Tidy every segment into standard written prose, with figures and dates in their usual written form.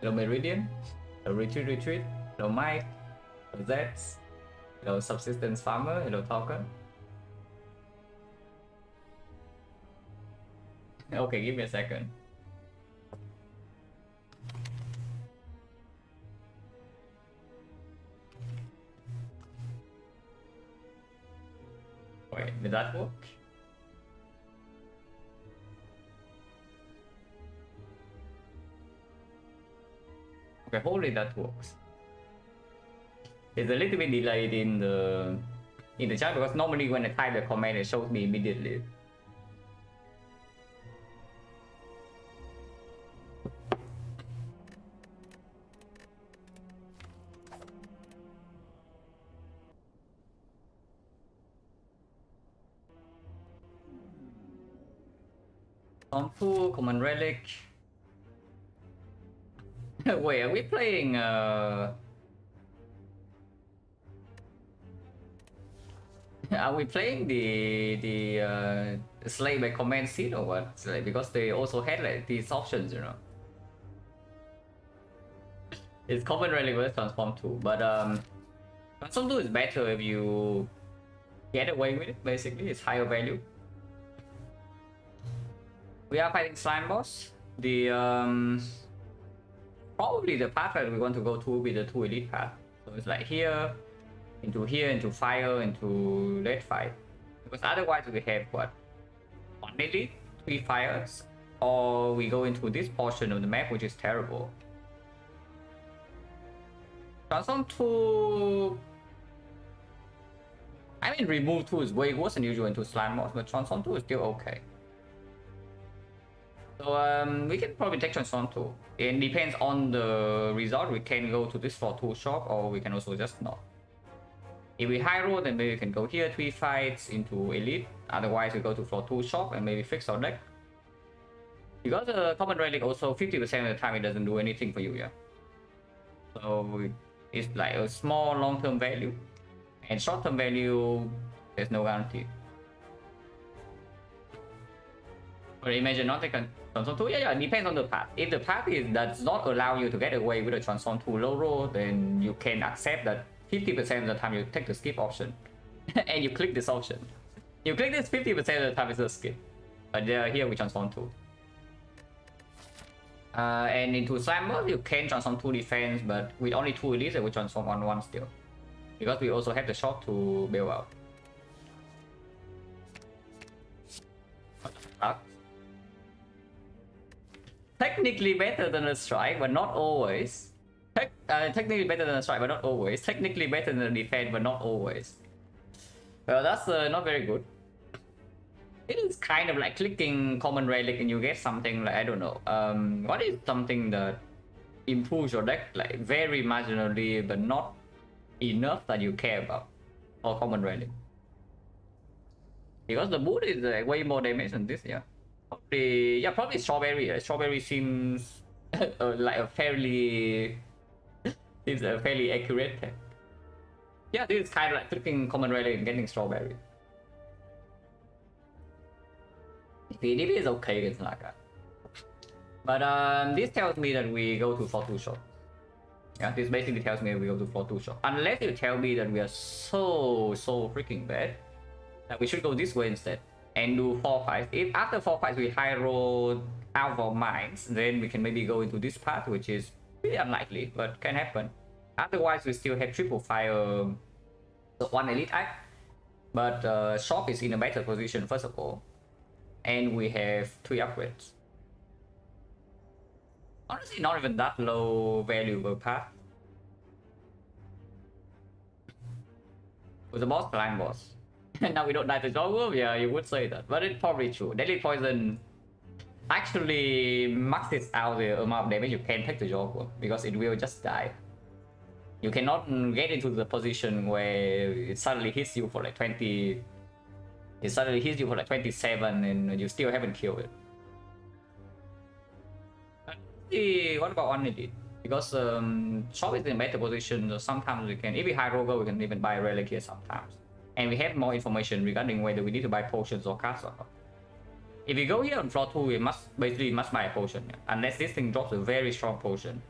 Hello Meridian. Hello Retreat. Hello Mike. Hello Zeds. Hello Subsistence Farmer. Hello Talker. Okay, give me a second. Wait, did that work? Okay, hopefully that works. It's a little bit delayed in the chat because normally when I type the comment it shows me immediately. On full common relic. Wait, are we playing are we playing the slave by command seed or what? It's like, because they also had like these options, you know. It's common relic versus transform 2, but transform 2 is better if you get away with it. Basically, it's higher value. We are fighting slime boss. The probably the path that we want to go to will be the 2 elite path. So it's like here, into fire, into lead fight. Because otherwise we have what? 1 elite, 3 fires, or we go into this portion of the map, which is terrible. Transform 2. I mean, remove 2 is way worse than usual into slime boss, but transform 2 is still okay. So we can probably take transform 2. It depends on the result. We can go to this floor 2 shop, or we can also just not. If we high roll, then maybe we can go here 3 fights into elite. Otherwise we go to floor 2 shop and maybe fix our deck. Because the common relic also 50% of the time it doesn't do anything for you, yeah. So it's like a small long-term value, and short-term value there's no guarantee. But imagine not taking transform 2, yeah, it depends on the path. If the path does not allow you to get away with a transform 2 low roll, then you can accept that 50% of the time you take the skip option and you click this option. You click this 50% of the time it's a skip. But here we transform 2. And into slime mode you can transform 2 defense, but with only 2 elites we transform on 1 still. Because we also have the shot to bail out. Technically better than a strike, but not always. Technically better than a strike, but not always. Technically better than a defense, but not always. Well, that's not very good. It is kind of like clicking common relic and you get something like, I don't know. What is something that improves your deck like very marginally, but not enough that you care about for common relic? Because the boot is way more damage than this, yeah. Probably strawberry. Strawberry seems like a fairly accurate tech. Yeah, this is kind of like clicking common relic and getting strawberry. PDB is okay against Naka. But this tells me that we go to floor 2 shop. Yeah, this basically tells me we go to floor 2 shop. Unless you tell me that we are so freaking bad that we should go this way instead and do 4 fights. If after 4 fights we high roll out of our minds, then we can maybe go into this path, which is really unlikely, but can happen. Otherwise we still have triple fire, 1 elite act, but shop is in a better position first of all, and we have 3 upgrades. Honestly, not even that low value per path. With the boss, blind boss. Now we don't die to Jawgolf? Yeah, you would say that, but it's probably true. Deadly Poison actually maxes out the amount of damage you can take to Jawgolf, because it will just die. You cannot get into the position where it suddenly hits you for like 20. It suddenly hits you for like 27 and you still haven't killed it. What about 1 elite? Because shop is in a better position, so sometimes we can, if we high roll, we can even buy a relic here sometimes. And we have more information regarding whether we need to buy potions or cards or not. If we go here on floor 2, we must buy a potion, unless this thing drops a very strong potion.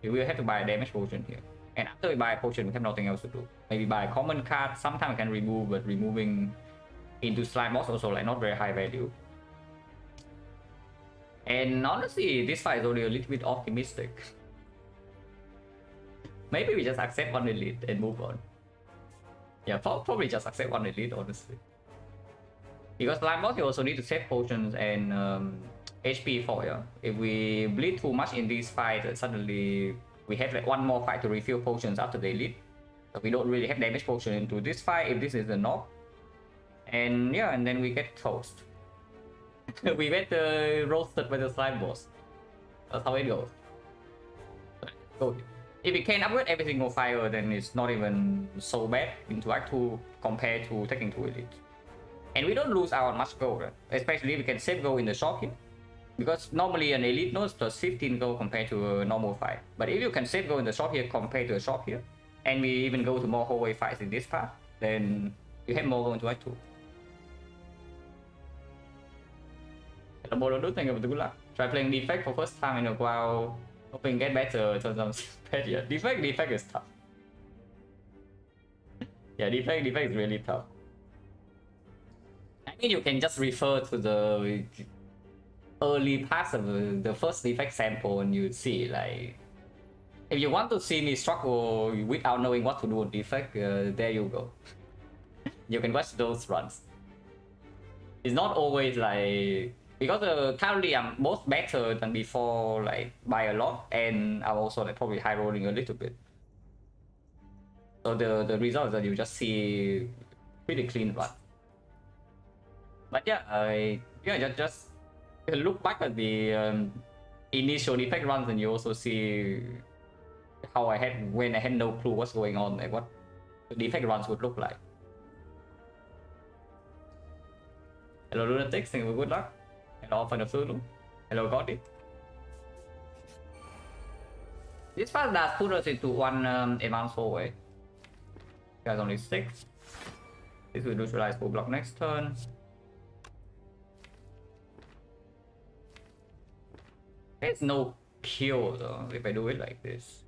we will have to buy a damage potion here. And after we buy a potion, we have nothing else to do. Maybe buy a common card. Sometimes I can remove, but removing into slime boss also like not very high value. And honestly, this fight is only a little bit optimistic. Maybe we just accept one elite and move on. Yeah, probably just accept one elite, honestly. Because slime boss, you also need to save potions and HP for you. If we bleed too much in this fight, suddenly we have like one more fight to refill potions after the elite. So we don't really have damage potion into this fight if this is a knock. And yeah, and then we get toast. We get roasted by the slime boss. That's how it goes. So if we can upgrade every single fire, then it's not even so bad into Act 2 compared to taking 2 elite. And we don't lose out on much gold, right? Especially if we can save gold in the shop here. Because normally an elite knows plus 15 gold compared to a normal fight. But if you can save gold in the shop here compared to a shop here, and we even go to more hallway fights in this part, then you have more gold into Act 2. Hello Bolo, thank you for the good luck. Try playing Defect for first time in a while, hoping get better, turns out bad. Yeah, Defect is tough. Yeah, Defect is really tough. I mean, you can just refer to the early parts of the first Defect sample and you see, like, if you want to see me struggle without knowing what to do with Defect, there you go. You can watch those runs. It's not always like, because currently I'm both better than before, like by a lot, and I'm also like probably high rolling a little bit. So the result is that you just see pretty clean run. But yeah, just look back at the initial Defect runs, and you also see how when I had no clue what's going on, like what the Defect runs would look like. Hello Lunatics, thank you for good luck. Hello Fan of Zulu. Hello Gotti. This part does put us into one advanced hallway. There's only 6. This will neutralize full block next turn. There's no kill though if I do it like this.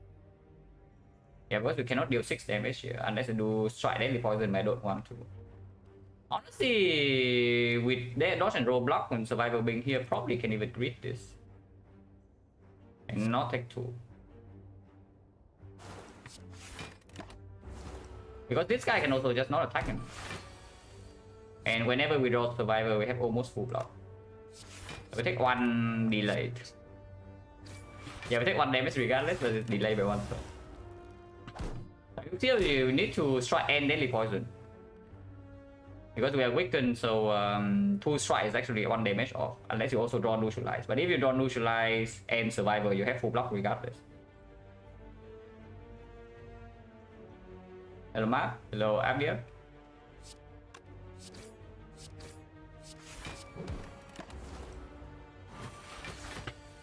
Yeah, because we cannot deal 6 damage here unless I do strike deadly poison, I don't want to. Honestly, with their dodge and roll block and survival being here, probably can even grid this. And not take 2. Because this guy can also just not attack him. And whenever we draw survivor, we have almost full block. So we take 1 delay. Yeah, we take 1 damage regardless, but it's delayed by 1 turn. Still, you need to strike and deadly poison. Because we are weakened, so 2 strike is actually 1 damage off, unless you also draw neutralize. But if you draw neutralize and survivor, you have full block regardless. Hello Matt, hello Abdia.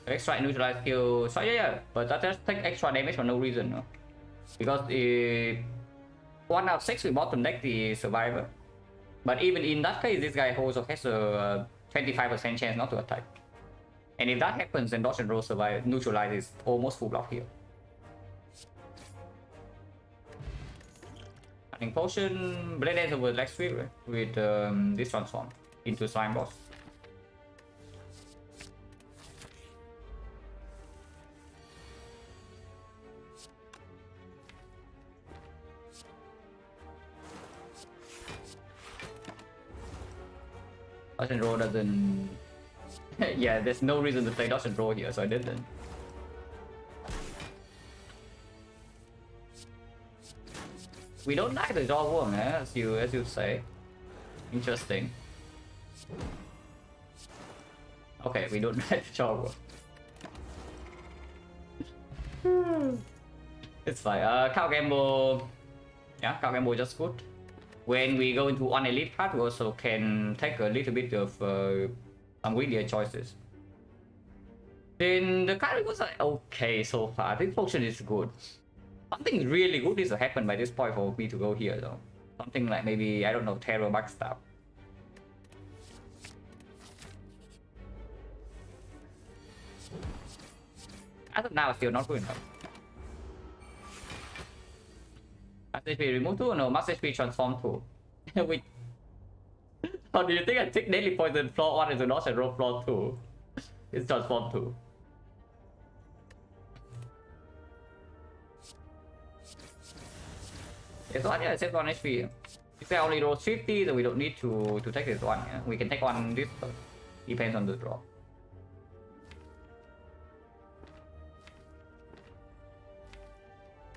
Extra neutralize kill, so yeah, but that just take extra damage for no reason, no? Because 1 out of 6 we bottom deck the survivor. But even in that case, this guy also has a 25% chance not to attack. And if that happens, then dodge and roll survive neutralize is almost full block here. Hunting potion, blade dancer with leg sweep, right? With this transform into slime boss. Dodge and roll doesn't... yeah, there's no reason to play dodge and roll here, so I didn't. We don't like the jaw worm, as you say. Interesting. Okay, we don't like the jaw worm. It's fine. Cow gamble. Yeah, cow gamble just good. When we go into one elite card, we also can take a little bit of some greedier choices. Then the card was like okay so far. This potion is good. Something really good needs to happen by this point for me to go here though. Something like maybe, I don't know, Terror Backstab. As of now, it's still not good enough. Max HP remove 2? No, Max HP transform 2. Which, how do you think I take daily poison floor 1 into dodge and roll floor 2? It's transform 2. This one, yeah, it saves 1 HP. If I only roll 50, then we don't need to take this one. Yeah? We can take one this first. Depends on the draw.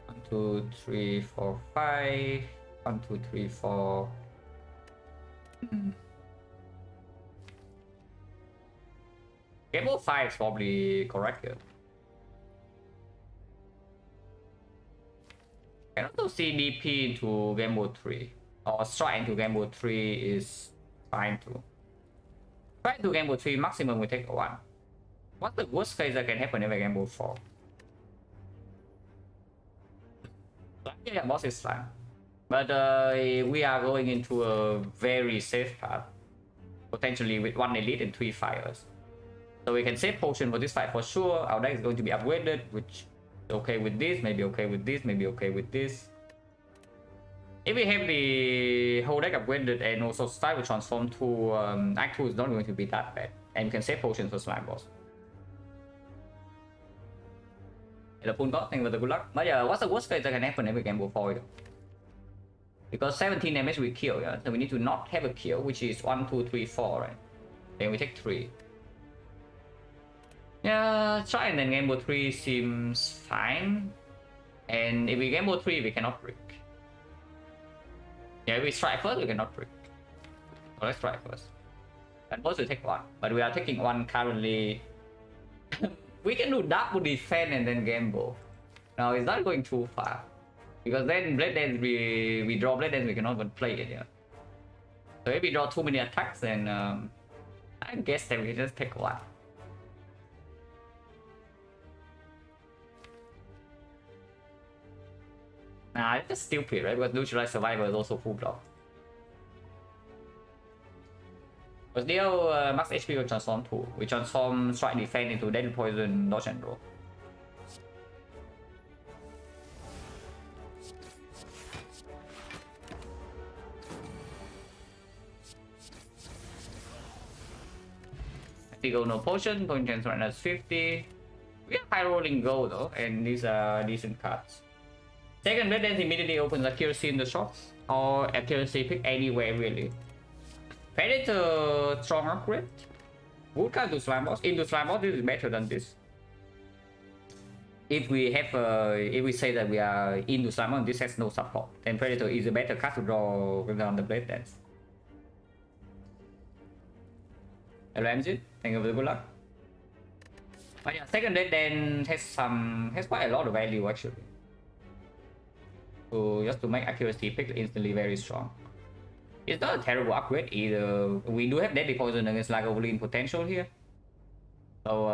One, 2, 3, 4, 5. 1, 2, 3, 4. Gamble 5 is probably correct here. I can also see DP into Gamble 3. Or strike into Gamble 3 is fine too. Strike into Gamble 3, maximum we take 1. What's the worst case that can happen if I Gamble 4? Yeah, boss is fine. But we are going into a very safe path. Potentially with 1 elite and 3 fires. So we can save potion for this fight for sure. Our deck is going to be upgraded, which is okay with this, maybe okay with this, maybe okay with this. If we have the whole deck upgraded and also start with transform to Act 2 is not going to be that bad. And you can save potions for slime boss. The pool god, thank you for the good luck. But yeah, what's the worst case that can happen if we gamble 4 here? Because 17 damage we kill, yeah? So we need to not have a kill, which is 1, 2, 3, 4, right? Then we take 3. Yeah, try and then gamble 3 seems fine. And if we gamble 3, we cannot break. Yeah, if we strike first, we cannot break. So let's try first. And first we take 1. But we are taking 1 currently. We can do double defense and then gamble. Now it's not going too far. Because then Blade Dance, we draw Blade Dance, we cannot even play it, yeah. So if we draw too many attacks, then I guess that we just take 1. Nah, it's just stupid, right? Because Neutralize Survivor is also full block. But deal max HP will transform 2. We transform Strike Defense into Deadly Poison, Dodge and Roll. Go no potion, point chance right now is 50. We have high rolling gold though, and these are decent cards. Second Blade Dance immediately opens accuracy in the shots, or accuracy pick anywhere really. Predator strong upgrade. Would come to slime boss. Into slime boss, this is better than this. If we have if we say that we are into slime boss, this has no support, then Predator is a better card to draw on the Blade Dance. Hello MG, thank you for the good luck. But yeah, second Blade Dance has quite a lot of value actually. So just to make accuracy pick instantly very strong. It's not a terrible upgrade either. We do have Deadly Poison against Lagavulin potential here. So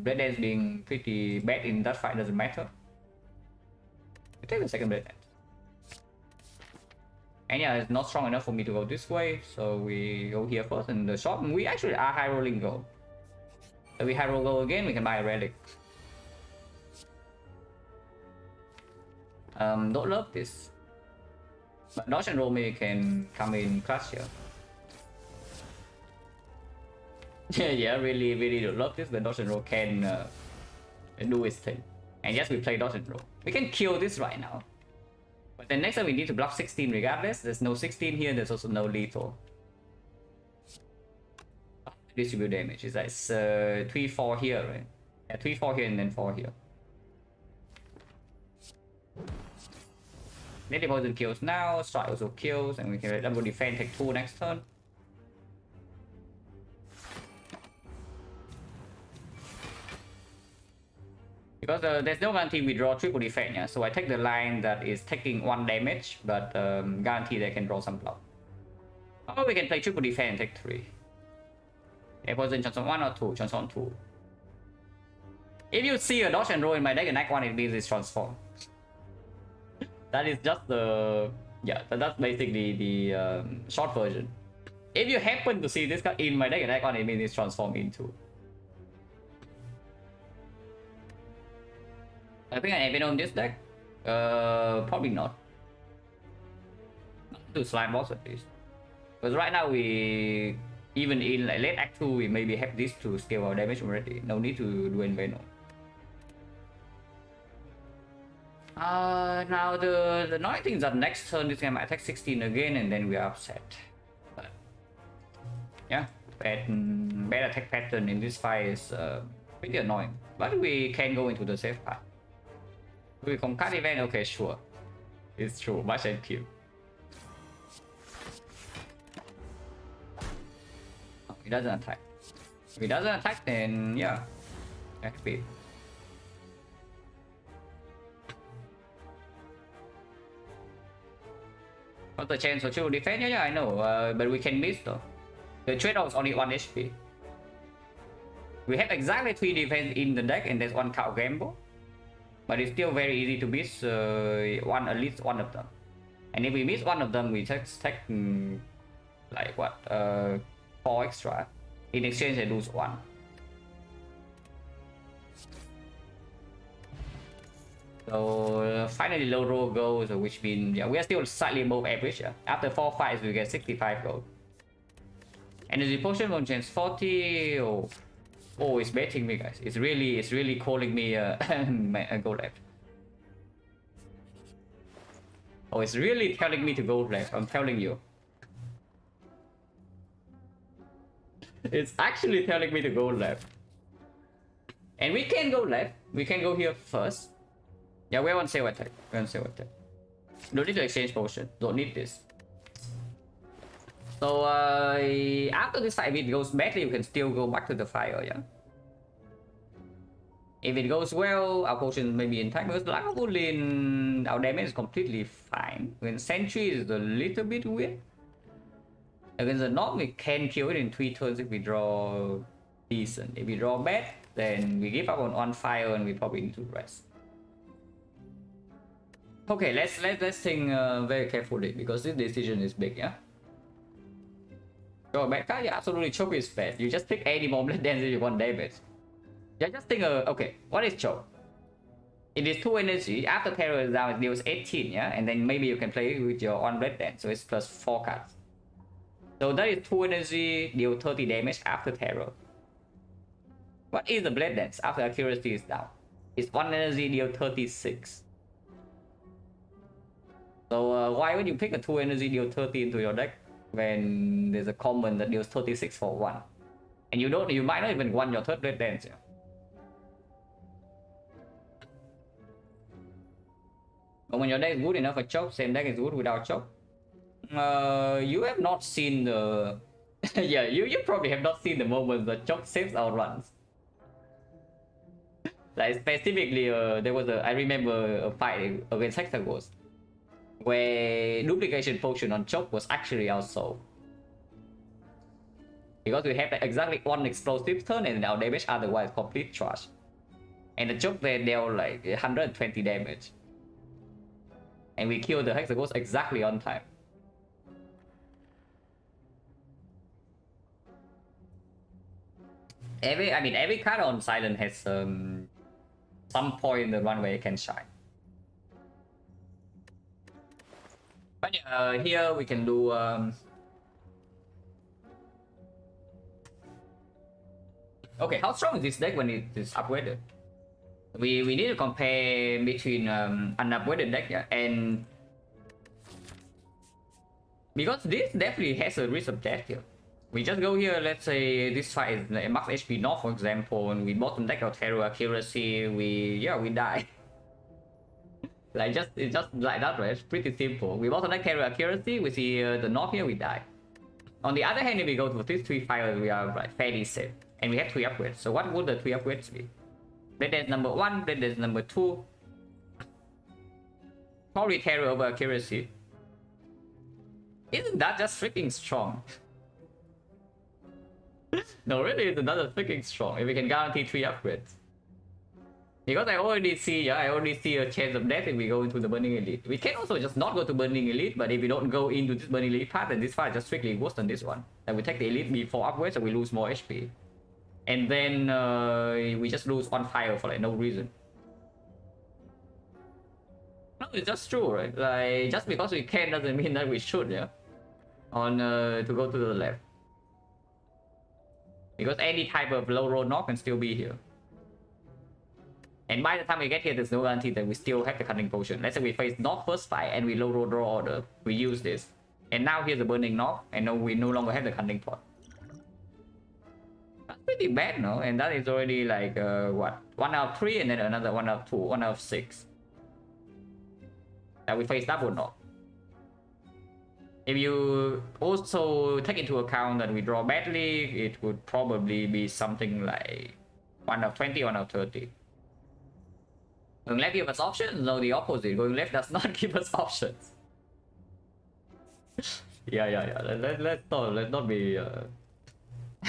Blade Dance being pretty bad in that fight doesn't matter. We take the second Blade Dance. And yeah, it's not strong enough for me to go this way, so we go here first. And the shop, we actually are high rolling gold. So we high roll gold again, we can buy a relic. Don't love this. But dodge and roll maybe can come in clutch here. Yeah, really don't love this, but dodge and roll can do its thing. And yes, we play dodge and roll. We can kill this right now. But then next time we need to block 16 regardless. There's no 16 here, there's also no lethal. Distribute damage. It's like 3, 4 here, right? Yeah, 3, 4 here and then 4 here. Deadly Poison kills now, Strike also kills, and we can double defend, take 2 next turn. Because there's no guarantee we draw triple defense, yeah? So I take the line that is taking 1 damage, but guarantee they can draw some block. Or we can play triple defense and take 3. A poison transform 1 or 2, transform 2. If you see a dodge and roll in my deck and act 1, it means it's transformed. That is just the... yeah, that's basically the short version. If you happen to see this card in my deck and act 1, it means it's transformed into. I think I have it on this deck. Probably not. to slime boss at least. Because right now we, even in like late act 2, we maybe have this to scale our damage already. No need to do Inferno. Now the annoying thing is that next turn this guy might attack 16 again and then we are upset. But yeah, bad attack pattern in this fight is pretty annoying. But we can go into the safe part. We concat event, okay, sure. It's true, much and kill. Oh, he doesn't attack. If he doesn't attack, then yeah, happy. What's the chance for true defense? Yeah, I know, but we can miss though. The trade-off is only 1 HP. We have exactly 3 defense in the deck and there's 1 cow gamble. But it's still very easy to miss at least one of them. And if we miss one of them, we just take like what, 4 extra. In exchange, I lose 1. So finally low roll goes, which means yeah, we are still slightly above average. Yeah. After 4 fights, we get 65 gold. Energy potion on chance 40. Oh, it's betting me, guys. It's really calling me a go left. Oh, it's really telling me to go left. I'm telling you. It's actually telling me to go left. And we can go left. We can go here first. Yeah, we want save attack. Don't need to exchange potion. Don't need this. So after this fight, if it goes badly, you can still go back to the fire, yeah. If it goes well, our potion may be intact because Lagavulin, our damage is completely fine. When Sentry is a little bit weird. Against the North, we can kill it in 3 turns if we draw decent. If we draw bad, then we give up on fire and we probably need to rest. Okay, let's think very carefully because this decision is big, yeah. Draw a bad card, yeah, absolutely. Choke is bad. You just pick any moment dance if you want damage. Yeah, just think, okay, what is choke? It is 2 energy. After terror is down, it deals 18, yeah, and then maybe you can play with your on blade dance, so it's plus 4 cards. So that is 2 energy, deal 30 damage after terror. What is the blade dance after accuracy is down? It's 1 energy, deal 36. So why would you pick a 2 energy, deal 30 into your deck when there's a common that deals 36 for 1? And you might not even want your 3rd blade dance, yeah. But when your deck is good enough for choke, same deck is good without choke. You have not seen the... yeah, you probably have not seen the moments that choke saves our runs. Like specifically, there was I remember a fight against XecnaR where duplication potion on choke was actually outsold. Because we have exactly 1 explosive turn and our damage otherwise complete trash. And the choke there dealt like 120 damage. And we killed the XecnaR exactly on time. Every card on Silent has some point in the run where it can shine. But yeah, here we can do okay, how strong is this deck when it is upgraded? We need to compare between an upgraded deck, yeah, and because this definitely has a risk objective. We just go here, let's say this fight is like max HP North, for example, and we bottom deck our terror accuracy, we die. Like it's just like that, right? It's pretty simple. We bottom deck terror accuracy, we see the North here, we die. On the other hand, if we go to these 3 fires, we are like fairly safe, and we have 3 upgrades. So what would the 3 upgrades be? Blade Dance number 1, Blade Dance number 2. Probably terror over accuracy. Isn't that just freaking strong? No, really, it's another freaking strong. If we can guarantee 3 upgrades. Because I already see a chance of death if we go into the Burning Elite. We can also just not go to Burning Elite, but if we don't go into this Burning Elite path, then this fight just strictly worse than this one. Then we take the Elite before upgrades, so we lose more HP. And then we just lose 1 fire for like no reason. No, it's just true, right? Like, just because we can doesn't mean that we should, yeah? On, to go to the left. Because any type of low roll knock can still be here. And by the time we get here, there's no guarantee that we still have the cunning potion. Let's say we face knock first fight and we low roll draw order. We use this. And now here's the burning knock, and now we no longer have the cunning pot. That's pretty bad, no? And that is already like, what? 1 out of 3 and then another 1 out of 2, 1 out of 6. That we face double knock. If you also take into account that we draw badly, it would probably be something like 1 out of 20, 1 out of 30. Going left give us options? No, the opposite. Going left does not give us options. yeah. Let's not be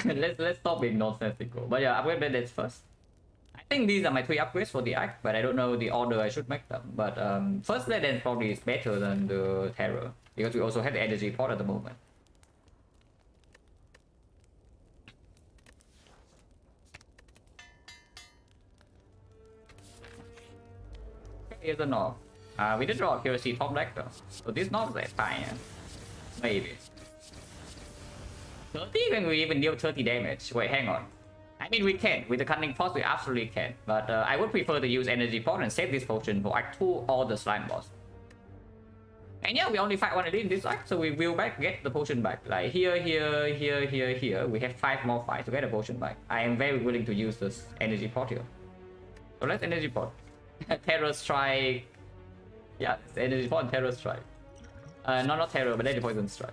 let's stop being nonsensical. But yeah, upgrade blade dance first. I think these are my 3 upgrades for the act, but I don't know the order I should make them. But first blade dance probably is better than the terror because we also have the energy pot at the moment. Here's the knob. We did draw accuracy top deck though, so this knob is fine. Yeah? Maybe 30 when we even deal 30 damage. Wait, hang on. I mean, we can. With the cunning pot, we absolutely can. But I would prefer to use energy pot and save this potion for act 2 or the slime boss. And yeah, we only fight one of these in this act, so we will get the potion back. Like here. We have 5 more fights to get the potion back. I am very willing to use this energy pot here. So let's energy pot. Terror strike. Yeah, it's energy pot and terror strike. Not terror, but then poison strike.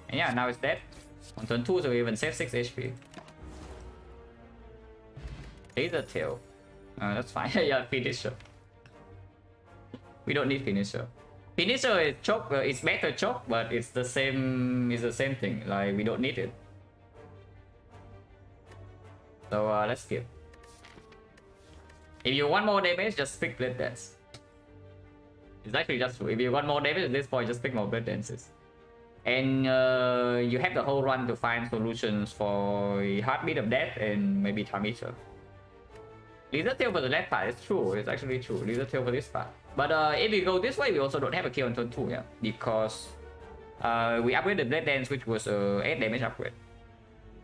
And yeah, now it's dead. On turn 2, so we even save 6 HP. Laser tail. That's fine. Yeah, finisher. We don't need finisher. Finisher is choke. It's better choke, but it's the same. It's the same thing. Like we don't need it. So let's skip. If you want more damage, just pick blade dance. It's actually just true. If you want more damage at this point, just pick more blade dances. And you have the whole run to find solutions for Heartbeat of Death and maybe Time Eater. Laser Tail for the left part is true. It's actually true. Laser Tail for this part. But if we go this way, we also don't have a kill on turn 2, yeah, because we upgraded the Blade Dance, which was 8 damage upgrade.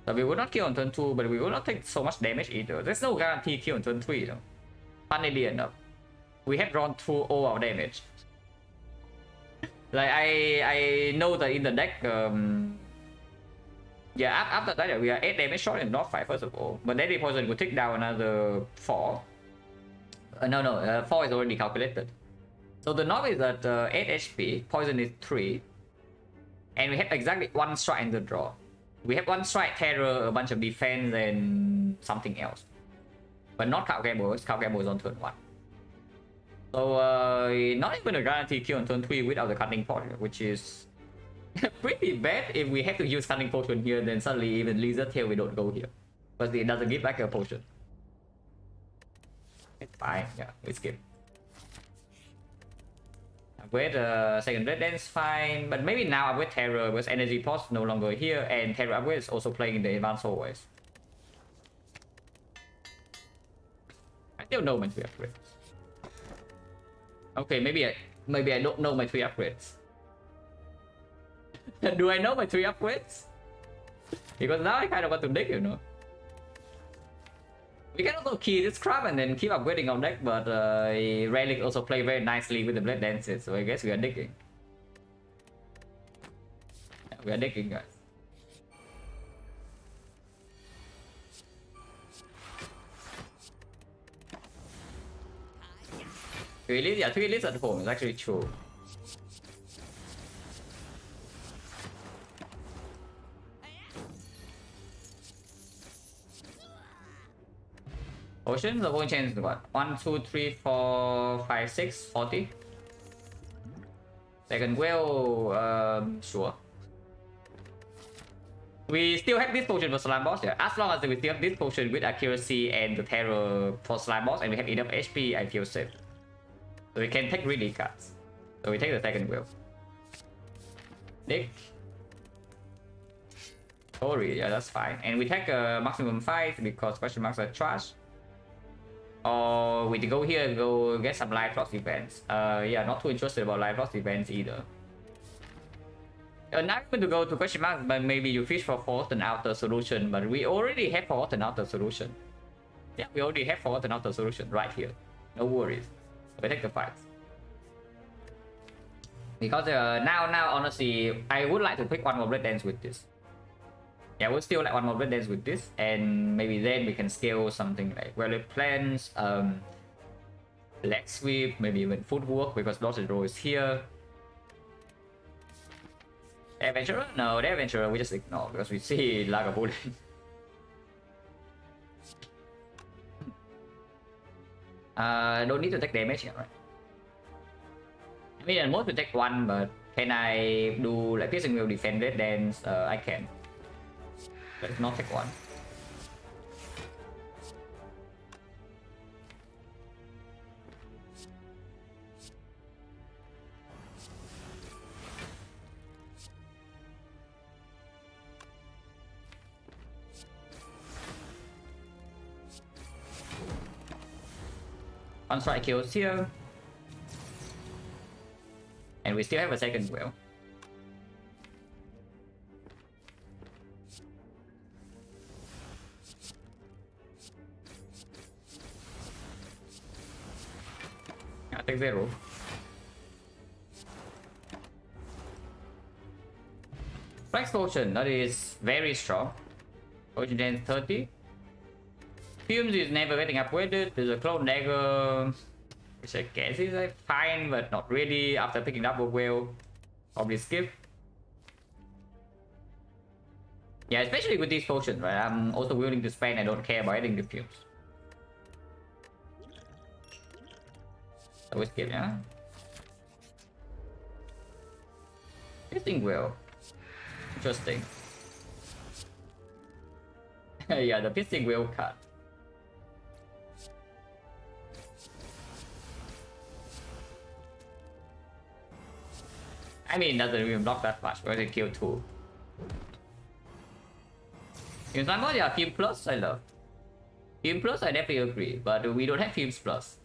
So we will not kill on turn 2, but we will not take so much damage either. There's no guarantee kill on turn 3, though. Funnily enough, we have drawn 2 all our damage. Like I know that in the deck, yeah, after that we are 8 damage short in knock fight first of all, but Deadly Poison will take down another 4. No, 4 is already calculated. So the knock is at 8 HP, poison is 3, and we have exactly 1 strike in the draw. We have 1 strike, terror, a bunch of defense, and something else, but not Cow Gamble. Cow Gamble is on turn 1. So not even a guaranteed kill on turn 3 without the cunning pot, which is pretty bad. If we have to use cunning potion here, then suddenly even Laser Tail we don't go here, but it doesn't give back a potion. It's fine, yeah, we skip. Upgrade second Red Dance fine, but maybe now upgrade Terror because energy pot no longer here, and Terror upgrade is also playing in the advanced always. I still know my 3 upgrades. Okay, maybe I don't know my 3 upgrades. Do I know my 3 upgrades? Because now I kind of want to dig, you know. We can also key this crap and then keep upgrading our deck, but Relic also play very nicely with the Blade Dances, so I guess we are digging. Yeah, we are digging, guys. Yeah, 3 lists at home is actually true. Potion, the potion change is what? 1, 2, 3, 4, 5, 6, 40. Second wheel, sure. We still have this potion for slime boss, yeah. As long as we still have this potion with accuracy and the terror for slime boss, and we have enough HP, I feel safe. So we can take greedy cards. So we take the second wheel. Dick. Tori, yeah, that's fine. And we take maximum 5 because question marks are trash. Or we go here and go get some live loss events. Yeah, not too interested about live loss events either. Now I'm going to go to question mark, but maybe you fish for forgotten outer solution, but we already have forgotten outer solution. Yeah, we already have forgotten outer solution right here. No worries. We take the fight. Because now honestly, I would like to pick one more Red Dance with this. Yeah, we'll still like one more Red Dance with this, and maybe then we can scale something like Well Plans, Leg Sweep, maybe even Footwork, because Lost Row is here. The Adventurer? No, the Adventurer we just ignore because we see like a bullet. Don't need to take damage here, right? I mean, at most we take one, but can I do like Piercing Will defend Red Dance? I can. Let's not take one. One strike kills here. And we still have a second will. I take 0. Flex Potion, that is very strong. Potion Dance 30. Fumes is never getting upgraded. There's a Clone Dagger, which I guess is like fine, but not really. After picking up a whale, probably skip. Yeah, especially with these potions, right? I'm also willing to spend. I don't care about adding the fumes. So we skip, yeah. Piercing Will. Interesting. Yeah, the Piercing Will cut. I mean, doesn't even block that much, but it kill 2. In some mode, yeah, Fume Plus, I love. Fume Plus, I definitely agree, but we don't have Fumes Plus.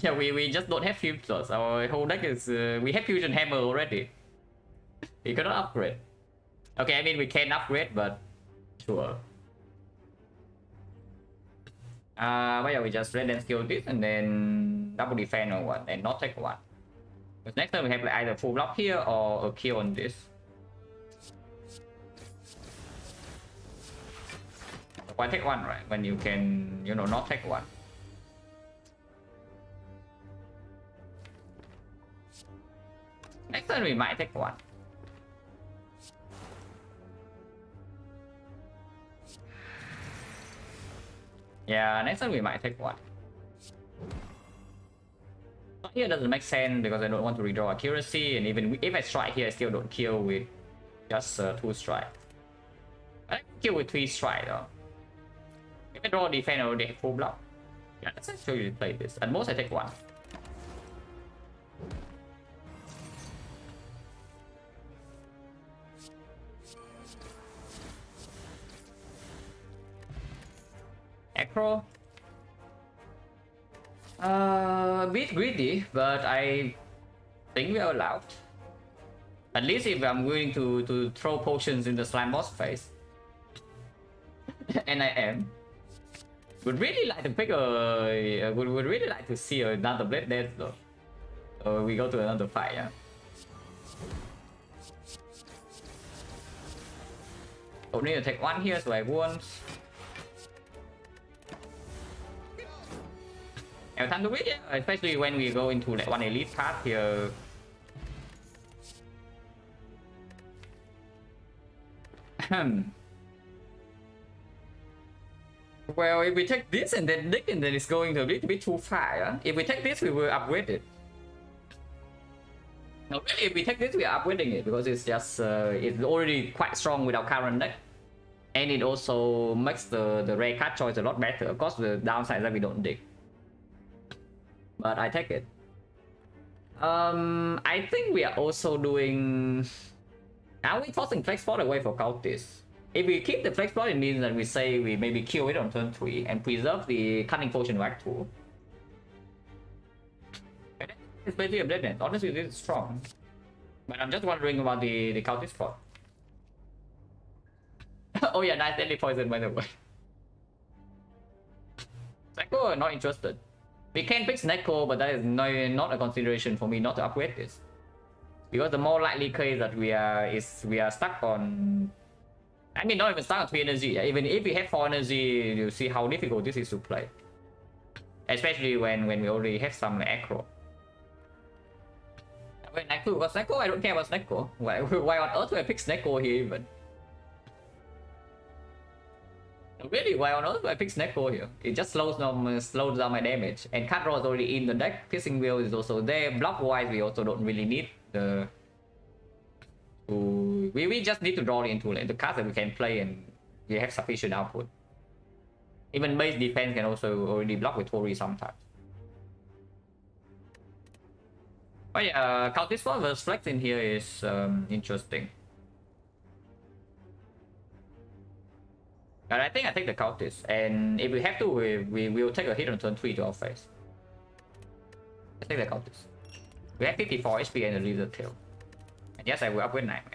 Yeah, we just don't have Fumes Plus. Our whole deck is, we have Fusion Hammer already. We cannot upgrade. Okay, I mean, we can upgrade, but sure. Why don't we just Red and skill this and then double defend or what, and not take one. Because next time we have like either full block here or a kill on this. Why take one, right? When you can, you know, not take one. Next time we might take one. Yeah, next time we might take one. Here doesn't make sense because I don't want to redraw accuracy, and even if I strike here, I still don't kill with just 2 strike. I can kill with 3 strike though. If I draw defense, I already have full block. Yeah, let's actually play this. At most, I take 1. Acro. A bit greedy, but I think we are allowed. At least if I'm willing to throw potions in the slime boss face. And I am. Would really like to pick a... would really like to see another Blade Dance though. So we go to another fight, yeah. Don't need to take 1 here, so I won't. Have time to wait, yeah. Especially when we go into like 1 elite path here. Well, if we take this and then Dick, and then it's going to a little bit too far. Yeah? If we take this, we will upgrade it. No, really, if we take this, we are upgrading it because it's just it's already quite strong with our current deck, and it also makes the rare card choice a lot better. Of course, the downside is that we don't dig. But I take it. I think we are also doing... Are we tossing Flex Spot away for Cultist? If we keep the flex plot, it means that we say we maybe kill it on turn 3 and preserve the cunning potion back 2. It's basically a blade dance. Honestly, this is strong. But I'm just wondering about the cultist spot. Oh yeah, nice deadly poison by the way. Psycho, not interested. We can pick Snecko, but that is not a consideration for me not to upgrade this. Because the more likely case that we are stuck on, I mean not even stuck on 3 energy. Even if we have 4 energy, you see how difficult this is to play. Especially when we already have some aggro. Wait, Snecko? I don't care about Snecko. Why on earth would I pick Snecko here even? Really, why on earth would I pick Snecko here? It just slows down my damage. And cut draw is already in the deck. Piercing Wheel is also there. Block wise, we also don't really need the. We just need to draw into the cards that we can play, and we have sufficient output. Even base defense can also already block with Tori sometimes. Oh yeah, Cultist Sword versus Flex in here is interesting. But I think I take the Cultist, and if we have to, we will take a hit on turn 3 to our face. I take the Cultist. We have 54 HP and a Lizard Tail. And yes, I will upgrade Nightmare.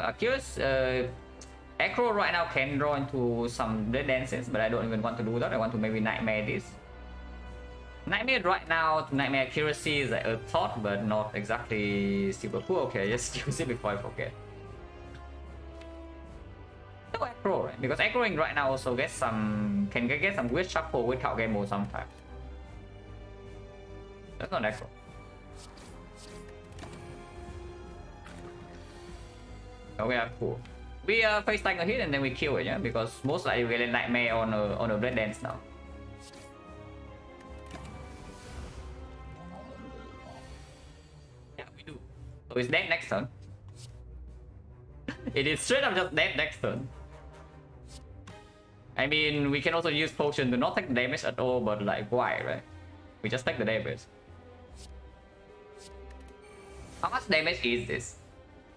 Accused, Acro right now can draw into some Dead Dances, but I don't even want to do that. I want to maybe Nightmare this. Nightmare right now, Nightmare Accuracy is like a thought, but not exactly super cool. Okay, just use it before I forget. No Acro, right? Because Acroing right now also gets some, can get some weird shuffle without game mode sometimes. That's not Acro. We are cool. We face tag a hit and then we kill it, yeah, because most likely we get a Nightmare on a Blade Dance now. Yeah, we do. So it's dead next turn. It is straight up just dead next turn. I mean, we can also use potion to not take damage at all, but like why, right? We just take the damage. How much damage is this?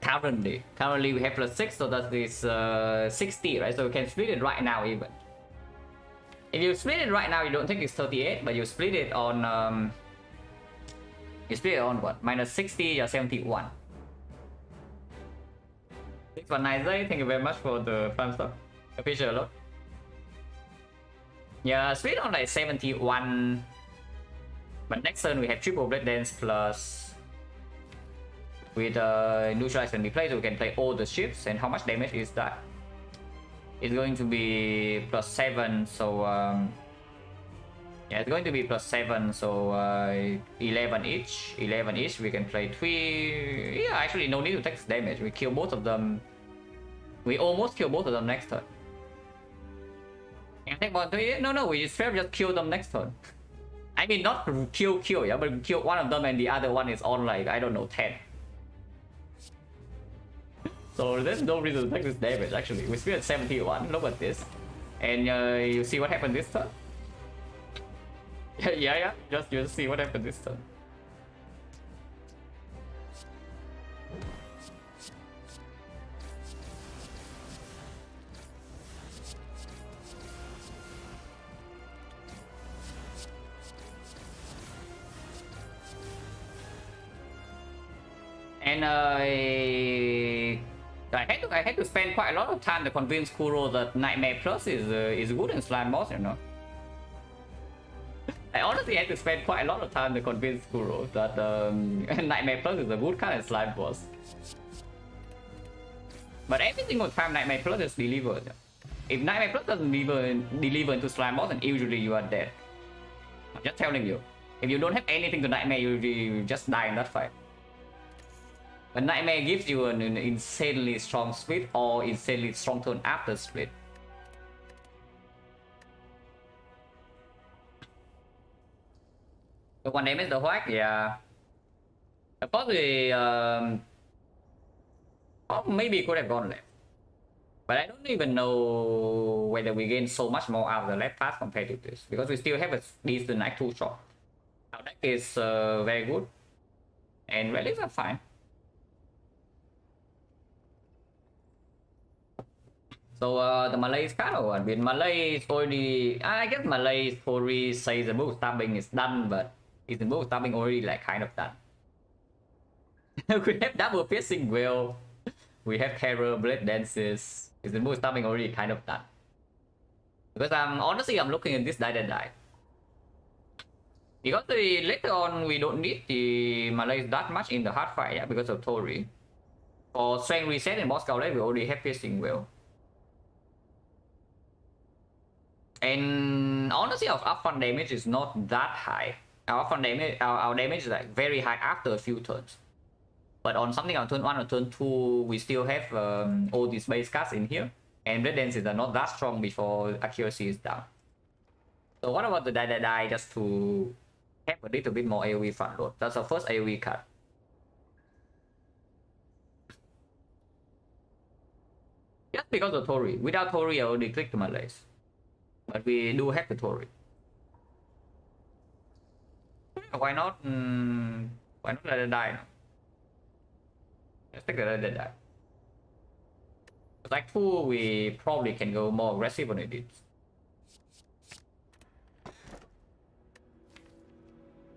Currently we have +6, so that is 60, right? So we can split it right now even. If you split it right now, you don't think it's 38, but you split it on what? -60, you're 71. 619, thank you very much for the fun stuff. Appreciate a lot. Yeah, split on like 71. But next turn we have triple Blade Dance plus. With neutralize when we play, so we can play all the ships. And how much damage is that? It's going to be +7, so yeah, it's going to be +7, so 11 each. 11 each. We can play 3. Yeah, actually, no need to take damage. We kill both of them. We almost kill both of them next turn. Can I take 1, 3? No, we straight just kill them next turn. I mean, not kill, yeah, but kill one of them and the other one is on like, I don't know, 10. So there's no reason to take this damage actually. We still at 71, look at this. And you see what happened this turn? yeah, just see what happened this turn. And I had to spend quite a lot of time to convince Kuro that Nightmare Plus is good in Slime Boss, you know. I honestly had to spend quite a lot of time to convince Kuro that Nightmare Plus is a good kind of Slime Boss. But every single time Nightmare Plus is delivered. If Nightmare Plus doesn't deliver into Slime Boss, then usually you are dead. I'm just telling you. If you don't have anything to Nightmare, you just die in that fight. But Nightmare gives you an insanely strong split or insanely strong turn after split. The 1 damage the whack, yeah. Probably maybe could have gone left. But I don't even know whether we gain so much more out of the left pass compared to this, because we still have a decent knight 2 shot. Our deck is very good, and relics are fine. So the Malay is kind of one. With Malay is already, I guess Malay story says the move stabbing is done, but is the move stabbing already like kind of done? We have double piercing will. We have terror, blade dances. Is the move stabbing already kind of done? Because honestly I'm looking at this die. Because later on we don't need the Malay that much in the hard fight, yeah, because of Tori. For strength reset and boss scout we already have piercing will. And honestly, our upfront damage is not that high. Our upfront damage, our damage is like very high after a few turns. But on something on turn 1 or turn 2, we still have all these base cards in here. And blade dances are not that strong before accuracy is down. So what about the die just to have a little bit more AoE front load? That's our first AoE card. Just because of Tori. Without Tori, I already clicked my legs. But we do have the Tori. Why not? Why not let it die? No? Let's take the let it die. Like 2, we probably can go more aggressive on it.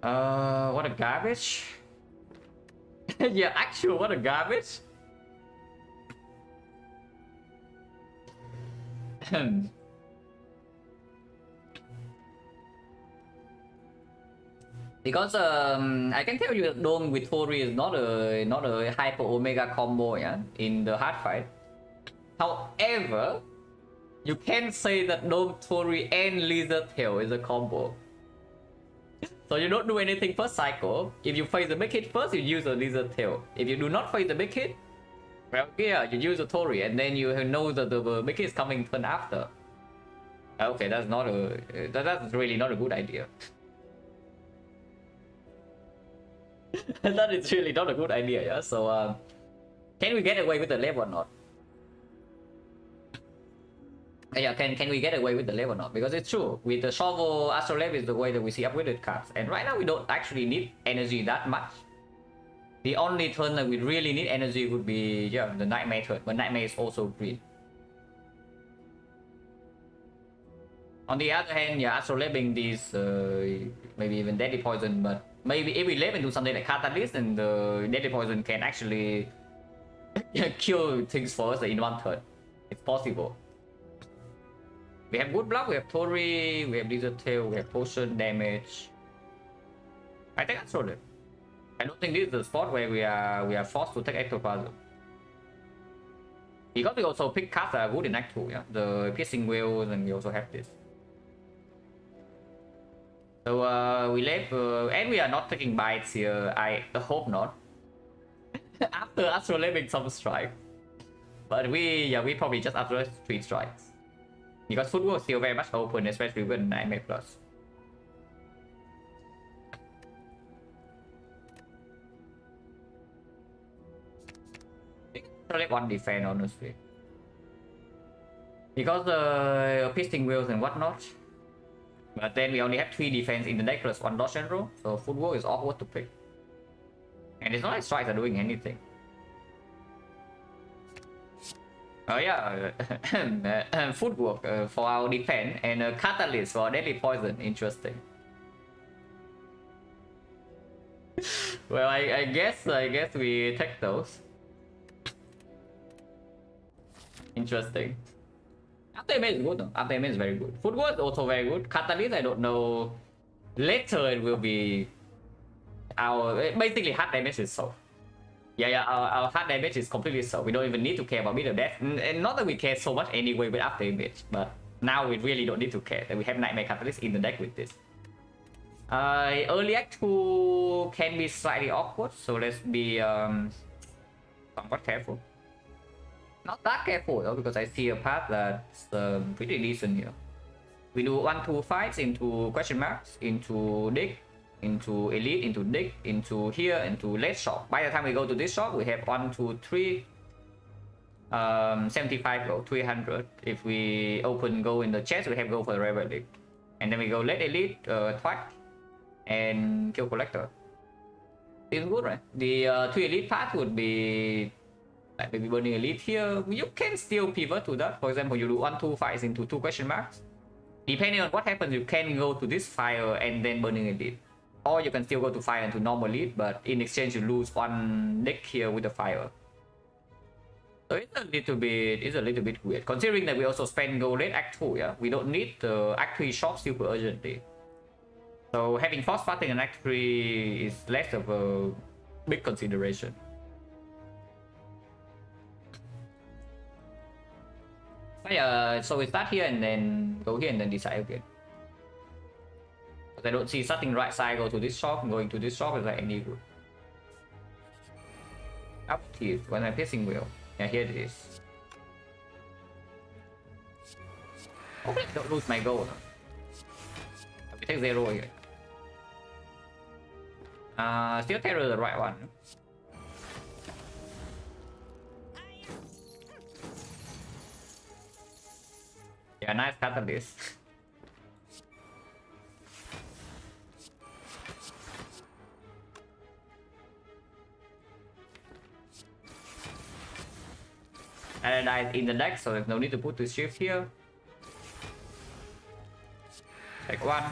What a garbage. Yeah, actually, what a garbage. Because I can tell you that Dome with Tori is not a hyper omega combo, yeah, in the hard fight. However, you can say that Dome Tori and Lizard Tail is a combo. So you don't do anything first cycle. If you face the big hit first, you use a Lizard Tail. If you do not face the big hit, well, yeah, you use a Tori, and then you know that the big hit is coming turn after. Okay, that's not a that's really not a good idea. That is really not a good idea, yeah. So can we get away with the left or not? Yeah, can we get away with the left or not? Because it's true, with the shovel, Astrolabe is the way that we see upgraded cards, and right now we don't actually need energy that much. The only turn that we really need energy would be, yeah, the Nightmare turn, but Nightmare is also green. On the other hand, yeah, Astrolabing these, maybe even Deadly Poison, but maybe if we live into something like Catalyst, and the Deadly Poison can actually kill things for us in one turn. It's possible. We have Wood Block, we have Tori, we have Lizard Tail, we have Potion damage. I think that's it. I don't think this is the spot where we are forced to take Ectoplasm. Because we also pick cards that are good in Act 2, yeah? The Piercing Wheels, and we also have this. So we left, and we are not taking bites here. I hope not. After Astrolabing some strike, but we probably just after 3 strikes, because footwork is still very much open, especially with Nightmare Plus. Select 1 defense, honestly, because Piercing Wheels and whatnot. But then we only have 3 defense in the deck plus 1 dodge and roll, so footwork is awkward to pick. And it's not like strikes are doing anything. Oh yeah, footwork for our defense, and a catalyst for Deadly Poison. Interesting. Well, I guess we take those. Interesting. Aftermath is good though. Aftermath is very good. Footwork is also very good. Catalyst, I don't know. Later it will be our basically hard damage is so. Yeah, our hard damage is completely so. We don't even need to care about bit of death. And not that we care so much anyway with aftermath, but now we really don't need to care that we have Nightmare Catalyst in the deck with this. Early Act 2 can be slightly awkward, so let's be somewhat careful. Not that careful though, because I see a path that's pretty decent here. We do 1-2 fights into question marks, into dig, into elite, into dig, into here, into late shop. By the time we go to this shop, we have 1, 2, 3, 75 gold, 300. If we open go in the chest, we have go for the Rebel League. And then we go Late Elite, Thwack, and Kill Collector. Feels good, right? The 3 Elite path would be like maybe Burning Elite here. You can still pivot to that. For example, you do 1-2 fights into 2 question marks. Depending on what happens, you can go to this fire and then Burning Elite. Or you can still go to fire into normal elite, but in exchange you lose 1 deck here with the fire. So it's a little bit weird. Considering that we also spend gold late Act 2, yeah? We don't need the Act 3 shop super urgently. So having force fighting in Act 3 is less of a big consideration. But yeah, so we start here and then go here and then decide again. I don't see starting right side go to this shop, going to this shop is like any good. Up here, when I'm piercing wheel. Yeah, here it is. Okay, don't lose my gold. We take 0 here. Still terror the right one. Yeah, nice catalyst. Paradise in the deck, so there's no need to put the shift here. Take 1.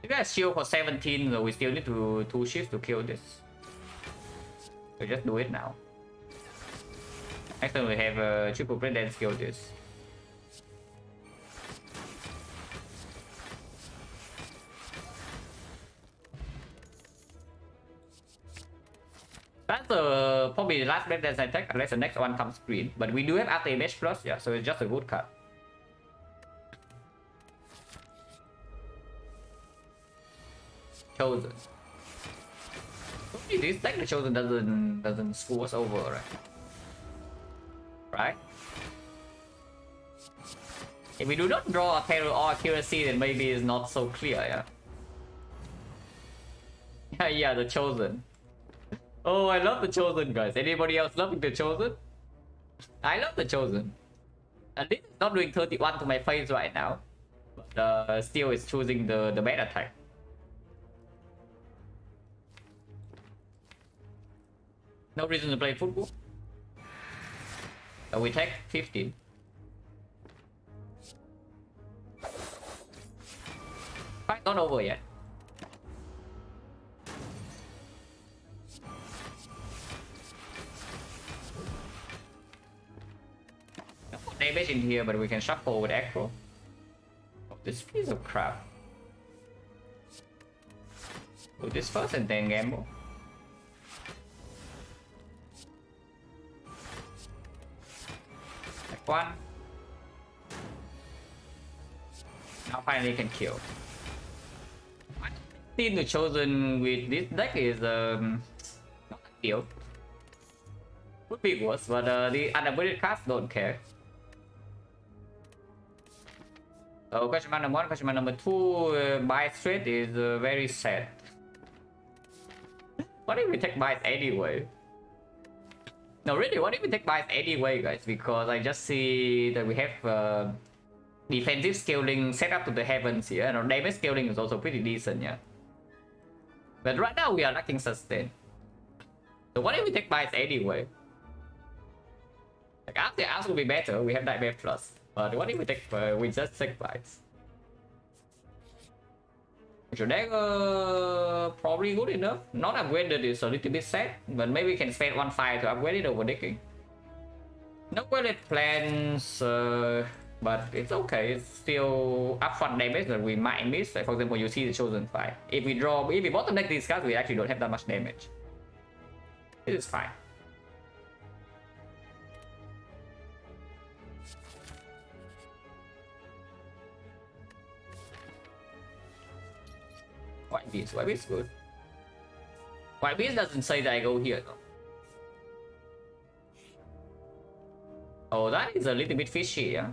You guys shield for 17, so we still need to 2 shifts to kill this. So just do it now. Next time we have a triple plate, then kill this. That's probably the last break dance I take unless the next one comes green. But we do have A20H plus, yeah, so it's just a good card. Chosen. This deck the Chosen doesn't screw us over, right? Right? If we do not draw a terror or accuracy, then maybe it's not so clear, yeah. Yeah, the Chosen. Oh, I love the Chosen, guys. Anybody else loving the Chosen? I love the Chosen. And this is not doing 31 to my face right now. But still it's choosing the bad attack. No reason to play football. So we take 15. Fight not over yet. Damage in here, but we can shuffle with aggro. Oh, this piece of crap. Do this first and then gamble. Like 1. Now finally can kill. I think the Chosen with this deck is not ideal. Would be worse, but the unavoided cards don't care. So question mark number 1, question mark number 2, buy straight is very sad. What if we take buys anyway? No, really, what if we take buys anyway, guys? Because I just see that we have defensive scaling set up to the heavens here, and our damage scaling is also pretty decent, yeah. But right now we are lacking sustain. So what if we take buys anyway? Like after ours will be better, we have Nightmare Plus. But what if we take we just take bites? Your deck probably good enough. Not upgraded is a little bit sad, but maybe we can spend 1 fire to upgrade it over decking. No upgraded plans, but it's okay. It's still upfront damage that we might miss. Like for example, you see the Chosen Fire. If we bottom deck these cards, we actually don't have that much damage. It is fine. White Beast good. White Beast doesn't say that I go here though. Oh, that is a little bit fishy, yeah.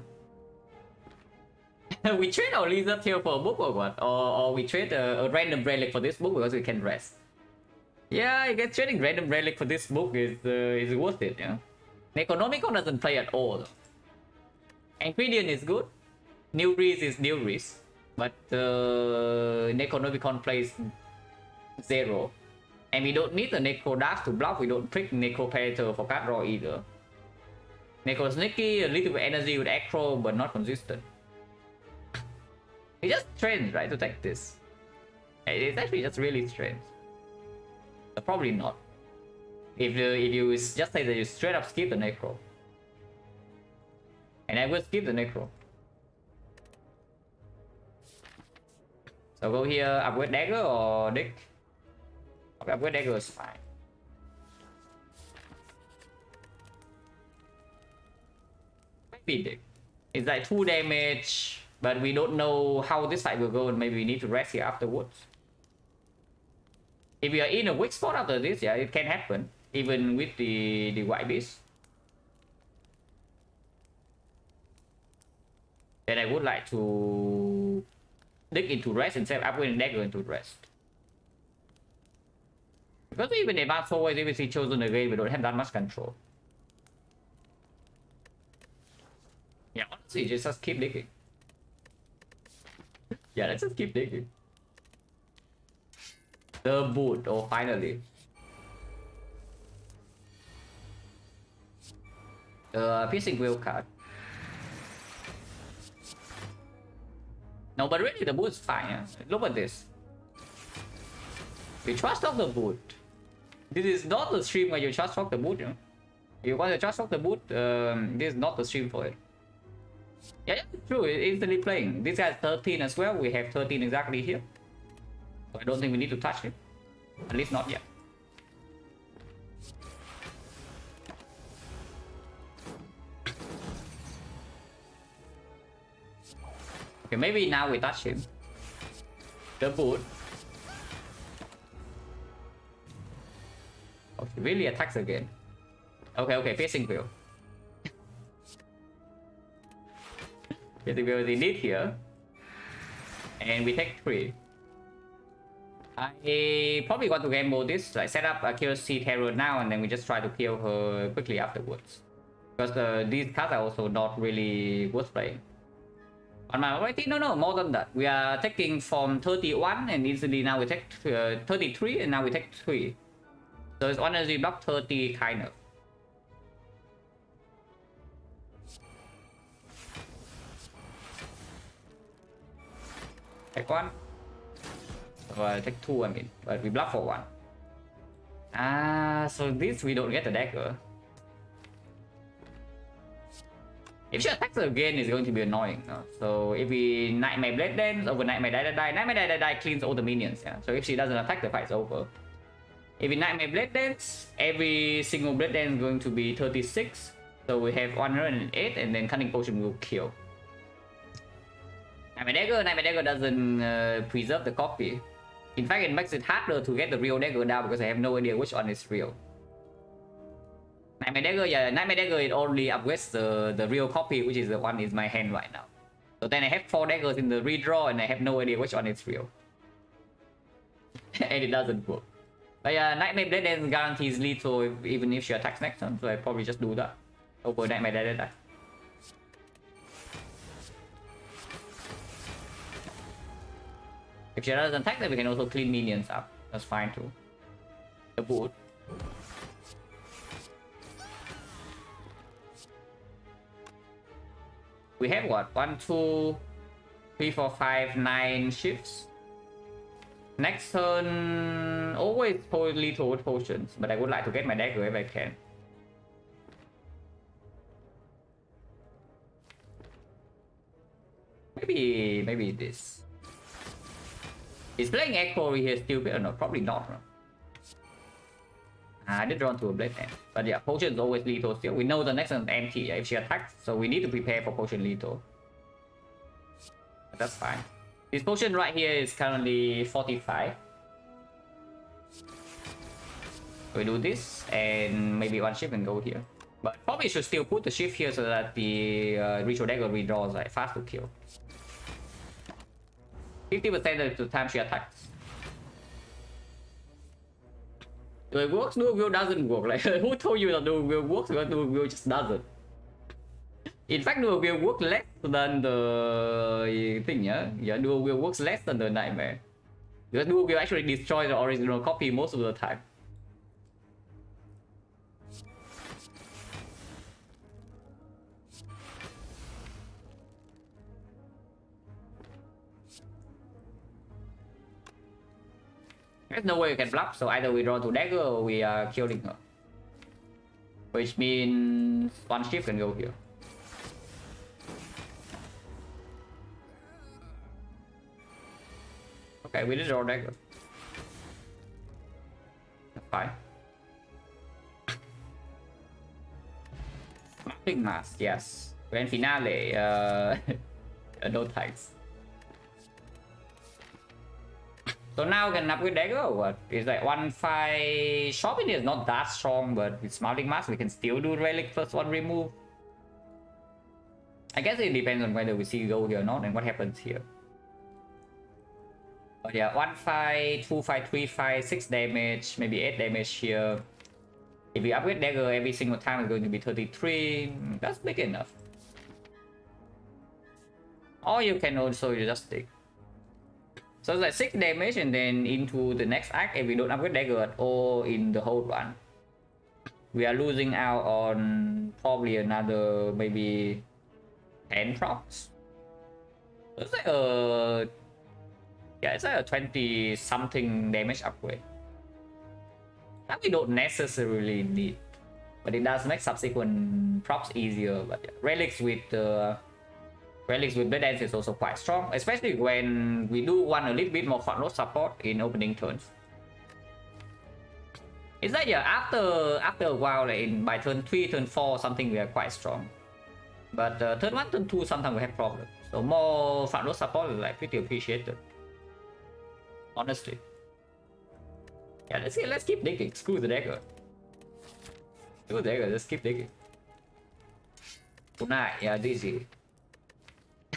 We trade our lizard tail for a book or what? Or we trade a random relic for this book because we can rest. Yeah, I guess trading random relic for this book is worth it, yeah. Necronomicon doesn't play at all. Ingredient is good. New Reese is new Reese. But Necronomicon plays 0. And we don't need the Necro Dash to block. We don't pick Necro Predator for card draw either. Necro Sneaky, a little bit energy with Acro, but not consistent. It's just strange, right, to take this. It's actually just really strange. But probably not. If you just say that you straight up skip the Necro. And I will skip the Necro. So go here, upgrade Dagger or Dick? Okay, upgrade Dagger is fine. Maybe Dick. It's like 2 damage, but we don't know how this fight will go, and maybe we need to rest here afterwards. If we are in a weak spot after this, yeah, it can happen. Even with the white beast. Then I would like to dig into rest instead of upgrading Dagger into rest. Because even advanced forward, if we see chosen again, we don't have that much control. Yeah, honestly, just keep digging. Yeah, let's just keep digging. The boot, oh, finally. Piercing wheel card. No, but really the boot's fine. Yeah? Look at this. We trust off the boot. This is not the stream where you trust off the boot. You know? If you want to trust off the boot, this is not the stream for it. Yeah, it's true. It's instantly playing. This guy's 13 as well. We have 13 exactly here. So I don't think we need to touch him. At least not yet. Okay, maybe now we touch him. The boot. Oh, he really attacks again. Okay, piercing wheel. Piercing wheel is indeed here. And we take 3. I probably want to gamble this, like set up accuracy terror now, and then we just try to kill her quickly afterwards. Because these cards are also not really worth playing. On my right, no, more than that. We are taking from 31 and instantly now we take 33 and now we take 3. So it's energy block 30 kind of. Take 1. Take 2, I mean, but we block for 1. So this we don't get the dagger. If she attacks again, it's going to be annoying. No? So if we Nightmare Blade Dance over Nightmare Die, Nightmare Die cleans all the minions. Yeah? So if she doesn't attack, the fight's over. If we Nightmare Blade Dance, every single Blade Dance is going to be 36. So we have 108, and then Cunning Potion will kill. Nightmare Dagger doesn't preserve the copy. In fact, it makes it harder to get the real dagger down because I have no idea which one is real. Nightmare Dagger, yeah, Nightmare Dagger, it only upgrades the real copy, which is the one in my hand right now. So then I have 4 daggers in the redraw and I have no idea which one is real. And it doesn't work. But yeah, Nightmare Blade Dance guarantees lethal even if she attacks next turn, so I probably just do that over Nightmare Die. If she doesn't attack, then we can also clean minions up. That's fine too. The boot. We have what? 1, 2, 3, 4, 5, 9 shifts. Next turn, always lethal with potions, but I would like to get my dagger if I can. Maybe this. Is playing Echo here stupid or not? Probably not. Right? I did run to a Blade Dance. But yeah, potion is always lethal still. We know the next one is empty if she attacks, so we need to prepare for potion lethal. But that's fine. This potion right here is currently 45. We do this and maybe 1 shift and go here. But probably should still put the shift here so that the Ritual Dagger redraws like fast to kill. 50% of the time she attacks. It works, dual wield doesn't work. Like, who told you that dual wield works? Because dual wield just doesn't. In fact, dual wield works less than the thing, yeah? Yeah, dual wield works less than the nightmare. Because dual wield actually destroys the original copy most of the time. There's no way we can block, so either we draw to dagger or we are killing her. Which means one ship can go here. Okay, we did draw dagger. That's fine. Mapping mask, yes. Grand finale, no thanks. So now we can upgrade dagger or what? It's like 1-5 shopping is not that strong, but with smiling mask we can still do relic plus 1 remove. I guess it depends on whether we see gold here or not and what happens here. But yeah, 1-5, 2-5, 3-5, 6 damage, maybe 8 damage here. If we upgrade dagger every single time it's going to be 33. That's big enough. Or you can also just take. So it's like 6 damage and then into the next act if we don't upgrade dagger at all in the whole run. We are losing out on probably another maybe 10 procs. So it's like a... yeah, it's like a 20 something damage upgrade. That we don't necessarily need. But it does make subsequent procs easier. But yeah, relics with Blade Dance is also quite strong, especially when we do want a little bit more front row support in opening turns. It's like yeah, after a while, like by turn 3, turn 4, something we are quite strong. But turn 1, turn 2, sometimes we have problems. So more front row support is like pretty appreciated. Honestly. Yeah, let's keep digging. Screw the dagger. Screw the dagger, let's keep digging. Tonight, yeah, DZ.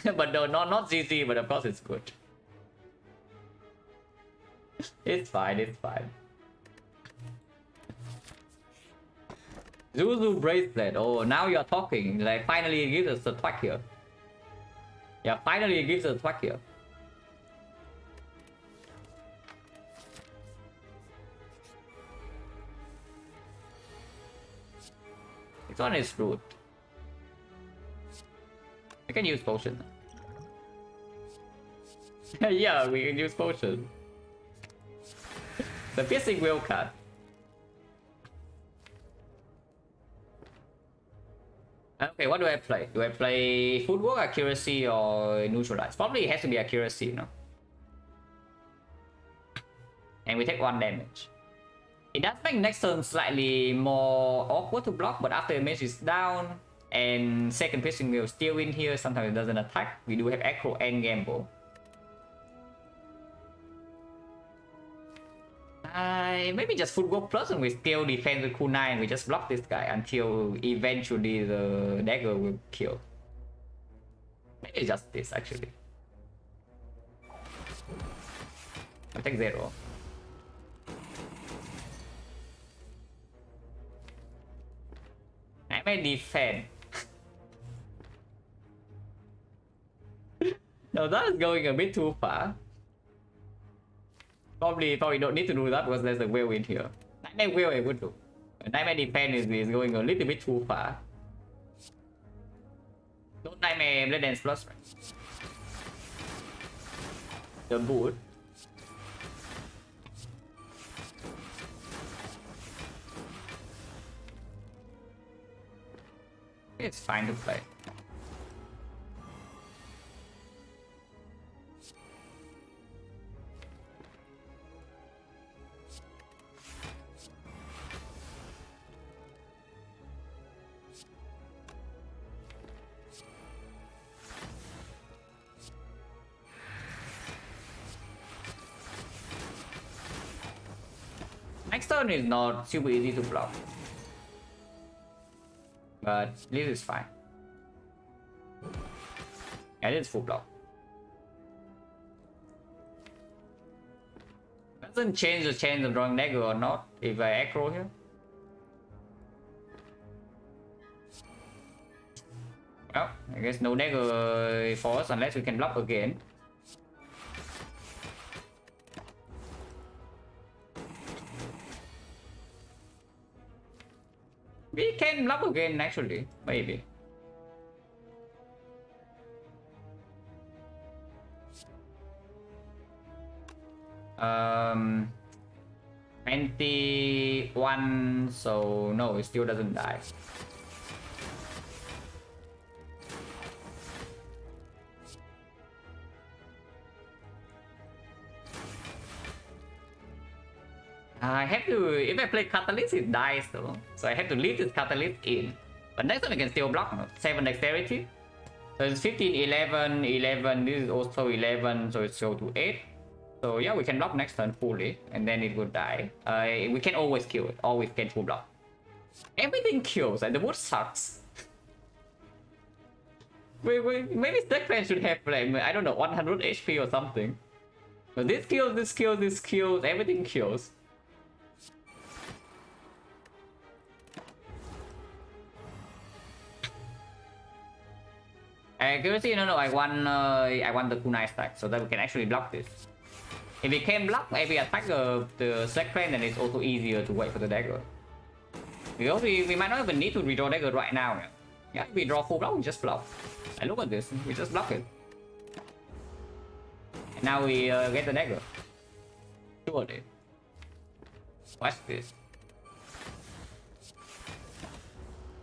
But no, not GG, but of course it's good. It's fine, it's fine. Zuzu bracelet. Oh, now you're talking. Like, finally it gives us a thwack here. Yeah, finally it gives us a thwack here. This one is rude. I can use potion. Yeah, we can use potion. The piercing will cut. Okay, what do I play? Do I play footwork, accuracy, or neutralize? Probably it has to be accuracy, you know. And we take 1 damage. It does make next turn slightly more awkward to block, but after the mage is down and second piercing will still in here, sometimes it doesn't attack. We do have Acro and Gamble. Maybe just footwork plus and we still defend with Kunai and we just block this guy until eventually the dagger will kill. Maybe just this actually. I take 0. I may defend. No, that is going a bit too far. Probably don't need to do that because there's a whale in here. Nightmare whale I would do. Nightmare defense is going a little bit too far. Don't Nightmare Blade Dance Plus, right? The boot. It's fine to play. Next turn is not super easy to block. But this is fine. And it's full block. Doesn't change the chance of drawing dagger or not if I aggro here. Well, I guess no dagger for us unless we can block again. We can block again actually, maybe. Um, 21, so no, it still doesn't die. I have to, if I play Catalyst, it dies though. So I have to leave this Catalyst in. But next time I can still block, no? 7 dexterity. So it's 15, 11, 11, this is also 11, so it's go to 8. So yeah, we can block next turn fully, and then it will die. We can always kill it, always can full block. Everything kills, and the wood sucks. Maybe XecnaR should have like, I don't know, 100 HP or something. But this kills, this kills, this kills, everything kills. Accuracy, no, I want the kunai stack so that we can actually block this. If we can block every attack of the XecnaR, then it's also easier to wait for the dagger. Because we might not even need to redraw dagger right now. Yeah, if we draw full block, we just block. And look at this, we just block it. And now we get the dagger. Surely. Watch this.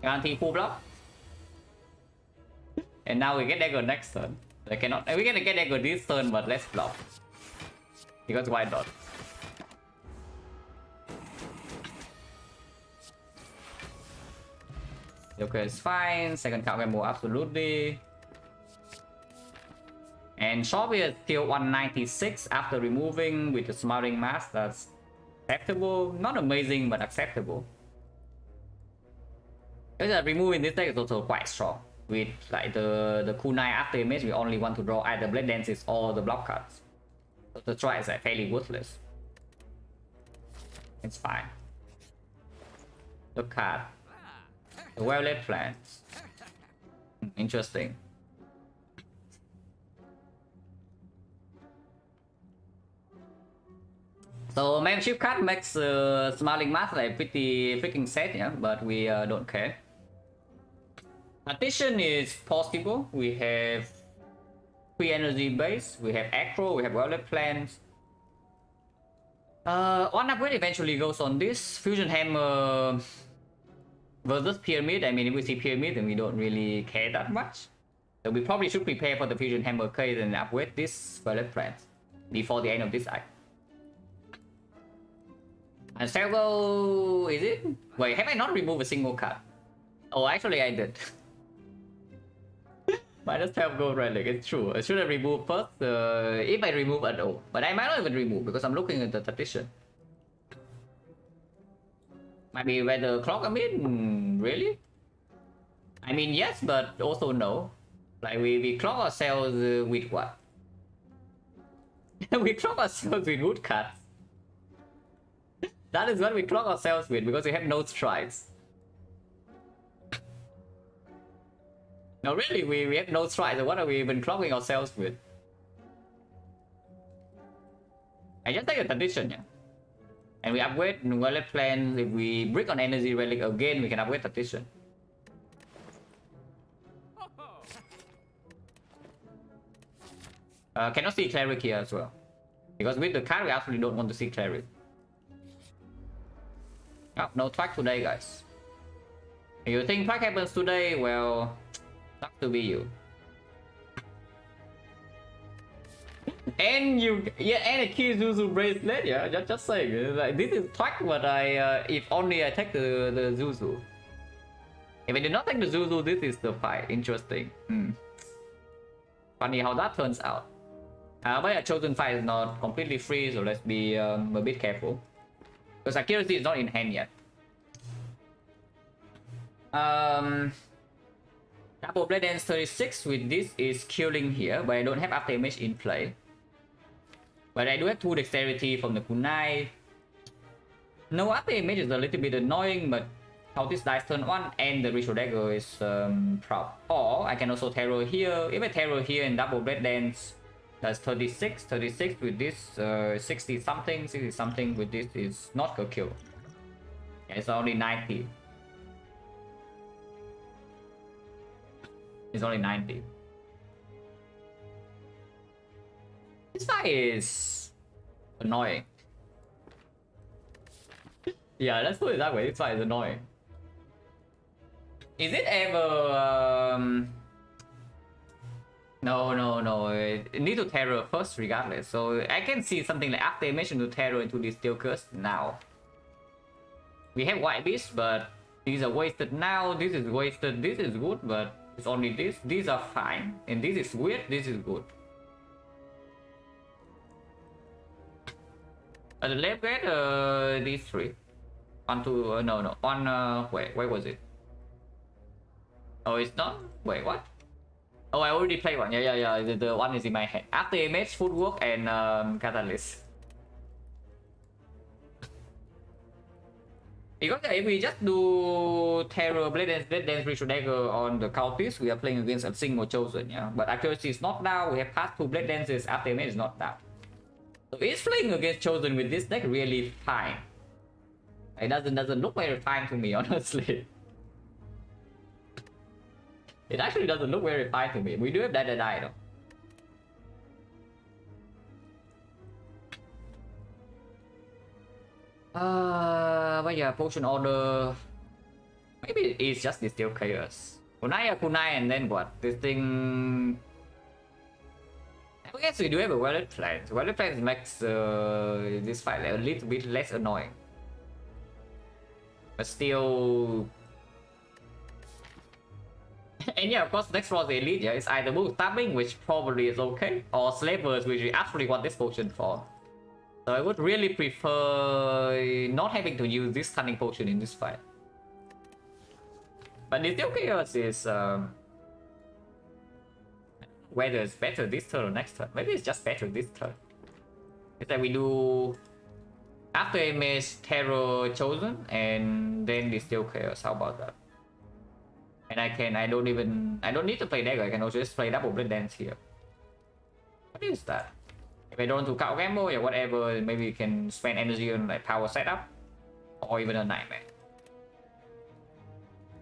Guarantee full block. And now we get dagger next turn. We cannot. We can get dagger this turn, but let's block. Because why not? Okay, it's fine. Second card combo, absolutely. And shop is still 196 after removing with the smothering mask. That's acceptable. Not amazing, but acceptable. Because removing this deck is also quite strong. With like the kunai after image, we only want to draw either blade dances or the block cards. So the try is like fairly worthless. It's fine. The card. The well-laid plans. Interesting. So membership card makes Smiling Mask like pretty freaking sad, yeah, but we don't care. Addition is possible. We have 3 energy base, we have aggro, we have well-laid plans. One upgrade eventually goes on this fusion hammer versus pyramid. I mean, if we see pyramid, then we don't really care that much. So we probably should prepare for the fusion hammer case and upgrade this well-laid plans before the end of this act. And Servo, is it? Wait, have I not removed a single card? Oh, actually I did. Minus 12 gold relic, it's true. I should have removed first if I remove at all. But I might not even remove because I'm looking at the tradition. Might be where the clock I mean, really? I mean, yes, but also no. Like we clock ourselves with what? We clock ourselves with wood cards. That is what we clock ourselves with because we have no strikes. No, really, we have no strikes. So what are we even clocking ourselves with? I just take a tradition, yeah. And we upgrade well-laid plans. If we brick on energy relic again, we can upgrade tradition. Cannot see cleric here as well. Because with the card, we actually don't want to see cleric. Oh, no track today, guys. If you think track happens today, well, sucks to be you. And you, yeah, and a Kizuzu bracelet, yeah, just saying. Like, this is track, but if only I take the Zuzu. If I did not take the Zuzu, this is the fight. Interesting. Funny how that turns out. But a chosen fight is not completely free, so let's be a bit careful. Because accuracy is not in hand yet. Double blade dance 36 with this is killing here, but I don't have after image in play. But I do have 2 dexterity from the kunai. No after image is a little bit annoying, but how this dice turn 1 and the ritual dagger is proud. Or I can also terror here. If I terror here and double blade dance, that's 36 with this 60 something with this is not a kill. Yeah, it's only 90. It's only 90. This fight is annoying. Yeah, let's put it that way. This fight is annoying. Is it ever No. It need to terror first regardless. So I can see something like after animation to terror into this steel curse now. We have white beast, but these are wasted now. This is wasted. This is good, but it's only this. These are fine. And this is weird. This is good. At the left get these 3. 1, 2, no. 1, wait, where was it? Oh, it's not? Wait, what? Oh, I already played one. Yeah. The one is in my head. After image, footwork, and catalyst. Because if we just do terror, blade dance, ritual dagger on the cultist, we are playing against a single chosen, yeah. But accuracy is not down. We have past 2 blade dances. After image is not down. So it's playing against chosen with this deck really fine. It doesn't look very fine to me, honestly. It actually doesn't look very fine to me. We do have that die though. But yeah, potion order. Maybe it's just the steel chaos. Kunai, and then what? This thing. I guess we do have a wallet plan. Wallet plan makes this fight a little bit less annoying. But still. And yeah, of course, next for the elite, yeah, it's either move stabbing, which probably is okay, or slavers, which we actually want this potion for. So I would really prefer not having to use this cunning potion in this fight. But the steel chaos is whether it's better this turn or next turn. Maybe it's just better this turn. It's like we do after image terror chosen and then the steel chaos. How about that? And I don't need to play dagger. I can also just play double blade dance here. What is that? If I don't want to count gamble or whatever, maybe you can spend energy on like power setup or even a nightmare.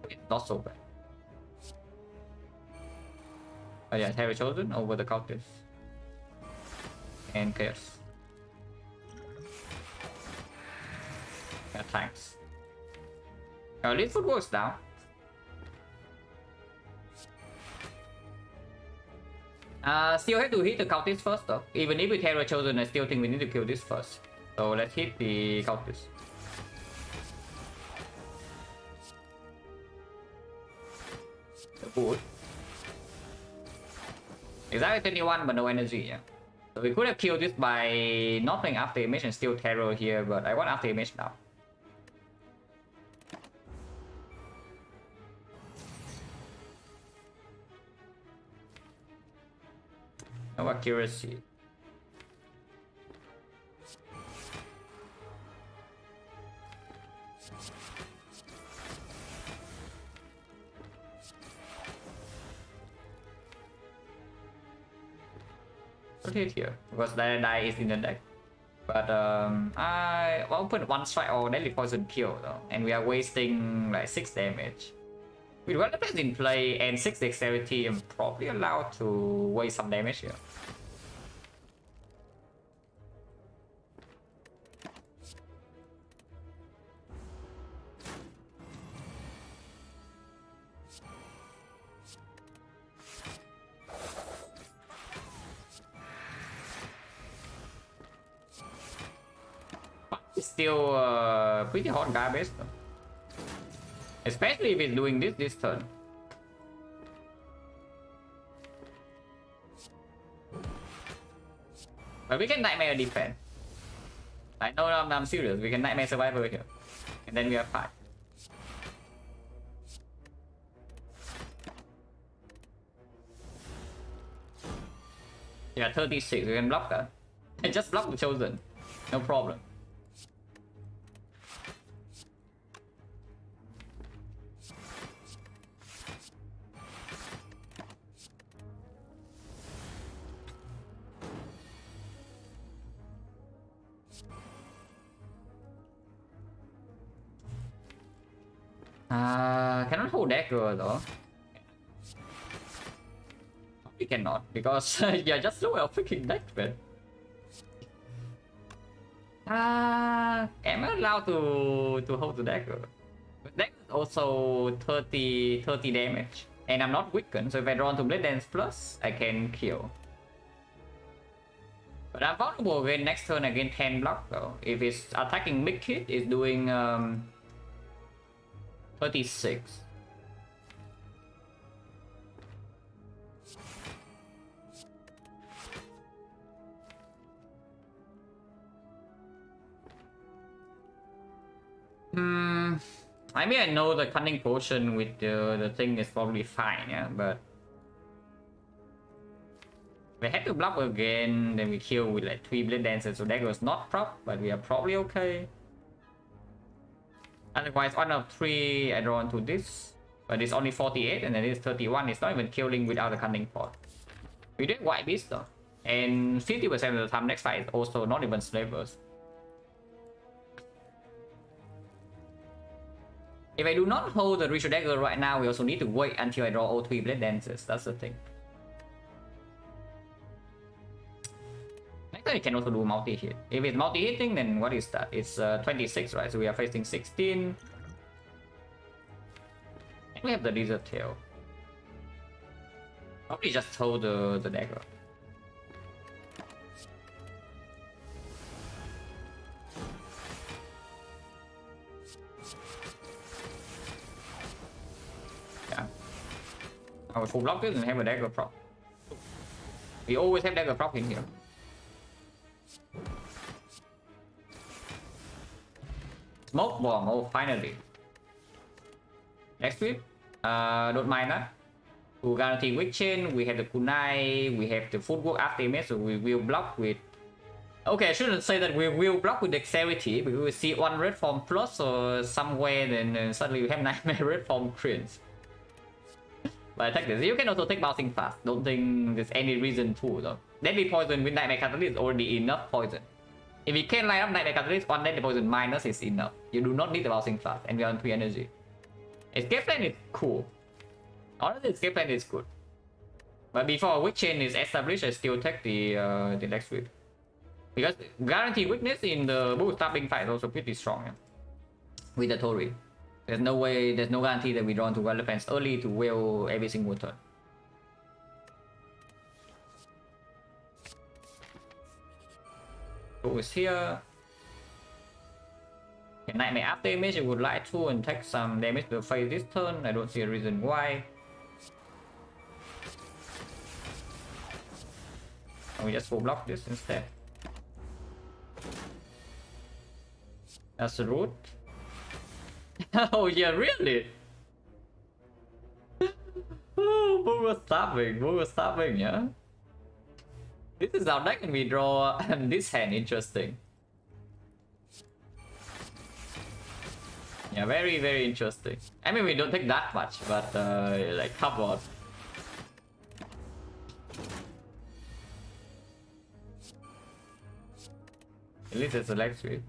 It's not so bad. Oh yeah, terror chosen over the cultist and chaos. Yeah, thanks. Lead foot works down. Still have to hit the cultist first though. Even if we terror chosen, I still think we need to kill this first. So let's hit the cultist. The boot. Exactly 21, but no energy, yeah. So we could have killed this by not playing after image and still terror here, but I want after image now. No accuracy. Put it here because that die is in the deck. But I open 1 strike or deadly poison kill though, and we are wasting like 6 damage. With weapons in play and 6 dexterity, I'm probably allowed to waste some damage here. It's still pretty hot garbage though. Especially if it's doing this turn. But we can nightmare defense. I know I'm serious. We can nightmare survivor here. And then we are fine. Yeah, 36. We can block that. I just block the Chosen. No problem. Cannot hold dagger though. We cannot because you're just so well freaking decked, man. Am I allowed to hold the dagger? But dagger is also 30 damage, and I'm not weakened. So if I draw into Blade Dance Plus, I can kill. But I'm vulnerable again next turn again 10 block though. If it's attacking mid hit, it's doing 36. I mean, I know the cunning potion with the thing is probably fine, yeah, but we have to block again, then we kill with like 3 blade dances, so that was not prop, but we are probably okay. Otherwise, 1 of 3 I draw into this, but it's only 48 and then it's 31. It's not even killing without the cunning pot. We did white beast though, and 50% of the time next fight is also not even slavers. If I do not hold the Ritual Dagger right now, we also need to wait until I draw all 3 Blade Dances. That's the thing. Next time I can also do multi-hit. If it's multi-hitting, then what is that? It's 26, right? So we are facing 16. And we have the Lizard Tail. Probably just hold the dagger. I will full block this and have a dagger prop. We always have dagger prop in here. Smoke bomb, oh finally. Next week, don't mind that. To guarantee weak chain, we have the kunai, we have the footwork after image, so we will block with. Okay, I shouldn't say that we will block with dexterity, because we see 1 red form plus or somewhere, then suddenly we have nightmare red form crits. But I take this. You can also take bouncing fast. Don't think there's any reason to though. Deadly poison with nightmare catalyst is already enough poison. If you can line up nightmare catalyst, 1 deadly poison minus is enough. You do not need the bouncing fast, and we are on 3 energy. Escape plan is cool. Honestly, escape plan is good. But before weak chain is established, I still take the next week. Because guaranteed weakness in the bull stopping fight is also pretty strong, yeah? With the Tori. There's no way, there's no guarantee that we draw into Relevance early to will every single turn. Go is here. Okay, Nightmare after image, I would like to and take some damage to face this turn. I don't see a reason why. And we just full block this instead. That's the root. Oh yeah, really? Oh, Boo was stopping, yeah? This is our deck and we draw this hand, interesting. Yeah, very, very interesting. I mean, we don't take that much, but like, come on. At least it's a leg sweep.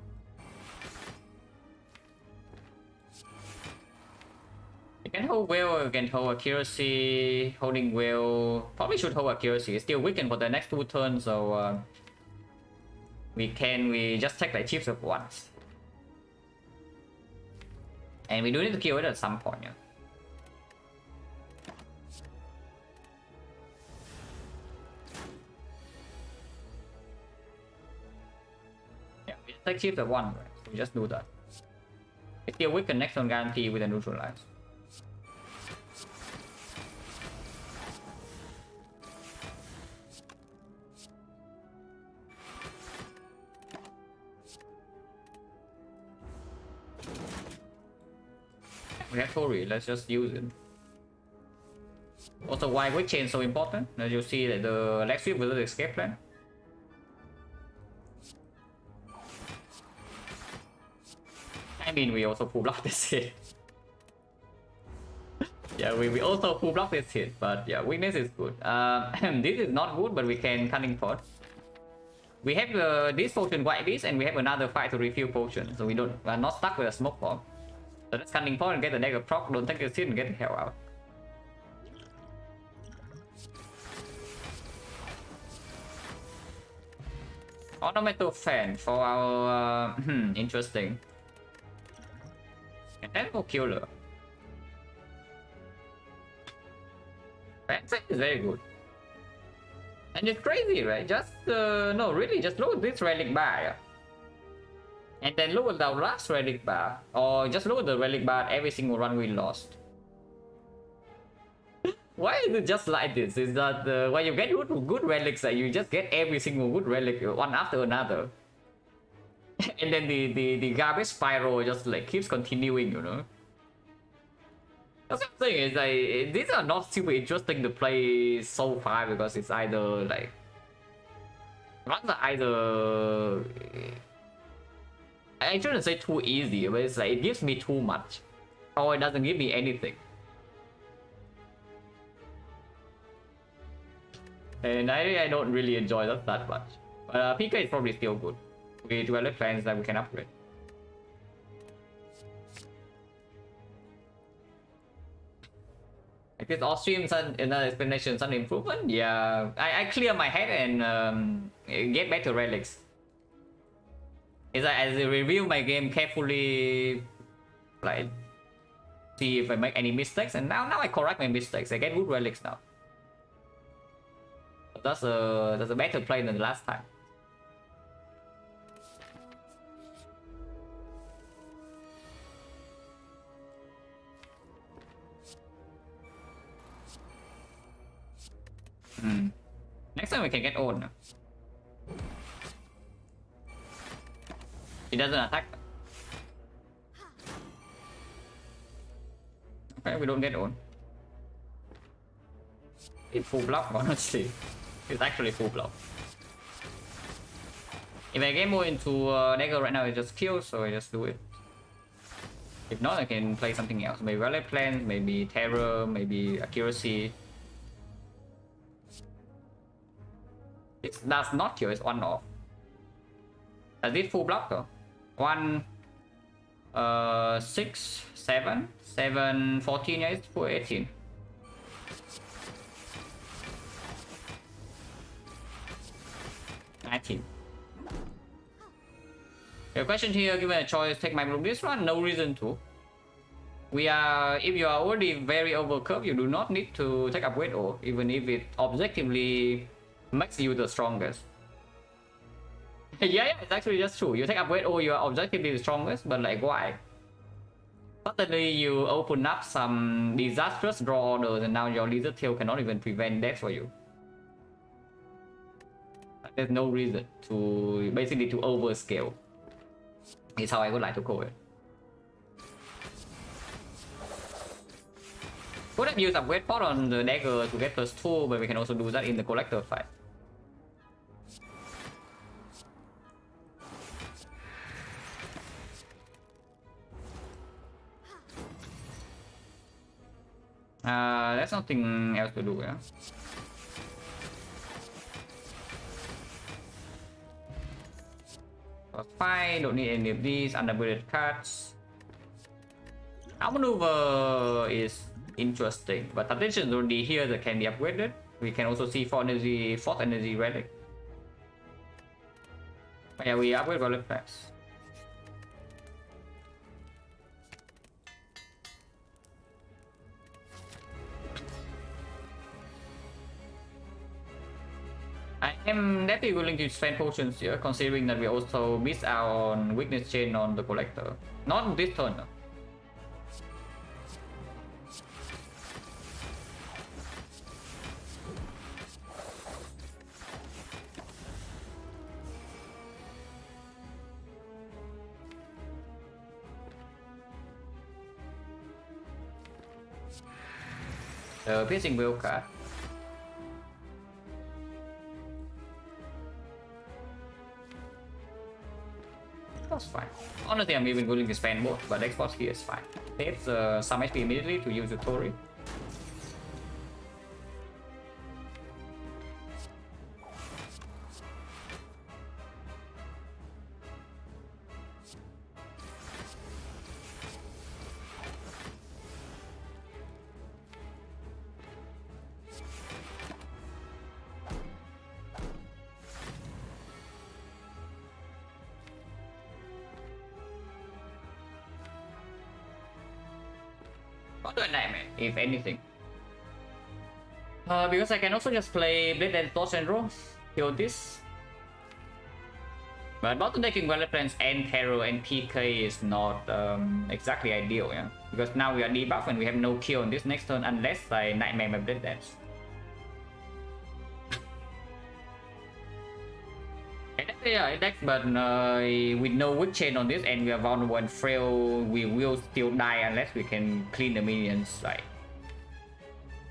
You can hold well, you can hold accuracy, holding well. Probably should hold accuracy. It's still weakened for the next 2 turns, so we just take like chips at once. And we do need to kill it at some point, yeah. Yeah, we just take chips at once, right? So we just do that. It's still weakened next turn guarantee with a neutralize. We have Tori, let's just use it. Also, why weak chain so important? As you see that the leg sweep with the escape plan. mean we also full block this hit. Yeah, we also full block this hit, but yeah, weakness is good. This is not good, but we can cunning pot. We have this potion like this, and we have another fight to refill potion, so we're not stuck with a smoke bomb. So let's cunning pot and get the dagger proc. Don't take the hit and get the hell out. Ornamental fan for our interesting. And then for killer. Fan is very good. And it's crazy, right? Just no, really, just load this relic bar. And then lower the last relic bar. Or just lower the relic bar every single run we lost. Why is it just like this? Is that when you get good relics, you just get every single good relic one after another. And then the garbage spiral just like keeps continuing, you know? That's what I'm saying, is like, these are not super interesting to play so far because it's either like... Runs are either... I shouldn't say too easy, but it's like, it gives me too much. Or it doesn't give me anything. And I don't really enjoy that much. But PK is probably still good. We develop plans that we can upgrade. Like this Austrian explanation, some improvement. Yeah, I clear my head and get better relics. It's like as I review my game carefully, like see if I make any mistakes, and now I correct my mistakes. I get good relics now. That's a better play than the last time. Next time we can get own. He doesn't attack. Okay, we don't get own. It's full block, honestly. It's actually full block. If I get more into dagger right now, it just kills, so I just do it. If not, I can play something else. Maybe Rally Plans, maybe Terror, maybe Accuracy. It does not kill, it's one off. Does it full block though? 1, 6, 7, 7, 14, yeah, it's full 18. The question here, given a choice, take my room this run, no reason to. If you are already very overcurved, you do not need to take upgrade or even if it objectively makes you the strongest. Yeah, it's actually just true. You take upgrade or you are objectively the strongest, but like why? Suddenly you open up some disastrous draw orders and now your lizard tail cannot even prevent death for you. There's no reason to basically to overscale. Is how I would like to call it. Could have used upgrade pot on the dagger to get +2, but we can also do that in the collector fight. There's nothing else to do, yeah. Fine, don't need any of these unupgraded cards. Outmaneuver is interesting, but attention is already here that can be upgraded. We can also see 4 energy relic. But yeah, we upgrade relic packs. I am definitely willing to spend potions here, considering that we also miss out on weakness chain on the collector. Not this turn. The piercing wheel card. Xbox fine. Honestly, I'm even willing to spend both, but Xbox here is fine. Saves some HP immediately to use the Tori. Not a nightmare, if anything. Because I can also just play Blade and Dodge and Roll, kill this. But bottom decking Violet Plans and Terror and PK is not exactly ideal, yeah. Because now we are debuff and we have no kill on this next turn unless I Nightmare my Blade Dance. Yeah, it decks, but with no Wood Chain on this and we are vulnerable and frail, we will still die unless we can clean the minions like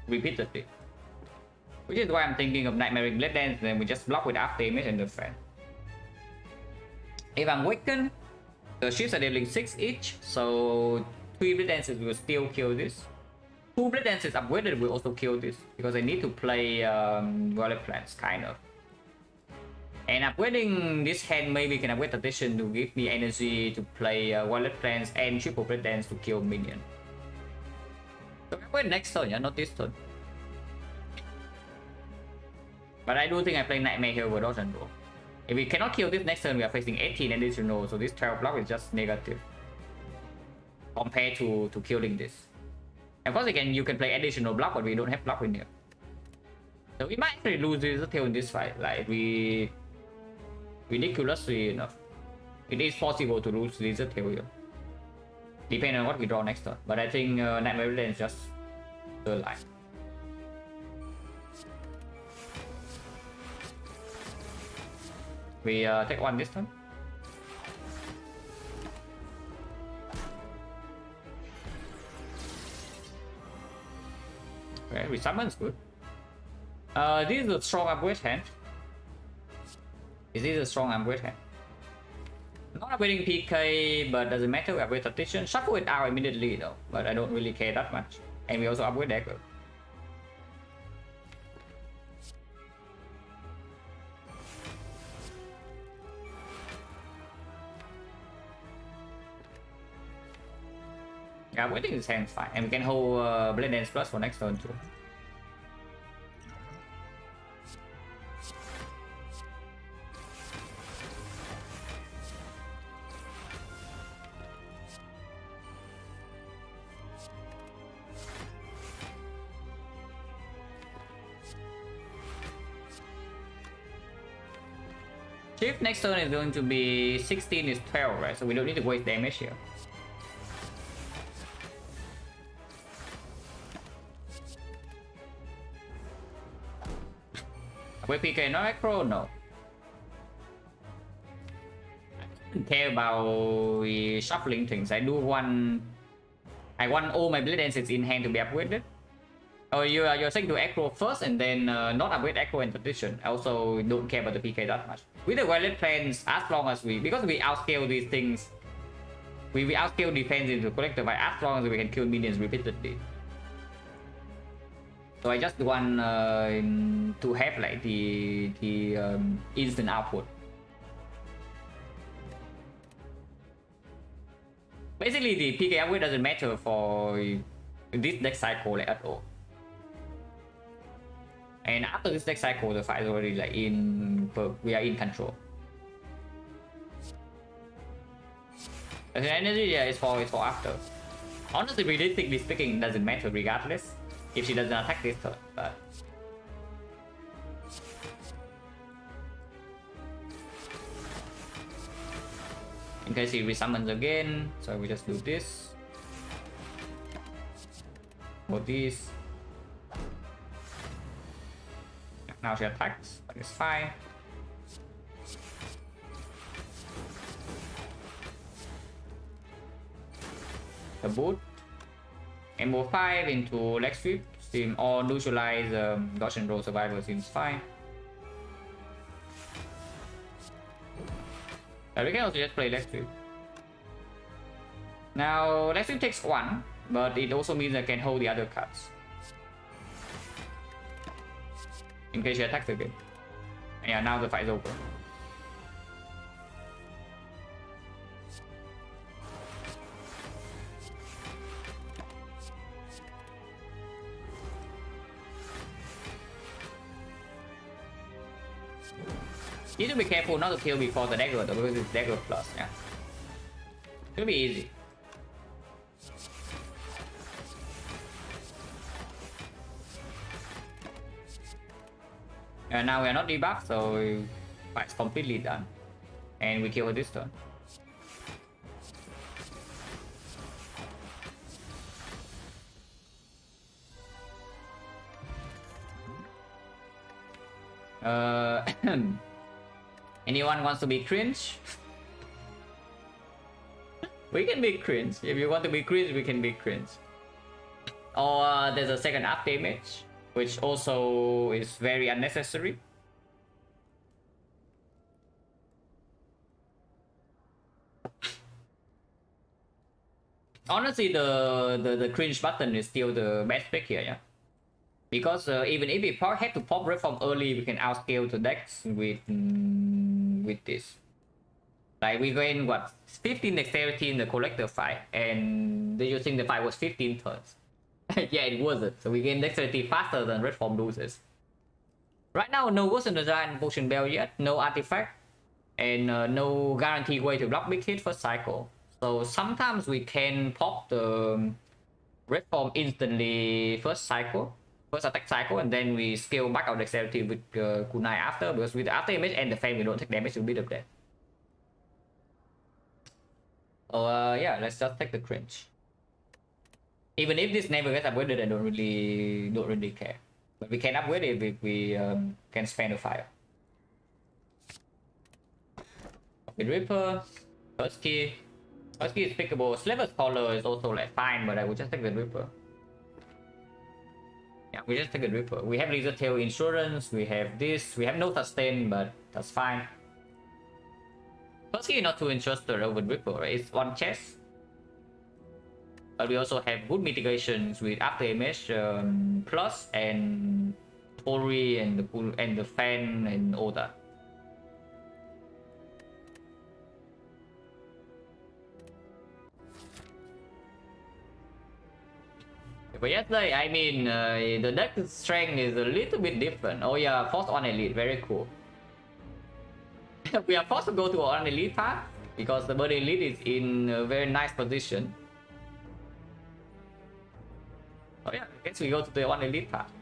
repeatedly. Which is why I'm thinking of Nightmaring Blade Dance, then we just block with after damage and defend. If I'm weakened, the shields are dealing 6 each, so 3 Blade Dances will still kill this. 2 Blade Dances upgraded will also kill this, because I need to play Violet Plants, kind of. And upgrading this hand, maybe can upgrade Tradition to give me energy to play Violet Plants and triple Blade Dance to kill minion. So I upgrade next turn, yeah, not this turn. But I do think I play Nightmare here with Dodge and Roll. If we cannot kill this next turn, we are facing 18 additional, so this 12 block is just negative compared to killing this. Of course, you can play additional block, but we don't have block in here. So we might actually lose this tail in this fight. Like ridiculously enough, it is possible to lose this tail here, depending on what we draw next turn. But I think Nightmare Blade is just the line. We take one this turn. Okay, we summon is good. This is a strong upgrade hand. This is a strong upgrade hand. Not upgrading PK, but doesn't matter. We upgrade Tradition. Shuffle it out immediately though, but I don't really care that much. And we also upgrade Dagger. Yeah, I think this hand's fine, and we can hold Blade Dance Plus for next turn too. Shift next turn is going to be 16 is 12, right? So we don't need to waste damage here. With PK no acro? No. I don't care about shuffling things. I want all my Blade Dances in hand to be upgraded. Oh, you're saying to acro first and then not upgrade acro and Tradition. I also don't care about the PK that much. With the Violet Plans, as long as because we outscale these things, we outscale defense into collector by as long as we can kill minions repeatedly. So I just want to have like the instant output. Basically, the PK upgrade doesn't matter for this deck cycle like, at all. And after this deck cycle, the fight is already like we are in control. The energy is for after. Honestly, realistically speaking, it doesn't matter regardless if she doesn't attack this turn. But in case he resummons again, so we just do this. Or this. Now she attacks, but it's fine. The boot. Embo 5 into leg sweep seem or neutralize dodge and roll survival seems fine. We can also just play Lex Sweep. Now Lex Sweep takes 1, but it also means I can hold the other cards in case she attacks again. Yeah, now the fight is over. You need to be careful not to kill before the dagger though, because it's dagger plus, yeah. Should be easy. And now we are not debuffed, so fight's completely done. And we kill her this turn. Anyone wants to be cringe? We can be cringe. If you want to be cringe, we can be cringe. Or there's a second up damage, which also is very unnecessary. Honestly, the cringe button is still the best pick here, yeah. Because even if we had to pop reform early, we can outscale the decks with this. Like we gain what 15 dexterity in the collector fight, and you think the fight was 15 turns. Yeah, it wasn't. So we gain dexterity faster than reform loses. Right now, no Ghost in the Jar and Potion Bell yet, no artifact, and no guaranteed way to block big hit first cycle. So sometimes we can pop the reform instantly first cycle. First attack cycle, and then we scale back our dexterity with kunai after, because with the after image and the fan we don't take damage to beat up that. Yeah, let's just take the cringe. Even if this never gets upgraded, I don't really care. But we can upgrade it if we can spend the fire. With Reaper, first key is pickable. Slaver's Collar is also like fine, but I would just take the Reaper. Yeah, we just take the Reaper. We have Laser Tail Insurance, we have this, we have no sustain, but that's fine. Firstly, not too interested with Reaper, right? It's one chest. But we also have good mitigations with after image plus and Tori and the fan and all that. But yesterday, I mean, the deck strength is a little bit different. Oh yeah, force on elite, very cool. We are forced to go to on elite path because the bird elite is in a very nice position. Oh yeah, I guess we go to the one elite path.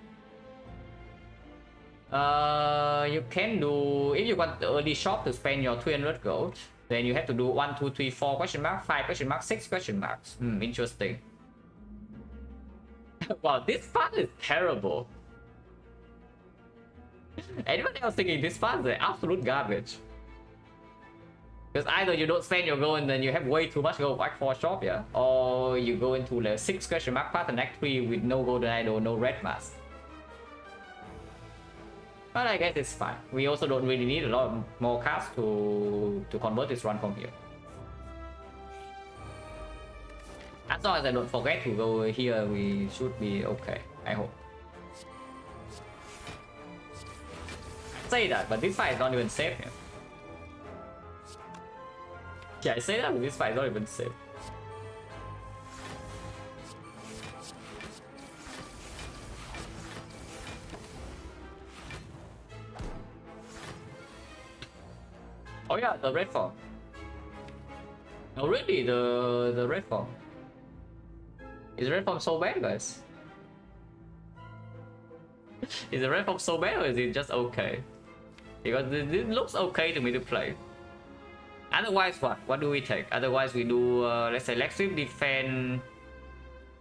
You can do, if you want the early shop to spend your 300 gold, then you have to do 1, 2, 3, 4 question mark, 5 question mark, 6 question marks. Interesting. Wow, this path is terrible. Anyone else thinking this path is absolute garbage? Because either you don't spend your gold and then you have way too much gold back for a shop, yeah? Or you go into the 6 question mark path and act 3 with no golden idol, no red mask. But I guess it's fine. We also don't really need a lot more cards to convert this run from here. As long as I don't forget to go here, we should be okay, I hope. I say that, but this fight is not even safe here. Yeah, I say that, but this fight is not even safe. Oh yeah, the red form. Already the red form. Is the red form so bad, guys? Is the red form so bad or is it just okay? Because it looks okay to me to play. Otherwise, what do we take? Otherwise, we do let's say Lex Sweep defend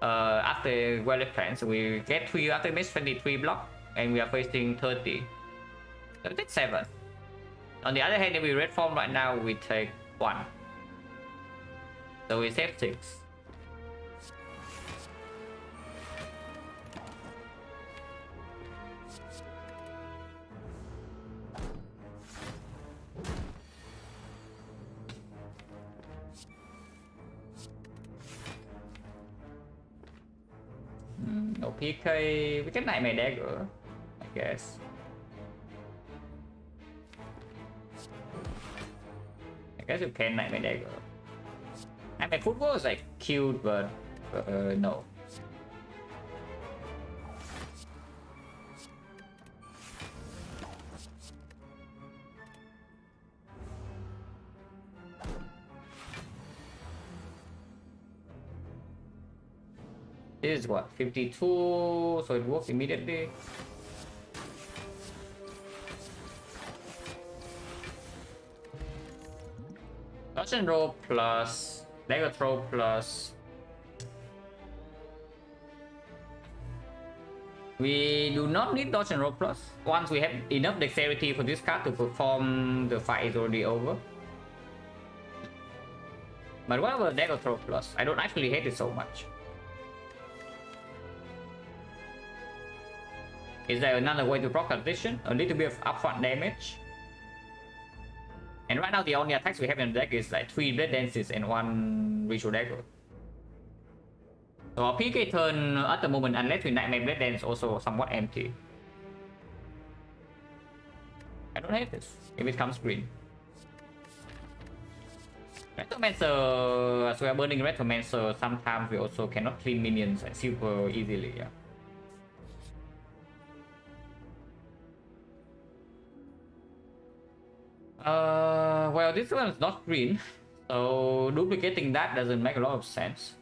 after Wallet Plan. So we get 3 after miss 23 block, and we are facing 30. So we take 7. On the other hand, if we red form right now, we take 1. So we save 6. No PK. We can Nightmare Dagger, I guess. I guess you can Nightmare Dagger. Nightmare Football is like cute, but no. This is what, 52, so it works immediately. Dodge and roll plus, dagger throw plus. We do not need dodge and roll plus. Once we have enough dexterity for this card to perform, the fight is already over. But whatever dagger throw plus, I don't actually hate it so much. Is there another way to proc addition? A little bit of upfront damage. And right now the only attacks we have in the deck is like 3 Blade Dances and 1 Ritual Dagger. So our PK turn at the moment, unless we Nightmare Blade Dance, also somewhat empty. I don't hate this, if it comes green. Retromancer, as we are burning Retromancer, sometimes we also cannot clean minions like super easily, yeah. Well, this one is not green, so duplicating that doesn't make a lot of sense.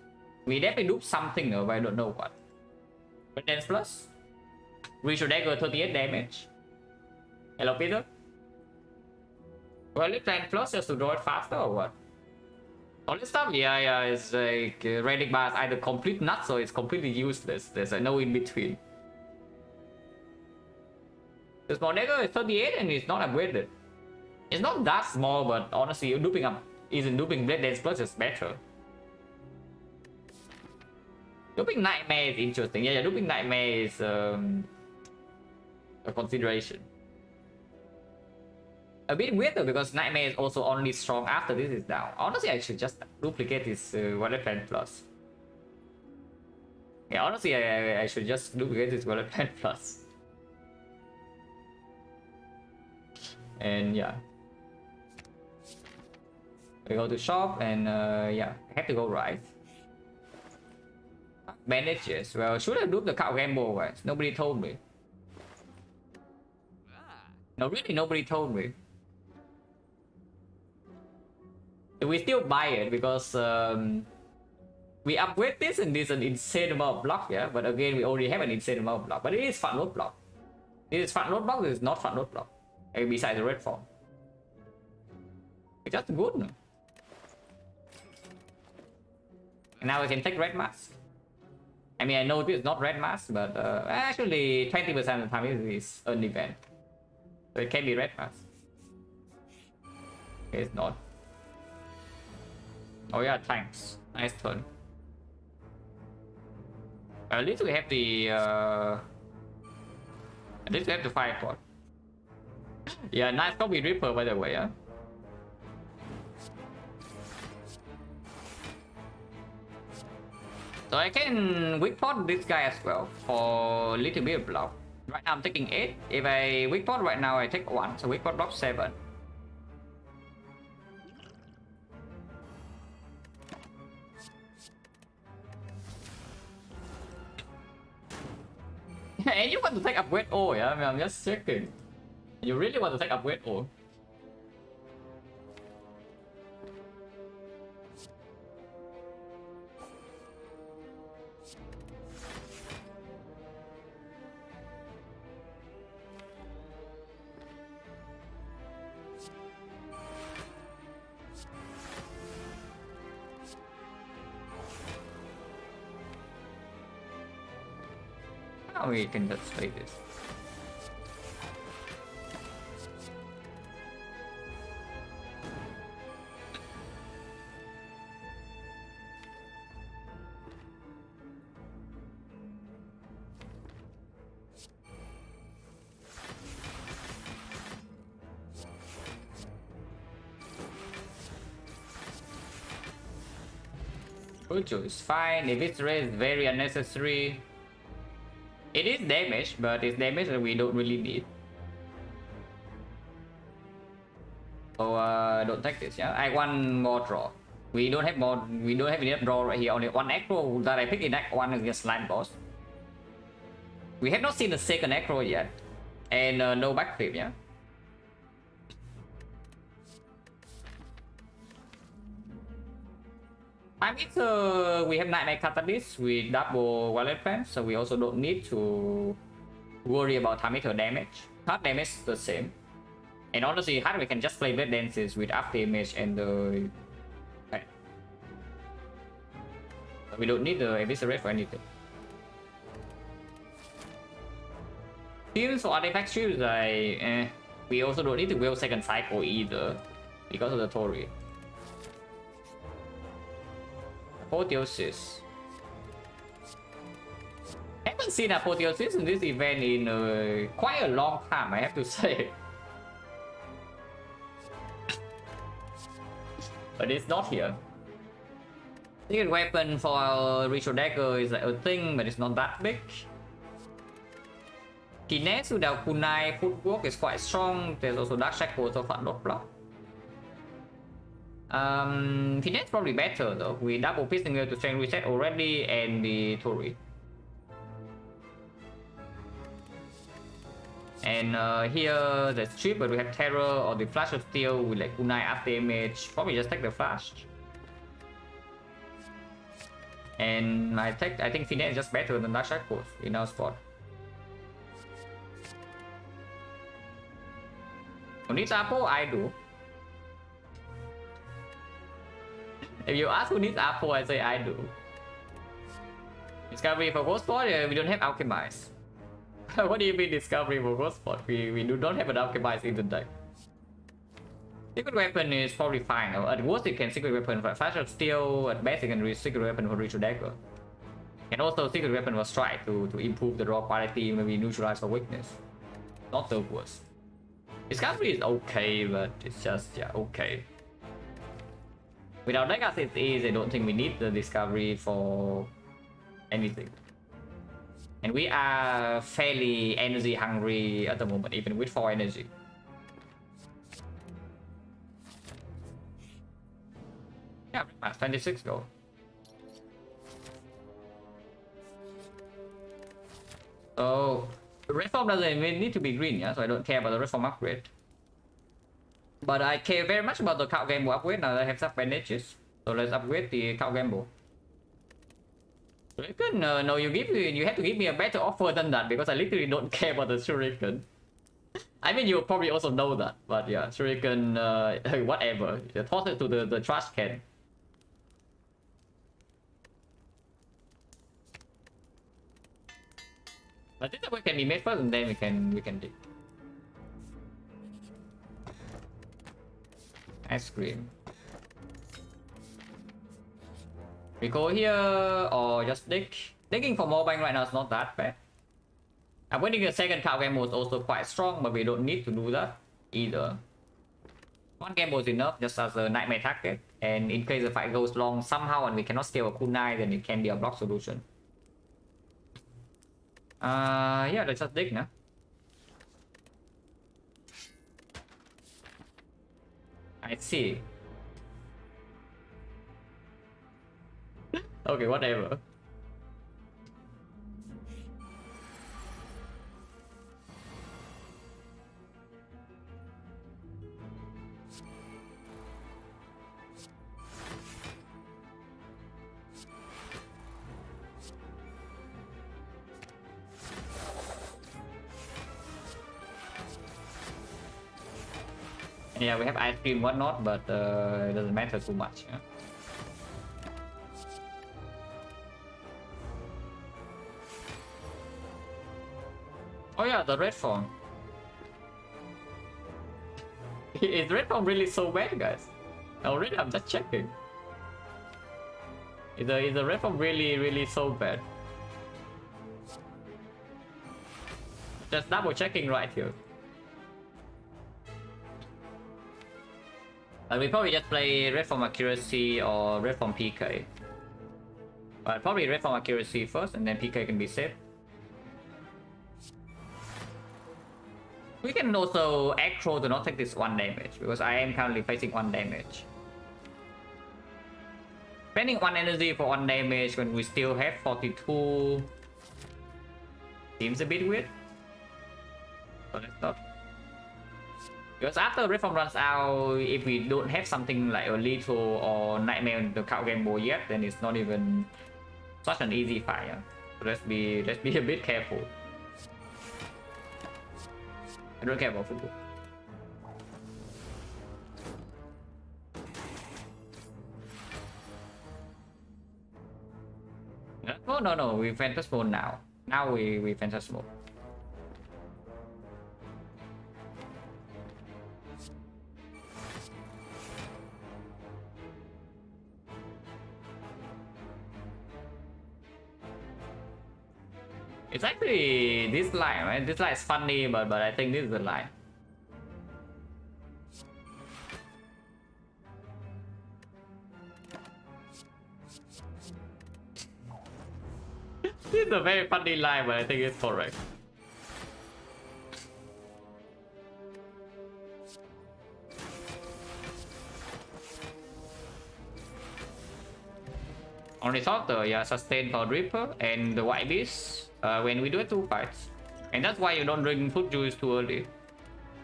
We definitely do something though, but I don't know what. But Dance plus, Ritual Dagger 38 damage. Hello, Peter. Well, it Dance plus just to draw it faster or what? All this stuff, yeah, it's like Relic Bar is either complete nuts or it's completely useless. There's no in between. The small dagger is 38 and it's not upgraded. It's not that small, but honestly, duping up isn't duping Blade Dance Plus is better. Duping Nightmare is interesting. Yeah, duping Nightmare is a consideration. A bit weird though, because Nightmare is also only strong after this is down. Honestly, I should just duplicate this Violet Plant Plus. Yeah, honestly, I should just duplicate this Violet Plant Plus. And yeah. We go to shop and yeah, I have to go right. Bandages. Well, should I do the cow gamble? Right? Nobody told me. No, really, nobody told me. We still buy it because we upgrade this and this is an insane amount of block, yeah. But again, we already have an insane amount of block. But it is front load block. This is front load block. This is not front load block. Besides the red form, it's just good. No? And now we can take red mask. I mean, I know this is not red mask, but actually 20% of the time it is an event, so it can be red mask. Okay, it's not. Oh yeah, tanks. Nice turn. At least we have the. At least we have the fireport. Yeah, nice copy Reaper by the way, yeah. So I can weak pot this guy as well for a little bit of block. Right now I'm taking 8. If I weak pot right now I take 1, so weak pot block 7. And you want to take upgrade O, yeah? I mean, I'm just checking. You really want to take upgrade O? Oh, we can just play this. Ucho is fine. If it's raised, very unnecessary. It is damage, but it's damage that we don't really need. So don't take this, yeah. I want more draw. We don't have more. We don't have enough draw right here. Only one acro that I picked in Act 1 against Slime Boss. We have not seen the second acro yet, and no backflip, yeah. Time Eater, we have Nightmare Catalyst with double Violet Pants, so we also don't need to worry about Time Eater damage. Hard damage is the same. And honestly, hard we can just play Blade Dances with after image and the... Okay. So we don't need the Eviscerate for anything. Shields or Artifact Shields, we also don't need to will second cycle either because of the Tori. Apotheosis. Haven't seen Apotheosis in this event in quite a long time, I have to say. But it's not here. Secret weapon for our Ritual Dagger is like a thing, but it's not that big. Finesse without Kunai footwork is quite strong. There's also Dark Shackle, so far not block. Finesse probably better though. We double piston to strength reset already and the Tori. And here the strip, but we have Terror or the Flash of Steel with like Kunai after image. Probably just take the Flash. And I think Finesse is just better than Dark Shackles in our spot. Who needs Apple? I do. If you ask who needs Apple, I say I do. Discovery for Ghost Spot, we don't have Alchemize. What do you mean Discovery for Ghost Spot? We do not have an Alchemize in the deck. Secret Weapon is probably fine. At worst, it can Secret Weapon for Flash of Steel. At best, it can Secret Weapon for Ritual Dagger. And also Secret Weapon for Strike to improve the draw quality, maybe neutralize for weakness. Not the worst. Discovery is okay, but it's just, yeah, okay. Without deck as it is, I don't think we need the Discovery for anything. And we are fairly energy hungry at the moment, even with 4 energy. Yeah, 26 gold. So, the red form doesn't even need to be green, yeah? So I don't care about the red form upgrade. But I care very much about the Cow Gamble upgrade now that I have some bandages. So let's upgrade the Cow Gamble. Shuriken? No, you have to give me a better offer than that because I literally don't care about the Shuriken. I mean, you probably also know that, but yeah, Shuriken, whatever. You toss it to the trash can. I think that we can be made first and then we can dig. Ice cream. We go here or just dig. Digging for more bank right now is not that bad. I'm winning the second cow game was also quite strong, but we don't need to do that either. One game was enough just as a nightmare target, and in case the fight goes long somehow and we cannot steal a kunai, then it can be a block solution. Yeah, let's just dig now. I see. Okay, whatever. Yeah, we have ice cream, whatnot, but it doesn't matter too much. Yeah? Oh yeah, the red form. Is red form really so bad, guys? Already, I'm just checking. Is the red form really so bad? Just double checking right here. We probably just play red form accuracy or red form PK. But probably red form accuracy first, and then PK can be saved. We can also aggro to not take this 1 damage, because I am currently facing 1 damage. Spending 1 energy for 1 damage when we still have 42 seems a bit weird. But let's not. Because after Reform runs out, if we don't have something like a Lethal or Nightmare in the card game board yet, then it's not even such an easy fight. Yeah? So let's be a bit careful. I don't care about football. No, we Phantasm Mode now. Now we Phantasm Mode. It's actually this line, right? This line is funny, but I think this is the line. This is a very funny line, but I think it's correct. Only thought yeah, sustain for Reaper and the White Beast when we do 2 fights. And that's why you don't drink food juice too early.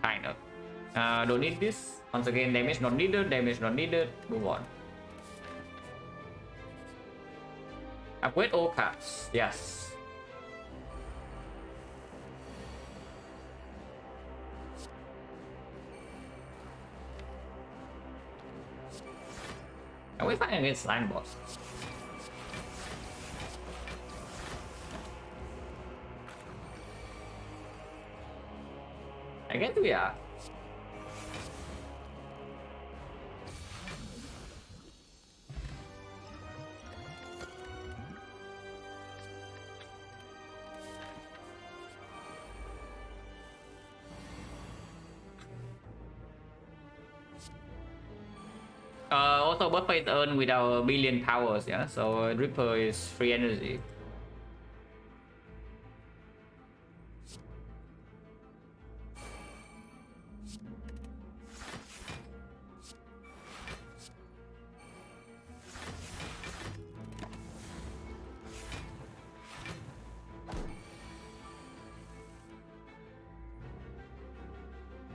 Kind of. Don't need this. Once again, damage not needed, damage not needed. Move on. Upgrade all cards. Yes. Are we fighting against Slime Boss? I guess we are. Also buff is earned with our billion powers, yeah. So Ripper is free energy.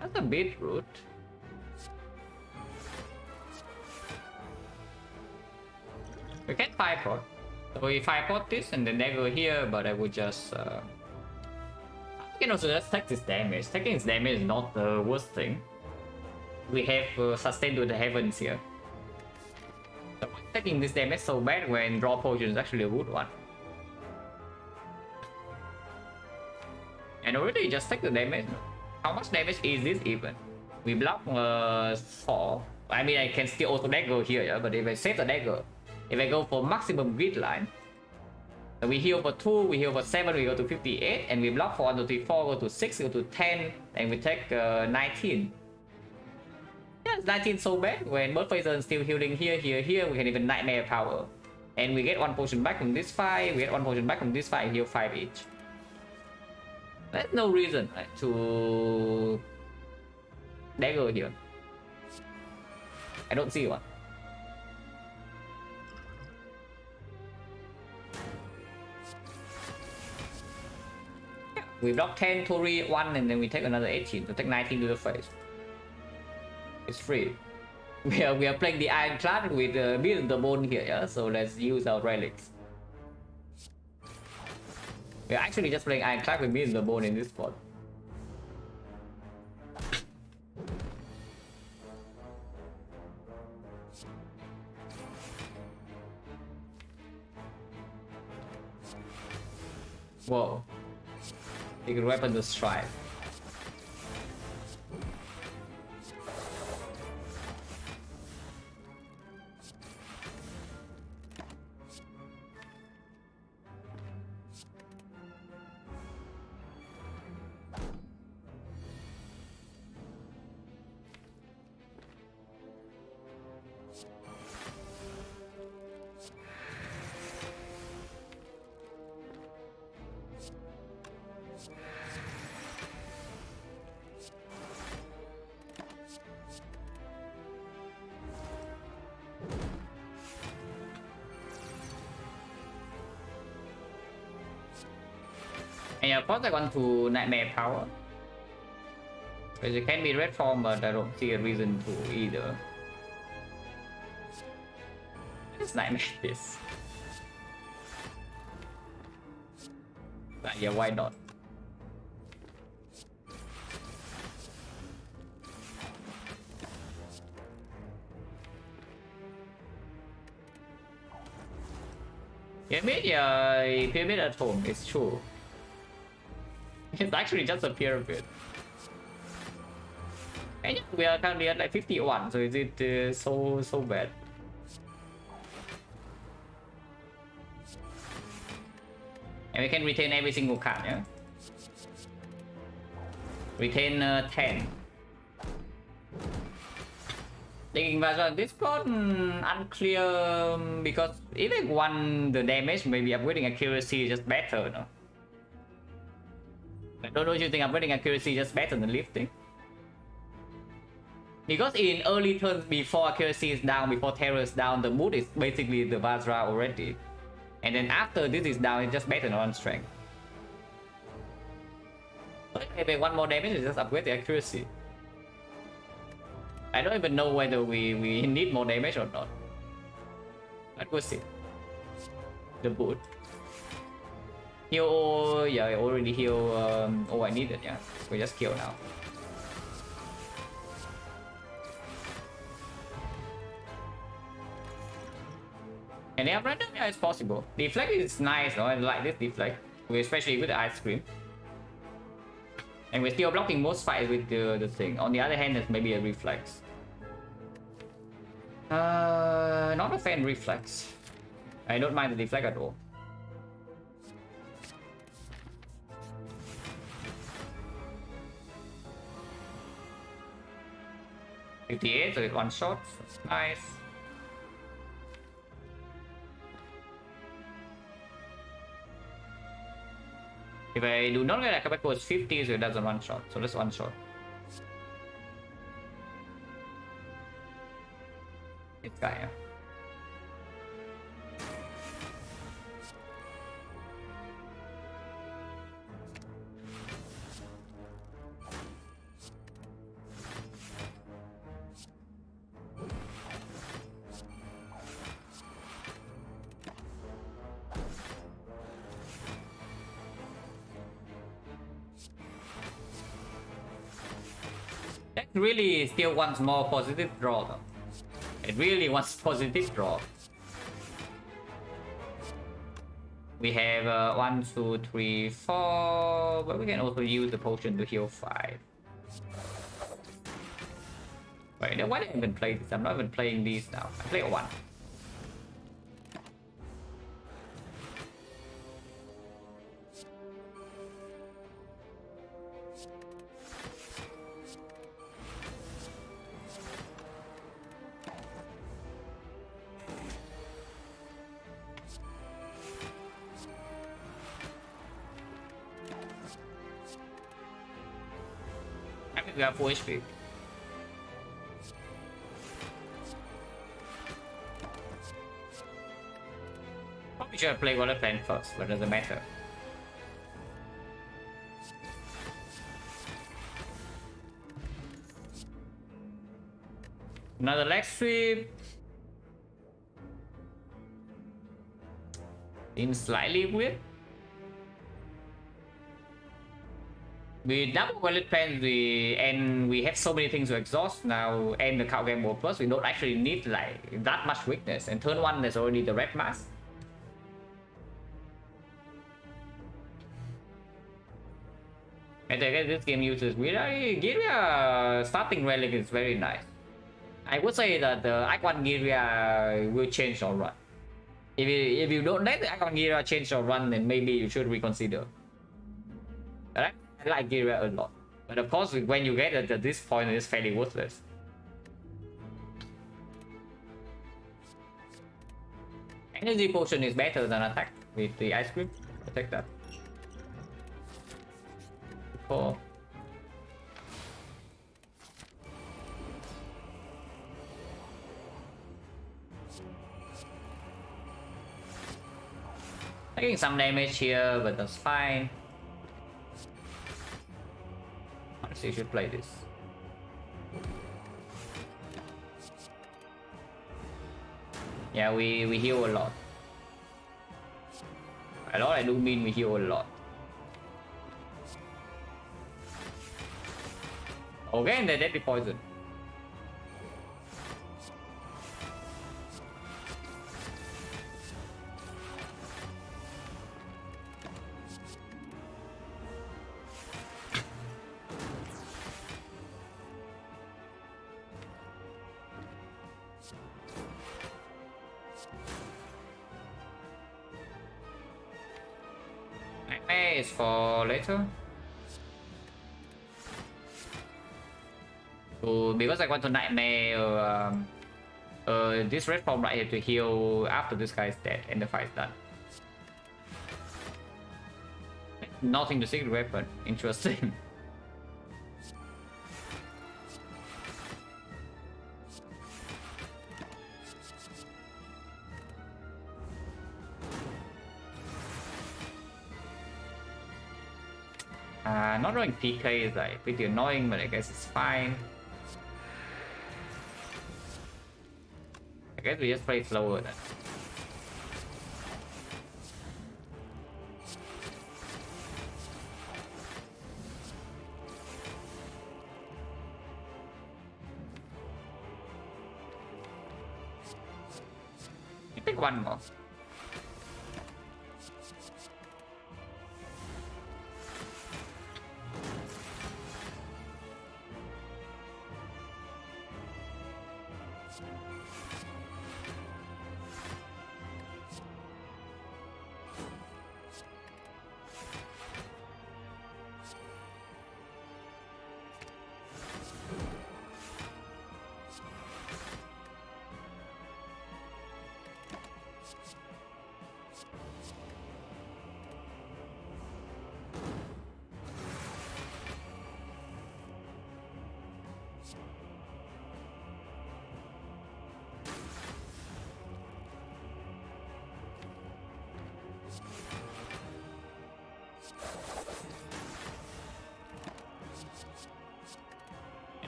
That's a beetroot. We can 5-pot. So we 5-pot this and then dagger here, but I would just you can also just take this damage. Taking this damage is not the worst thing. We have sustain to the heavens here. So taking this damage so bad when draw potion is actually a good one. And already just take the damage. How much damage is this even? We block 4. I mean, I can still also dagger here, yeah? But if I save the dagger, if I go for maximum grid line, we heal for 2, we heal for 7, we go to 58, and we block for 1, 2, 3, 4, go to 6, go to 10, and we take 19. Yeah, it's 19 so bad. When both phases are still healing here, here, we can even Nightmare power. And we get 1 potion back from this fight, we get 1 potion back from this fight, heal 5 each. There's no reason, right, to dagger here. I don't see one. Yeah, we block 10, Tori 1, and then we take another 18 to take 19 to the face. It's free. We are playing the Ironclad with build the bone here, yeah? So let's use our relics. We're actually just playing Ironclad with build the bone in this spot. Whoa. You can weapon the strike. And of course I want to Nightmare Power. Because it can be red form, but I don't see a reason to either. It's Nightmare this. But yeah, why not? Pyramid at home, it's true. It's actually just a pyramid. And we are currently at like 51, so is it so bad? And we can retain every single card, yeah? Retain 10. Thinking about this plot, unclear, because even one the damage, maybe upgrading accuracy is just better, no? I don't know if you think upgrading accuracy is just better than lifting. Because in early turns before accuracy is down, before terror is down, the mood is basically the Vajra already. And then after this is down, it's just better than on strength. But maybe one more damage is just upgrade the accuracy. I don't even know whether we need more damage or not. But we'll see. The boot. Heal, yeah, I already heal all I needed, yeah. We just kill now. And they have random, yeah, it's possible. Deflect is nice, no? I like this deflect, especially with the ice cream. And we're still blocking most fights with the thing. On the other hand, there's maybe a reflex. Not a fan reflex. I don't mind the deflect at all. So it's one shot. That's nice. If I do not get a comeback was 50, so it doesn't one shot. So that's one shot. This guy, yeah. That really still wants more positive draw though. It really wants positive draw. We have 1, 2, 3, 4, but we can also use the potion to heal 5. Wait, why did I even play this? I'm not even playing these now. I play 1. We have 4 HP. Probably should have played Water Plan first, but it doesn't matter. Another leg sweep. Seems slightly weird. We double wallet plans, we have so many things to exhaust now, and the card game more plus we don't actually need like that much weakness. And turn 1 there's already the red mask. And I guess this game uses Giria starting relic is very nice. I would say that the Icon Giria will change your run. If you don't let the Icon Giria change your run, then maybe you should reconsider. Alright? I like Giria a lot, but of course when you get at this point it's fairly worthless. Energy potion is better than attack with the ice cream. I'll take that. 4. Taking some damage here, but that's fine. so you should play this. Yeah, we heal a lot. A lot, I do mean we heal a lot. Okay, and they're deadly poison. Nightmare is for later. So because I want to nightmare this red form right here to heal after this guy is dead and the fight's done. Nothing to secret weapon. Interesting. Not knowing PK is like pretty annoying, but I guess it's fine. I guess we just play slower then. You pick one more.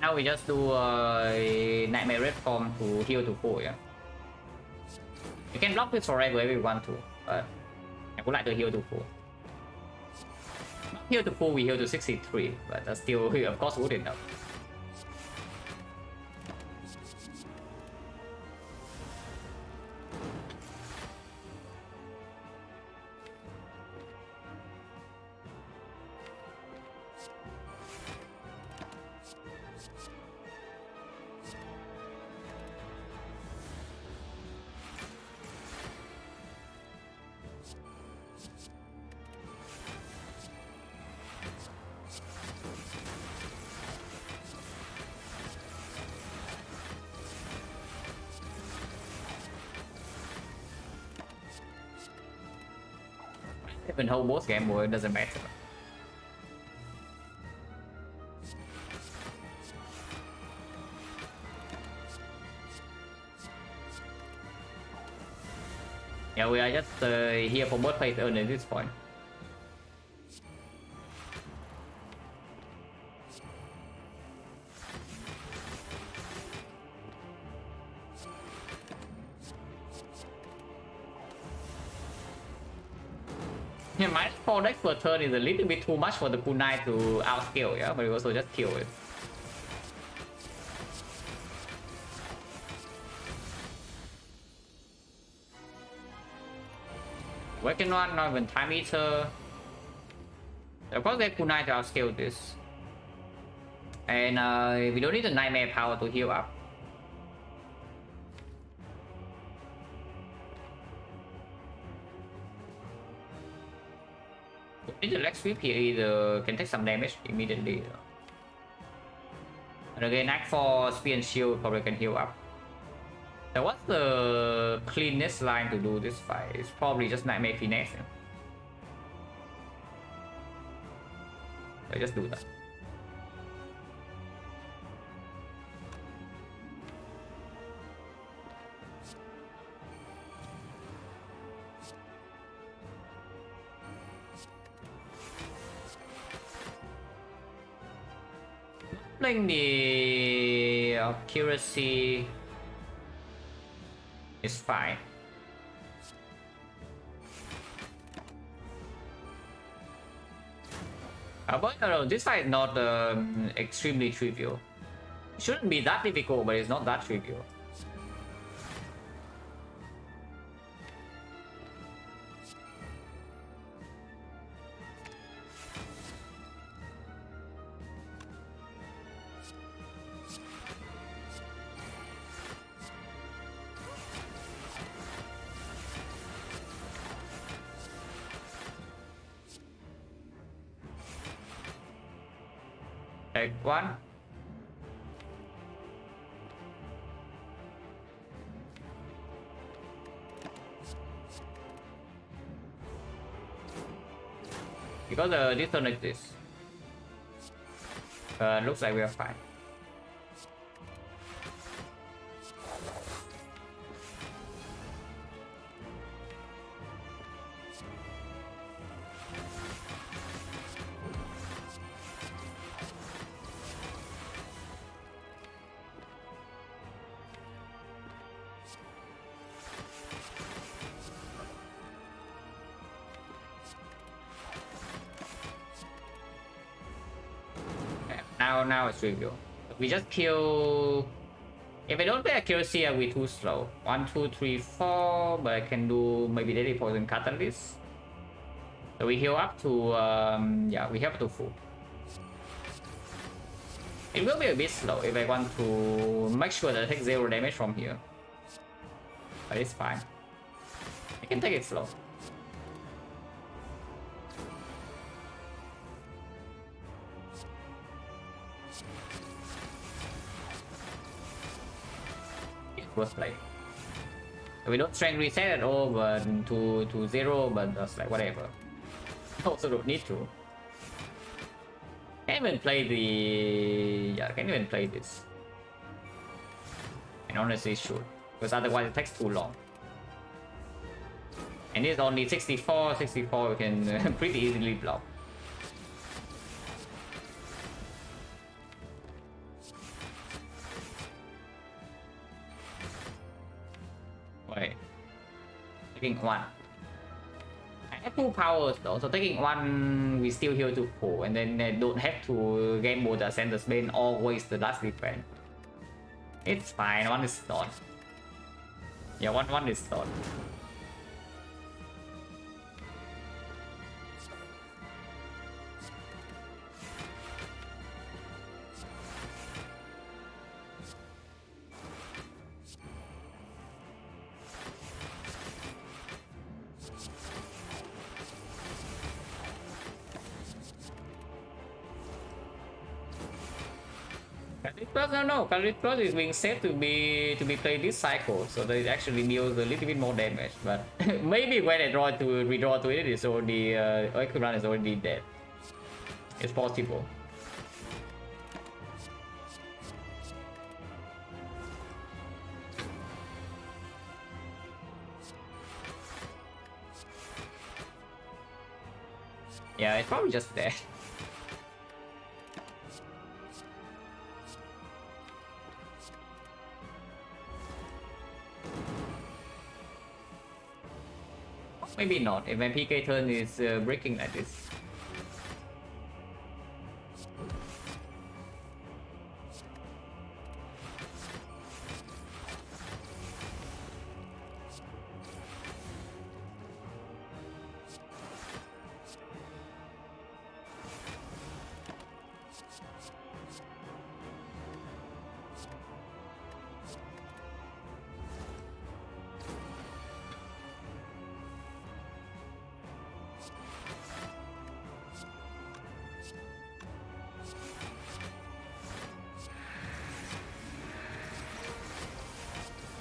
Now we just do a Nightmare Red form to heal to full, yeah. You can block this forever if you want to, but I would like to heal to full. Not heal to full, we heal to 63, but that's still, of course, good enough. Even hold both game boy, it doesn't matter. Yeah, we are just here for both players early at this point. Yeah, my 4 decks per turn is a little bit too much for the kunai to outscale, yeah, but we also just kill it. XecnaR, not even Time Eater. Of course, they kunai to outscale this. And we don't need the Nightmare power to heal up. We need the leg sweep here either can take some damage immediately. And again, Act for Spear and Shield probably can heal up. So what's the cleanest line to do this fight? It's probably just Nightmare Finesse. So just do that. Playing the accuracy is fine. But no, this fight is not extremely trivial. It shouldn't be that difficult, but it's not that trivial. Take one. Because this turn like this. Looks like we are fine. Now it's trivial. We just kill. If I don't play accuracy, I'll be too slow. 1, 2, 3, 4. But I can do maybe daily poison catalyst. So we heal up to yeah, we heal up to full. It will be a bit slow if I want to make sure that I take 0 damage from here. But it's fine. I can take it slow. Worth play. We don't strength reset at all, but to 0, but that's like whatever. Also don't need to. Can't even play the can't even play this. And honestly should, because otherwise it takes too long. And it's only 64, we can pretty easily block. Wait. Taking 1. I have 2 powers though, so taking 1 we still heal to 4, and then I don't have to game mode the Sender's Bane or waste the last defense. It's fine, 1 is done. Yeah, one is done. No, Calorie Plus is being set to be played this cycle, so that it actually deals a little bit more damage. But maybe when I redraw to it, it's already XecnaR is already dead. It's possible. Yeah, it's probably just dead. Maybe not, if my PK turn is breaking like this.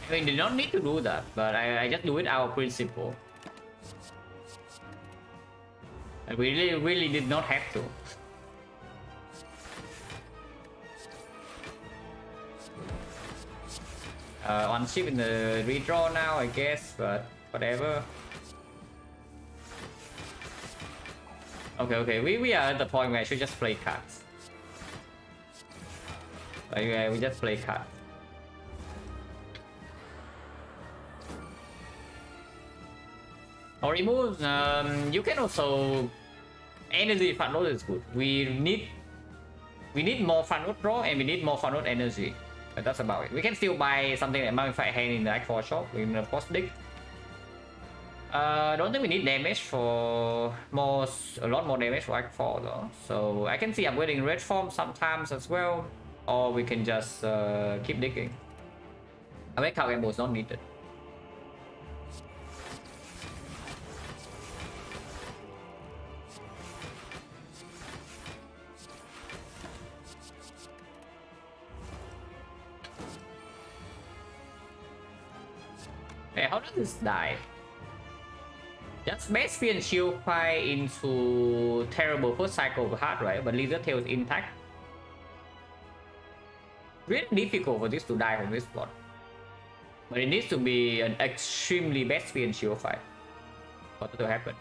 I mean, they don't need to do that, but I just do it out of principle. And we really did not have to. On ship in the redraw now, I guess, but whatever. Okay, we are at the point where I should just play cards. Like, we just play card. Or remove, you can also energy front load is good. We need more front load draw and we need more front load energy. But that's about it. We can still buy something like Mummified Hand in the X4 shop with of course dig. Don't think we need damage for a lot more damage for X4 though. So I can see upgrading red form sometimes as well, or we can just keep digging. I mean, cow gamble is not needed. Hey, how does this die? Just base and shield fight into terrible first cycle of heart, right? But Lizard Tail is intact. Really difficult for this to die from this spot. But it needs to be an extremely best and shield fight for that to happen.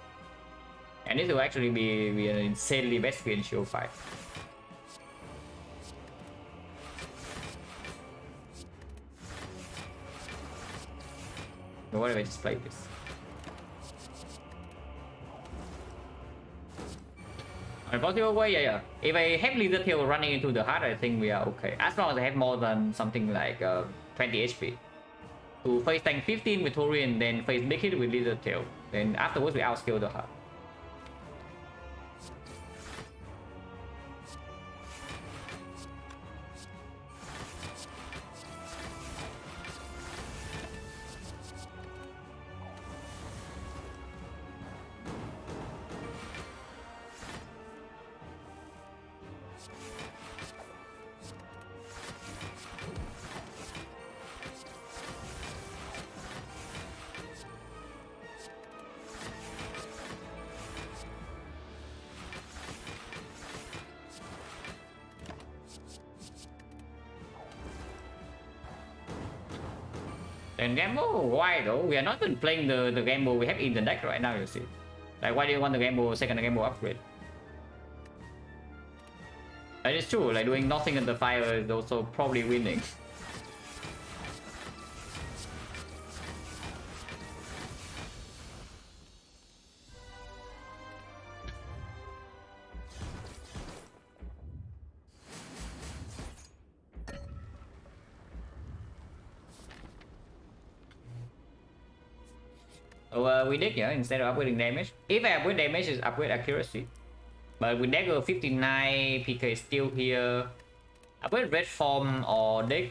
And it will actually be an insanely best and shield fight. But what if I just play this? On a possible way, yeah. If I have Lizard Tail running into the heart, I think we are okay. As long as I have more than something like 20 HP. To face tank 15 with Tori and then face big hit with Lizard Tail. Then afterwards we outscale the heart. And gamble, why though? We are not even playing the gamble we have in the deck right now, you see. Like, why do you want the gamble second gamble upgrade? And it's true, like doing nothing in the fire is also probably winning. So we did, yeah, instead of upgrading damage. If I upgrade damage, is upgrade accuracy. But with dagger 59, PK is still here. Upgrade red form or deck.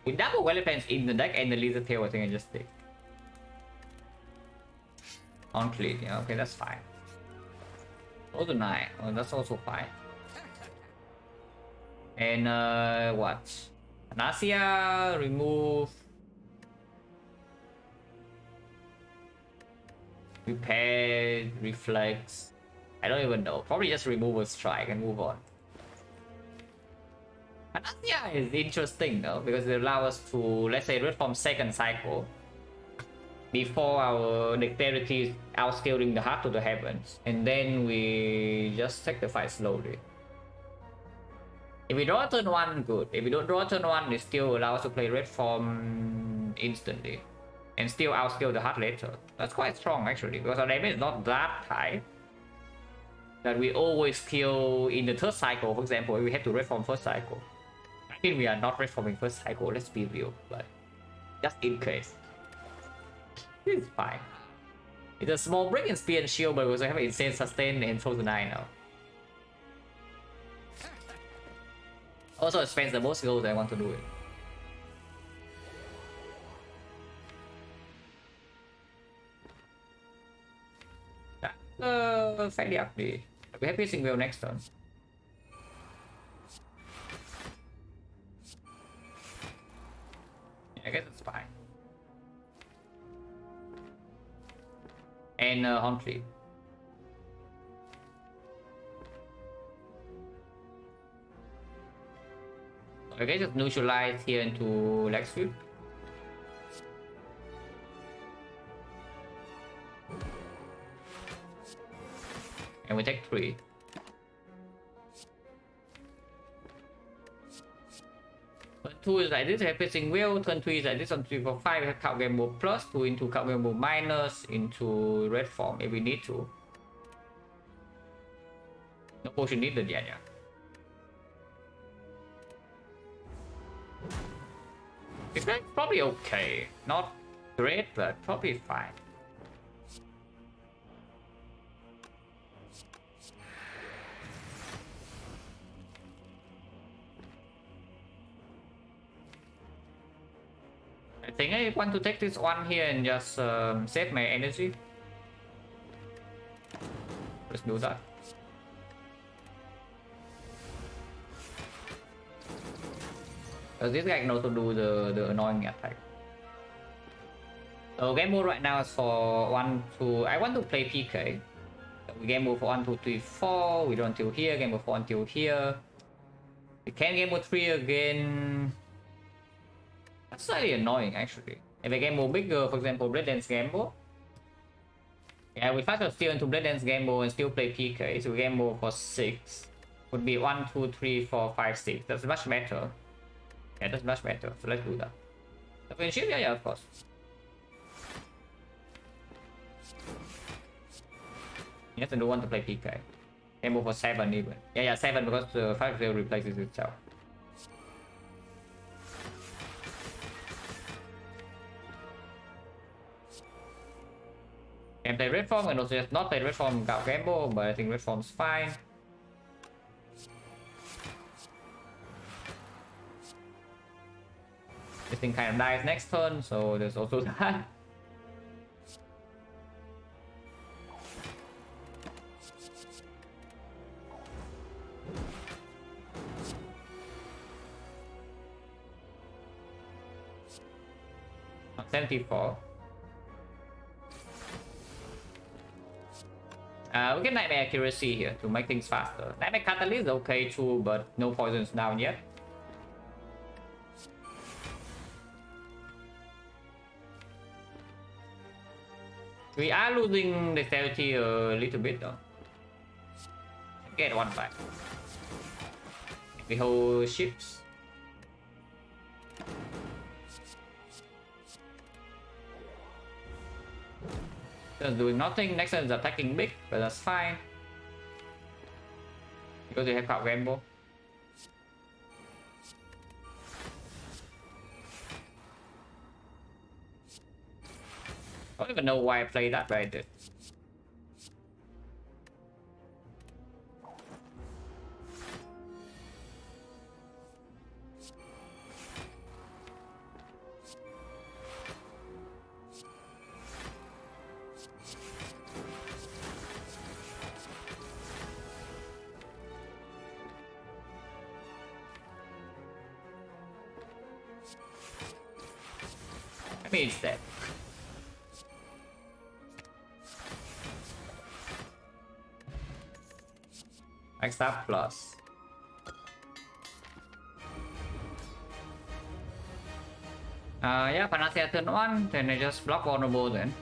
With double weapons in the deck and the Lizard Tail, I think I just take. On clean, yeah, okay, that's fine. Also 9, oh, that's also fine. And what? Nasia, remove. Repair, reflex. I don't even know. Probably just remove a strike and move on. Nasia is interesting though, because it allows us to, let's say, red form second cycle before our dexterity is outscaling the heart to the heavens, and then we just take the fight slowly. If we draw turn 1, good. If we don't draw turn 1, it still allows us to play red form instantly and still outscale the heart later. That's quite strong actually, because our damage is not that high. That we always kill in the third cycle, for example, if we have to red form first cycle. I think we are not red forming first cycle, let's be real, but just in case. This is fine. It's a small break in speed and shield, but we also have insane sustain and frozen 9 now. Also, it spends the most gold I want to do it. Fairly ugly. We have piercing wheel next turn. I guess it's fine. And Huntley. I guess just neutralize here into leg sweep. And we take 3. Turn 2 is like this, have facing wheel. Turn 3 is like this. On 3, 4, 5, we have count game move plus 2 into count game move minus into red form if we need to. No potion needed yet, yeah. Defect probably okay. Not great, but probably fine. I think I want to take this one here and just save my energy. Let's do that. Because this guy can also do the annoying attack. So game move right now is for 1, 2. I want to play PK. So game move for 1, 2, 3, 4. We do until here. Game move 4 until here. We can game move 3 again. That's slightly annoying actually. If I game move bigger, for example, Blade Dance game move. Yeah, we fast steal into Blade Dance game move and still play PK. So game move for 6 would be 1, 2, 3, 4, 5, 6. That's much better. Yeah, that's much better. So let's do that. So friendship, yeah, of course. You have to do one to play PK. Game move for 7 even. Yeah, 7 because the 5-0 replaces itself. Can play red form and also just not play red form without gamble, but I think red form's fine. This thing kind of dies next turn, so there's also that. On 74. We get Nightmare Accuracy here to make things faster. Nightmare Catalyst is okay too, but no poisons down yet. We are losing dexterity a little bit though. Get one back. We hold ships. Just doing nothing. Next one is attacking big, but that's fine. Because they have card gamble. I don't even know why I played that, but I did. I mean, it's dead. Next up, plus. Yeah, Panacea turn 1, then I just block vulnerable then.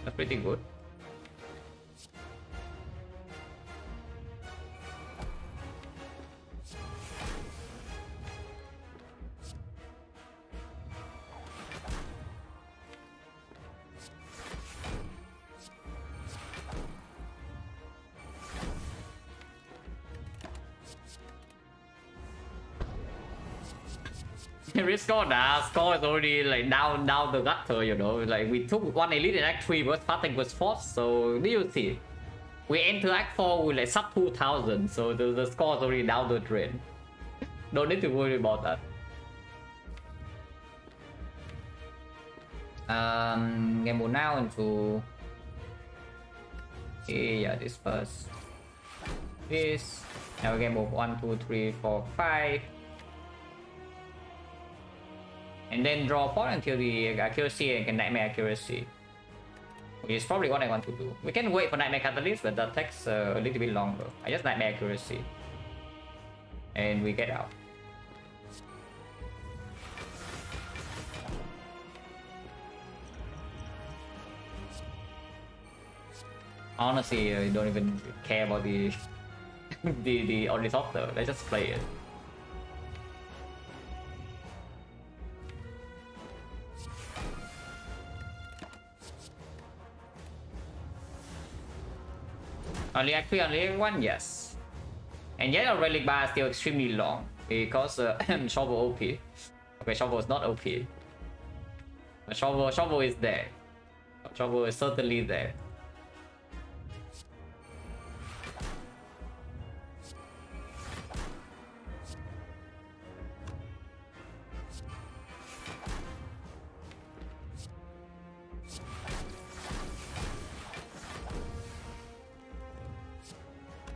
That's pretty good. We score now. Score is already like down the gutter, you know. Like we took one elite in Act 3, but starting was forced. So do you see? We enter Act 4 with like sub 2000, so the score is already down the drain. Don't need to worry about that. Game move now into yeah, this first. This now game move 1, 2, 3, 4, 5. And then draw a point until the accuracy and Nightmare Accuracy. Which is probably what I want to do. We can wait for Nightmare Catalyst, but that takes a little bit longer. I just Nightmare Accuracy. And we get out. Honestly, I don't even care about the the Ornithopter. Let's just play it. Only actually only one, yes. And yet our relic bar is still extremely long because shovel OP. Okay, shovel is not OP. But shovel is there. Shovel is certainly there.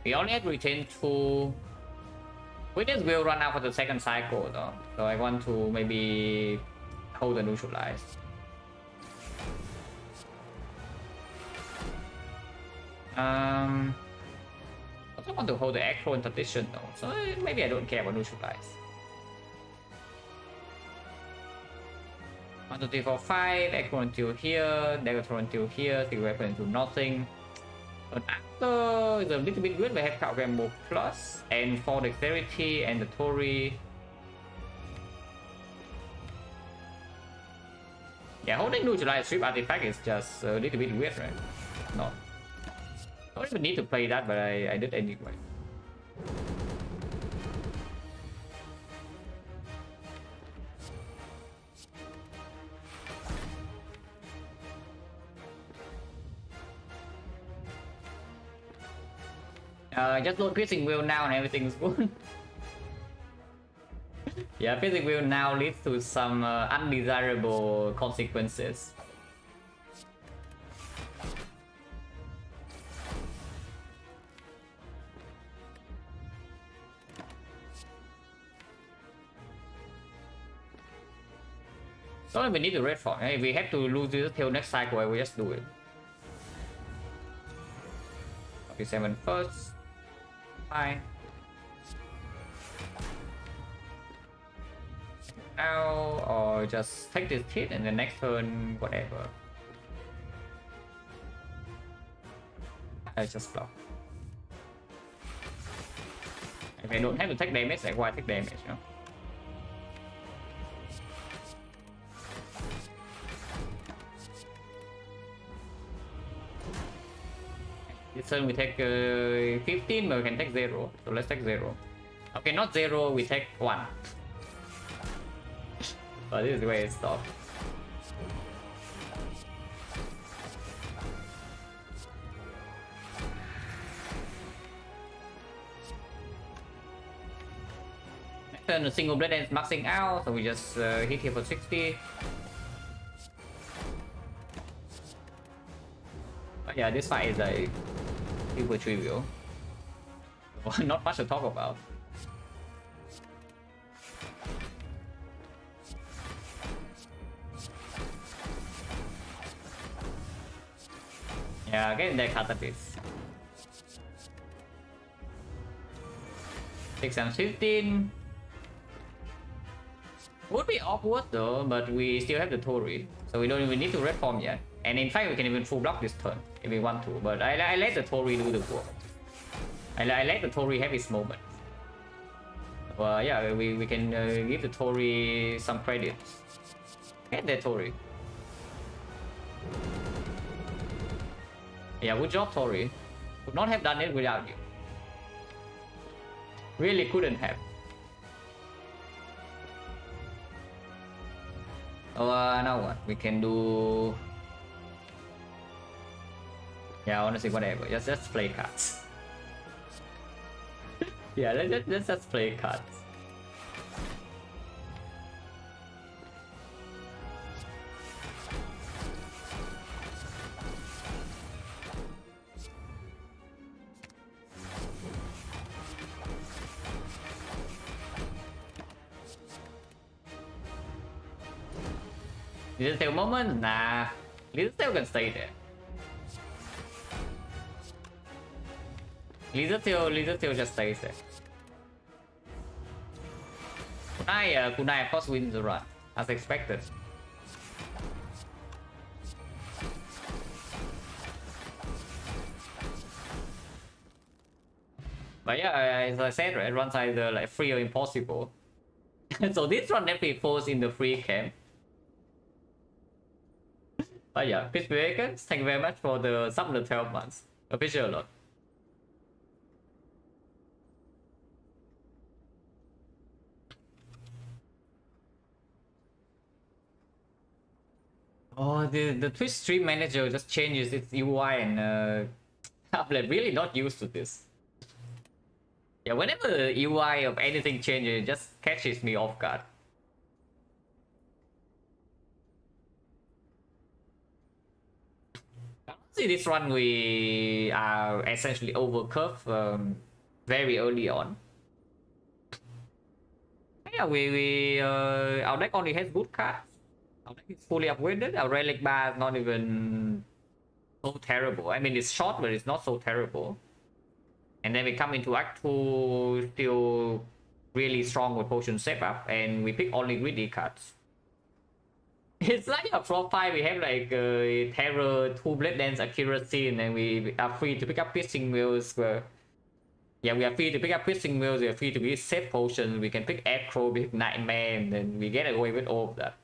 We only have to retain 2. Witness will run out for the second cycle though, so I want to maybe hold the neutralize. I also want to hold the acro in tradition though, so maybe I don't care about neutralize. 1, 2, 3, 4, 5, acro until here, dagger until here, still weapon into nothing. But after it's a little bit weird, we have Cloud Rainbow Plus and for dexterity and the Tori. Yeah, holding neutralize strip artifact is just a little bit weird, right? No. I don't even need to play that, but I did anyway. Just load piercing wheel now and everything's good. Yeah, piercing wheel now leads to some undesirable consequences. Don't even need to red form. If we have to lose this till next cycle, I will just do it. Okay, 7 first. Fine. Now, or just take this hit and the next turn, whatever. I just block. If I don't have to take damage, like why take damage, you know? This turn we take 15, but we can take 0. So let's take 0. Okay, not 0, we take 1. But this is where it stops. Next turn, a single blade ends maxing out, so we just hit here for 60. But yeah, this fight is like super trivial. Not much to talk about. Yeah, getting that catalyst. 6 and 15. Would be awkward though, but we still have the Tori, so we don't even need to red form yet. And in fact, we can even full block this turn if we want to. But I let the Tori do the work. I let the Tori have its moment. Well, yeah, we can give the Tori some credit. Get that Tori. Yeah, good job, Tori. Could not have done it without you. Really couldn't have. Oh, now what? We can do... Yeah, honestly, whatever. Just play cards. Yeah, let's just play cards. Little tail moment? Nah. Little tail can stay there. Little tail just stays there. Kunai of course wins the run, as expected. But yeah, as I said, right, runs either like free or impossible. So this run definitely falls in the free camp. But yeah, Peace Awakens, thank you very much for the sub of the 12 months. Appreciate a lot. Oh, the Twitch stream manager just changes its UI and I'm like really not used to this. Yeah, whenever the UI of anything changes, it just catches me off guard. See, this run we are essentially over curve very early on. Yeah, our deck only has good cards. Our deck is fully upgraded. Our relic bar is not even so terrible. I mean, it's short, but it's not so terrible. And then we come into Act 2 still really strong with potion save up, and we pick only greedy cards. It's like a flop 5, we have like Terror, 2 Blade Dance, Accuracy, and then we are free to pick up Piercing Wheels. Yeah, we are free to pick up Piercing Wheels, we are free to be save potions, we can pick Acro, pick Nightmare, and then we get away with all of that.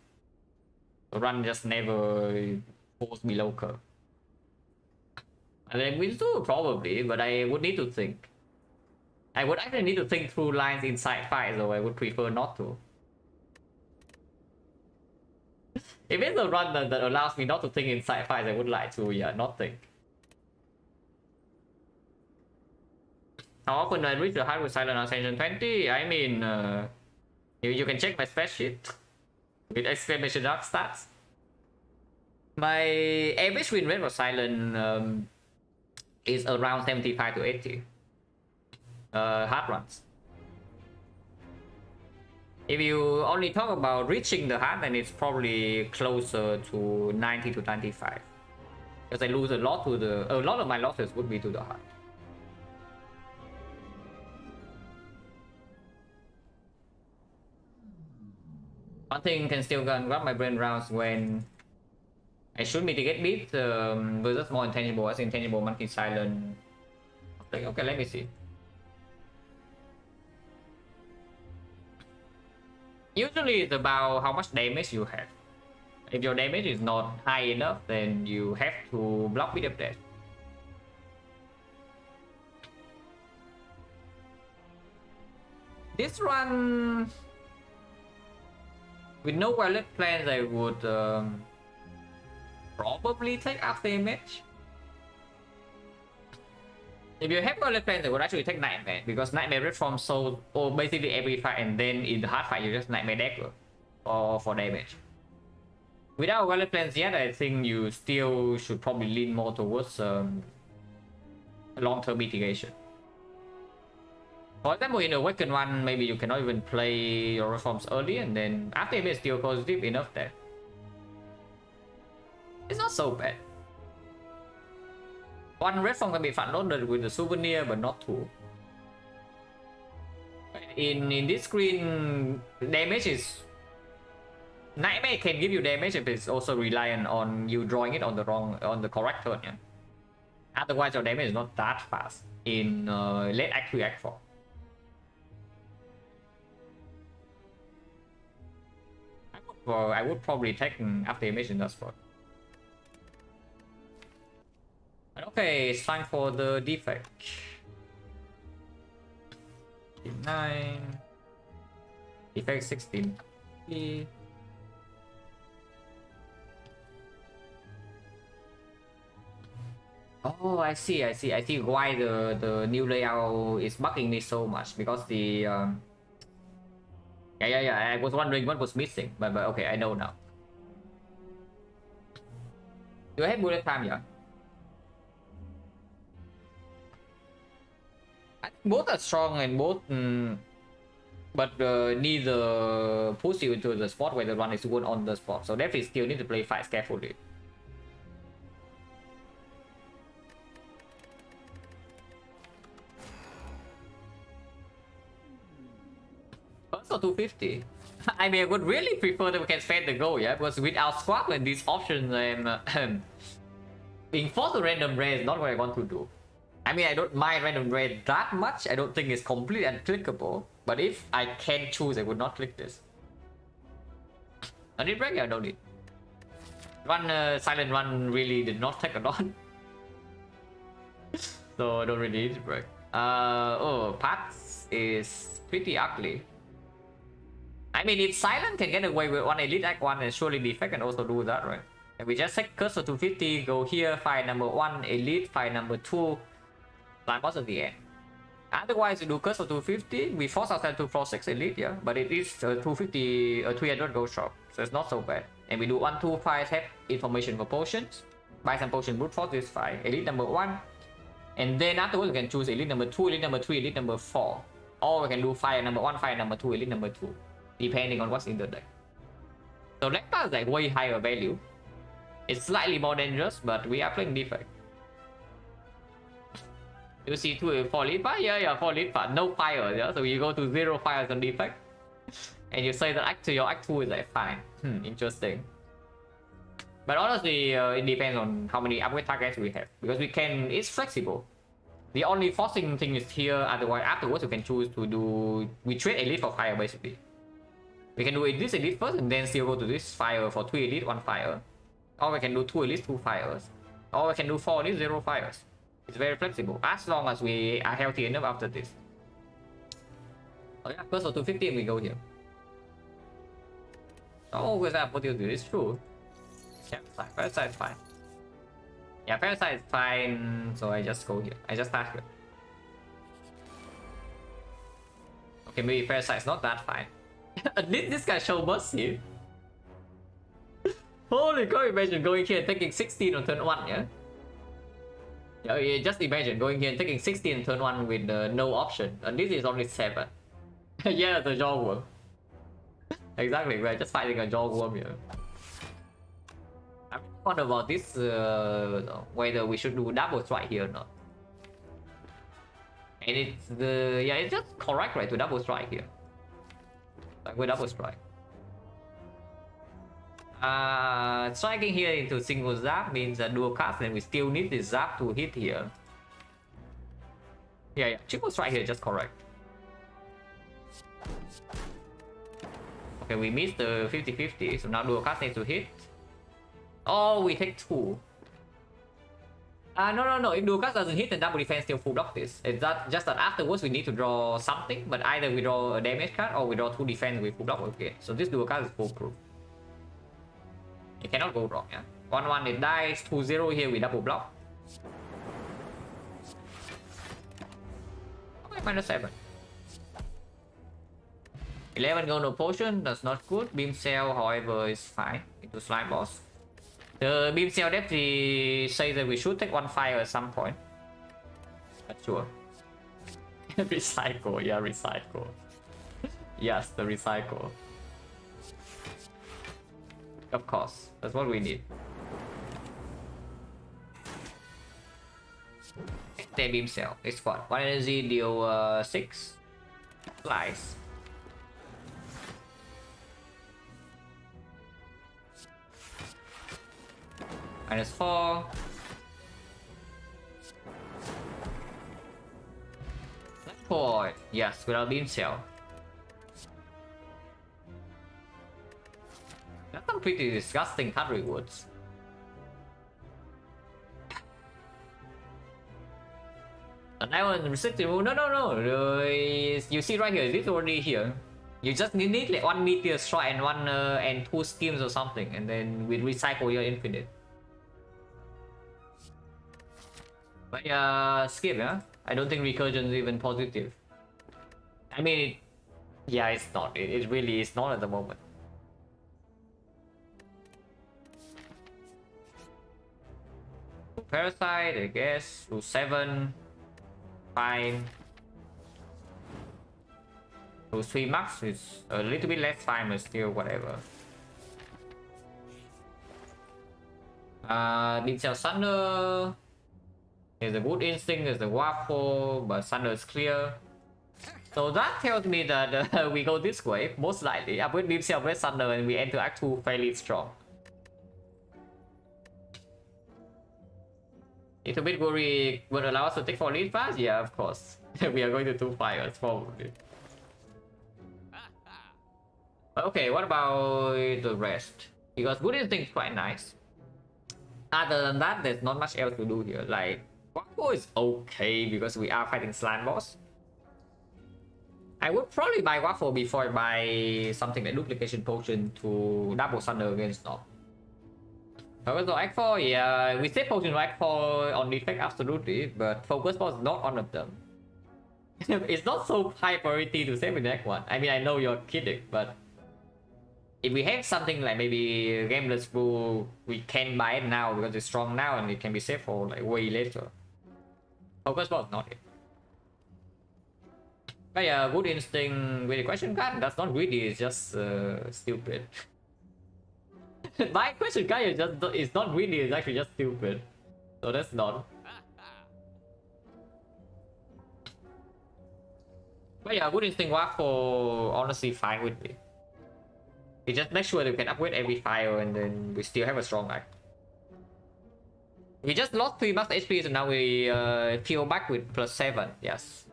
The run just never falls below curve. And then win too, probably, but I would need to think. I would actually need to think through lines inside fights, so I would prefer not to. If it's a run that allows me not to think inside fights, I would like to, yeah, not think. How often do I reach the height with Silent Ascension 20? I mean, you can check my spreadsheet with exclamation mark stats. My average win rate for Silent is around 75 to 80 hard runs. If you only talk about reaching the hard, then it's probably closer to 90 to 95. Because I lose a lot of my losses would be to the hard. One thing can still grab my brain rounds when I should mitigate beat versus more intangible as intangible monkey silent. Okay, let me see. Usually it's about how much damage you have. If your damage is not high enough, then you have to block beat up dash. This run with no wallet plans, I would probably take after image. If you have wallet plans, I would actually take Nightmare because Nightmare reforms so basically every fight, and then in the hard fight you just Nightmare dagger for damage. Without wallet plans yet, I think you still should probably lean more towards long-term mitigation. For example, in the Awaken one, maybe you cannot even play your reforms early, and then after image still positive enough there. It's not so bad. One reform can be front loaded with the souvenir, but not two. In this screen, damage is Nightmare can give you damage if it's also reliant on you drawing it on the correct turn. Yeah. Otherwise, your damage is not that fast in late Act 3, Act 4. I would probably take after image in that spot. Okay, it's time for the defect. 9 defect 16. Oh, I see why the new layout is bugging me so much, because the I was wondering what was missing, but okay, I know now. Do I have bullet time? Yeah. I think both are strong and both, but neither push you into the spot where the one is good on the spot. So definitely still need to play fights carefully. Also 250. I mean, I would really prefer that we can spend the goal, yeah, because without swap and these options, being forced to random raid is not what I want to do. I mean, I don't mind random raid that much. I don't think it's completely unclickable. But if I can choose, I would not click this. I need break? Yeah, I don't need. Silent run really did not take a lot. So I don't really need to break. Oh, Paths is pretty ugly. I mean, if Silent can get away with one Elite Act 1, then surely Defect can also do that, right? And we just set cursor to 50, go here, fire number 1, elite, fire number 2, slime boss at the end. Otherwise, we do cursor to 50, we force ourselves to floor 6 elite, yeah, but it is 250, 300 gold shop, so it's not so bad. And we do 1, 2, 5 head information for potions, buy some potion brute force, this 5, elite number 1, and then afterwards we can choose elite number 2, elite number 3, elite number 4, or we can do fire number 1, fire number 2, elite number 2, depending on what's in the deck. So that part is like way higher value. It's slightly more dangerous, but we are playing Defect. You see 2 4 lead part? Yeah, 4 lead part, no fire, yeah? So you go to 0 fires on Defect, and you say that your act 2 is like fine. Interesting. But honestly, it depends on how many upgrade targets we have, because it's flexible. The only forcing thing is here, otherwise afterwards you can choose to do, we trade elite for fire basically. We can do this elite first and then still go to this fire for 2 elite, 1 fire. Or we can do 2 elites, 2 fires. Or we can do 4 elites, 0 fires. It's very flexible, as long as we are healthy enough after this. Oh yeah, first of 250 we go here. Oh, where's that? What do you do? It's true. Yeah, Parasite is fine. Yeah, Parasite is fine, so I just go here. I just start here. Okay, maybe Parasite is not that fine. At least this guy show mercy. Holy god, imagine going here and taking 16 on turn 1, yeah? Yeah, just imagine going here and taking 16 on turn 1 with no option. And this is only 7. Yeah, the jawworm. Exactly, we're just fighting a jawworm here. I wonder about this, whether we should do double strike here or not. And it's it's just correct, right, to double strike here. Like with double strike. Striking here into single zap means a dual cast, and we still need the zap to hit here. Yeah, triple strike here, just correct. Okay, we missed the 50-50, so now dual cast needs to hit. Oh, we take 2. No. If dual cast doesn't hit, then double defense still full block this. It's just that afterwards we need to draw something, but either we draw a damage card or we draw 2 defense with full block again. So this dual cast is foolproof. You cannot go wrong, yeah? 1-1 it dies, 2-0 here we double block. Okay, -7. 11 go no potion, that's not good. Beam cell, however, is fine into slime boss. The beam cell definitely says that we should take 1 fire at some point. Not sure. Recycle, yeah, recycle. Yes, the recycle. Of course, that's what we need. The beam cell, it's what? 1 energy, deal 6. Slice. -4. Point. Yes, without beam cell. That's some pretty disgusting card rewards. And now on restricted rule, no. You see right here, this already here. You just need like 1 meteor strike and 1 and 2 schemes or something, and then we recycle your infinite. But yeah, skip, yeah? I don't think recursion is even positive. I mean, yeah, it's not. It really is not at the moment. Parasite, I guess. To 7. Fine. To 3 max is a little bit less fine, but still whatever. Beam cell Thunder. There's a good instinct, there's a waffle, but Thunder is clear. So that tells me that we go this way, most likely. Upgrade beam cell, upgrade Thunder, and we enter Act 2 fairly strong. It's a bit worry would allow us to take 4 lead fast? Yeah, of course. We are going to 2 fires, probably. Okay, what about the rest? Because good instinct is quite nice. Other than that, there's not much else to do here. Like, Waffle is okay because we are fighting slime boss. I would probably buy Waffle before I buy something like Duplication Potion to double Thunder against Snob. Focus on Act 4, yeah, we say potion Act 4 on Defect absolutely, but Focus Ball is not one of them. It's not so high priority to save in Act 1. I mean, I know you're kidding, but if we have something like maybe Gameless Bull, we can buy it now because it's strong now and it can be saved for like way later. Focus Ball is not it. But yeah, Good Instinct with the question card, that's not greedy, it's just stupid. My question card is just, it's not greedy, it's actually just stupid. So that's not. But yeah, Good Instinct Waffle honestly fine with me. We just make sure that we can upgrade every file and then we still have a strong act. We just lost 3 max HP, so now we heal back with +7, yes.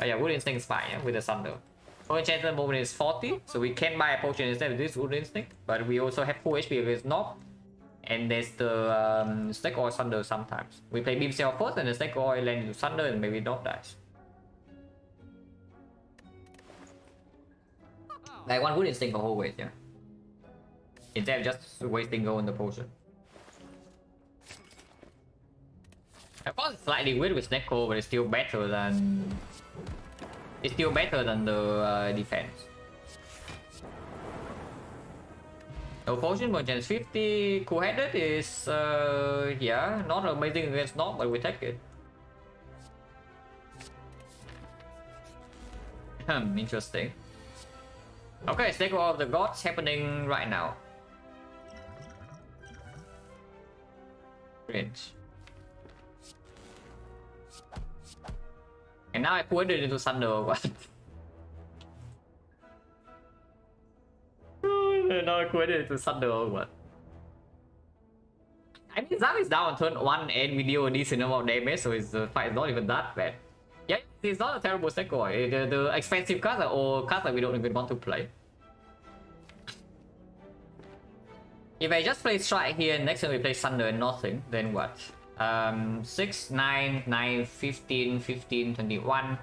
Oh yeah, Good Instinct is fine, yeah, with the Thunder. Our enchanted movement is 40, so we can buy a potion instead of this Good Instinct, but we also have full HP against Knob. And there's the Snake Oil Thunder sometimes. We play Beam Cell first and the Snake Oil land into Thunder and maybe Knob dies. Like one Good Instinct for whole weight, yeah. Instead of just wasting gold on the potion. Of course it's slightly weird with Snake Oil, but it's still better than... It's still better than the defense. No potion, but chance 50. Cool-headed is, yeah, not amazing against Knob, but we take it. Interesting. Okay, Snake Oil of the Gods happening right now. Cringe. And now I put it into Thunder or what? Now I put it into Thunder or what? I mean, Zap is down on turn 1 and we deal a decent amount of damage, so it's fight is not even that bad. Yeah, it's not a terrible Snake Oil. The expensive cards are all cards that we don't even want to play. If I just play Strike here, next time we play Thunder and nothing, then what? 6, 9, 9, 15, 15, 21.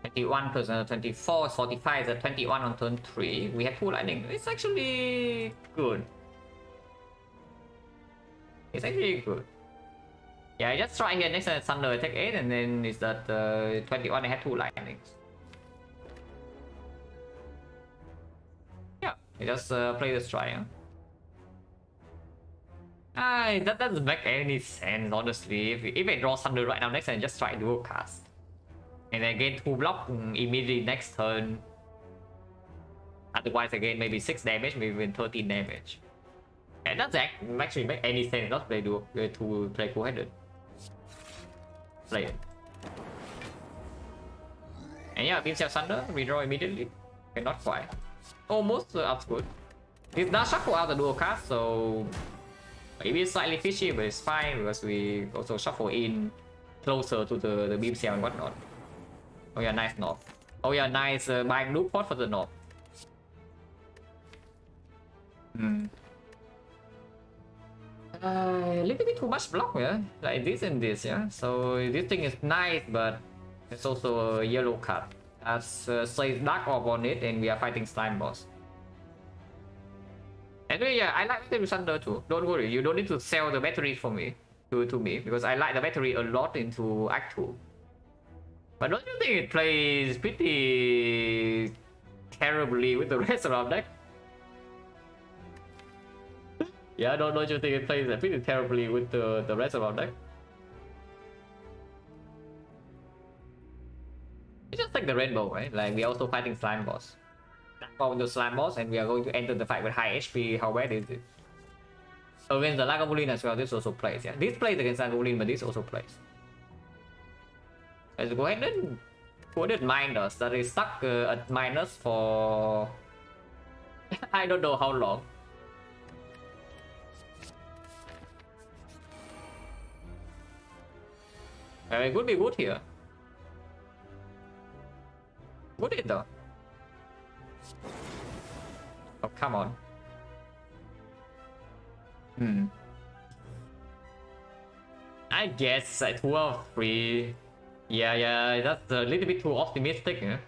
21 plus 24 is 45, so 21 on turn 3. We have 2 lightning. It's actually good. It's actually good. Yeah, I just try here next time Thunder I take 8 and then it's that 21 I had 2 lightnings. Yeah, I just play this try. Huh? That doesn't make any sense, honestly. If I draw Thunder right now, next time just try dual cast. And then gain 2 block immediately next turn. Otherwise, again, maybe 6 damage, maybe even 13 damage. And that doesn't actually make any sense not play dual to play cool-headed. Play it. And yeah, Beam Cell Thunder, redraw immediately. Okay, not quite. Almost up good. This does shuffle out the dual cast, so maybe it's slightly fishy, but it's fine because we also shuffle in closer to the Beam Cell and whatnot. Oh yeah, nice Knob. Oh yeah, nice buying loop pot for the Knob. A little bit too much block, yeah? Like this and this, yeah? So this thing is nice, but it's also a yellow card. As says Dark Orb on it, and we are fighting Slime Boss. Anyway, yeah, I like the Thunder too. Don't worry, you don't need to sell the battery for me to me, because I like the battery a lot into Act 2. But don't you think it plays pretty terribly with the rest of our deck? Yeah, don't you think it plays pretty terribly with the rest of our deck? It's just like the rainbow, right? Like we're also fighting Slime Boss. From the Slime Boss, and we are going to enter the fight with high HP. How bad is it? Against the Lagavulin as well, this also plays. Yeah, this plays against Lagavulin, but this also plays. Let's go ahead and put it minus. That is stuck at minus for I don't know how long. It would be good here. Would it though? Oh, come on. I guess at 12-3. Yeah, that's a little bit too optimistic, yeah?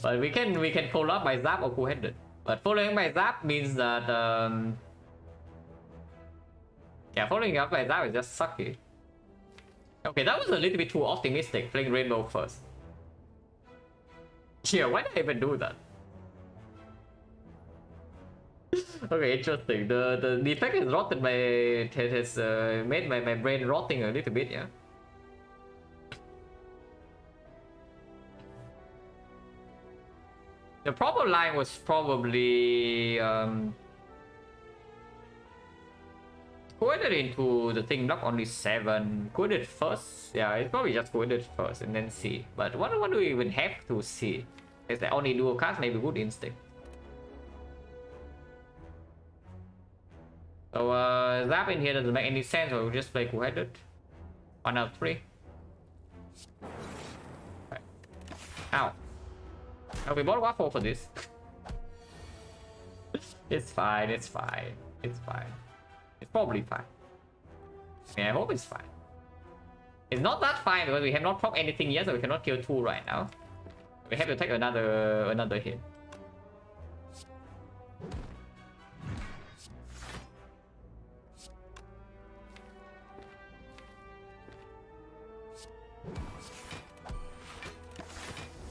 But we can follow up by Zap or Cool-Headed. But following by Zap means that yeah, following up by Zap is just sucky. Okay, that was a little bit too optimistic, playing Rainbow first. Yeah, why did I even do that? Okay, interesting. The defect is rotted my has made my brain rotting a little bit, yeah. The proper line was probably coded into the thing block only 7. Coded first? Yeah, it's probably just coded first and then C. But what do we even have to see? Is that only dual cast, maybe good instinct. So Zap in here doesn't make any sense, so we'll just play two-headed. 1 out of 3. Okay. Ow. Oh, we bought waffle for this. It's fine, it's fine. It's fine. It's probably fine. Yeah, I hope it's fine. It's not that fine because we have not proc anything yet, so we cannot kill 2 right now. We have to take another hit.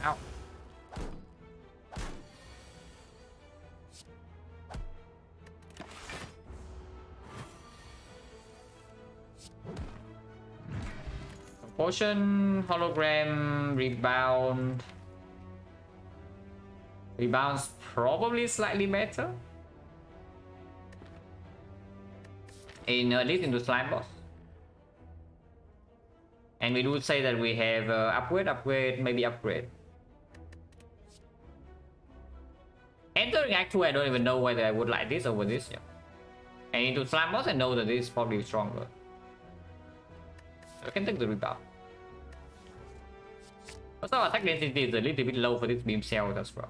Ow. Potion, hologram, rebound. Rebound's probably slightly better. At least into slime boss. And we do say that we have upgrade, maybe upgrade. Entering Act 2, I don't even know whether I would like this over this. Yeah. And into slime boss, I know that this is probably stronger. I can take the rebound. Also, attack density is a little bit low for this beam cell as well.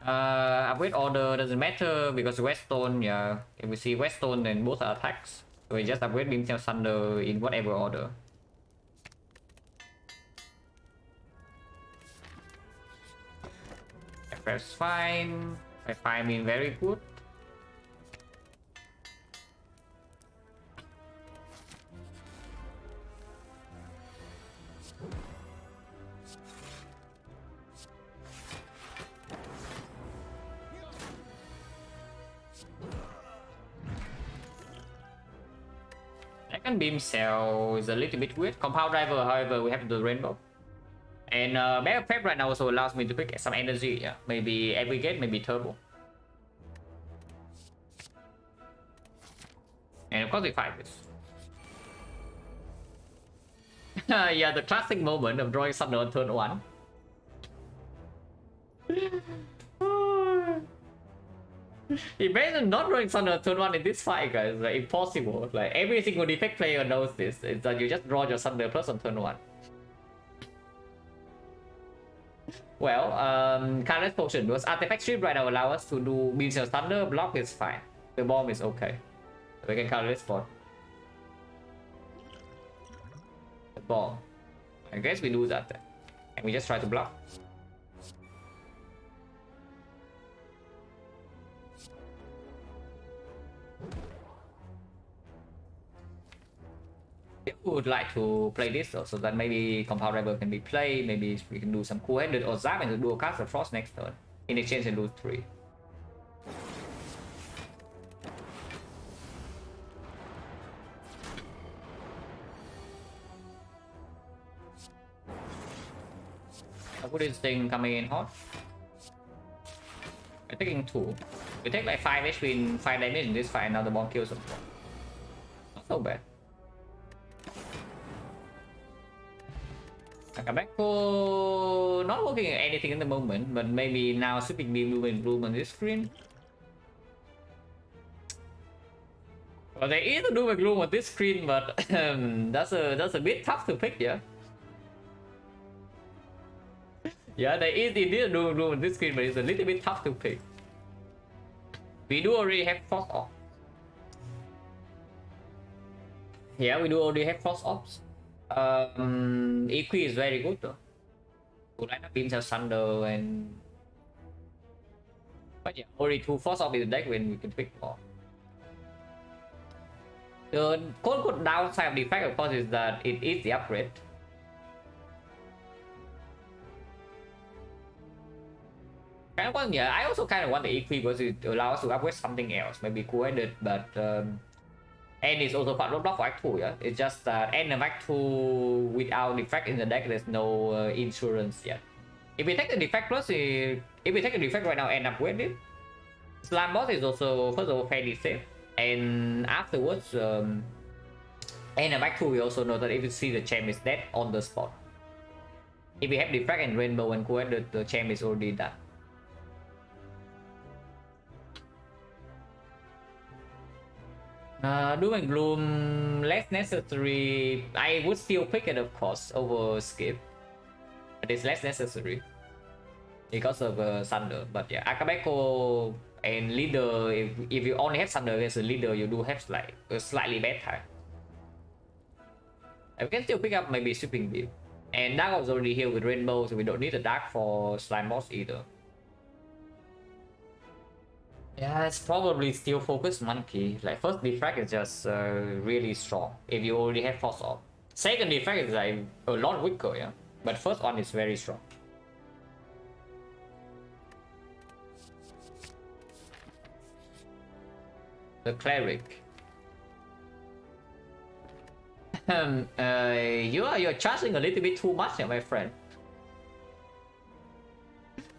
Upgrade order doesn't matter because Weststone, yeah. If we see Weststone, then both are attacks. So we just upgrade beam cell thunder in whatever order. FF's fine. FF mean very good. Second beam cell is a little bit weird. Compound driver, however, we have the rainbow. And Mega Prep right now also allows me to pick some energy. Yeah, maybe aggregate, maybe turbo. And of course we fight this. Yeah, the classic moment of drawing Thunder on turn 1. Imagine not drawing Thunder on turn 1 in this fight, guys. Like impossible. Like every single defect player knows this. It's that you just draw your Thunder plus on turn 1. Well, Colorless Potion, because Artifact Strip right now allow us to do Beam Cell Thunder, block is fine. The bomb is okay. We can Colorless Spot. The bomb. I guess we do that then. And we just try to block. Would like to play this though, so that maybe Compound Rebel can be played, maybe we can do some cool-headed or Zap and do a cast of Frost next turn. In exchange and lose 3. A good instinct coming in hot. We're taking 2. We take like 5 HP in 5 damage in this fight, now the bomb kills us. Not so bad. Akabeko not looking at anything in the moment, but maybe now sweeping beam bloom on this screen. Well, there is a doom and gloom on this screen, but that's a bit tough to pick, yeah. Yeah, there is indeed a doom and gloom on this screen, but it's a little bit tough to pick. We do already have Frost Ops. Yeah, we do already have Frost Ops. EQ is very good though. to line up Beam Sunder and... But yeah, only 2 force off in the deck when we can pick more. The quote downside of Defect, of course, is that it is the upgrade. Kind of want, yeah, I also kind of want the equip because it allows us to upgrade something else, maybe coordinate, but and it's also part roadblock for Act 2, yeah. It's just that end of Act 2 without Defect in the deck, there's no insurance yet. If we take the Defect plus, if we take the Defect right now and upgrade it, Slime Boss is also, first of all, fairly safe. And afterwards, end of Act 2, we also know that if you see the champ is dead on the spot. If we have Defect and Rainbow and coordinate, the champ is already done. Doom and Gloom, less necessary. I would still pick it, of course, over Skip. But it's less necessary because of Thunder. But yeah, Akabeko and Leader, if you only have Thunder as a Leader, you do have like a slightly better. I can still pick up maybe Sweeping Beam. And Dark was already here with Rainbow, so we don't need a Dark for Slime Boss either. Yeah, it's probably still Focus Monkey. Like, first Defect is just really strong if you already have Force Off. Second Defect is like a lot weaker, yeah. But first one is very strong. The Cleric. You're charging a little bit too much, yeah, my friend.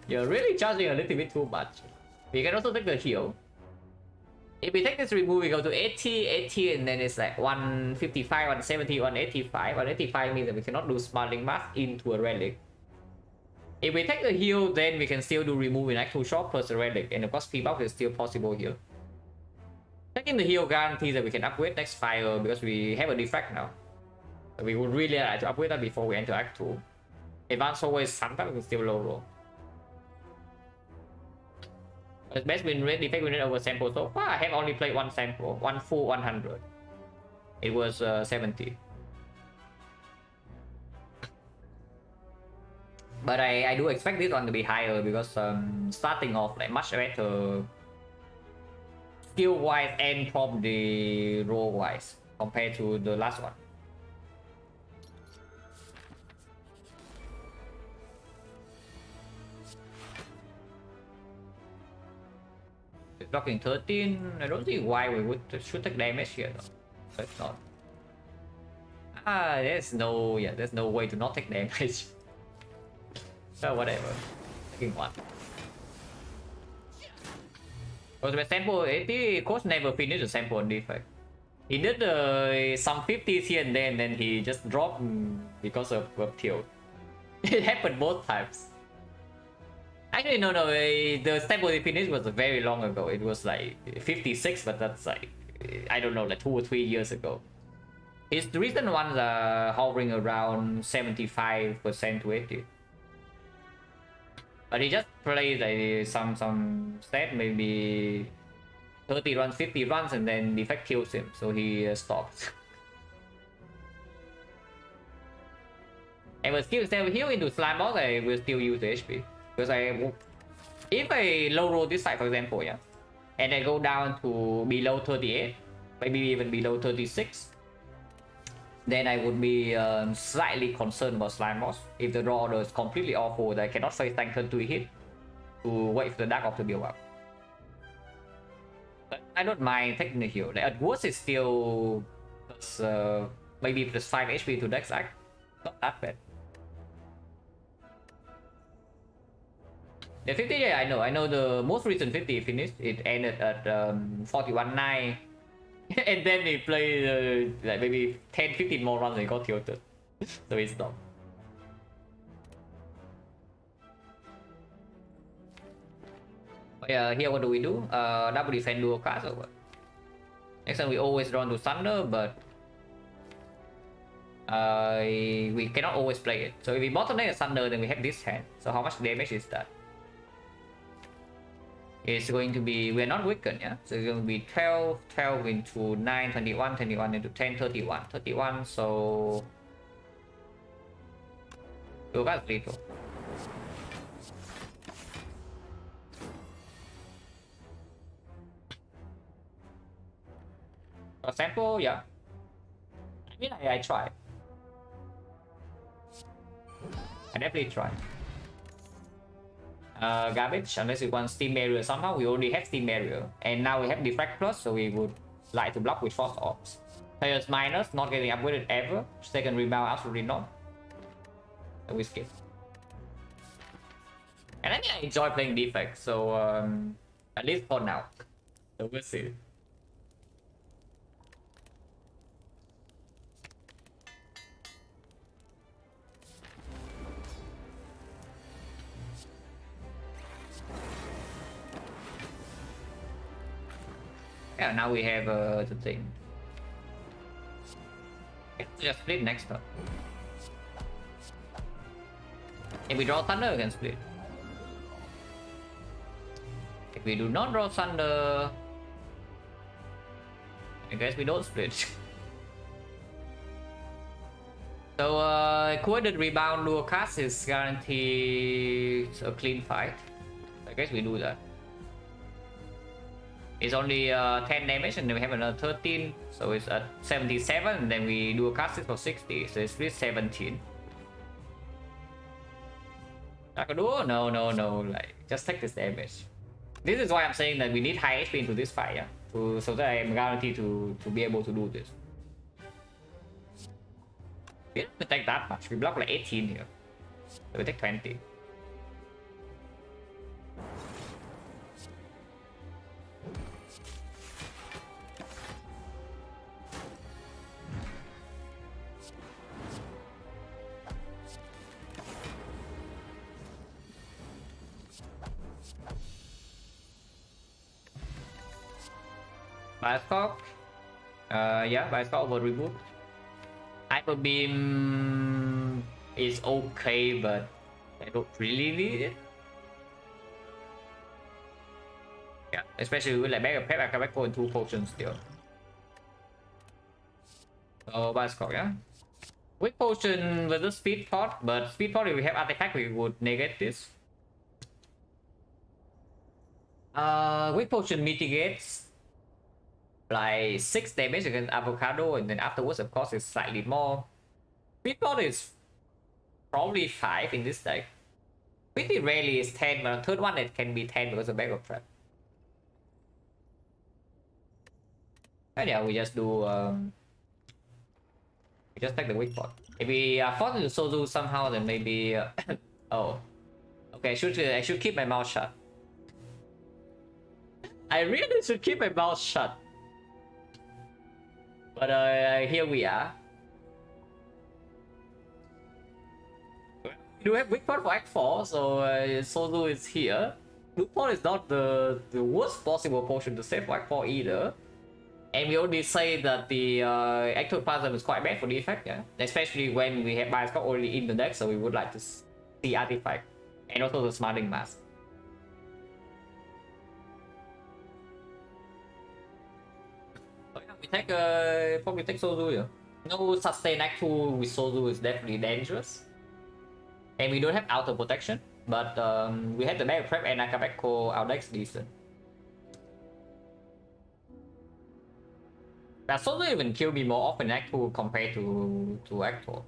You're really charging a little bit too much. We can also take the heal. If we take this remove, we go to 80, and then it's like 155, 170, 185. 185 means that we cannot do Smiling Mask into a relic. If we take the heal, then we can still do remove in Act 2 shop plus a relic, and of course P-Buff is still possible here. Taking the heal guarantees that we can upgrade next fire because we have a Defect now. So we would really like to upgrade that before we enter Act 2. Advance always sometimes we can still low roll. The best win rate, Defect win rate over sample so far. I have only played one sample, one full 100. It was 70. But I do expect this one to be higher because starting off like much better skill wise and probably roll wise compared to the last one. Blocking 13. I don't see why we should take damage here though. That's not. There's no way to not take damage. So whatever. Taking one. Because the sample 80 coach never finished the sample on Defect. He did some 50s here and then he just dropped because of tilt. It happened both times. Actually, no, the sample finish was very long ago. It was like 56, but that's like, I don't know, like 2 or 3 years ago. His recent ones are hovering around 75% to 80. But he just plays like some stat, maybe 30 runs, 50 runs, and then Defect kills him, so he stops. And with skill step heal into Slime Boss, I will still use the HP. Because if I low roll this side, for example, yeah, and I go down to below 38, maybe even below 36, then I would be slightly concerned about Slime Boss. If the draw order is completely awful, that I cannot face tank turn 2 hit to wait for the Dark Off to build up. But I don't mind taking the heal. Like, at worst, it's still plus, maybe plus 5 HP to Dex Act. Not that bad. The 50, yeah, I know the most recent 50 finished. It ended at 41-9. And then he played like maybe 10-15 more runs and got tilted. So he stopped. But yeah, here what do we do? Double defend dual cards or what? Next time we always run to Thunder, but we cannot always play it. So if we bottom lane Thunder, then we have this hand. So how much damage is that? It's going to be, we're not weakened, yeah? So it's going to be 12 into 9, 21, 21 into 10, 31, so... So that's lethal. A sample, yeah. I mean, I tried. I definitely tried. Garbage, unless you want Steam Barrier. Somehow we already have Steam Barrier. And now we have Defect Plus, so we would like to block with Force Orbs. Players minus, not getting upgraded ever. Second rebound, absolutely not. So we skip. And I mean, I enjoy playing Defect, so at least for now. So we'll see. Yeah, now we have the thing. Let's just split next turn. If we draw Thunder, we can split. If we do not draw Thunder, I guess we don't split. So, coordinate rebound dual cast is guaranteed a clean fight. I guess we do that. It's only 10 damage, and then we have another 13, so it's at 77, and then we do a cast it for 60, so it's split 17. Nakado? No, like, just take this damage. This is why I'm saying that we need high HP into this fight, yeah? So that I'm guaranteed to be able to do this. We don't take that much, we block like 18 here. So we take 20. Bioscope. Yeah, Bioscope over reboot. Hyper Beam is okay, but I don't really need it. Yeah, especially with like bag of pep, I can back and 2 potions still. So Bioscope, yeah. Weak potion with the speed pot, but speed pot if we have artifact we would negate this. Weak potion mitigates like 6 damage against avocado, and then afterwards of course it's slightly more. Speedbot is probably 5 in this deck. Pretty rarely is 10, but on third one it can be 10 because of bag of trap. And yeah, we just do we just take the weak pot. If we are forced into Sozu somehow, then maybe oh, okay, I should keep my mouth shut. I really should keep my mouth shut. But here we are. We do have weak pot for Act 4, so Sozu is here. Weak pot is not the worst possible potion to save for Act 4 either. And we already say that the ectoplasm is quite bad for the effect, yeah. Especially when we have Bioscope already in the deck, so we would like to see artifact. And also the smarting mask. We take probably take Sozu here. No sustain Act 2 with Sozu is definitely dangerous. And we don't have auto protection, but we have the bag of prep and Akabeko, our deck's decent. That Sozu even kill me more often in Act 2 compared to Act 4.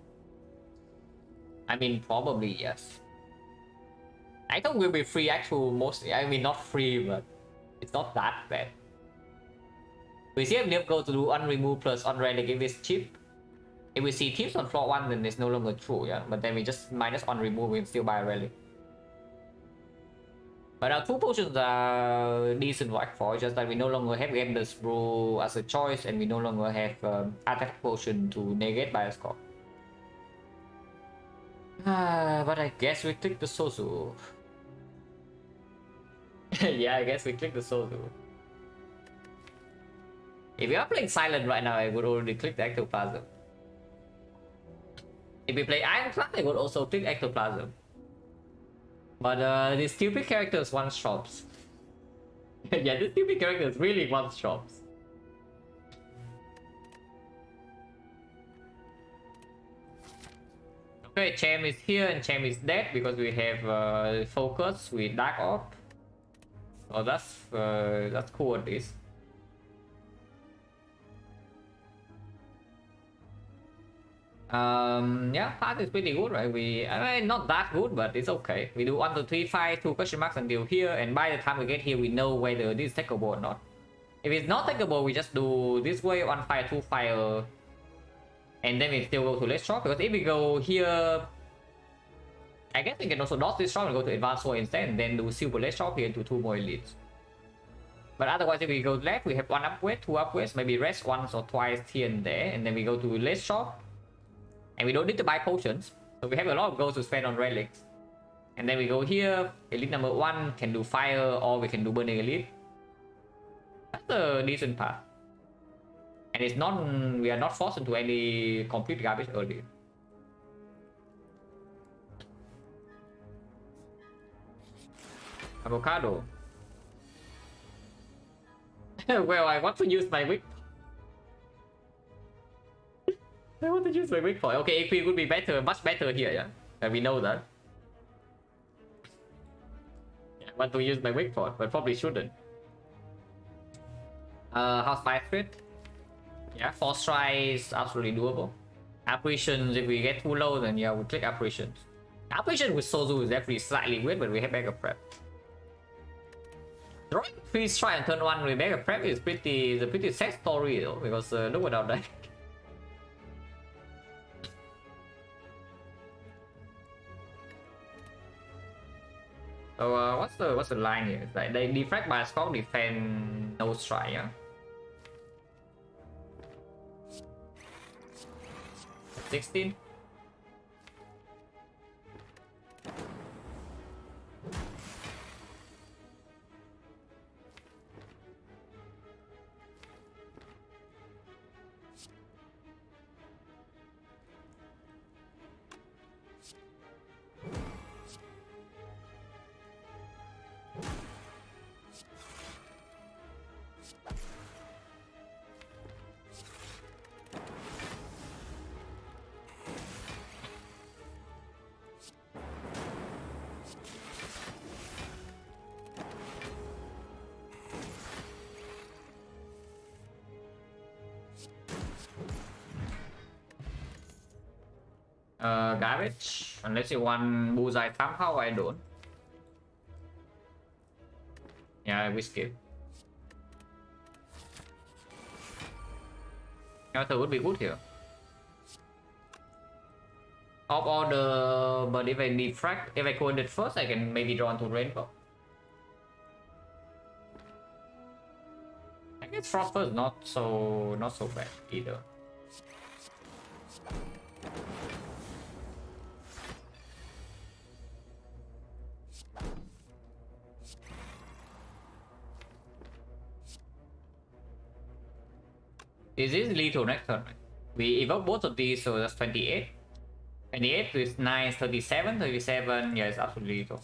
I mean, probably yes. Act 2 will be free Act 2 mostly. I mean, not free, but it's not that bad. We see if Nip go to do unremove plus unrender, give this chip. If we see tips on floor 1, then it's no longer true, yeah. But then we just minus unremove, we can still buy a relic. But our 2 potions are decent for Act 4, just that we no longer have Endless Brew as a choice, and we no longer have attack potion to negate Bioscope. But I guess we click the Sozu. Yeah, I guess we click the Sozu. If we are playing Silent right now, I would already click the Ectoplasm. If we play Ironclad, I would also click Ectoplasm. But these stupid characters want shops. Yeah, these stupid characters really want shops. Okay, Cham is here and Cham is dead because we have focus with Dark Orb. Oh, that's cool at least. Yeah, path is pretty good, right? I mean, not that good, but it's okay. We do 1 2 3 5 2 question marks until here, and by the time we get here, we know whether this is takeable or not. If it's not takeable, we just do this way, 1 fire, 2 fire, and then we still go to less shot. Because if we go here, I guess we can also dodge this shot and go to advanced sword instead, and then do silver less shot here to 2 more elites. But otherwise, if we go left, we have 1 upgrade, 2 upgrades, maybe rest once or twice here and there, and then we go to less shot. And we don't need to buy potions, so we have a lot of gold to spend on relics. And then we go here, elite number 1 can do fire, or we can do burning elite. That's a decent path. And it's not, we are not forced into any complete garbage early. Avocado. Well, I want to use my wig. I want to use my wig for it. Okay, AP would be better, much better here, yeah. And we know that. Yeah, I want to use my wig for it, but probably shouldn't. How's 5 crit? Yeah, 4 strikes, absolutely doable. Apparitions, if we get too low, then yeah, we click apparitions. Apparition with Sozu is definitely slightly weird, but we have mega prep. Drawing 3 strike and turn 1 with mega prep is a pretty sad story though, because look without that. So what's the line here? It's like they defect by scope, defend no strike, yeah. 16. Garbage, unless you want bullseye somehow, I don't. Yeah, we skip. Counter would be good here. Off order, but if I defract, if I code it first, I can maybe draw into rainbow. I guess frost first not so bad either. This is lethal next turn. We evoke both of these, so that's 28. 28 with 9, 37, 37, yeah, it's absolutely lethal.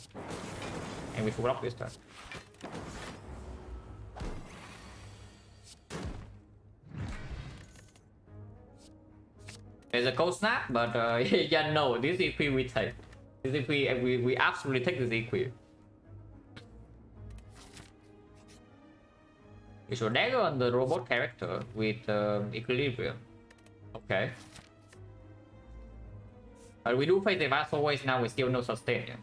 And we full up this turn. There's a cold snap, but yeah, no, this EP we take. This EP, we absolutely take this EP. We should dagger on the robot character with equilibrium. Okay. But we do face the vast always now, we still no sustain. Yeah?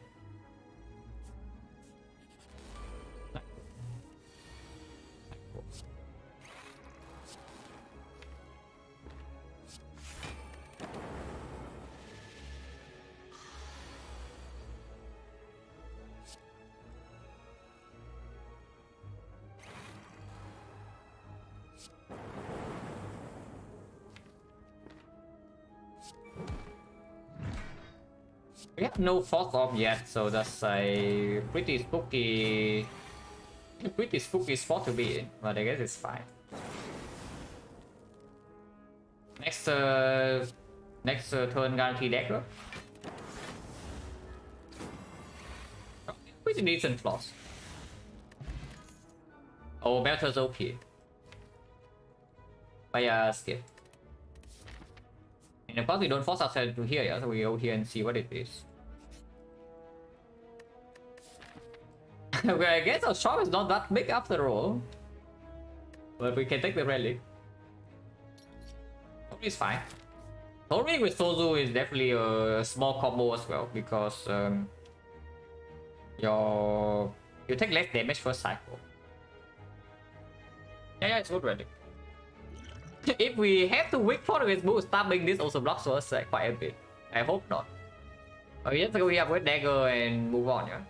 We have no force off yet, so that's a pretty spooky spot to be in, but I guess it's fine. Next turn guarantee dagger. Pretty decent flaws. Oh, Melter's OP. But yeah, skip. And of course we don't force ourselves to here, yeah, so we go here and see what it is. Okay, I guess our shop is not that big after all. But we can take the relic. Hopefully it's fine. Thornwing with Sozu is definitely a small combo as well because your you take less damage first cycle. Yeah, it's good ready. If we have to wait for his move, stabbing this also blocks us quite a bit. I hope not. Okay, just go here with dagger and move on, yeah.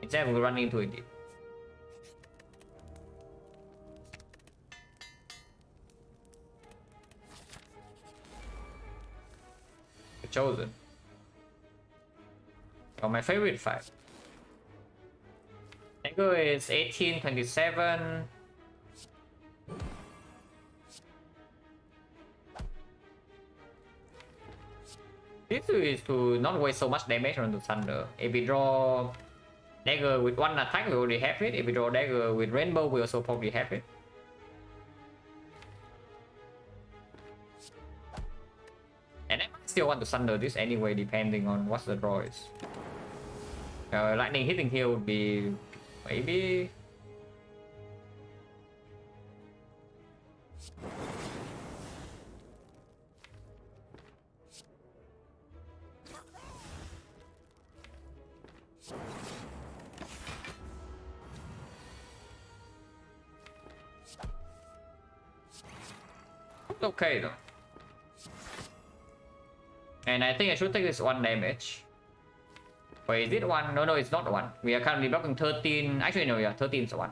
Instead we run into it. Chosen. Oh, my favorite fight. Dagger is 1827. This is to not waste so much damage on the thunder. If we draw dagger with one attack, we already have it. If we draw dagger with rainbow, we also probably have it. And I might still want to thunder this anyway, depending on what the draw is. Lightning hitting here would be maybe. Okay though. And I think I should take this 1 damage. Wait, is it 1? No, it's not 1. We are currently blocking 13. Actually, no, yeah, 13 is 1.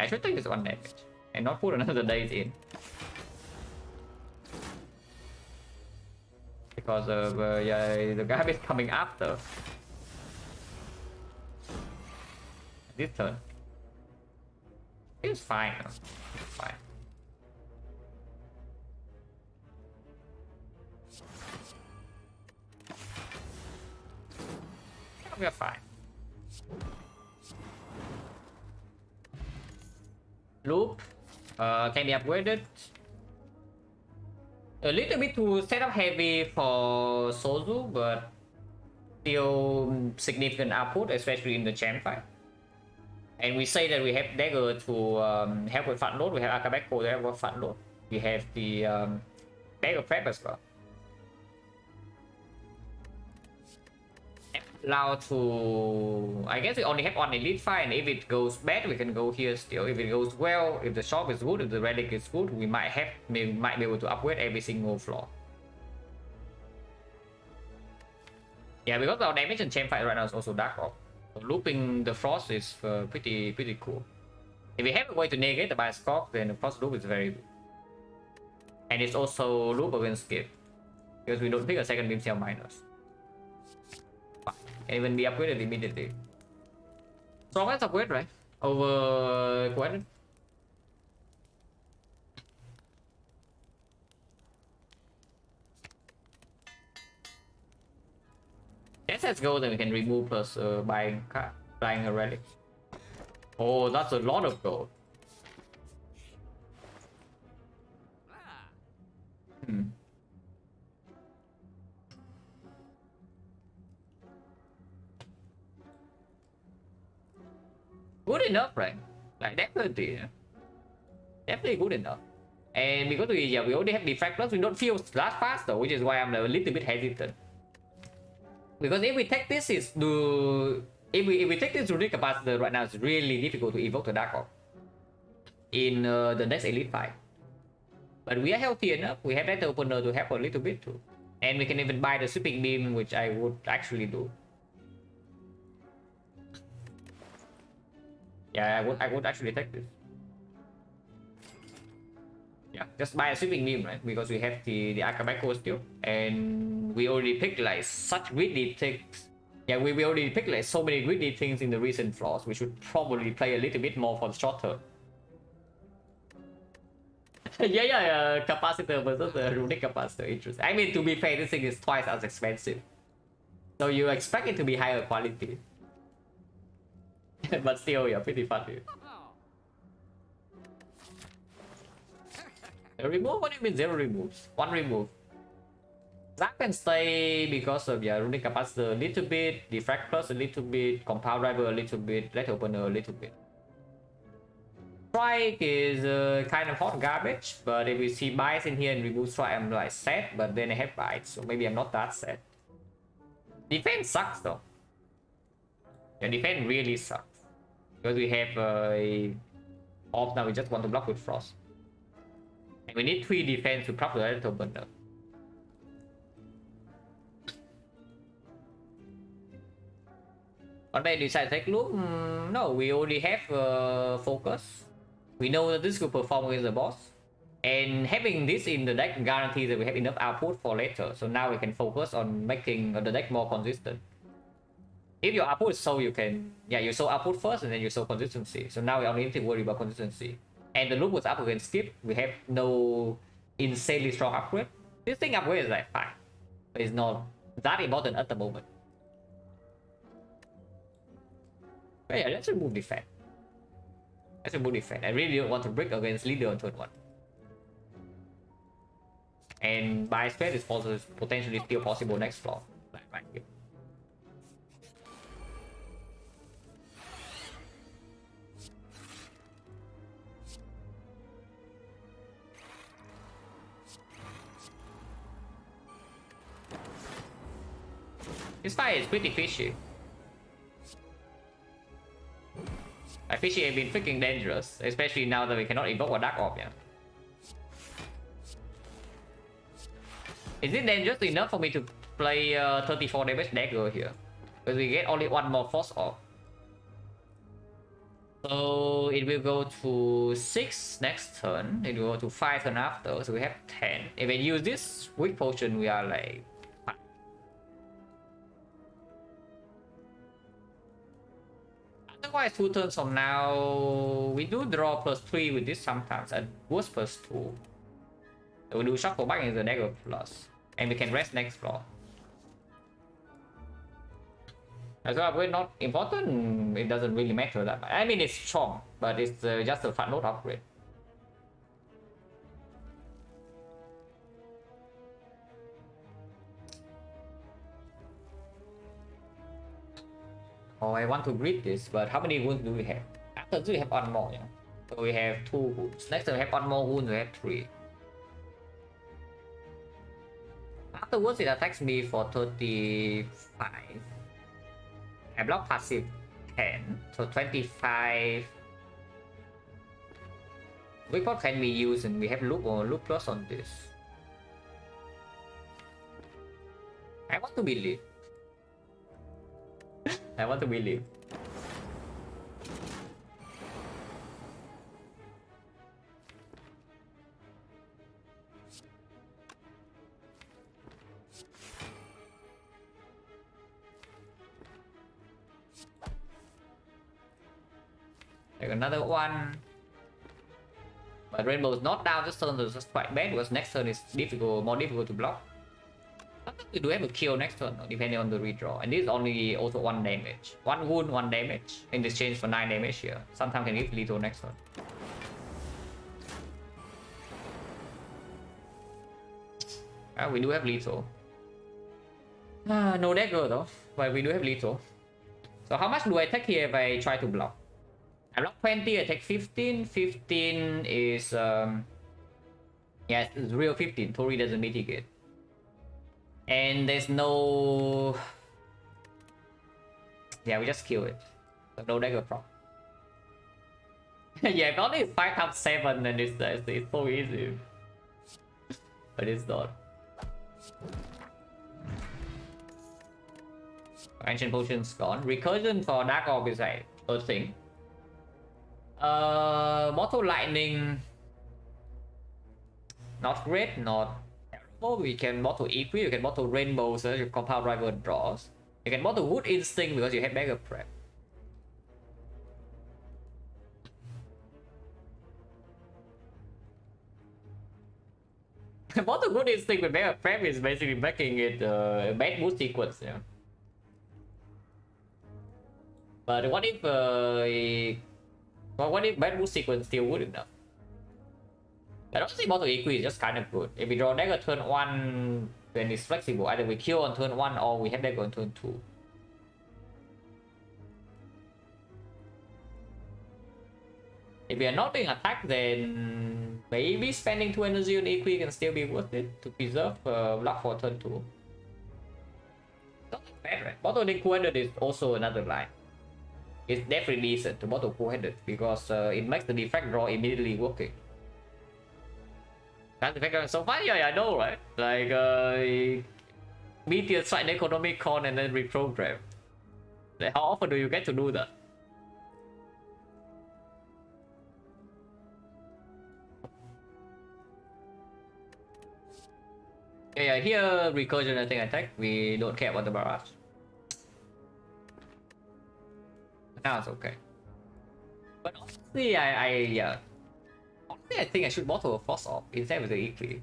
I should take this 1 damage and not put another daze in. Because of yeah, the guy is coming after. This turn. It's fine. It's fine. We are fine. Loop can be upgraded a little bit to set up heavy for Sozu, but still significant output, especially in the champ fight. And we say that we have dagger to help with front load. We have Akabeko to help with front load. We have the dagger prep as well. Allow to, I guess we only have 1 elite fight, and if it goes bad, we can go here still. If it goes well, if the shop is good, if the relic is good, we might be able to upgrade every single floor. Yeah, because our damage in champ fight right now is also dark orb. So looping the frost is pretty cool. If we have a way to negate the bias scope, then the frost loop is very good. And it's also loop against skip, because we don't pick a second beam cell minus. And when we upgraded immediately. So let's upgrade, right? Over Quadrant. Let's go, then we can remove plus buying a relic. Oh, that's a lot of gold. Good enough, right? Like definitely, definitely good enough. And because we already have Defect plus, we don't feel that fast though, which is why I'm a little bit hesitant. Because if we take this if we take this Runic Capacitor right now, it's really difficult to evoke the Dark Orb in the next elite fight. But we are healthy enough. We have that opener to help a little bit too, and we can even buy the Sweeping Beam, which I would actually do. Yeah, I would actually take this. Yeah, just buy a Sweeping Beam, right? Because we have the Akabeko still, and we already picked like such greedy things. Yeah, we already picked like so many greedy things in the recent floors. We should probably play a little bit more for the short term. yeah, capacitor versus the runic capacitor. Interesting. I mean, to be fair, this thing is twice as expensive, so you expect it to be higher quality. But still, yeah, pretty funny. Remove? What do you mean 0 removes? 1 remove. That can stay because of runic capacitor a little bit, Defect plus a little bit, compound driver a little bit, let opener a little bit. Strike is kind of hot garbage, but if we see bites in here and remove strike, I'm like sad, but then I have bites, so maybe I'm not that sad. Defense sucks though. Yeah, defense really sucks. Because we have off now, we just want to block with frost. And we need 3 defense to prop the little bundle. But maybe decide to take loop? No, we already have focus. We know that this will perform against the boss. And having this in the deck guarantees that we have enough output for later. So now we can focus on making the deck more consistent. If your output is so, you can... Yeah, you show output first and then you show consistency. So now we only need to worry about consistency. And the loop was up, we can skip. We have no insanely strong upgrade. This thing upgrade is like fine. But it's not that important at the moment. But yeah, let's remove Defect. Let's remove Defect. I really don't want to break against leader on turn 1. And by spread is also potentially still possible next floor. Like right here. This fight is pretty fishy. Like fishy have been freaking dangerous, especially now that we cannot invoke a Dark Orb yet. Is it dangerous enough for me to play 34 damage dagger here? Because we get only 1 more Force Orb. So it will go to 6 next turn, it will go to 5 turn after, so we have 10. If we use this weak potion, we are like... Otherwise, 2 turns from now, we do draw +3 with this sometimes, and worst +2. So we do shock for back in the dagger plus, and we can rest next floor. As well, we're not important, it doesn't really matter that much. I mean, it's strong, but it's just a fun note upgrade. Oh, I want to greet this, but how many wounds do we have? After this, we have 1 more, yeah. So we have 2 wounds. Next time we have 1 more wound, we have 3. Afterwards, it attacks me for 35. I block passive 10, so 25. Which what can we use? And we have loop or loop plus on this. I want to believe. I want to believe. Like another one. But Rainbow is not down this turn, so it's quite bad because next turn is difficult, more difficult to block. Sometimes we do have a kill next turn, depending on the redraw. And this is only also 1 damage. 1 wound, 1 damage. In exchange for 9 damage here. Sometimes can give lethal next turn. We do have lethal. No dagger though, but we do have lethal. So how much do I take here if I try to block? I block 20, I take 15. 15 is yeah, it's real 15. Tori doesn't mitigate. And there's no... Yeah, we just kill it. So no dagger prop. Yeah, if only it's 5 times 7, then it's so easy. But it's not. Ancient Potion's gone. Recursion for Dark Orb is like a thing. Mortal Lightning... Not great, not... We can Mortal Equi, you can Mortal Rainbow, so your Compound Rival draws. You can Mortal Wood Instinct because you have Mega Prep. Mortal Wood Instinct with Mega Prep is basically making it a bad mood sequence, yeah. But what if what if bad mood sequence still good enough? I don't think Mortal Equi is just kind of good. If we draw dagger turn 1, then it's flexible. Either we kill on turn 1 or we have dagger on turn 2. If we are not doing attack, then maybe spending 2 energy on EQ can still be worth it to preserve block for turn 2. Not that bad, right? Bottling 200 is also another line. It's definitely decent to bottle 200 because it makes the defect draw immediately working. That defect is so fun, yeah, I know, right? Like, meteor strike economic con and then reprogram. Like, how often do you get to do that? Yeah, here recursion I think attack. We don't care about the barrage. Now it's okay. But honestly, honestly, I think I should bottle a Frost Orb instead of the Eclipse.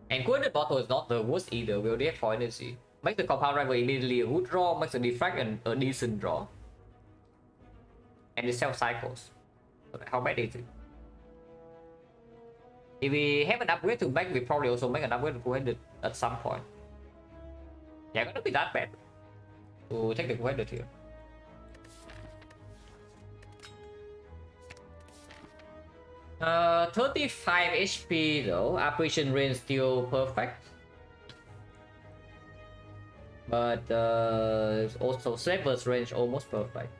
And Coordinate Bottle is not the worst either. We already have 4 energy. Make the Compound Rival immediately a good draw, makes a Defect and a decent draw. And it self cycles. So how bad is it? If we have an upgrade to make, we probably also make an upgrade to Coordinate at some point. Yeah, gonna be that bad to take the Coordinate here. Uh, 35 HP though, apparition range still perfect. But also Slaver's range almost perfect.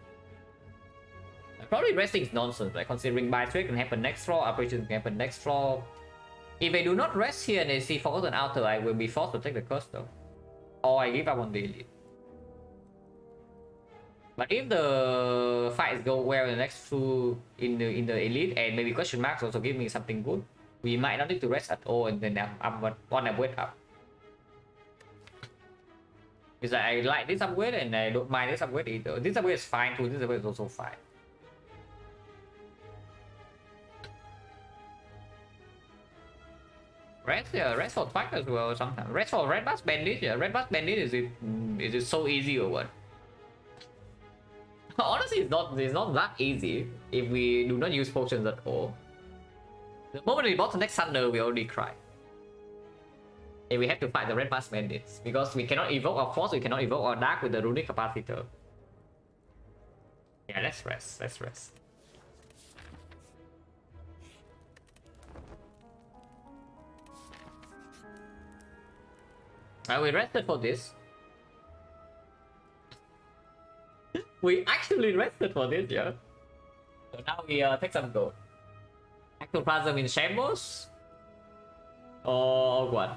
Probably resting is nonsense, like considering buy trade can happen next draw, apparition can happen next draw. If I do not rest here and they see Forgotten Outer, I will be forced to take the curse though. Or I give up on the elite. But if the fights go well in the next two in the elite and maybe question marks also give me something good, we might not need to rest at all and then I'm one upgrade up. Because I like this upgrade and I don't mind this upgrade either. This upgrade is fine too, this upgrade is also fine. Rest for Twilight as well sometimes. Rest for Red Bass Bandit, yeah. Red Bass Bandit is it so easy or what? Honestly, it's not that easy if we do not use potions at all. The moment we bought the next Thunder, we already cry. And we have to fight the Red Bass Bandits because we cannot evoke our Force, we cannot evoke our Dark with the Runic Capacitor. Yeah, let's rest. Let's rest. We rested for this. We actually rested for this, yeah. So now we take some gold. Ectoplasm in Shambles? Or what?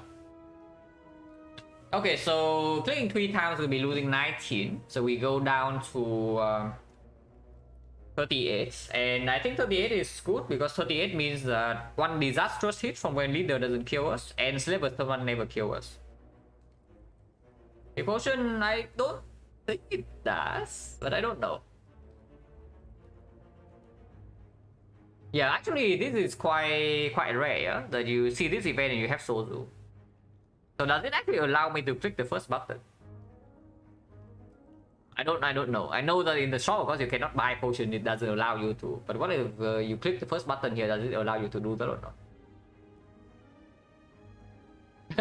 Okay, so clicking 3 times we'll be losing 19. So we go down to 38. And I think 38 is good because 38 means that one disastrous hit from when leader doesn't kill us and Slaver's turn 1 never kill us. Potion, I don't think it does, but I don't know. Yeah, actually, this is quite rare, yeah? That you see this event and you have Sozu. So does it actually allow me to click the first button? I don't know. I know that in the shop, of course, you cannot buy potion. It doesn't allow you to. But what if you click the first button here? Does it allow you to do that or not?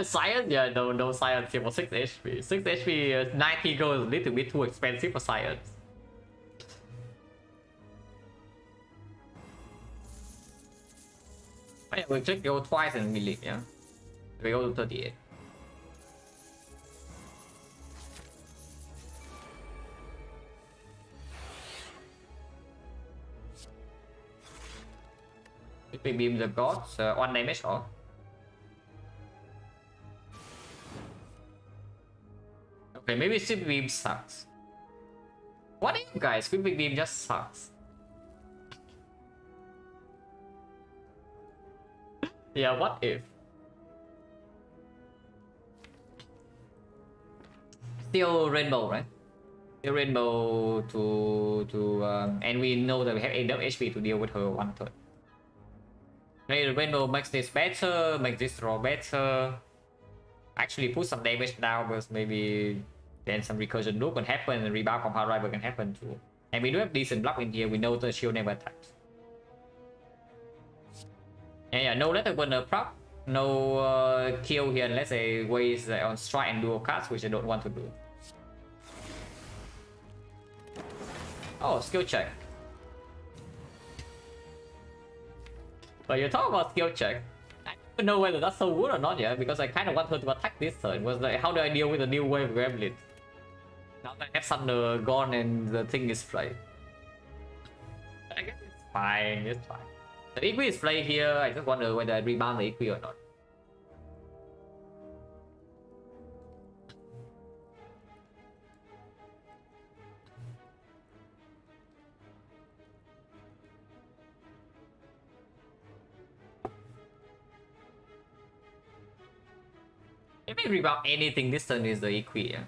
Science? Yeah, no science here for 6 HP. 6 HP, 90 gold is a little bit too expensive for science. Oh, yeah, we'll check go twice and melee, yeah. We go to 38. We beam the gods, 1 damage or? Okay, maybe Swift Beam sucks. What are you guys? Swift Beam just sucks. Yeah, what if? Still Rainbow, right? Still Rainbow and we know that we have enough HP to deal with her one turn. Maybe Rainbow makes this better, makes this draw better. Actually put some damage down because maybe then some recursion loop can happen and rebound compound rival can happen too. And we do have decent block in here, we know the shield never attacks. And yeah, no letter burner prop, no kill here unless I waste on strike and dual cards, which I don't want to do. Oh, skill check. But you talk about skill check. I don't know whether that's so good or not yet, because I kind of want her to attack this turn. Was like, how do I deal with the new wave of Gremlin? Now that I have Thunder gone and the thing is played. I guess it's fine, it's fine. The Equi is played here, I just wonder whether I rebound the Equi or not. If I rebound anything this turn is the Equi, yeah.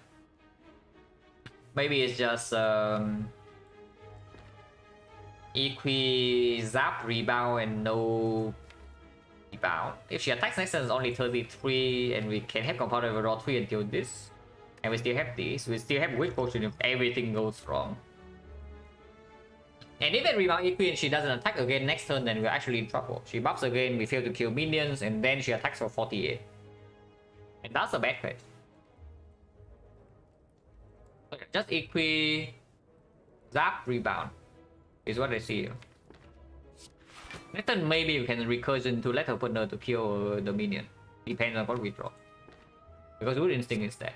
Maybe it's just Equi zap, rebound, and no rebound. If she attacks next turn it's only 33 and we can have Compound Overdraw 3 until this. And we still have this. We still have Weak Potion if everything goes wrong. And if I rebound Equi and she doesn't attack again next turn, then we're actually in trouble. She buffs again, we fail to kill minions, and then she attacks for 48. And that's a bad case. Okay, just Equi, zap, rebound is what I see here. Next turn maybe you can recursion to let her partner to kill the minion. Depends on what we draw. Because Wood Instinct is there.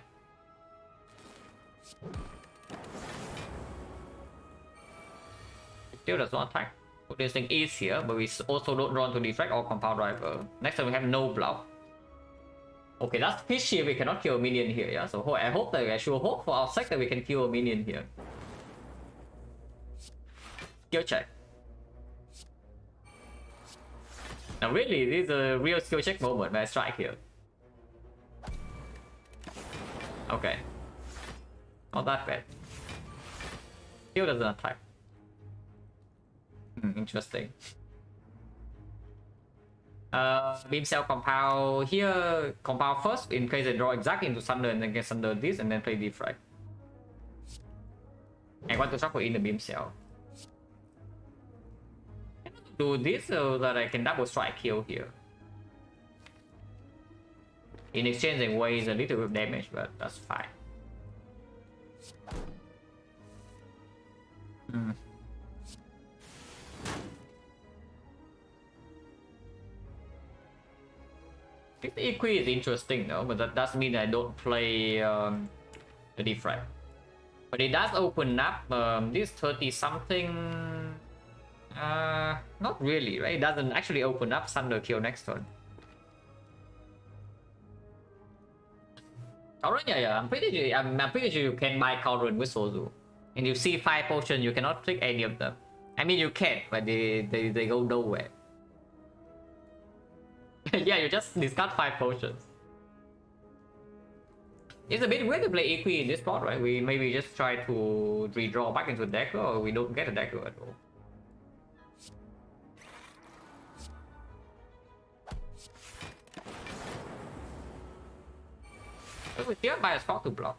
Still does not attack. Wood Instinct is here, but we also don't run to Defect or Compound Driver. Next time we have no block. Okay, that's fishy. We cannot kill a minion here, yeah? So I hope that I should hope for our sake that we can kill a minion here. Skill check. Now really, this is a real skill check moment when I strike here. Okay. Not that bad. Still doesn't attack. Interesting. Beam Cell Compound here. Compound first in case I draw exactly into Thunder and then get Thunder this and then play Defect. I want to shuffle in the Beam Cell. Do this so that I can double strike kill here. In exchange I waste a little bit of damage, but that's fine. The Equi is interesting though, but that does mean I don't play the Defect. But it does open up this 30 something. Not really, right? It doesn't actually open up Thunder kill next turn. Alright, yeah, I'm pretty sure you can buy Cauldron with Sozu. And you see 5 potions, you cannot click any of them. I mean you can, but they go nowhere. Yeah, you just discard 5 potions. It's a bit weird to play Equi in this spot, right? We maybe just try to redraw back into Dagger, or we don't get a Dagger at all. But we still buy a spot to block.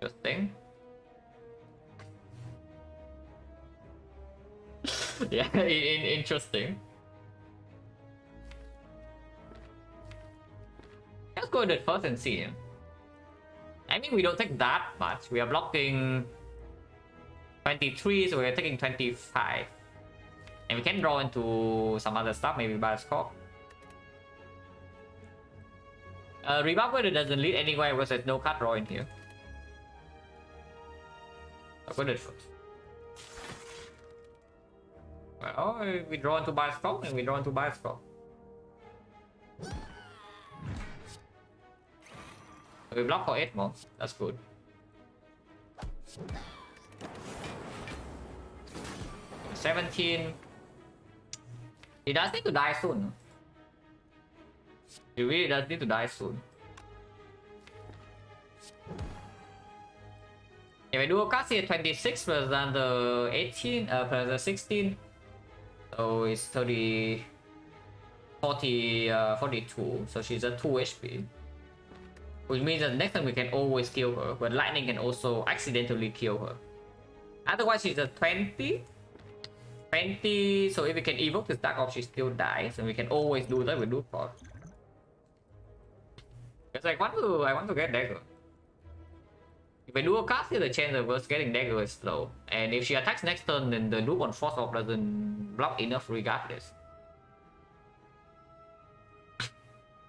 Interesting. Yeah, interesting. Let's go with it first and see. I mean, we don't take that much. We are blocking 23, so we're taking 25. And we can draw into some other stuff, maybe by a score. Rebuff doesn't lead anywhere because there's no card draw in here. I'll go with it first. Well, we draw into Bioscope and we draw into Bioscope. We block for 8 more. That's good. $17. He does need to die soon. He really does need to die soon. If I do a cast here 26 plus than the 18 plus the 16. So it's 30 40 42, so she's at 2 HP. Which means that next time we can always kill her, but lightning can also accidentally kill her. Otherwise she's at 20. So if we can evoke this Dark Orb, she still dies, and we can always do that with Loot. Because I want to get Dagger. If I dual cast here, the chance of us getting dagger is low. And if she attacks next turn, then the loop on Frost Orb doesn't block enough regardless.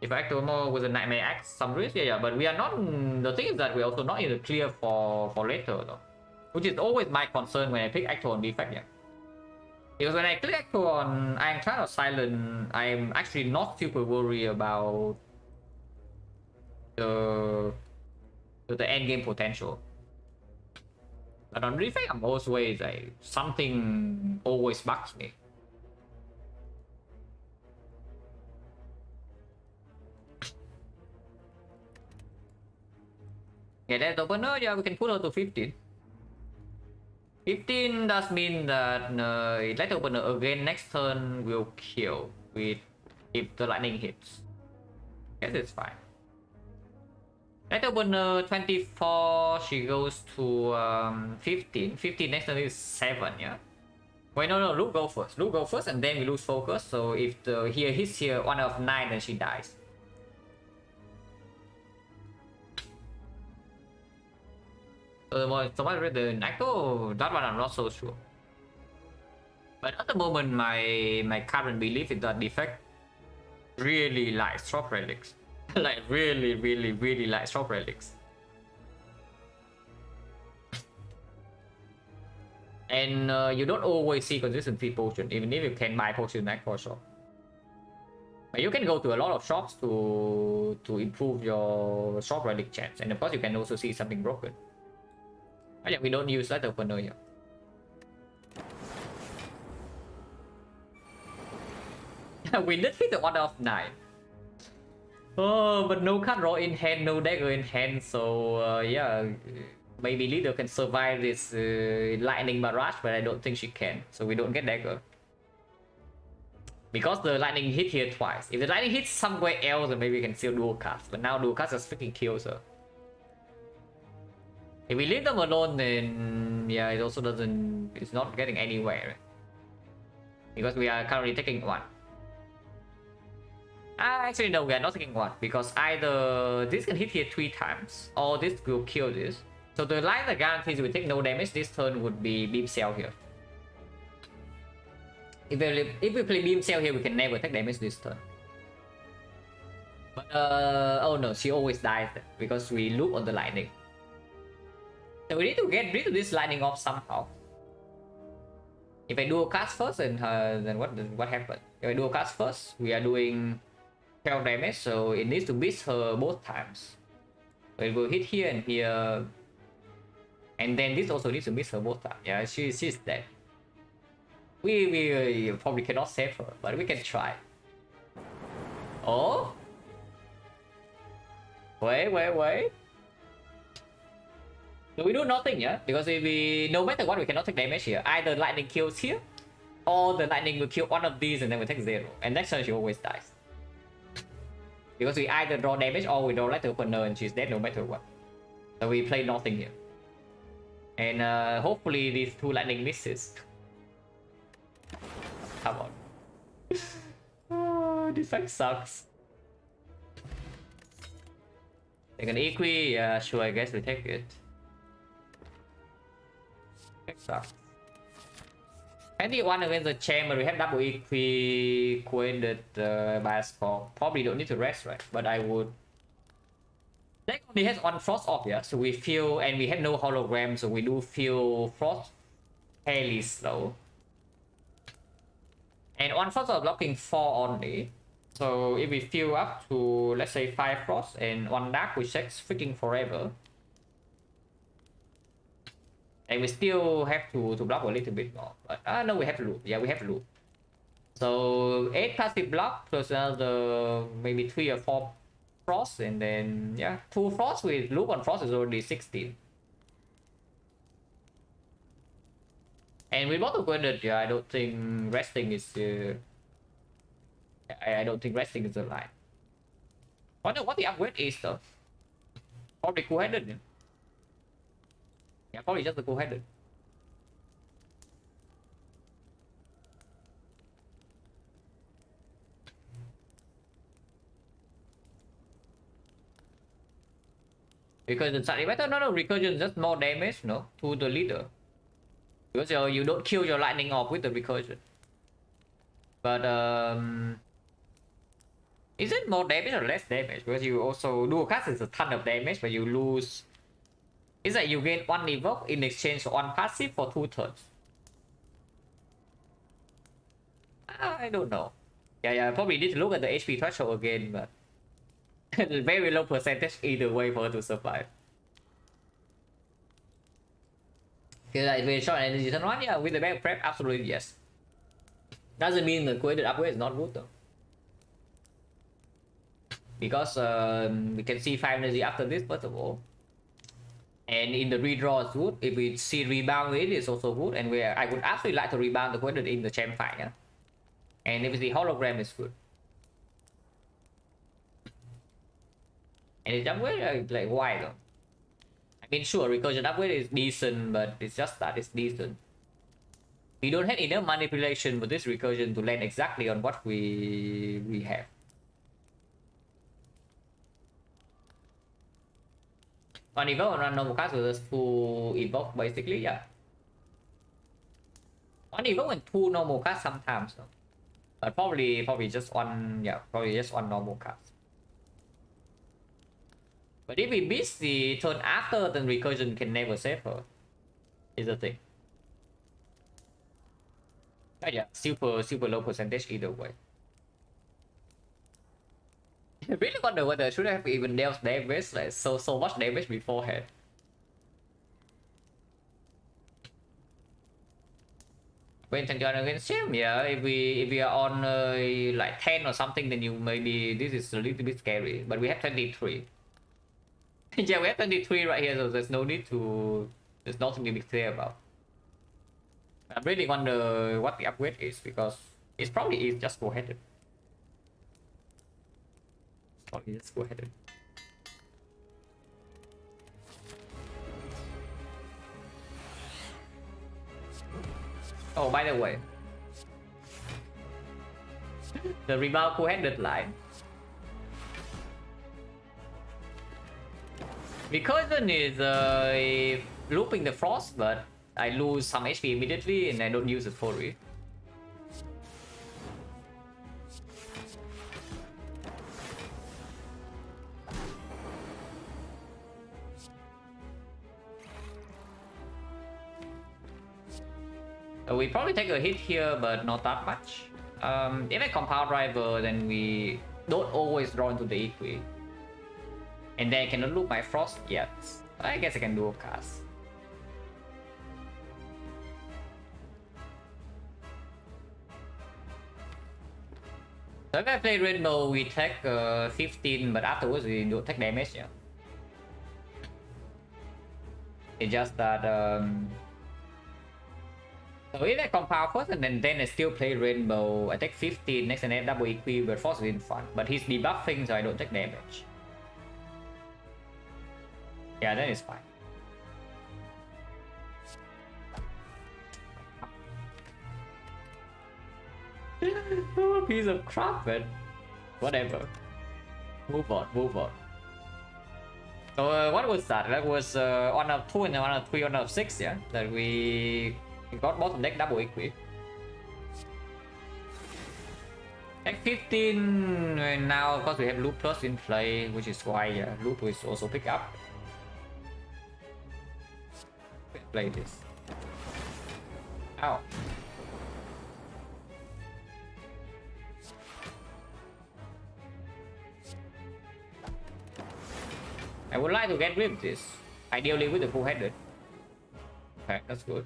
If I activate more with a Nightmare Axe, some risk, yeah, but we are not. The thing is that we're also not in the clear for later though, which is always my concern when I pick Acto on Defect. Yeah, because when I click Acto on A20H or Silent, I'm actually not super worried about the end game potential. But on Defect, I'm always like something always bugs me. Yeah, that opener, yeah, we can put her to 15. 15 does mean that let opener again next turn will kill with if the lightning hits. Guess it's fine. Let opener 24, she goes to 15. 15 next turn is 7, yeah? Wait, no, Luke go first. Luke go first and then we lose focus. So if the here hits here 1 of 9, then she dies. So much the Nacto, that one I'm not so sure. But at the moment, my current belief is that Defect really likes Shop Relics. Like really likes Shop Relics. And you don't always see consistency potion, even if you can buy potion back for shop. But you can go to a lot of shops to improve your Shop Relic chance. And of course, you can also see something broken. Oh, yeah, we don't use that opener here. We did hit the 1 of 9. Oh, but no card draw in hand, no dagger in hand. So yeah, maybe Leader can survive this lightning barrage, but I don't think she can. So we don't get dagger. Because the lightning hit here twice. If the lightning hits somewhere else, then maybe we can still dual cast. But now dual cast just freaking kills her. If we leave them alone, then yeah, it also doesn't. It's not getting anywhere. Because we are currently taking 1. Actually, no, we are not taking 1. Because either this can hit here 3 times, or this will kill this. So the line that guarantees we take no damage this turn would be Beam Cell here. If we play Beam Cell here, we can never take damage this turn. But oh no, she always dies because we loop on the lightning. So we need to get rid of this lightning off somehow. If I dual cast first, then what happened? If I dual cast first, we are doing 12 damage, so it needs to miss her both times. So it will hit here and here, and then this also needs to miss her both times. Yeah, she's dead. We probably cannot save her, but we can try. Oh, wait. So we do nothing, yeah? Because if we, no matter what, we cannot take damage here. Either lightning kills here, or the lightning will kill one of these and then we take 0. And next turn she always dies. Because we either draw damage or we draw light opener and she's dead no matter what. So we play nothing here. And hopefully these 2 lightning misses. Come on. Oh, Defect sucks. Take an Equi, yeah, sure, I guess we take it. Sucks. 21 against the chamber, we have double Equi, quoted by a score. Probably don't need to rest, right? But I would. Deck only has 1 Frost off, yeah, so we feel, and we have no hologram, so we do feel Frost fairly slow. And 1 Frost are blocking 4 only. So if we fill up to, let's say, 5 Frost and 1 Dark, which takes freaking forever. And we still have to block a little bit more. But no, we have to loop. Yeah, we have to loop. So 8 passive block plus another maybe 3 or 4 Frost, and then yeah, 2 Frost with loop on Frost is already 16. And with bottom quadrant, yeah, I don't think resting is I don't think resting is the line. I wonder what the upgrade is though. Probably cool-headed. Yeah. Yeah, probably just the cool-headed. Recursion slightly better. No, recursion is just more damage, no, to the leader. Because you don't kill your lightning orb with the recursion. But is it more damage or less damage? Because you also dual cast is a ton of damage, but you lose. It's like you gain 1 evoke in exchange for 1 passive for 2 turns. I don't know. Yeah, probably need to look at the HP threshold again, but very low percentage either way for her to survive. Because like with short energy turn 1, yeah, with the back prep, absolutely yes. Doesn't mean the created upgrade is not good though. Because we can see 5 energy after this first of all. And in the redraw is good. If we see rebound it is also good. And I would actually like to rebound the created in the champ fight, yeah. And if the hologram is good. And the upgrade like why though? I mean sure, recursion upgrade is decent, but it's just that it's decent. We don't have enough manipulation with this recursion to land exactly on what we have. On evoke and run normal cast with just 2 evoke basically, yeah. On evoke and 2 normal cast sometimes though. But probably just one, yeah, probably just 1 normal cast. But if we miss the turn after, then recursion can never save her. Is the thing. But yeah, super low percentage either way. I really wonder whether I should have even dealt damage, like so much damage beforehand. When can join against him? Yeah, if we are on like 10 or something, then you maybe this is a little bit scary. But we have 23. Yeah, we have 23 right here, so there's no need to. There's nothing to be clear about. I really wonder what the upgrade is because it's probably just go-headed. Probably just go-headed. Oh, by the way, the rebound go-headed line. Recursion is looping the frost, but I lose some HP immediately and I don't use it fully. So we probably take a hit here, but not that much. If I compound driver, then we don't always draw into the equi. And then I cannot loop my frost yet. I guess I can do a cast. So if I play Rainbow, we take 15, but afterwards we don't take damage, yeah. It's just that so if I compound first and then I still play Rainbow, I take 15, next and then double equi, but Frost is in front. But he's debuffing, so I don't take damage. Yeah, then it's fine. Oh, piece of crap, man. Whatever. Move on. So what was that? That was 1 of 2 and 1 of 3, 1 of 6, yeah? That we got bottom deck double equi. Take 15 and now of course we have Loop Plus in play, which is why Loop is also pick up. Play this. Ow. I would like to get rid of this, ideally with the full-headed. Okay, that's good.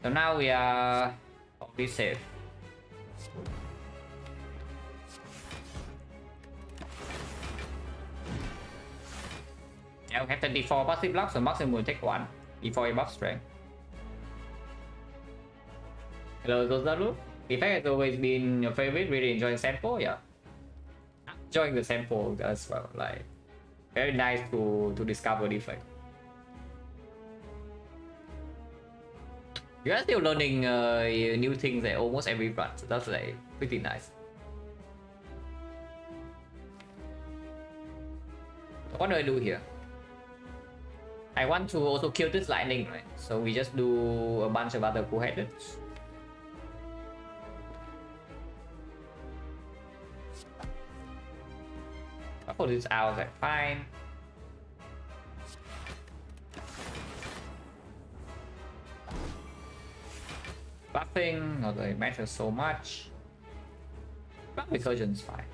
So now we are probably safe. Yeah, we have 24 passive blocks, so maximum will take 1 before you buff strength. Hello, Gozaru. Defect has always been your favorite, really enjoying sample, yeah. Enjoying the sample as well, like very nice to discover Defect. You are still learning new things at almost every run, so that's like pretty nice. What do I do here? I want to also kill this lightning, right? So we just do a bunch of other cool-headed. I put this out, like fine. Buffing, not that it matters so much. But recursion's fine.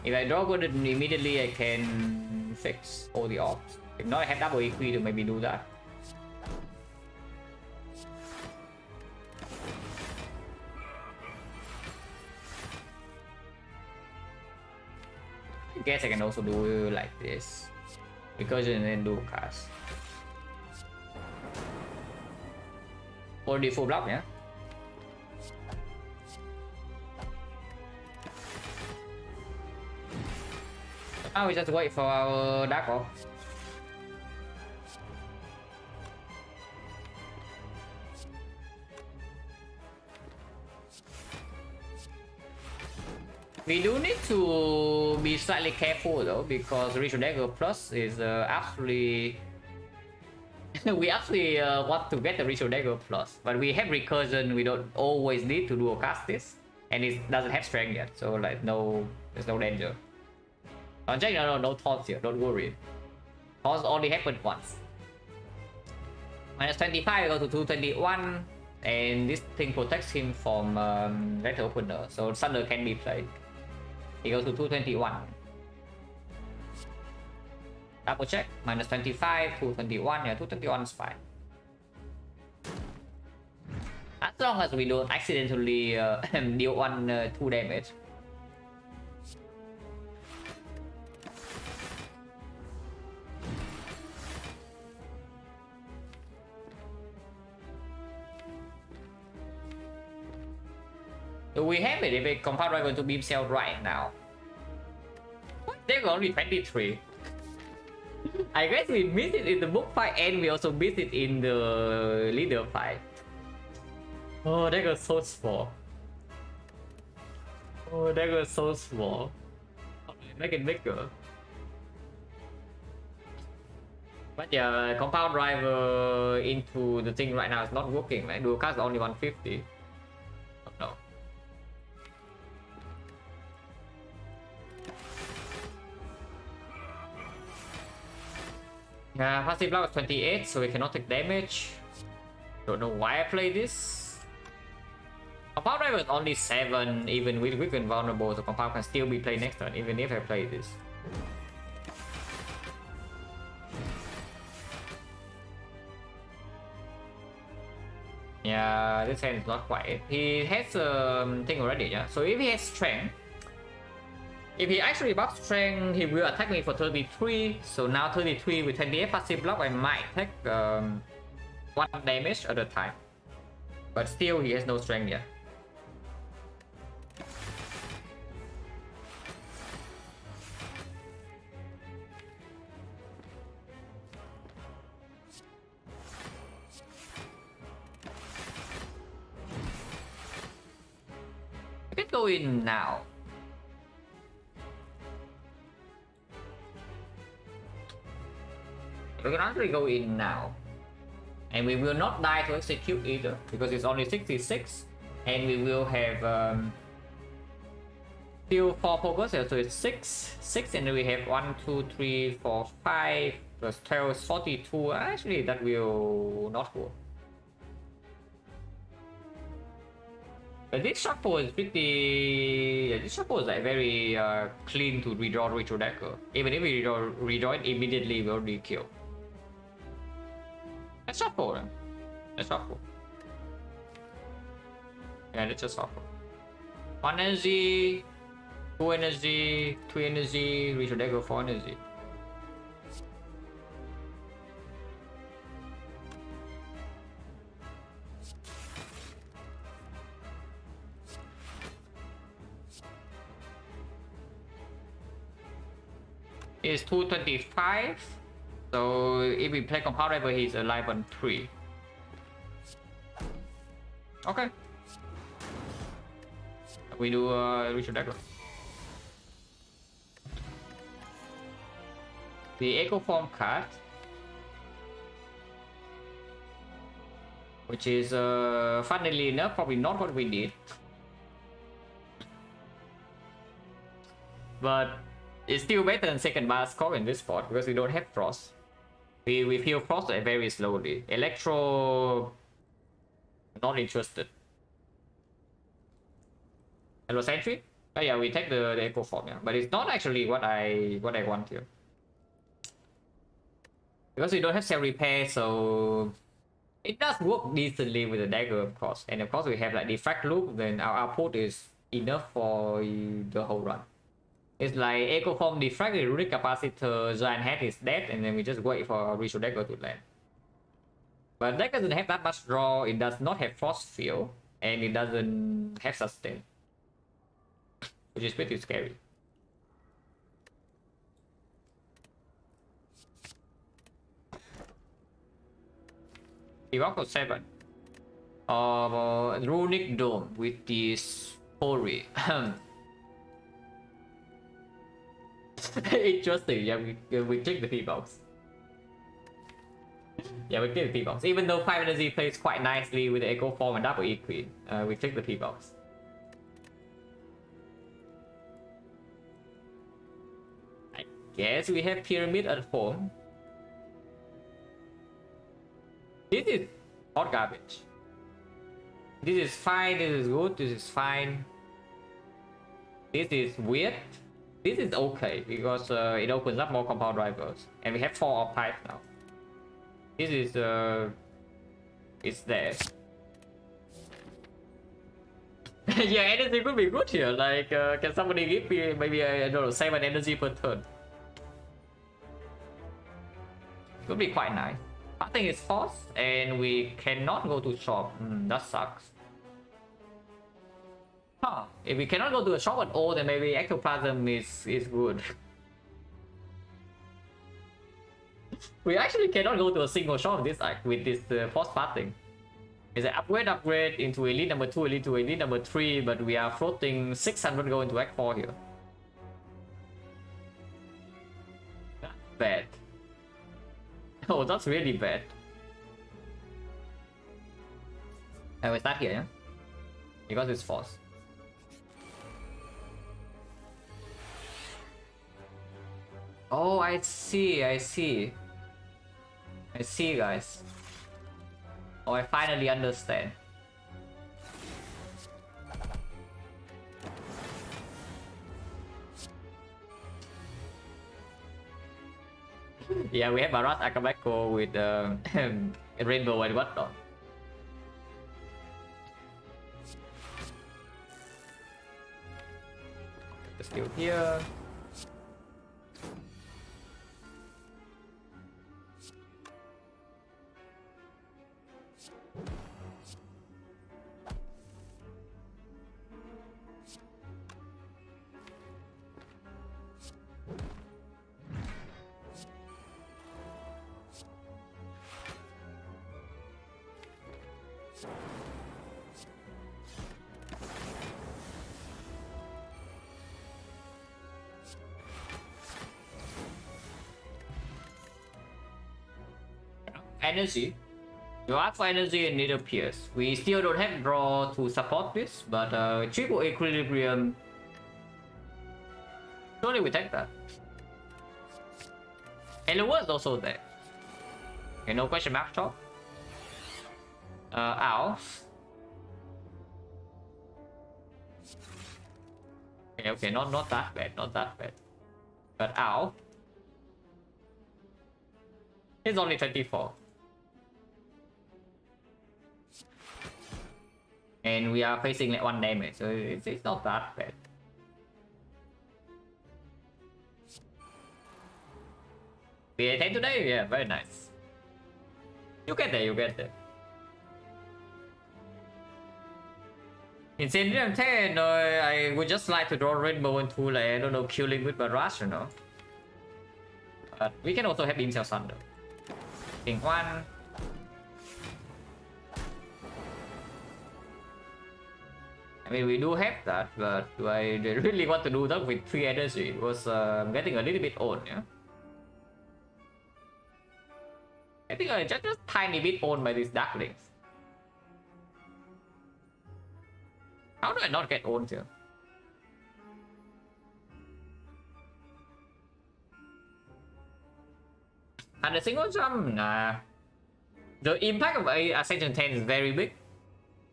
If I draw good, immediately I can fix all the ops. If not, I have double equi to maybe do that. I guess I can also do like this. Recursion and then do cast. Already full block, yeah? Now we just wait for our Dark Orb. We do need to be slightly careful though, because Ritual Dagger Plus is absolutely... we actually want to get the Ritual Dagger Plus, but we have Recursion, we don't always need to do a cast this, and it doesn't have Strength yet, so like no, there's no danger. On Jack, no taunts here, don't worry. Taunts only happened once. Minus 25, go to 221, and this thing protects him from Letter Opener, so Thunder can be played. He goes to 221. Double check, minus 25, 221, yeah, 221 is fine. As long as we don't accidentally deal 2 damage. Do we have it if a compound rival to beam cell right now? They're only 23. I guess we missed it in the book fight and we also missed it in the leader fight. Oh, that was so small. Oh, that was so small. Make it bigger. But yeah, compound driver into the thing right now is not working, right? Dual cast only 150. Oh, no. Yeah, passive block is 28, so we cannot take damage. Don't know why I play this. Compound driver is only 7, even with weak and vulnerable, so compound can still be played next turn, even if I play this. Yeah, this hand is not quite. He has a thing already, yeah. So if he has strength, if he actually buffs strength, he will attack me for 33. So now 33 with 28 passive block, I might take 1 damage at a time. But still, he has no strength yet. I can go in now. We can actually go in now. And we will not die to execute either, because it's only 66. And we will have still 4 focus, so it's 6, and then we have 1, 2, 3, 4, 5, plus 12 is 42. Actually, that will not work. But this shuffle is pretty... Yeah, this shuffle is like very clean to redraw Ritual Dagger. Even if we redraw it immediately, we already kill. Let's shuffle then. Let's shuffle. Yeah, let's just shuffle. 1 energy, 2 energy, 3 energy, Ritual Dagger 4 energy. It's 225. So if we play compound rival, he's alive on 3. Okay. We do Ritual Dagger. the Echo Form card, which is funnily enough probably not what we need, but it's still better than second bar score in this spot because we don't have Frost. We feel Frost very slowly. Electro, not interested. Hello Sentry? Oh yeah, we take the Echo Form, yeah, but it's not actually what I want here because we don't have cell repair, so it does work decently with the dagger, of course, and of course we have like Defect loop, then our output is enough for the whole run. It's like Echo Form, Defect, Runic Capacitor, Giant Head is dead, and then we just wait for Ritual Dagger to land. But that doesn't have that much draw, it does not have Frost Field, and it doesn't have Sustain, which is pretty scary. Evoke 7. Runic Dome with this Pori. Interesting, yeah, we click the P-box. Yeah, we click the P-box. Even though 5 energy plays quite nicely with the Echo Form and double E-Queen, we click the P-box. I guess we have Pyramid at home. This is hot garbage. This is fine, this is good, this is fine. This is weird. This is okay because it opens up more compound drivers, and we have 4 off types now. This is it's there. Yeah, energy could be good here. Like, can somebody give me maybe I don't know 7 energy per turn? Could be quite nice. Nothing is forced, and we cannot go to shop. That sucks. Huh. If we cannot go to a shop at all, then maybe Ectoplasm is good. We actually cannot go to a single shop with this force parting. It's an upgrade into elite number 2, elite to elite number 3, but we are floating 600 going to Act 4 here. That's bad. Oh, that's really bad. And we start here, yeah? Because it's force. Oh, I see, guys. Oh, I finally understand. Yeah, we have Barat Akabeko with Rainbow and whatnot. The skill here. Energy. You ask for energy and need appears. We still don't have draw to support this, but triple equilibrium. Surely we take that. Hello is also there. Okay, no question mark top. Ow. Okay, not that bad, not that bad. But ow. It's only 24. And we are facing like 1 damage, so it's not that bad. We attack today? Yeah, very nice. You get there, you get there. In Syndrome 10, I would just like to draw Rainbow into like, I don't know, killing with Barrage, you know. But we can also have Incel Thunder. King 1. I mean, we do have that, but do I really want to do that with 3 energy? Because I'm getting a little bit old, yeah? just tiny bit owned by these Darklings. How do I not get owned here? And the single jump, nah. The impact of Ascension 10 is very big,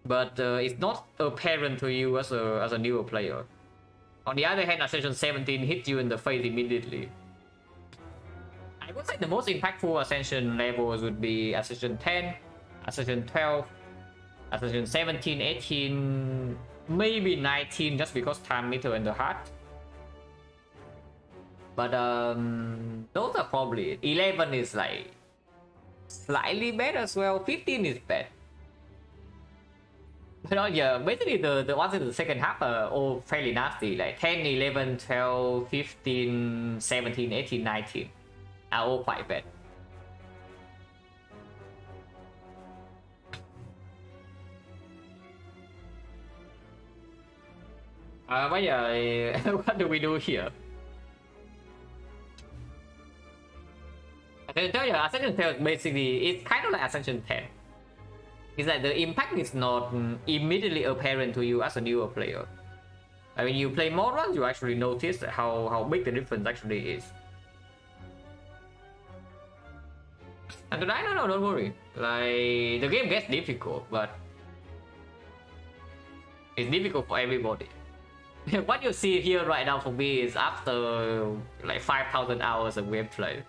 but it's not apparent to you as a newer player. On the other hand, Ascension 17 hits you in the face immediately. I would say the most impactful Ascension levels would be Ascension 10, Ascension 12, Ascension 17, 18, maybe 19, just because time meter and the heart. But those are probably 11 is like slightly bad as well. 15 is bad. But yeah, basically the ones in the second half are all fairly nasty. Like 10, 11, 12, 15, 17, 18, 19 are all quite bad. But yeah, what do we do here? I can tell you, Ascension 10 basically it's kind of like Ascension 10. It's like the impact is not immediately apparent to you as a newer player. I mean, you play more runs, you actually notice how big the difference actually is. And tonight, no, don't worry. Like the game gets difficult, but it's difficult for everybody. What you see here right now for me is after like 5,000 hours of gameplay.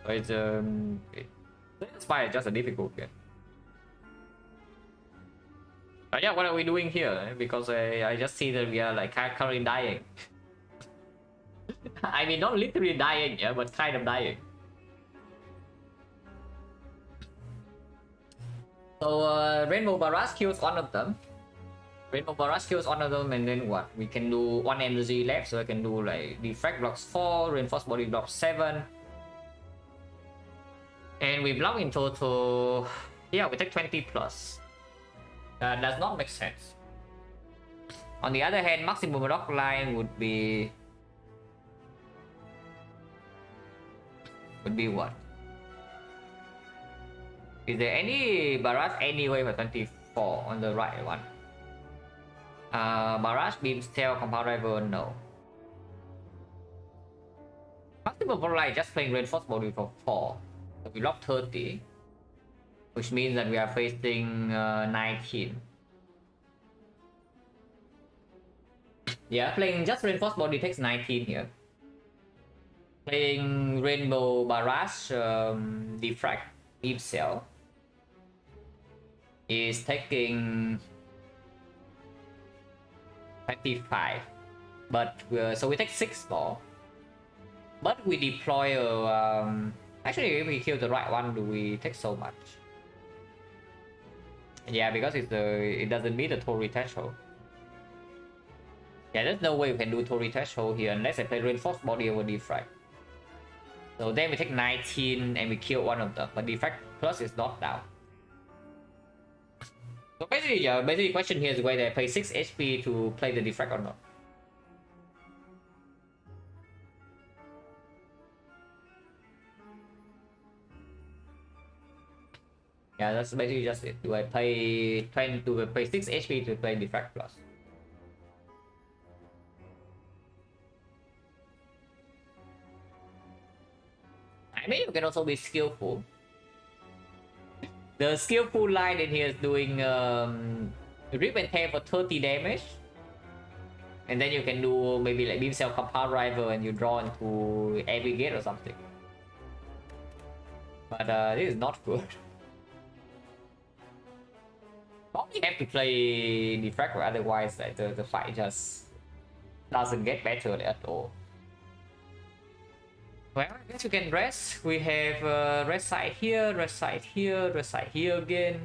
It's why it's just a difficult game. But yeah, what are we doing here? Because I just see that we are like currently dying. I mean, not literally dying, yeah, but kind of dying. So Rainbow Barrage kills one of them. Rainbow Barrage kills one of them, and then what? We can do 1 energy left, so I can do like Defect blocks 4, Reinforced Body blocks 7. And we block in total, yeah, we take 20 plus. That does not make sense. On the other hand, maximum block line would be what? Is there any barrage anyway for 24 on the right one? Barrage, beam, tail, compound rival, no. Maximum block line just playing reinforced body for 4. So we lock 30, which means that we are facing 19. Yeah, playing just reinforced body takes 19 here. Playing Rainbow Barrage, Defect, Beam Cell is taking 25. But so we take 6 more. But we deploy actually, if we kill the right one, do we take so much? Yeah, because it doesn't meet the Tori threshold. Yeah, there's no way we can do Tori threshold here unless I play reinforced body over Defect. So then we take 19 and we kill one of them, but Defect plus is not down. So basically, yeah, the question here is whether I play 6 HP to play the Defect or not. Yeah, that's basically just it. Do I pay 20 to pay 6 HP to play Defect plus? I mean, you can also be skillful. The skillful line in here is doing rip and tear for 30 damage. And then you can do maybe like beam cell compound rival and you draw into every gate or something. But this is not good. Probably have to play Defect, or otherwise like the fight just doesn't get better at all. Well, I guess we can rest. We have rest side here, rest side here, rest side here again.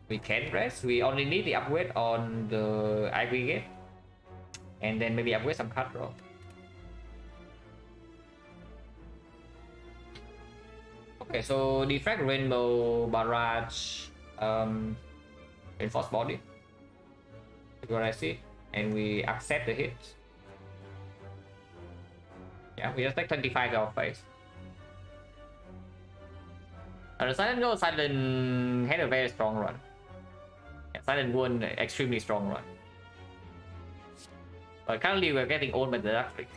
We can rest. We only need the upgrade on the aggregate. And then maybe upgrade some card draw. Okay, so Defect, Rainbow, Barrage, Reinforced Body. That's what I see. And we accept the hit. Yeah, we just take 25 to our face. The Silent Go, Silent had a very strong run. Yeah, Silent won an extremely strong run. But currently we're getting owned by the Defect.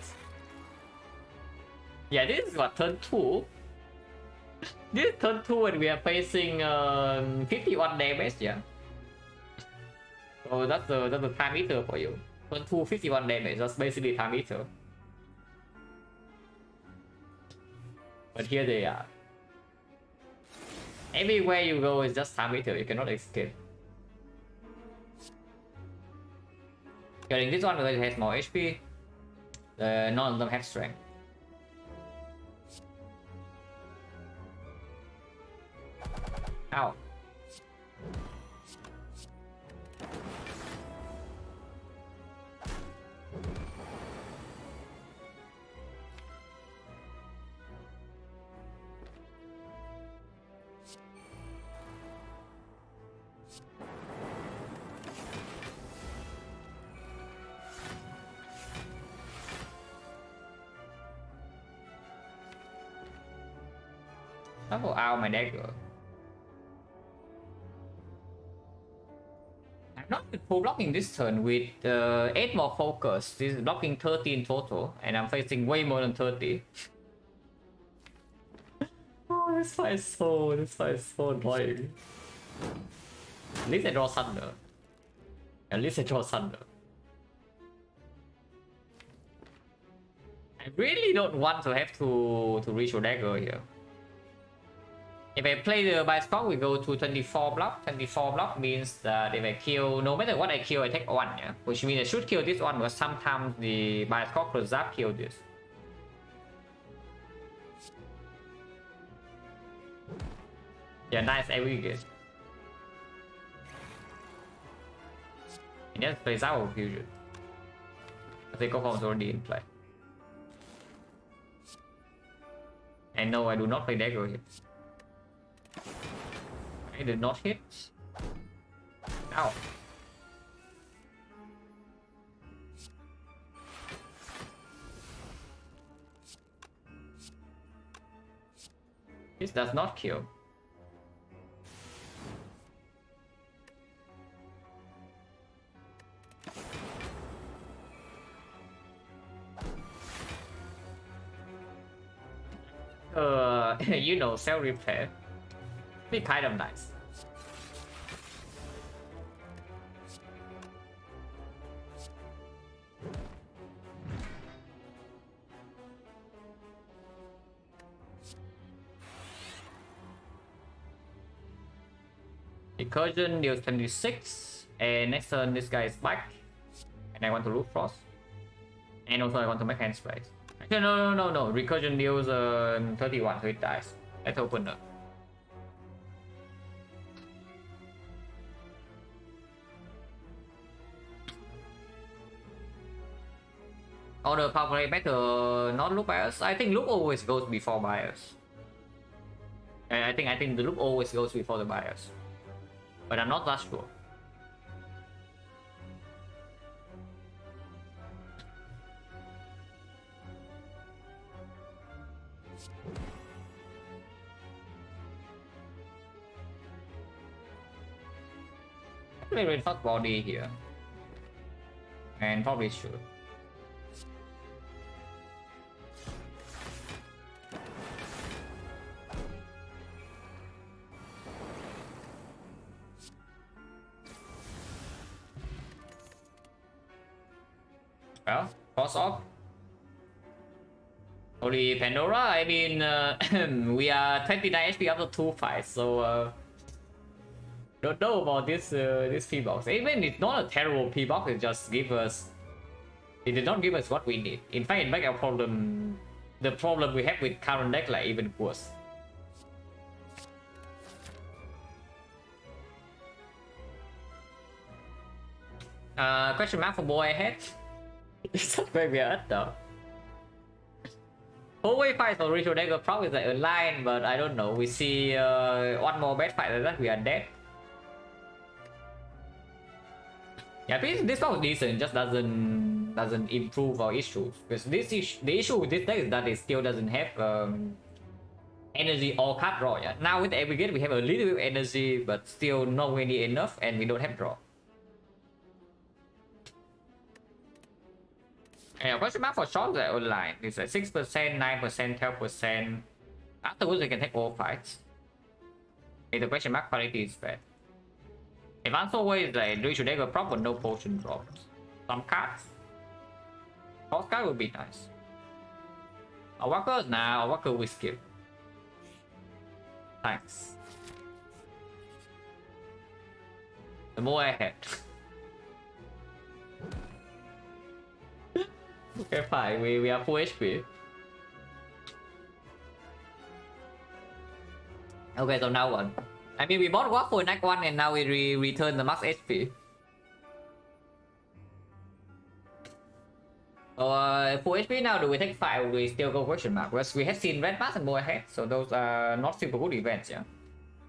Yeah, this is what, turn 2? This is turn 2 and we are facing 51 damage, yeah. So that's the time meter for you. Turn 2, 51 damage, that's basically time meter. But here they are. Everywhere you go is just time meter, you cannot escape. Getting this one because it has more HP. None of them have strength. Ow. Oh, ow, my dagger. I'm not full blocking this turn with 8 more focus. This is blocking 30 in total, and I'm facing way more than 30. Oh, this fight is so annoying. At least I draw Thunder. At least I draw Thunder. I really don't want to have to reach your dagger here. If I play the Bioscope, we go to 24 block. 24 block means that if I kill, no matter what I kill, I take 1, yeah? Which means I should kill this one, but sometimes the Bioscope could zap kill this. Yeah, nice every game. And just plays out of fusion. I think Gokom's already in play. And no, I do not play dagger here. I did not hit. Ow. This does not kill. You know, self-repair. Be kind of nice. Recursion deals 26, and next turn this guy is back, and I want to Root Frost, and also I want to make hand sprays. Actually, no. Recursion deals 31, so it dies. Let's open up. Oh, the power play better not loop bias. I think loop always goes before bias. I think the loop always goes before the bias, but I'm not that sure. I play reinforced body here, and probably should. Well, cross off. Holy Pandora, I mean, we are 29 HP after 2 fights, so don't know about this P-box. Even it's not a terrible P-box, it just give us... It did not give us what we need. In fact, it makes our problem... The problem we have with current deck like even worse. Question mark for boy ahead. It's not very weird though. Hallway fight for Ritual Dagger probably is like a line, but I don't know. We see one more bad fight like that, we are dead. Yeah, this one was decent, just doesn't improve our issues. Because the issue with this deck is that it still doesn't have energy or card draw. Yeah. Now with aggregate we have a little bit of energy, but still nowhere near enough, and we don't have draw. And question mark for short that online is at 6%, 9%, 12%. Afterwards, we can take all fights. And the question mark quality is bad. Advanced always like reach deck a prop with no potion drops. Some cards. Boss card would be nice. A walker now, a walker we skip. Thanks. The more I had. Okay, fine. We are full HP. Okay, so now what? I mean, we bought Waffle in Act 1 and now we return the max HP. So, full HP now, do we take 5 or we still go question mark? Because we have seen Red Mask and more ahead, so those are not super good events, yeah.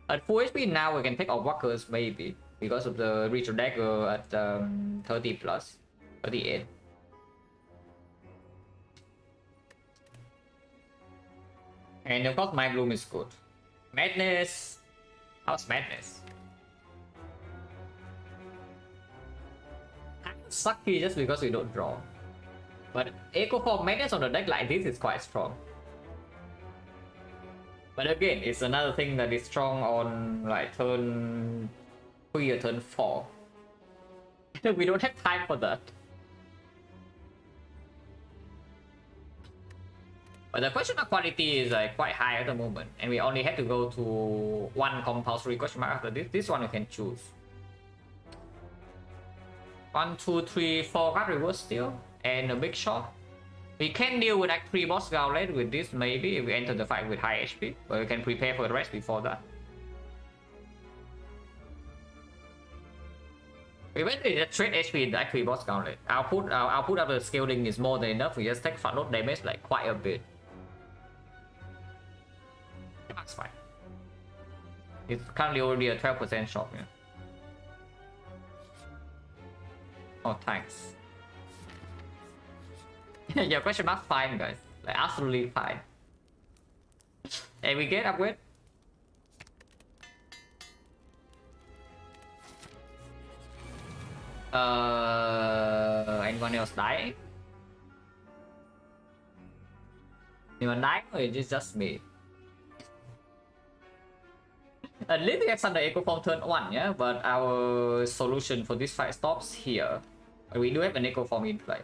At full HP now, we can take our walkers maybe, because of the Ritual Dagger at 30 plus, 38. And of course, my Bloom is good. Madness. How's Madness? Kind of sucky just because we don't draw. But Echo for Madness on a deck like this is quite strong. But again, it's another thing that is strong on like turn 3 or turn 4. We don't have time for that. But the question mark quality is quite high at the moment, and we only have to go to one compulsory question mark after this. This one we can choose. 1, 2, 3, 4 card reverse still, and a big shot. We can deal with Act 3 boss gauntlet with this maybe if we enter the fight with high HP, but we can prepare for the rest before that. Eventually, just trade HP in the Act 3 boss gauntlet. Output after scaling is more than enough. We just take front load damage like quite a bit. That's fine. It's currently already a 12% shot. Yeah. Oh, thanks. Yeah, question mark fine, guys. Like absolutely fine. And we get upgrade. Anyone else dying? Anyone dying or is it just me? At least we have some Echo Form turn 1, yeah, but our solution for this fight stops here. We do have an Echo Form in play.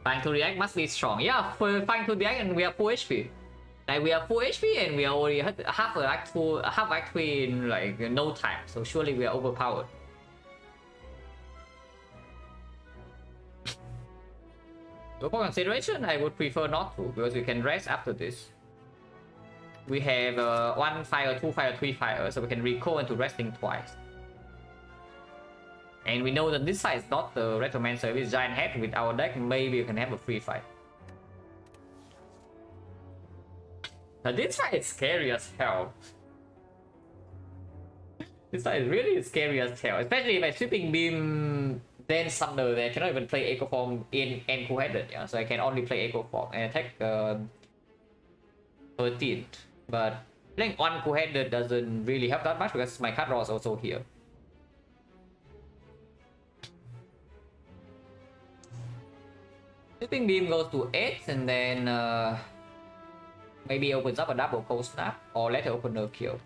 Fine to react must be strong. Yeah, for fine to react and we are full HP. Like we are full HP and we are already half Act 3 in like no time. So surely we are overpowered. So for consideration, I would prefer not to, because we can rest after this. We have 1 fire, 2 fire, 3 fire, so we can recall into resting twice. And we know that this side is not the Retroman Service Giant Head. With our deck, maybe we can have a free fight. Now this fight is scary as hell. This fight is really scary as hell, especially if I Sweeping Beam then Thunder, I cannot even play Echo Form in and Cool-Headed, yeah, so I can only play Echo Form and attack 13th. But playing on Cool-Headed doesn't really help that much because my card draw is also here. Sweeping Beam goes to 8 and then maybe opens up a double Cold Snap or let the opener kill.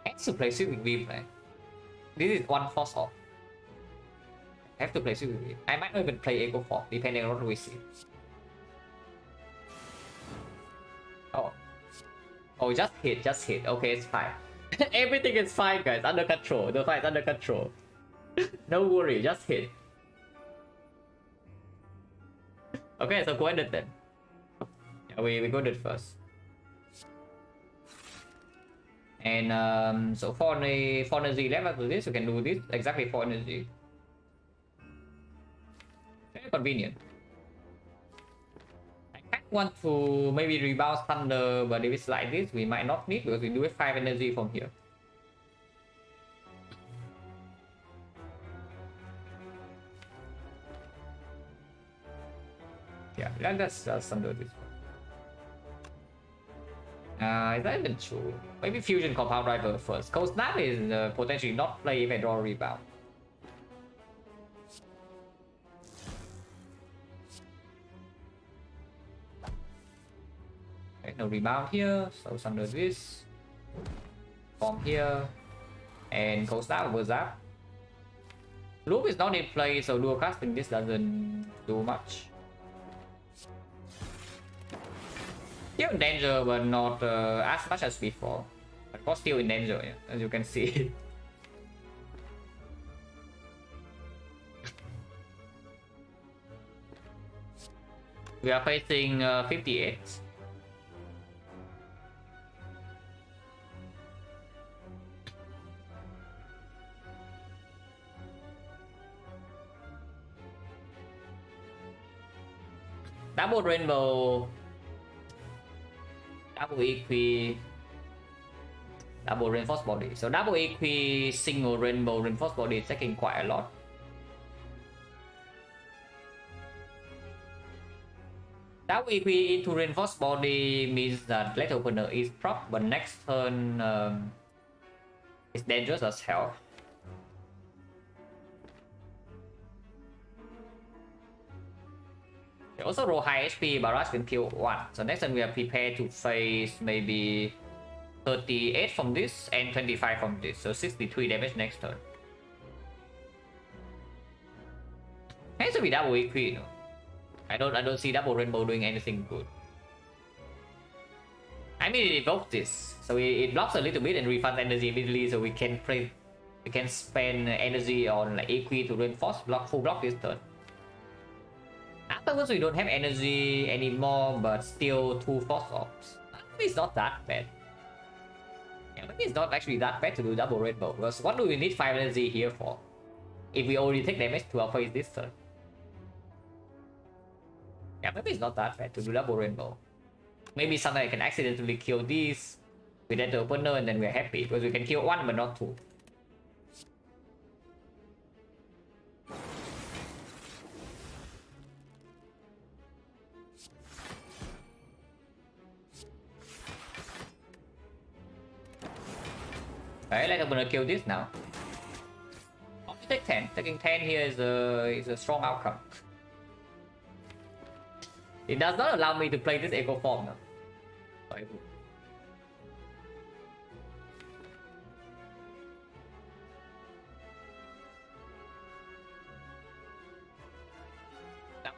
I have to play Sweeping Beam, man. This is one force off. I have to play Sweeping Beam. I might not even play Echo Form depending on what we see. Oh. Oh, just hit. Okay, it's fine. Everything is fine, guys. Under control. The fight is under control. No worry, just hit. Okay, so go ahead then. Yeah, we go it first. And so 4 energy left after this, we can do this. Exactly 4 energy. Very convenient. I kind of want to maybe rebound Thunder, but if it's like this, we might not need because we do have 5 energy from here. Yeah, let's just undo this one. Is that even true? Maybe Fusion Compound Driver first. Cold Snap is potentially not play if I draw Rebound. Okay, no Rebound here, so undo this. Form here. And Cold Snap was that. Loop is not in play, so dual casting this doesn't do much. Still in danger, but not as much as before. But was still in danger, yeah, as you can see. We are facing 58. Double Rainbow, double Equi, double Reinforced Body. So double Equi, single Rainbow, Reinforced Body is taking quite a lot. Double Equi into Reinforced Body means that late opener is proc, but next turn it's dangerous as hell. They also roll high HP, Barrage can kill 1. So next time we are prepared to face maybe 38 from this and 25 from this. So 63 damage next turn. Has to be double Equi, no? I don't see double Rainbow doing anything good. I mean, it evokes this, so it blocks a little bit and refunds energy immediately, so we can spend energy on like Equi to reinforce full block this turn. Afterwards, we don't have energy anymore, but still 2 force orbs. Maybe it's not that bad. Yeah, maybe it's not actually that bad to do double Rainbow, because what do we need 5 energy here for? If we already take damage to our face this turn. Yeah, maybe it's not that bad to do double Rainbow. Maybe sometimes I can accidentally kill these with the opener and then we're happy, because we can kill 1 but not 2. Alright, let opener kill this now. Oh, take 10. Taking 10 here is a strong outcome. It does not allow me to play this echo form now.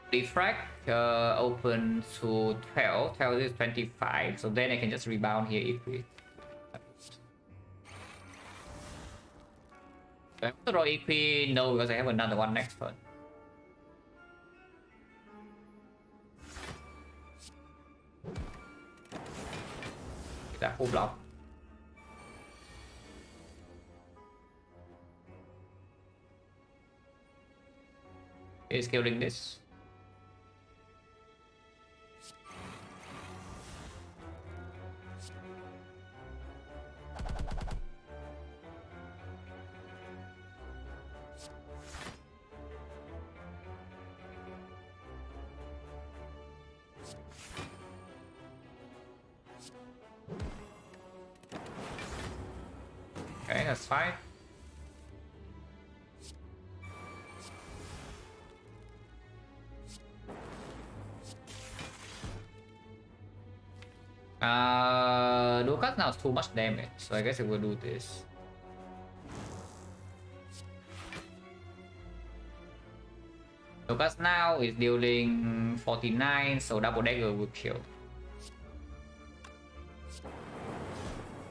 Defect open to 12. 12 is 25, so then I can just rebound here if we. Do I have to draw Equi? No, because I have another one next turn. That full block. Is killing this. Okay, that's fine. Lucas now is too much damage, so I guess I will do this. Lucas now is dealing 49, so double dagger will kill.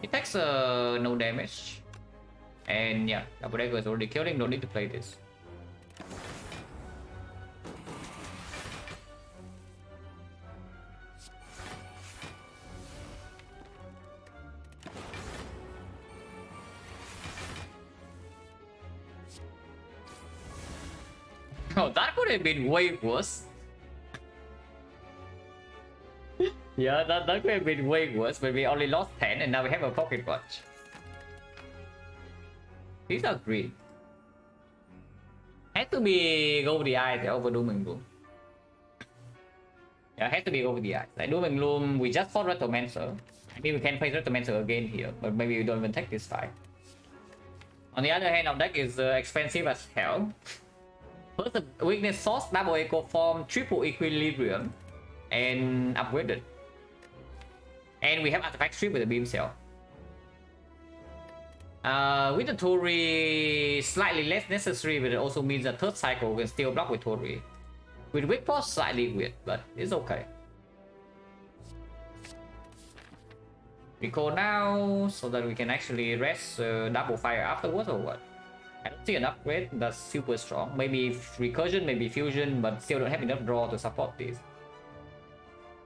It takes no damage. And yeah, double dagger is already killing, don't need to play this. Oh, that could have been way worse. Yeah, that could have been way worse, but we only lost 10 and now we have a pocket watch. These are green. Has to be Goldie Eye để overdooming luôn. Yeah, it has to be over the eyes. Like Doom and Gloom, we just fought Retomancer. I mean, we can face Retomancer again here, but maybe we don't even take this fight. On the other hand, our deck is expensive as hell. First, the weakness source, double echo form, triple equilibrium, and upgraded. And we have artifact strip with the beam cell. With the Tori, slightly less necessary, but it also means that third cycle can still block with Tori. With weak force, slightly weird, but it's okay. Recall now, so that we can actually rest double fire afterwards or what? I don't see an upgrade that's super strong. Maybe recursion, maybe fusion, but still don't have enough draw to support this.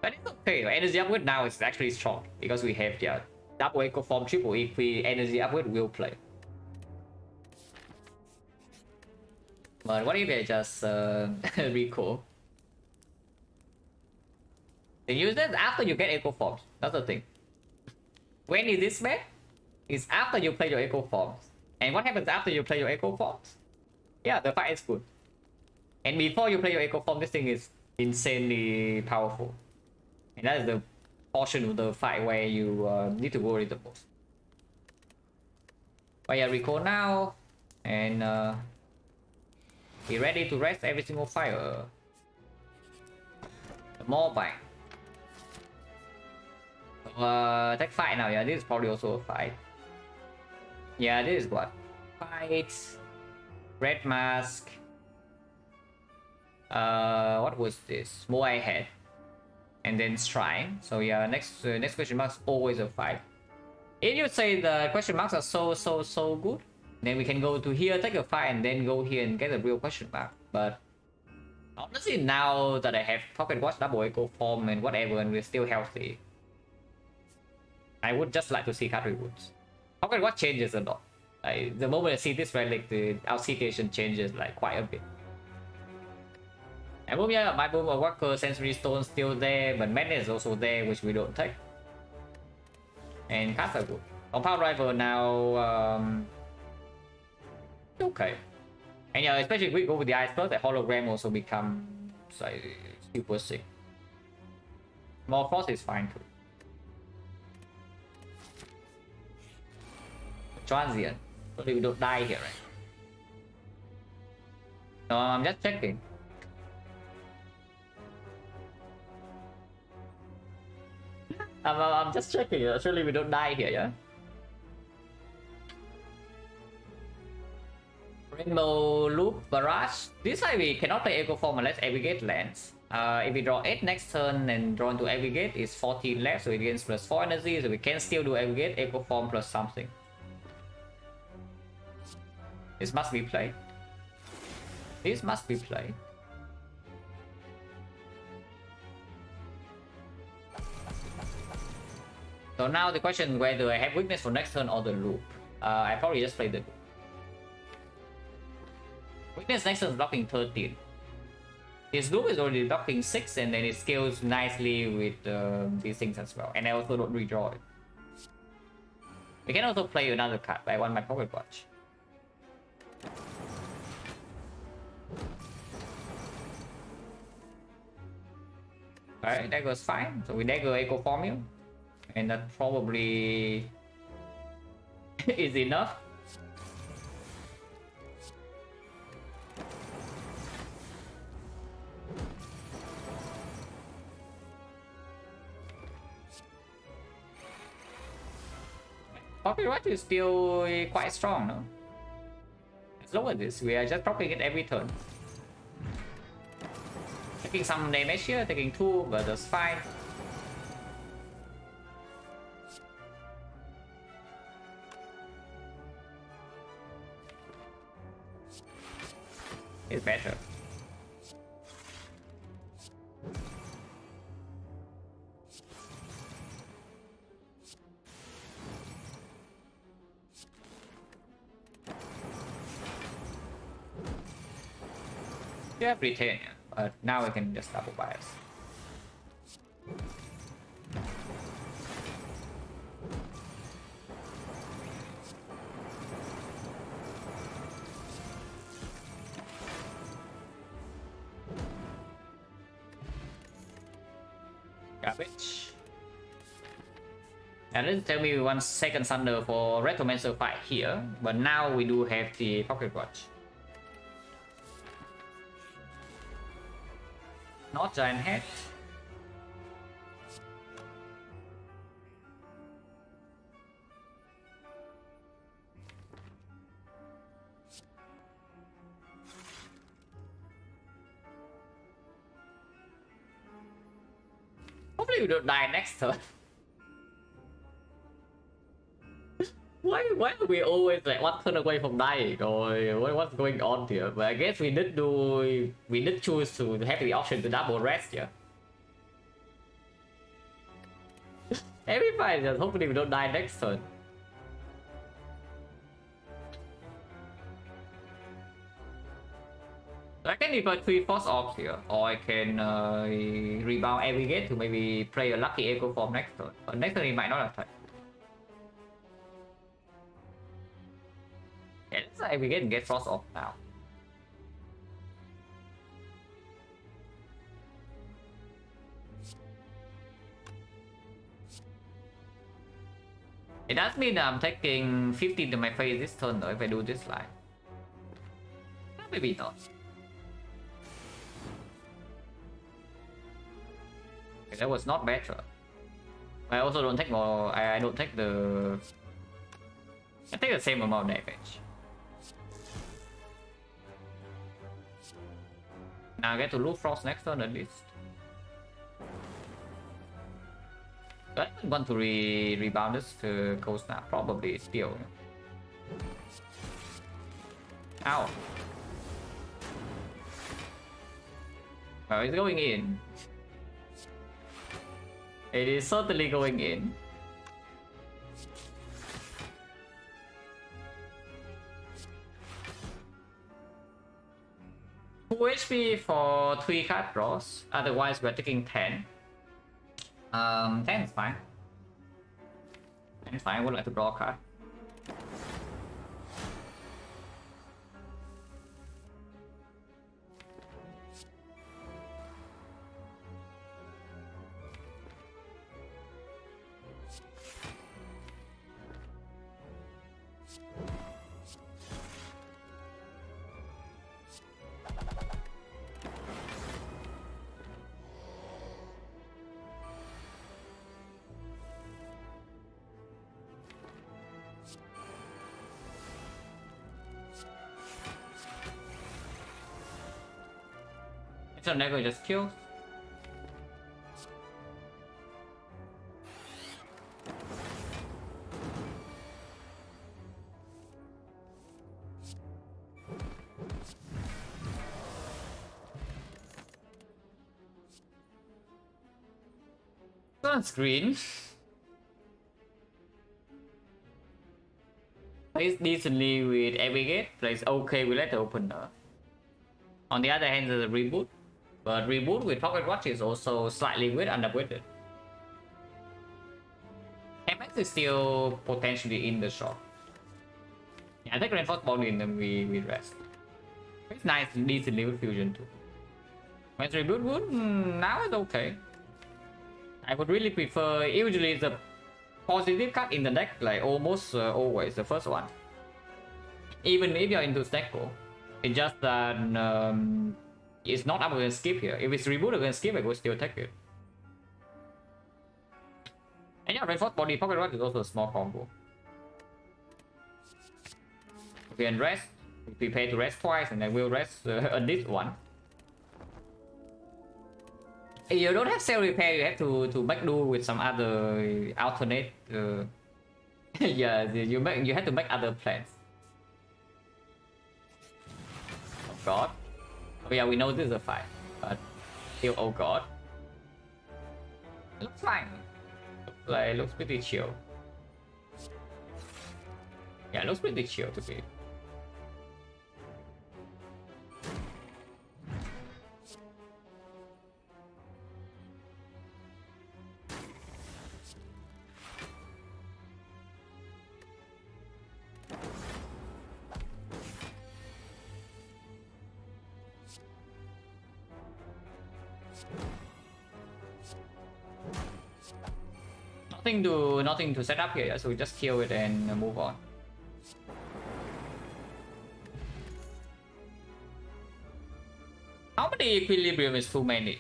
But it's okay. Energy upgrade now is actually strong because we have the double echo form, triple equi, energy upgrade will play. But what if I just recall? Then use that after you get echo forms. That's the thing. When is this bad? It's after you play your echo forms. And what happens after you play your echo forms? Yeah, the fight is good. And before you play your echo form, this thing is insanely powerful. And that is the portion of the fight where you need to worry the most. But yeah, recall now. And be ready to rest every single fire. More bang. Take fight now. Yeah, this is probably also a fight. Yeah, this is what? Fight. Red mask. What was this? Moai head. And then shrine. So yeah, next question mark is always a fight. If you say the question marks are so good, then we can go to here, take a fight, and then go here and get a real question mark. But honestly, now that I have Pocket Watch, double echo form, and whatever, and we're still healthy, I would just like to see card rewards. Pocket Watch changes a lot. Like, the moment I see this relic, our situation changes like quite a bit. And boom, yeah, my boom of Walker, Sensory Stone still there, but Madness is also there, which we don't take. And cards are good. Compound Rival now, okay. And yeah, especially if we go with the Ice Plus, the hologram also becomes like super sick. More Frost is fine too. Transient. Hopefully we don't die here, right? No, I'm just checking. I'm just checking. Surely we don't die here, yeah? Rainbow Loop Barrage. This side we cannot play Echo Form unless Aggregate lands. If we draw 8 next turn and draw into Aggregate, it's 14 left, so it gains plus 4 energy, so we can still do Aggregate, Echo Form plus something. This must be played. This must be played. So now the question is whether I have weakness for next turn or the loop. I probably just play the loop. Weakness next turn is blocking 13. His loop is already blocking 6, and then it scales nicely with these things as well. And I also don't redraw it. We can also play another card, but I want my Pocket Watch. Alright, that goes fine. So we dagger Echo Form you. And that probably is enough. Pocket Watch is still quite strong, no? Let's lower this. We are just dropping it every turn. Taking some damage here, taking 2, but that's fine. It's better. You have retain, but now we can just double bias. Garbage. And let's tell me 1 second thunder for Retromancer fight here, but now we do have the Pocket Watch. Not Giant Head. Hopefully we don't die next turn. Why are we always like 1 turn away from dying, or what's going on here? But I guess we did choose to have the option to double rest here. Every fight, just hopefully we don't die next turn. So I can either 3 Force Orbs here, or I can rebound every gate to maybe play a Lucky Echo Form next turn. But next turn he might not attack. Yeah, let's say we get Frost Orb now. It does mean that I'm taking 15 to my face this turn though if I do this line. Maybe not. Okay, that was not better. I also don't take more. I don't take the. I take the same amount of damage. Now I get to loot Frost next turn at least. Do I want to rebound this to Ghost Snap? Probably still. Ow. Oh, it's going in. It is certainly going in. HP for 3 card draws, otherwise we're taking 10. 10 is fine. 10 is fine, I would like to draw a card. So Nego just kills. On screen. Plays decently with Abigail, plays okay with Letter Opener. On the other hand, there's a reboot. But reboot with Pocket Watch is also slightly weird, underweighted. MX is still potentially in the shop. Yeah, I think Reinforced Body and then we rest. It's nice, decently with Fusion too. When reboot would, now it's okay. I would really prefer, usually it's a positive card in the deck, like almost always the first one. Even if you're into Stacko, it's just that it's not up against skip here. If it's reboot against skip, I would still take it. And yeah, Reinforced Body Pocket Watch is also a small combo. We can rest, we prepare to rest twice, and then we'll rest on this one. If you don't have Cell Repair, you have to make do with some other alternate. Yeah, you have to make other plans. Oh god. Oh yeah, we know this is a fight, but still, oh god. Looks fine. Looks pretty chill. Yeah, looks pretty chill to me. nothing to set up here, so we just kill it and move on. How many equilibrium is too many?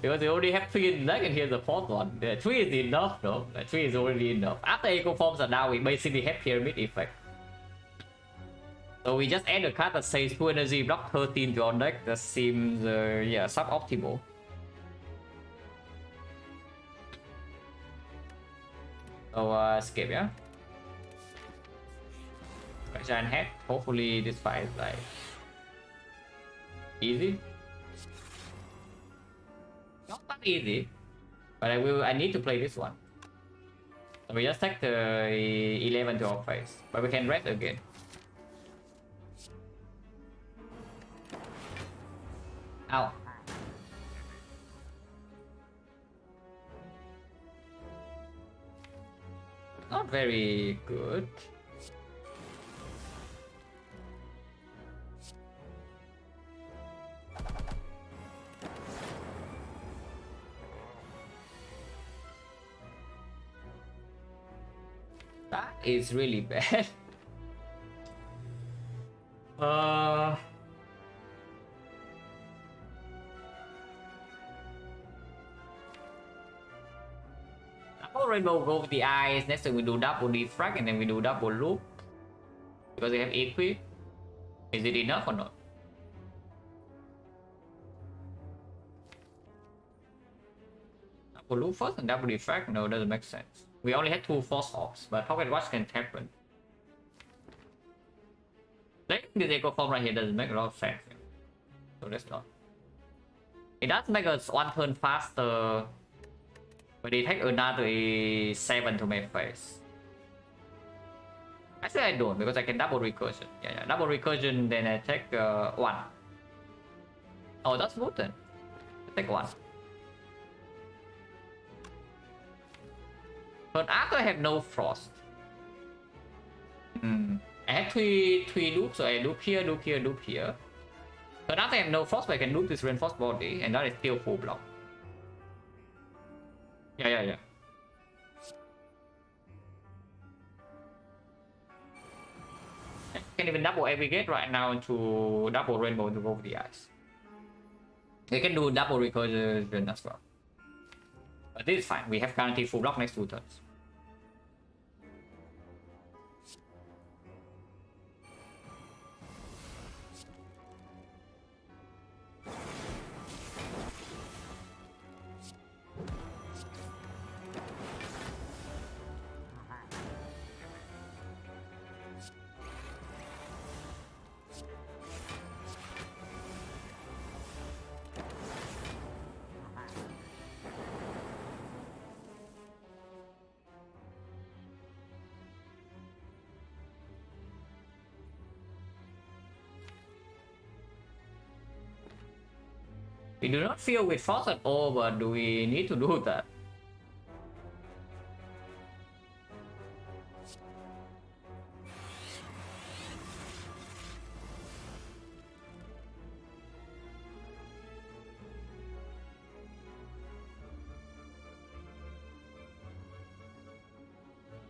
Because we already have 3 in deck and here's the 4th one. The 3 is enough, no? The 3 is already enough. After eco forms are down, we basically have pyramid effect. So we just add a card that says 2 energy block 13 to our deck. That seems, yeah, suboptimal. So, skip, yeah? Giant head. Hopefully this fight is like easy. Not that easy, but I need to play this one. So we just take the 11 to our face, but we can rest again. Ow. Not very good. That is really bad. Double rainbow go with the eyes. Next time we do double defrag and then we do double loop because they have equip. Is it enough or not? Double loop first and double defrag? No, doesn't make sense. We only had 2 force orbs, but pocket watch can happen. Taking this echo form right here doesn't make a lot of sense. So let's not. It does make us 1 turn faster, but it takes another 7 to my face. Actually I don't, because I can double recursion. Yeah, double recursion, then I take 1. Oh, that's good then. I take 1. But after I have no frost. I have 3 loops, so I loop here, loop here, loop here. But after I have no frost, I can loop this reinforced body, and that is still full block. Yeah. I can even double aggregate right now into double rainbow to go with the eyes. We can do double recursion as well. But this is fine, we have guaranteed full block next 2 turns. We do not feel with frost at all, but do we need to do that?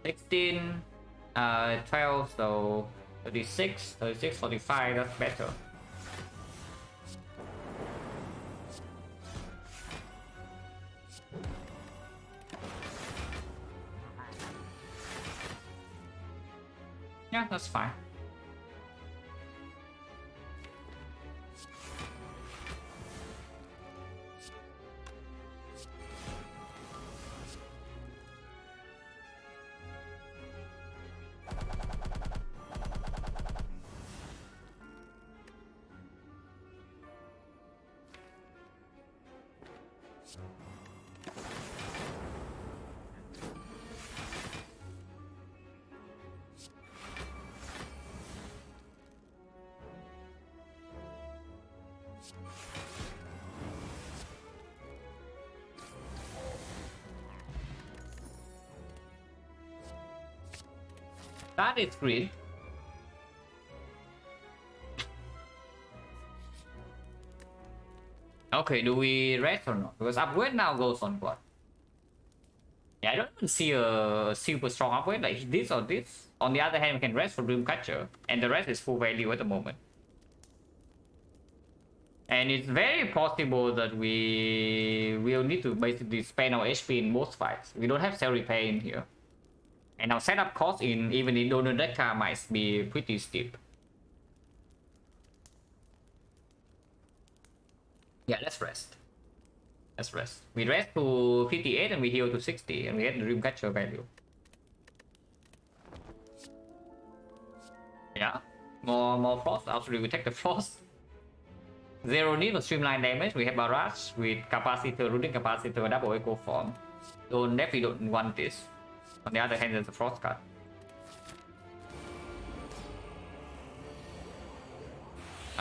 $16, 12, so 36, 45, that's better. Yeah, that's fine. That is green. Okay, do we rest or not? Because upgrade now goes on what? Yeah, I don't even see a super strong upgrade like this or this. On the other hand, we can rest for Dreamcatcher, and the rest is full value at the moment. And it's very possible that we will need to basically spend our HP in most fights. We don't have cell repair in here. And our setup cost in even in Donodeka might be pretty steep. Yeah, let's rest. Let's rest. We rest to 58 and we heal to 60 and we get the Dreamcatcher value. Yeah. More frost. Absolutely, we take the frost. Zero need for streamline damage. We have barrage with capacitor, rooting capacitor, double echo form. Definitely don't want this. On the other hand, there's a frost cut.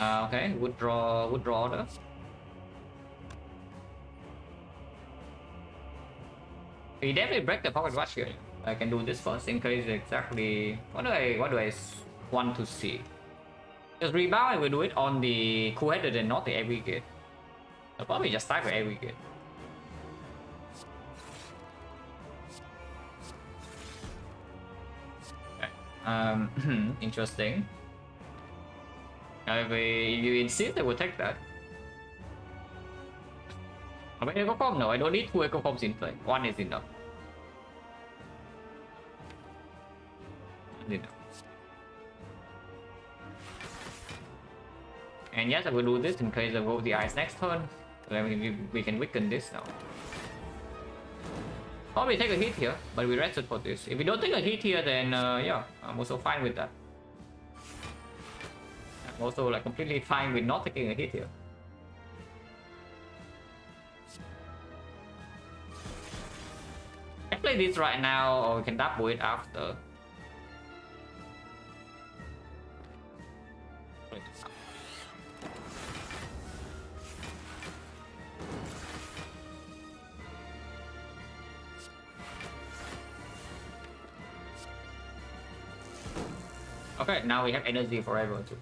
Okay, would draw order. We definitely break the pocket watch here. I can do this first in case exactly what do I want to see. Just rebound, I will do it on the cool-headed and not the aggregate. I'll probably just start with aggregate. Okay. Interesting. If you insist, I will take that. Echo form? No, I don't need 2 echo forms in play. 1 is enough. And yes, I will do this in case I go the ice next turn. Then we can weaken this now. Probably take a hit here, but we rested for this. If we don't take a hit here, then yeah, I'm also fine with that. I'm also like completely fine with not taking a hit here. I play this right now, or we can double it after. Okay, now we have energy forever too.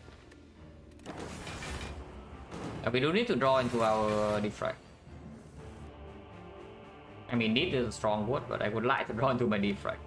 We do need to draw into our Defect. I mean, need is a strong word, but I would like to draw into my Defect.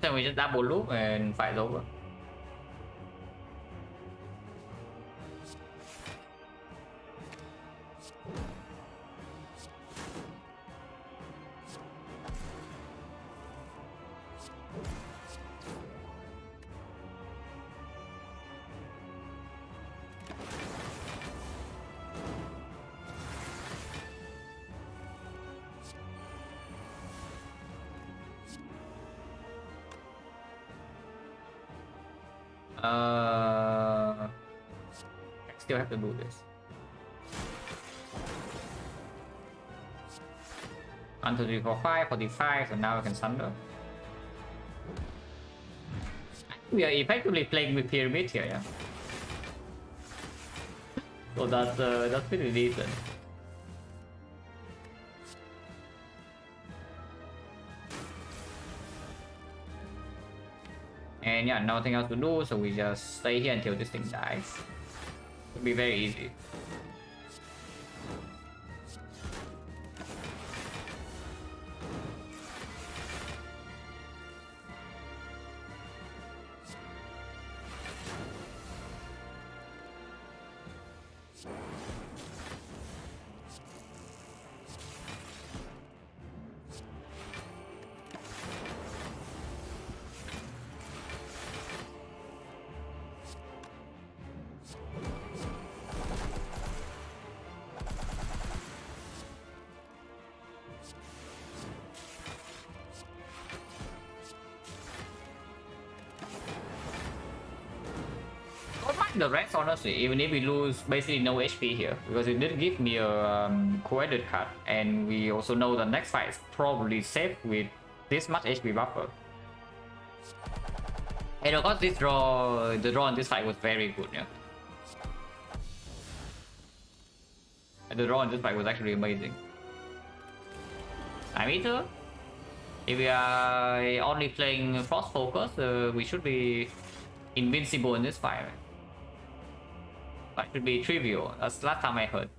Then we just double loop and fight over. I still have to do this. 1, 2, 3, 4, 5, 45, so now I can sunder. We are effectively playing with pyramid here, yeah. So that's pretty decent. And yeah, nothing else to do, so we just stay here until this thing dies. It'll be very easy. the rest, honestly, even if we lose basically no HP here, because it did give me a co-edit card, and we also know the next fight is probably safe with this much HP buffer. And of course, the draw in this fight was very good, yeah. And the draw in this fight was actually amazing. I mean, if we are only playing Frost Focus, we should be invincible in this fight, right? That should be trivial. That's last time I heard.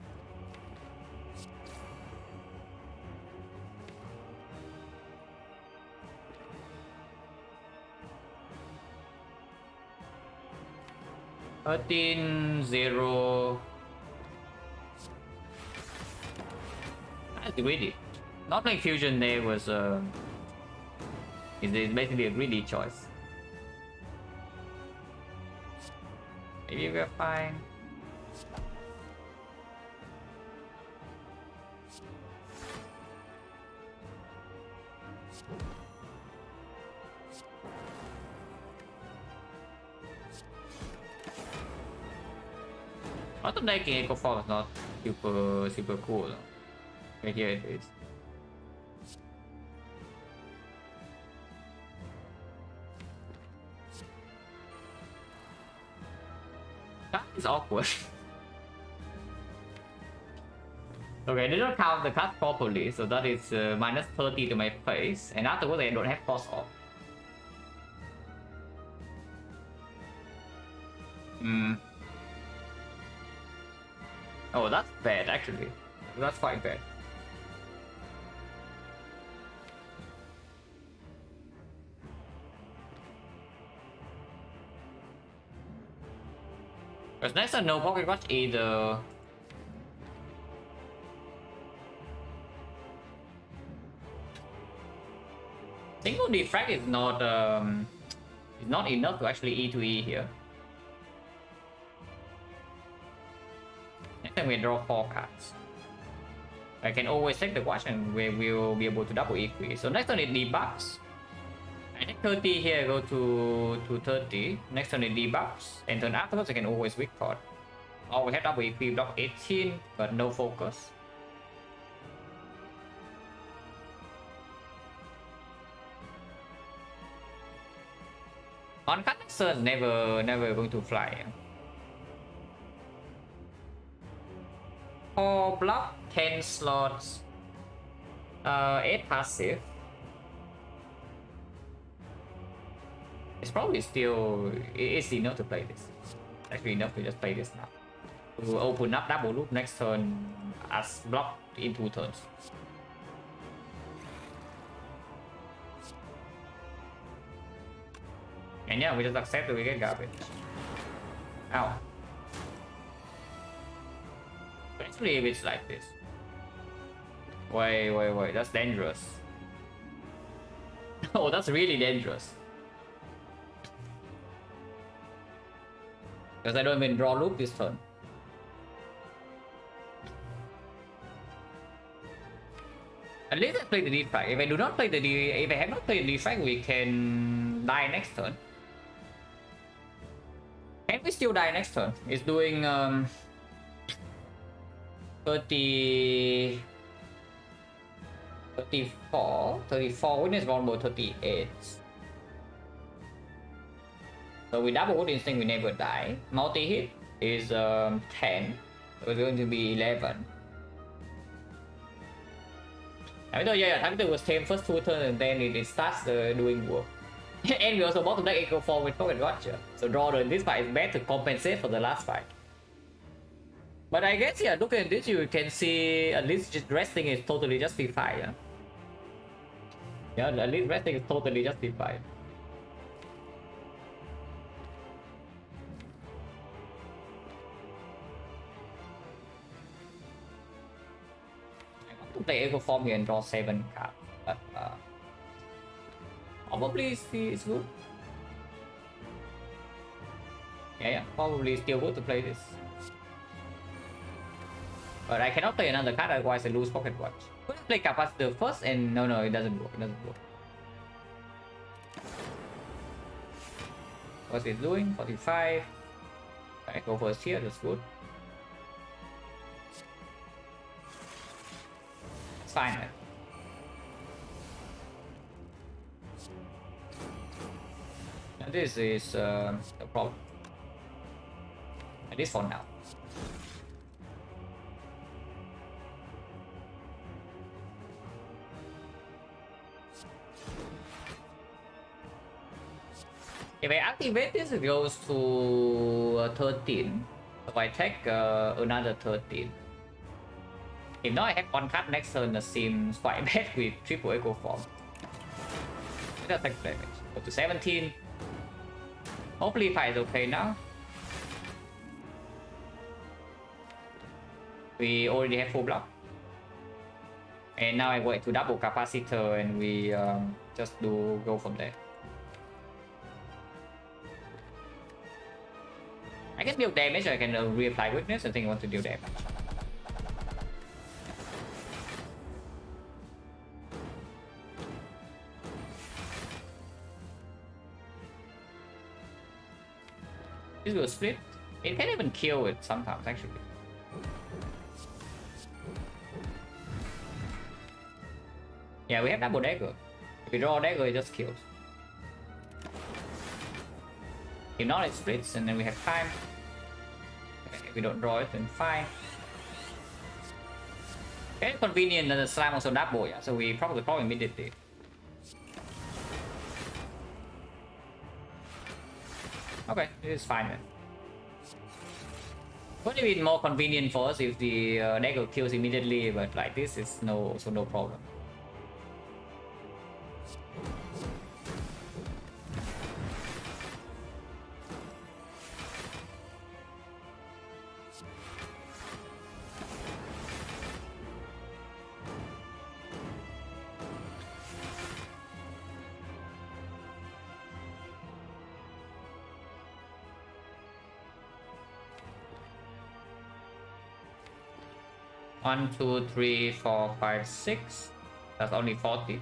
$13-0. That's greedy. Not playing fusion there was is basically a greedy choice. Maybe we're fine. Auto making Echo Fall is not super cool. Right here it is. That is awkward. Okay, I did not count the card properly, so that is minus 30 to my face, and afterwards I don't have cross off. Oh, that's bad actually. That's quite bad. Because next time no pocket watch either. Single defect is not enough to actually E to E here. Next time we draw 4 cards. I can always take the watch and we will be able to double equity. So next turn it debuffs. I take 30 here, go to 30. Next turn it debuffs. And turn afterwards I can always weak card. Oh, we have double equity, block 18, but no focus. On cut next turn, never going to fly. Or block 10 slots, 8 passive. It's probably still it's enough to play this. Actually enough to just play this now. To open up double loop next turn as block in 2 turns. And yeah, we just accept that we get garbage. Ow. Especially if it's like this. Wait, that's dangerous. Oh, that's really dangerous. Because I don't even draw loop this turn. At least I play the defect. If I do not play if I have not played the defect, we can die next turn. Can we still die next turn? It's doing 34 witness vulnerable 38. So with double wood instinct we never die. Multi hit is 10. So it's going to be 11. I mean, yeah, time to was 10 first 2 turns and then it starts doing work. And we also bought to deck Echo 4 with Pocket Watcher. So draw in this fight is bad to compensate for the last fight. But I guess, yeah, looking at this, you can see at least just resting is totally justified. Yeah, at least resting is totally justified. I want to play Echo Form here and draw 7 cards. But probably it's good. Yeah, probably still good to play this. But I cannot play another card, otherwise I lose Pocket Watch. Could I play Capacitor first? And no, it doesn't work. What's it doing? 45. Okay, go first here, that's good. It's fine then. And this is the problem. At least for now. If I activate this, it goes to 13. If I take another 13. If not, I have one card next turn that seems quite bad with triple echo form. Let's take damage. Go to 17. Hopefully fight is okay now. We already have full block. And now I wait to double capacitor and we just go from there. I can deal damage, I can reapply weakness. I think I want to deal damage. This will split. It can even kill it sometimes, actually. Yeah, we have double dagger. If we draw a dagger, it just kills. If not, it splits, and then we have time. If we don't draw it, then fine. Very convenient that the slime also double, yeah. So we probably draw immediately. Okay, this is fine then. Would have been more convenient for us if the dagger kills immediately, but like this is no problem. One, two, three, 4, 5, 6. That's only 40.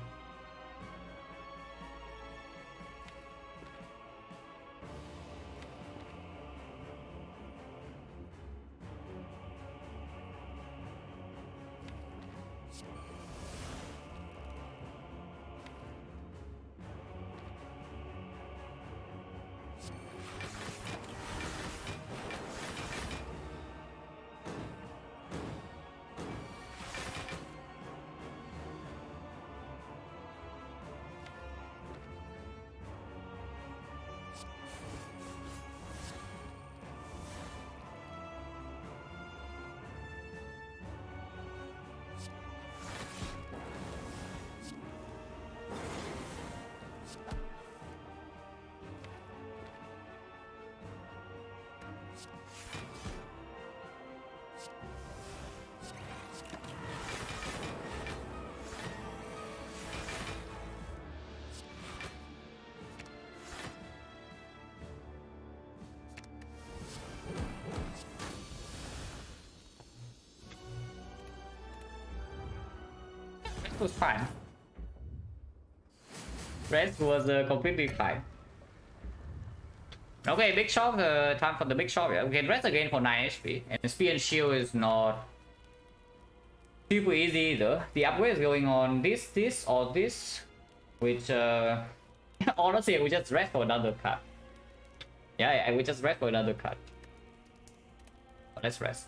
It was fine. Rest was completely fine. Okay, big shot. Time for the big shot. Yeah. We can rest again for 9 HP. And spear and shield is not super easy either. The upgrade is going on this, or this. Which, honestly, we just rest for another card. Yeah, we just rest for another card. Let's rest.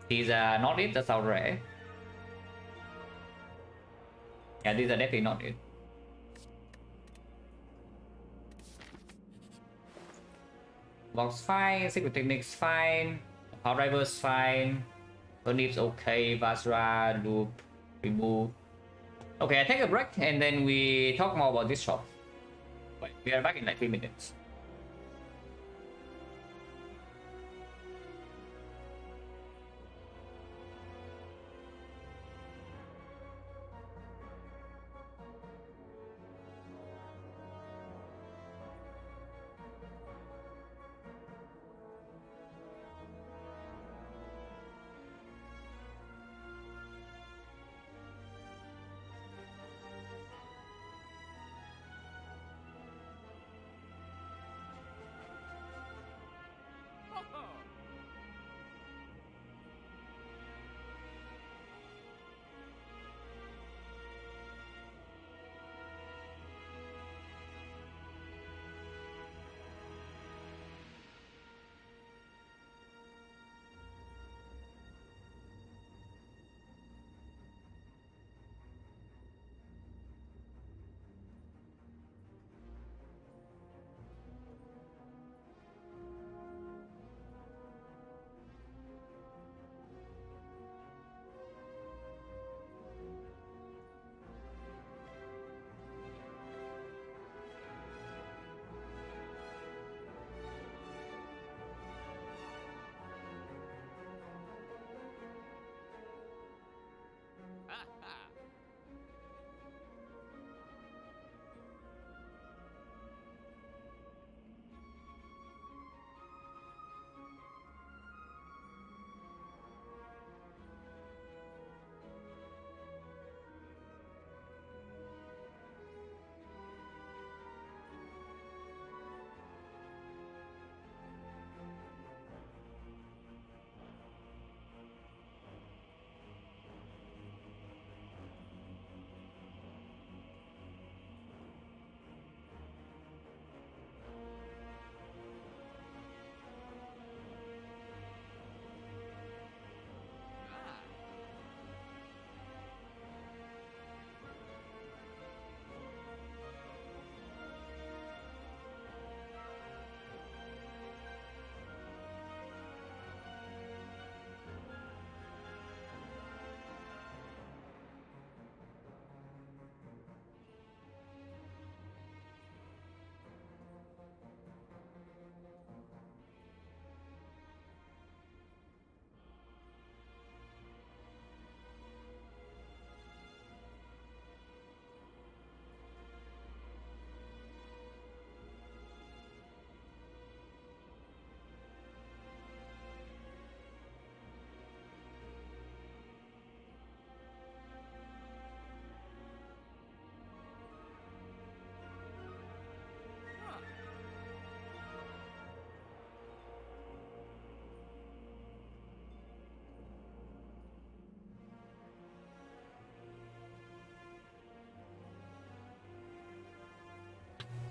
These are not it, that's our rare. Yeah, these are definitely not it. Box fine, Secret Techniques fine, Power Drivers fine, Turnip's okay, Basra, Loop, Remove. Okay, I take a break and then we talk more about this shop. Wait, we are back in like 3 minutes.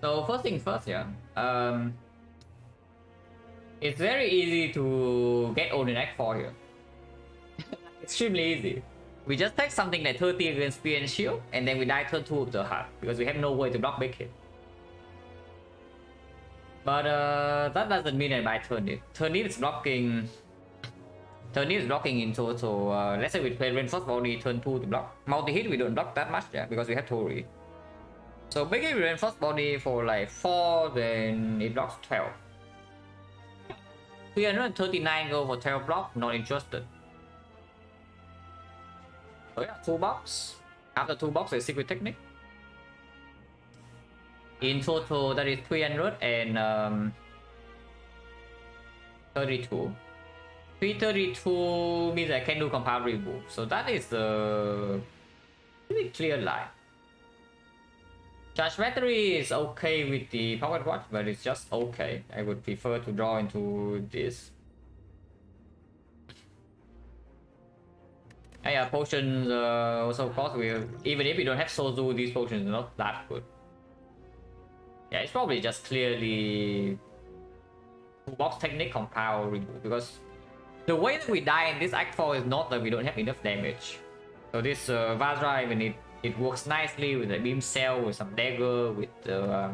So first thing first, yeah. It's very easy to get on in Act 4 here. Extremely easy. We just take something like 30 against spear and shield, and then we die turn 2 of the heart, because we have no way to block big hit. But that doesn't mean that by turn it. Turn it is blocking. Turn it is blocking in total. Let's say we play reinforced body turn 2 to block. Multi hit we don't block that much, yeah, because we have Tori. So making reinforced body for like 4, then it blocks 12. 339 go for 12 block, not interested. So yeah, 2 box. After 2 box is secret technique. In total that is 332. 332 means I can do compound remove. So that is a pretty clear line. Charge battery is okay with the pocket watch, but it's just okay. I would prefer to draw into this. Yeah, potions also cost will, even if you don't have Sozu, these potions are not that good. Yeah, it's probably just clearly box technique compound remove, because the way that we die in this Act 4 is not that we don't have enough damage. So this Vajra, even it works nicely with the beam cell, with some dagger, with the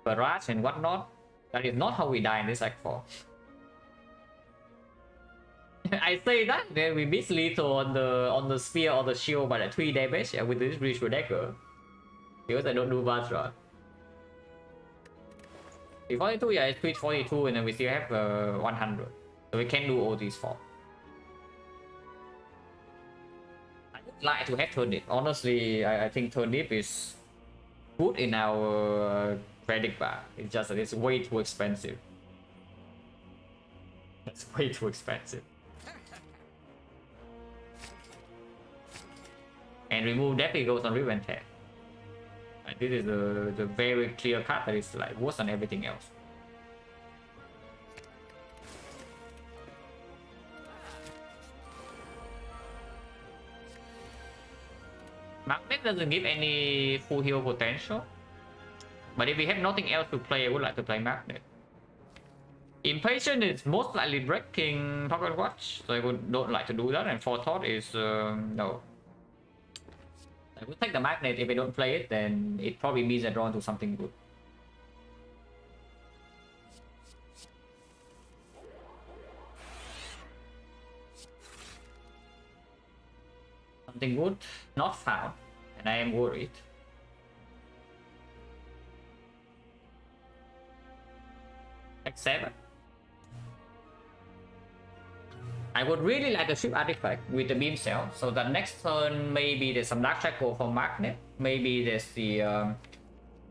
barrage and whatnot. That is not how we die in this Act 4. I say that, then we miss lethal on the spear or the shield by the 3 damage, yeah, with this ritual dagger. Because I don't do Vajra. 342, yeah, it's 342, and then we still have 100. So we can do all these 4. I would like to have turnip. Honestly, I think turnip is good in our credit bar. It's just that it's way too expensive. It's way too expensive. And remove definitely goes on revenge tag. And this is the very clear cut that is like worse than everything else. Magnet doesn't give any full heal potential, but if we have nothing else to play, I would like to play Magnet. Impatient is most likely breaking Pocket Watch, so I don't like to do that, and Forethought is no. I would take the Magnet. If I don't play it, then it probably means I draw into something good. Something good not found, and I am worried. X7. I would really like to ship artifact with the beam cell, so that next turn maybe there's some dark shackle for Magnet, maybe there's the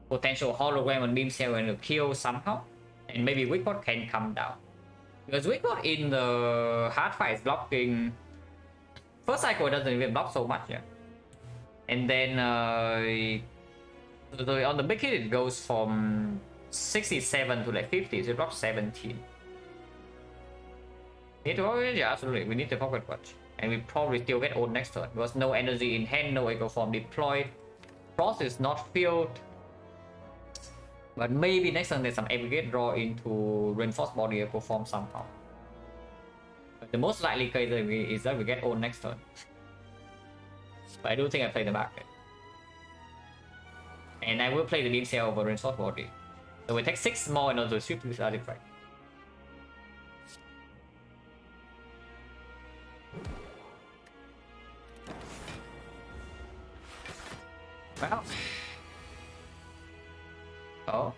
potential hologram on beam cell and kill somehow, and maybe Wickpot can come down. Because Wickpot in the hard fight is blocking. First cycle doesn't even block so much, yeah. And then on the big hit it goes from 67 to like 50, so it blocks 17. Need to pocket? Yeah, absolutely. We need the pocket watch. And we probably still get old next turn. Because no energy in hand, no echo form deployed. Frost is not filled. But maybe next turn there's some aggregate draw into reinforced body echo form somehow. But the most likely case is that we get old next turn. But I do think I play the market. And I will play the beam cell over reinforced body. So we take 6 more in order to ship this artifact. Well. Oh.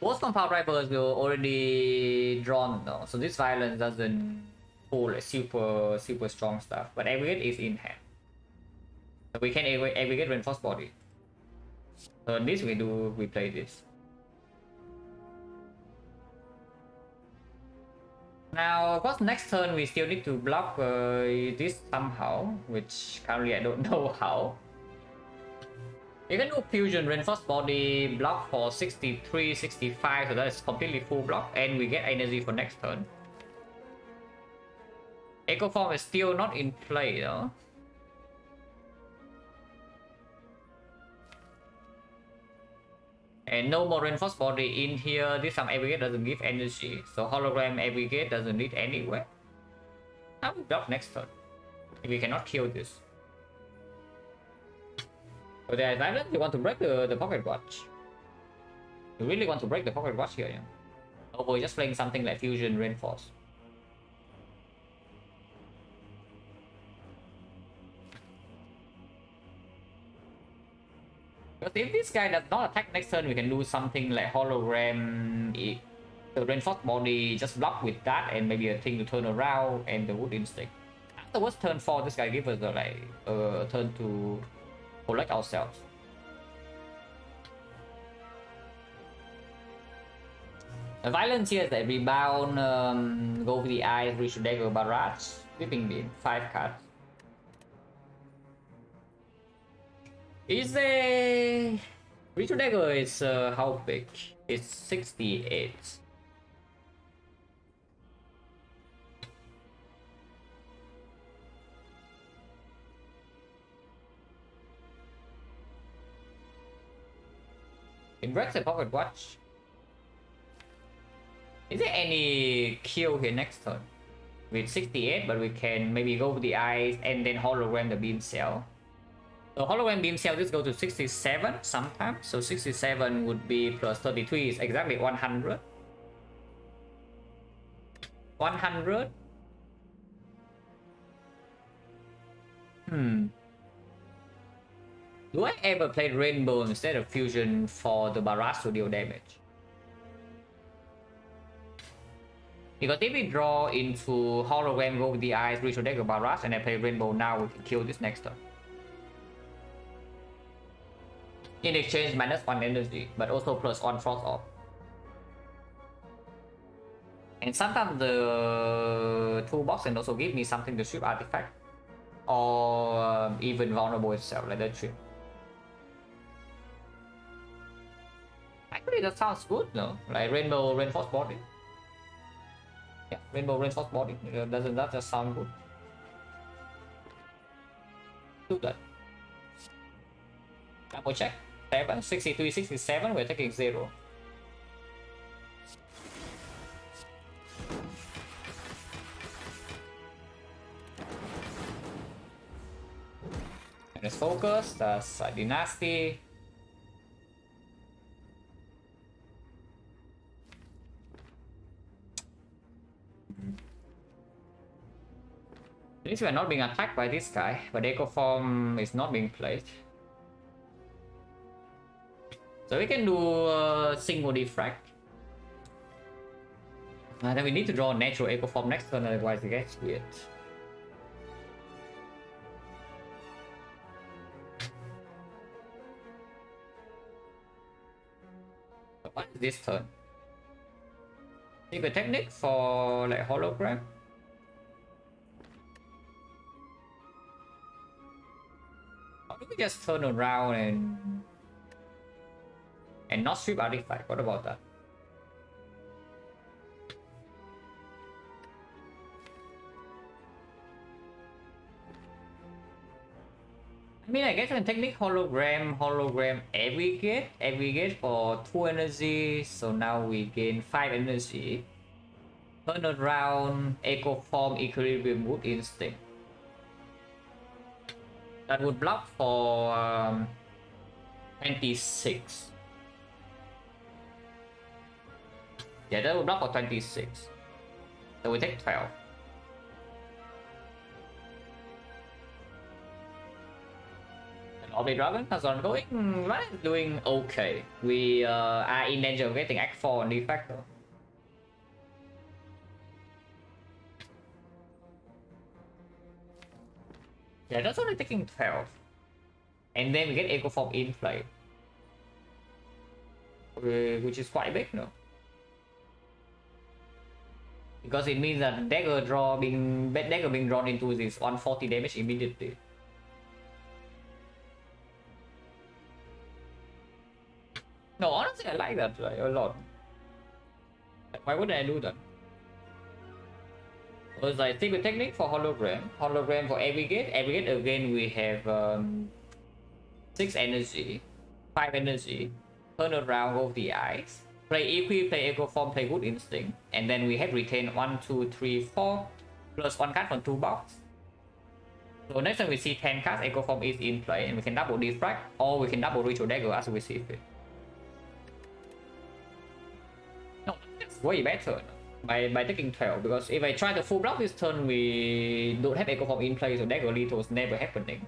Most compound rifles will already drawn though, so this violence doesn't pull like super strong stuff. But aggregate is in hand. So we can aggregate reinforced body. So in this we play this. Now, of course, next turn we still need to block this somehow, which currently I don't know how. You can do fusion, reinforced body, block for 63, 65, so that is completely full block, and we get energy for next turn. Echo form is still not in play though. And no more reinforced body in here. This time aggregate doesn't give energy, so hologram aggregate doesn't need anywhere. How we block next turn if we cannot kill this? But the island, you want to break the pocket watch. You really want to break the pocket watch here, yeah? Or we're just playing something like fusion reinforce. Because if this guy does not attack next turn, we can do something like hologram. The reinforced body just block with that, and maybe a thing to turn around, and the wood instinct. Afterwards, turn 4, this guy gives us a turn to collect ourselves. The violence here is that rebound, go with the eyes, reach the dagger, barrage, sweeping beam, 5 cards. Is a reach the dagger is how big? It's 68. It breaks the pocket watch. Is there any kill here next turn? With 68, but we can maybe go with the eyes and then hologram the beam cell. So hologram beam cell just go to 67 sometimes. So 67 would be plus 33 is exactly 100. 100. Do I ever play rainbow instead of fusion for the barrage to deal damage? Because if we draw into hologram, go with the eyes, reach the dagger, barrage, and I play rainbow now, we can kill this next turn. In exchange, -1 energy, but also +1 frost off. And sometimes the toolbox can also give me something to strip artifact, or even vulnerable itself, like that trip. Actually, that sounds good, no? Like rainbow reinforced body. Yeah, rainbow reinforced body. Doesn't that just sound good? Do that. Double check. 7, 63, 67, we're taking 0. And let's focus, that's Dynasty. At least we are not being attacked by this guy, but Echo Form is not being played. So we can do a single Defect. And then we need to draw a natural Echo Form next turn, otherwise it gets weird. So what is this turn? Secret technique for like hologram. How do we just turn around and not strip artifact? What about that? I mean, I guess I can technique hologram aggregate for 2 energy. So now we gain 5 energy. Turn around, Echo Form, Equilibrium, Wood Instinct. That would block for 26. Yeah, that would block for 26. So we take 12. Orbit Dragon has ongoing. What is doing okay? We are in danger of getting Act 4 on Defect. Yeah, that's only taking 12. And then we get Echo Form in play. Which is quite big, no? Because it means that dagger being drawn into this 140 damage immediately. No, honestly, I like that a lot. Why wouldn't I do that? Because I think the technique for hologram for aggregate again we have 6 energy, 5 energy, turn around, go the eyes, play Equi, play Echo Form, play Good Instinct, and then we have retained 1, 2, 3, 4, plus 1 card from 2 box. So next time we see 10 cards, Echo Form is in play, and we can double Defect, or we can double Ritual Dagger as we see fit. No, it's way better by taking 12, because if I try to full block this turn, we don't have Echo Form in play, so Dagger Lethal is never happening.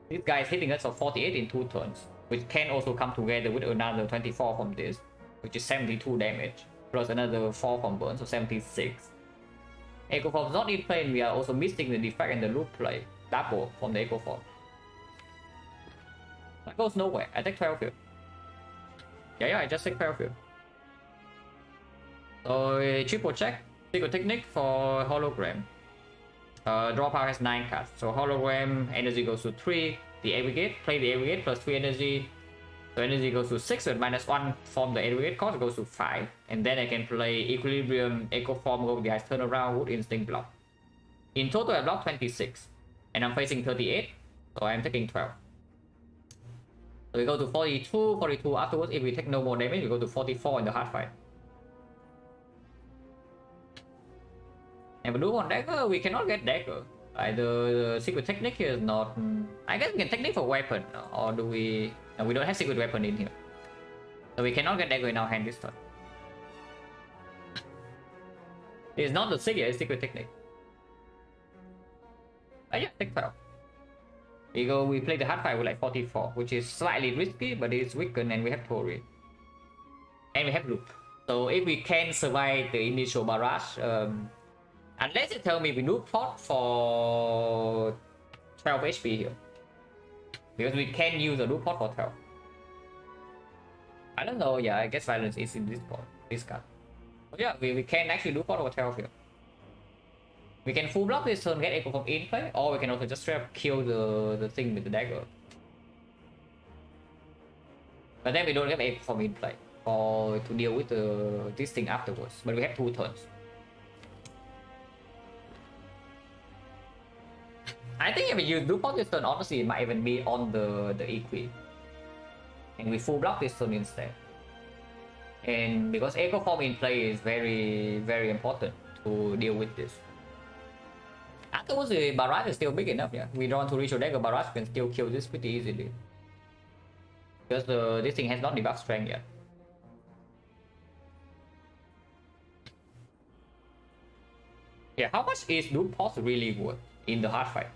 This guy is hitting us for 48 in 2 turns, which can also come together with another 24 from this, which is 72 damage, plus another 4 from burn, so 76. Echo Form is not in play, and we are also missing the Defect and the loop play. Double from the Echo Form. That goes nowhere. I take 12 here. Yeah, I just take 12 here. So triple check. Secret technique for hologram. Draw power has 9 cards. So hologram energy goes to 3. The aggregate, play the aggregate plus 3 energy. So energy goes to 6 with -1 from the aggregate cost goes to 5. And then I can play Equilibrium, Echo Form, go the eyes, turn around, Wood Instinct, block. In total I block 26. And I'm facing 38, so I'm taking 12. So we go to 42, 42 afterwards. If we take no more damage, we go to 44 in the hard fight. And we do one dagger, we cannot get dagger. The secret technique here is not... I guess we can technique for weapon, or do we... No, we don't have secret weapon in here. So we cannot get dagger in our hand this turn. It's not the secret technique. Yeah, take 12. We play the hard fight with like 44, which is slightly risky, but it's weakened, and we have Tori. And we have loop. So if we can survive the initial barrage, unless you tell me we loop pot for 12 HP here. Because we can use the loop pot for 12. I don't know, yeah, I guess violence is in this pot, this card. But yeah, we can actually loop pot for 12 here. We can full block this turn, get Echo Form in play, or we can also just straight up kill the thing with the dagger. But then we don't have Echo Form in play to deal with this thing afterwards. But we have 2 turns. I think if we use Dupont this turn, honestly, it might even be on the Equi. And we full block this turn instead. And because Echo Form in play is very, very important to deal with this. Afterwards, the barrage is still big enough, yeah. We draw to Ritual Dagger barrage, can still kill this pretty easily. Because this thing has not debuffed strength yet. Yeah, how much is Loop Pulse really worth in the hard fight?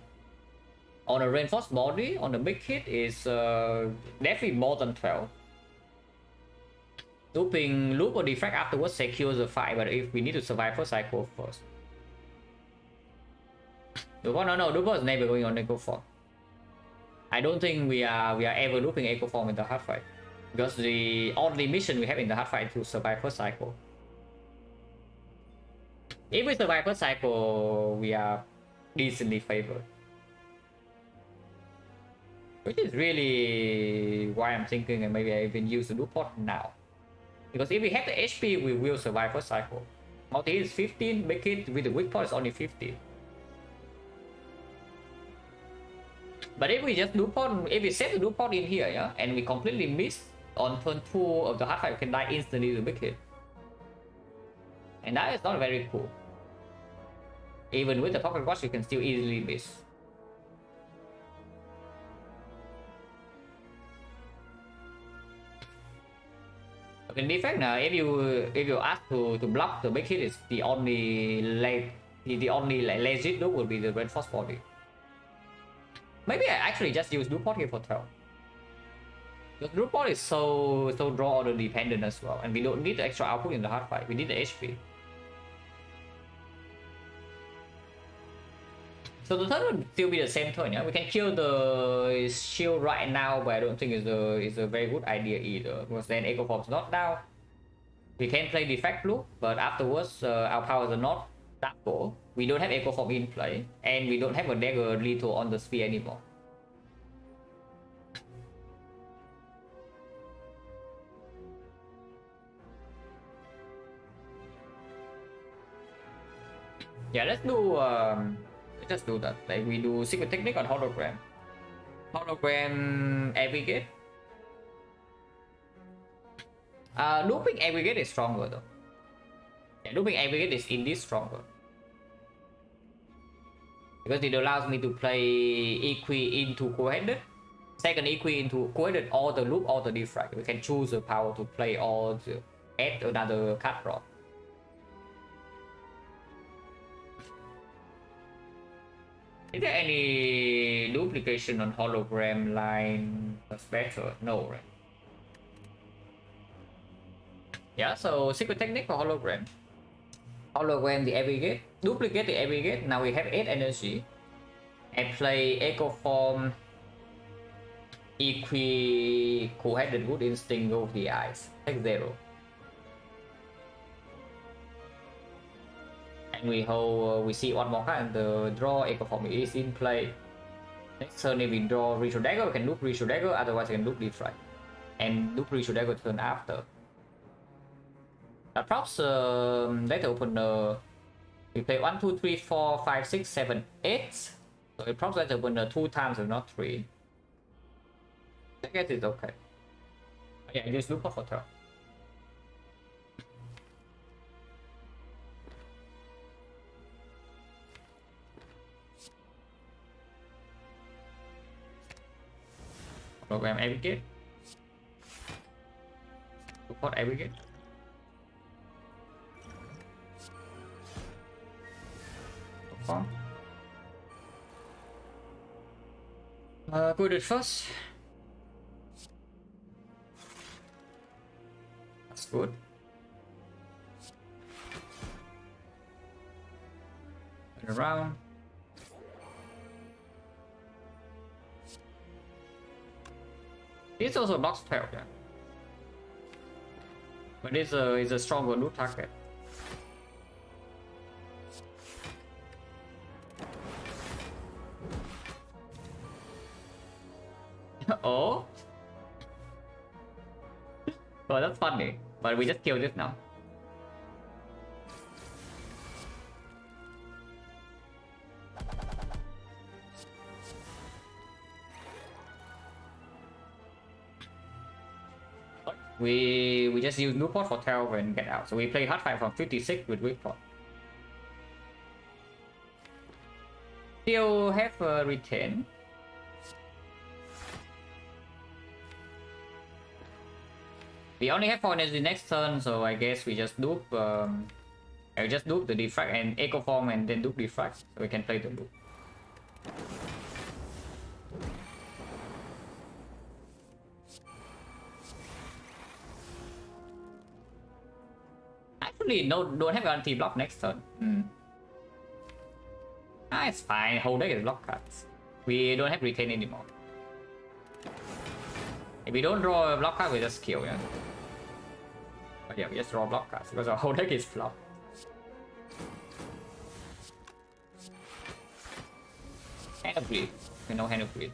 On a reinforced body, on the big hit is definitely more than 12. Looping loop or defect afterwards secures the fight, but if we need to survive first cycle first. No, Dupo is never going on Echo Form. I don't think we are ever looping Echo Form in the hard fight. Because the only mission we have in the hard fight is to survive first cycle. If we survive first cycle, we are decently favored. Which is really why I'm thinking and maybe I even use the loop pot now. Because if we have the HP, we will survive first cycle. Multi is 15, make it with the weak pot is only 50. But if we just loop pot, if we set the loop pot in here, yeah, and we completely miss on turn 2 of the hard fight, we can die instantly to big hit. And that is not very cool. Even with the pocket watch, you can still easily miss. Okay, defect now, if you ask to block the big hit, is the only legit loop will be the reinforced body. Maybe I actually just use loop pot here for 12. Because loop pot is so draw order dependent as well, and we don't need the extra output in the hard fight. We need the HP. So the turn will still be the same turn, yeah. We can kill the shield right now, but I don't think it's a very good idea either. Because then Echo Form's not down. We can play Defect loop, but afterwards our powers are not double. We don't have Echo Form in play, and we don't have a dagger lethal on the sphere anymore. Yeah, let's just do that. Like we do secret technique on hologram. Hologram aggregate. Looping aggregate is stronger though. Yeah, looping aggregate is indeed stronger. Because it allows me to play equi into cohered, second equi into cohered, or the loop or the defect. We can choose the power to play or to add another card draw. Is there any duplication on hologram line that's better? No, right? Yeah, so secret technique for hologram. Hologram the aggregate, duplicate the aggregate. Now we have 8 energy. And play Echo Form Equi Cohered Good Instinct over the eyes. Take 0. And we hold, we see one more card and the draw Echo Form is in play. Next turn if we draw Ritual Dagger, we can loop Ritual Dagger, otherwise we can loop Defect. And loop Ritual Dagger turn after. Props later opener. We play 1, 2, 3, 4, 5, 6, 7, 8. So it props later opener 2 times and not 3. I guess it's okay. Yeah, I just loop for turn. Program aggregate. Support aggregate. Put it first. That's good. Turn around. It's also blocks 12, yeah. But it's a stronger loop target. Oh. Well, that's funny. But we just killed this now. We just use Newport for 12 and get out. So we play hard fight from 56 with Newport. Still have a retain. We only have 4 energy next turn, so I guess we just loop. I just loop the Defect and Echo Form and then loop Defect, so we can play the loop. Actually, no, don't have anti block next turn. It's fine. Whole deck is block cards. We don't have retain anymore. If we don't draw a block card, we just kill, yeah. But yeah, we just draw block cards because our whole deck is flop. Hand of Greed. No Hand of Greed.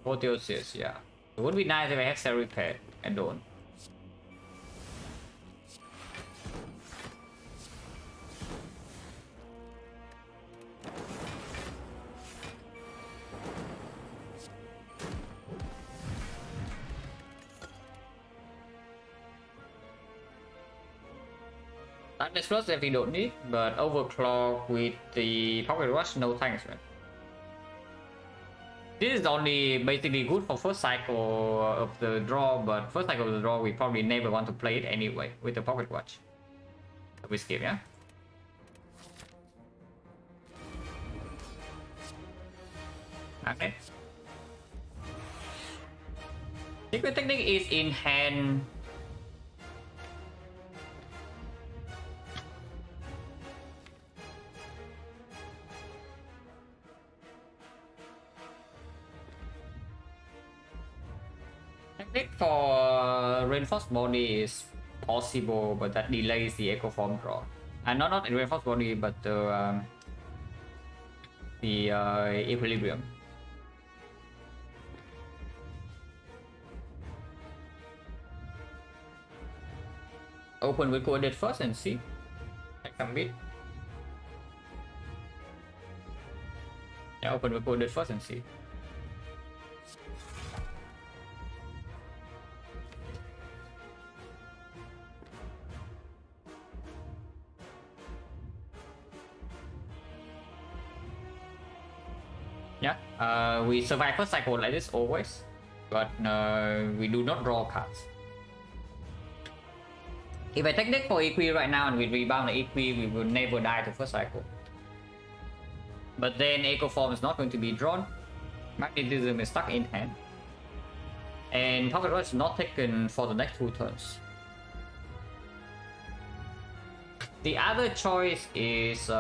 Apotheosis, yeah. It would be nice if I have Cell Repair and don't. Darkness Plus if we don't need, but Overclock with the Pocket Rush, no thanks, man. This is only basically good for first cycle of the draw, but first cycle of the draw we probably never want to play it anyway with the Pocket Watch. So we skip, yeah? Okay. Secret technique is in hand. Technique for reinforced body is possible, but that delays the Echo Form draw. And not in reinforced body, but the the equilibrium. Open with coordinate first and see. Take some bit. Yeah, open with coordinate first and see. Yeah, we survive first cycle like this always, but we do not draw cards. If I take deck for Equi right now and we rebound the Equi, we will never die to first cycle. But then Echo Form is not going to be drawn. Magnetism is stuck in hand. And Pocket Watch is not taken for the next 2 turns. The other choice is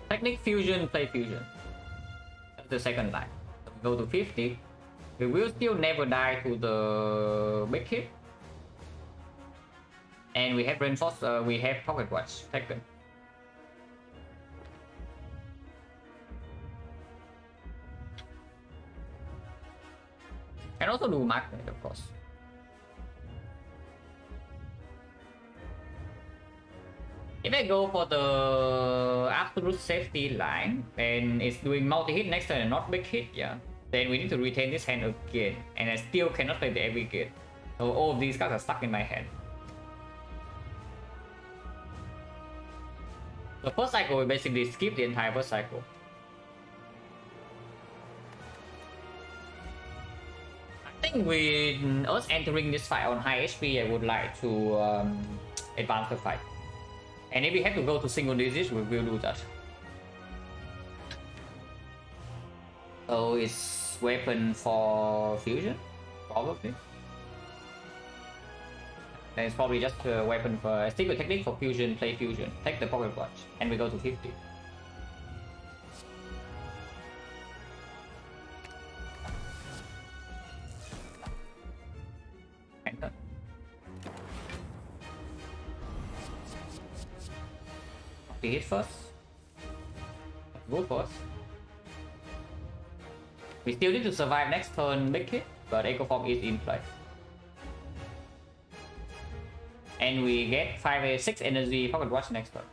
Technique Fusion, play Fusion. That's the second line. So we go to 50. We will still never die to the big hit. And we have Reinforce, we have Pocket Watch taken. Can also do Magnet, of course. If I go for the absolute safety line and it's doing multi-hit next turn and not big hit, yeah, then we need to retain this hand again, and I still cannot play the every gate. So all of these cards are stuck in my hand. The first cycle we basically skip the entire first cycle. I think with us entering this fight on high HP, I would like to advance the fight. And if we have to go to single digits, we will do that. So it's weapon for fusion, probably. Then it's probably just a weapon for stick with technique for fusion, play fusion, take the Pocket Watch, and we go to 50. Enter. We hit first. Go first. We still need to survive next turn big hit, but Echo Form is in play. And we get 6 energy Pocket Watch next turn.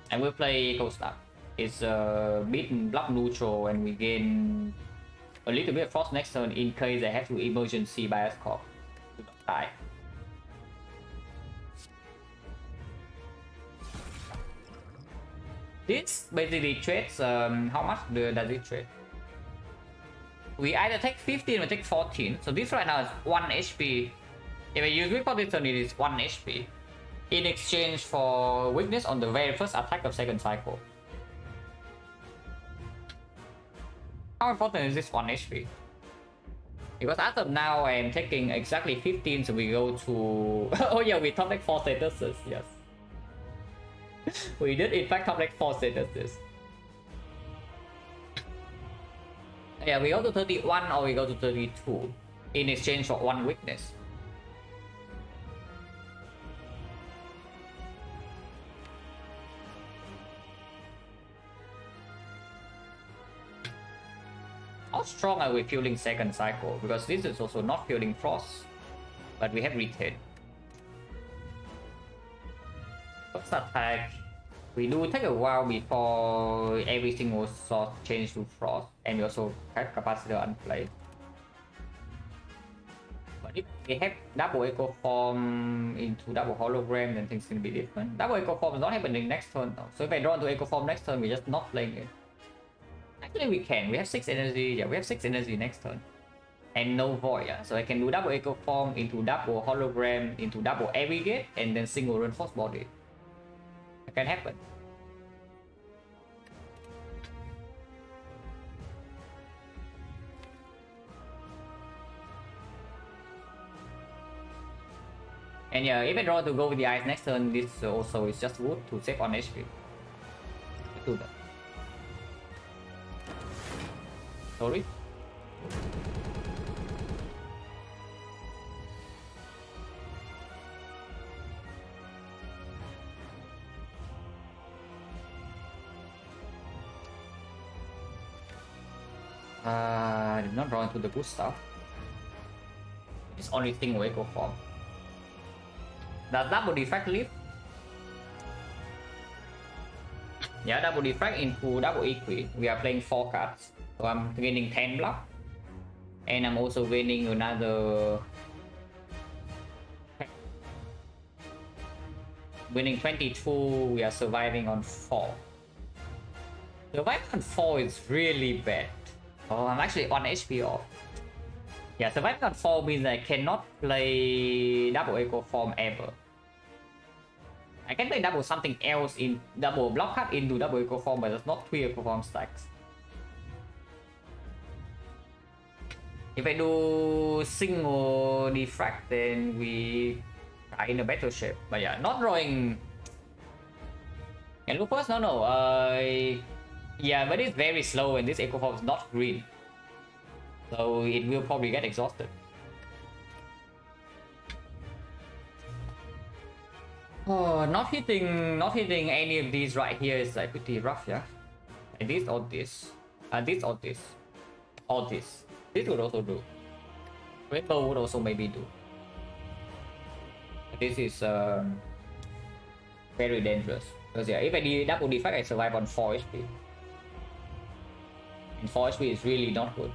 And we'll play Echo Star. It's beaten block neutral and we gain a little bit of frost next turn in case I have to emergency bias corp to not die. This basically trades, how much does it trade? We either take 15 or take 14, so this right now is 1 HP. If I use Weak this turn, it is 1 HP. In exchange for weakness on the very first attack of second cycle. How important is this 1 HP? Because as of now I am taking exactly 15, so we go to... oh yeah, we top deck 4 statuses, yes. We did in fact top deck 4 statuses. Yeah, we go to 31 or we go to 32 in exchange for 1 weakness. How strong are we fueling second cycle? Because this is also not fueling frost, but we have retain. First attack, we do take a while before every single sword change to frost, and we also have capacitor unplayed. But if we have double echo form into double hologram, then things can be different. Double echo form is not happening next turn though. So if I draw into echo form next turn, we're just not playing it. Actually we can, we have 6 energy, yeah, we have 6 energy next turn. And no void, yeah. So I can do double echo form into double hologram, into double aggregate, and then single reinforced body. It can happen. And yeah, if I draw to go with the eyes next turn, this also is just wood to save on HP. Do that. Sorry. Did not draw into the good stuff. It's only single echo form. Does double defect live? Yeah, double defect into double equi. We are playing 4 cards. So I'm gaining 10 block. And I'm also gaining another... Winning 22, we are surviving on 4. Surviving on 4 is really bad. Oh, I'm actually 1 HP off. Yeah, surviving on 4 means I cannot play double echo form ever. I can play double something else in double block card into double echo form, but there's not 3 echo form stacks. If I do single defect, then we are in a better shape. But yeah, not drawing. And Lupus, no. Yeah, but it's very slow, and this echo form is not green, so it will probably get exhausted. Oh, not hitting any of these right here is like pretty rough, yeah. And this or this, this or this, or this. This would also do. Rainbow would also maybe do. This is very dangerous because yeah, if I do double defect, I survive on 4 HP. And 4 HP is really not good.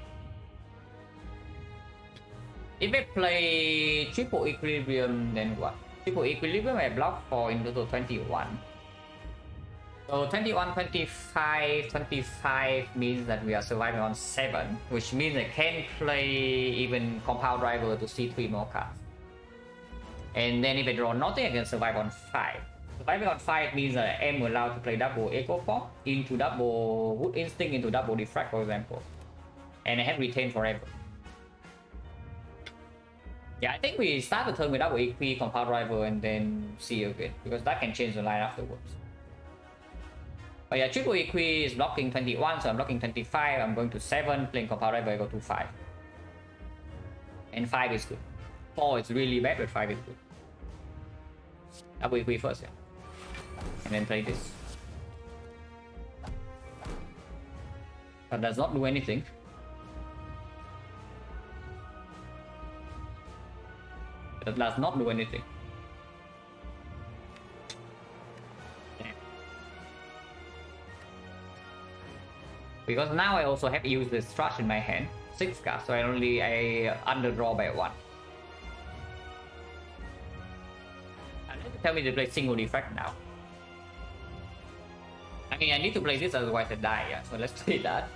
If I play triple equilibrium, then what? Triple equilibrium I block for in total 21. So 21, 25, 25 means that we are surviving on 7, which means I can play even compound driver to see 3 more cards. And then if I draw nothing, I can survive on 5. Surviving on 5 means that I am allowed to play double echo form into double wood instinct into double defect, for example. And I have retained forever. Yeah, I think we start the turn with double equi, compound driver, and then see again, because that can change the line afterwards. But yeah, triple equi is blocking 21, so I'm blocking 25. I'm going to 7, playing compound driver, I go to 5. And 5 is good. 4 is really bad, but 5 is good. Double equi first, yeah. And then play this. That does not do anything. That does not do anything. Damn. Because now I also have used this trash in my hand. 6 cards, so I underdraw by 1. Unless you tell me to play single defect now. I mean, I need to play this, otherwise I die, yeah. So let's play that.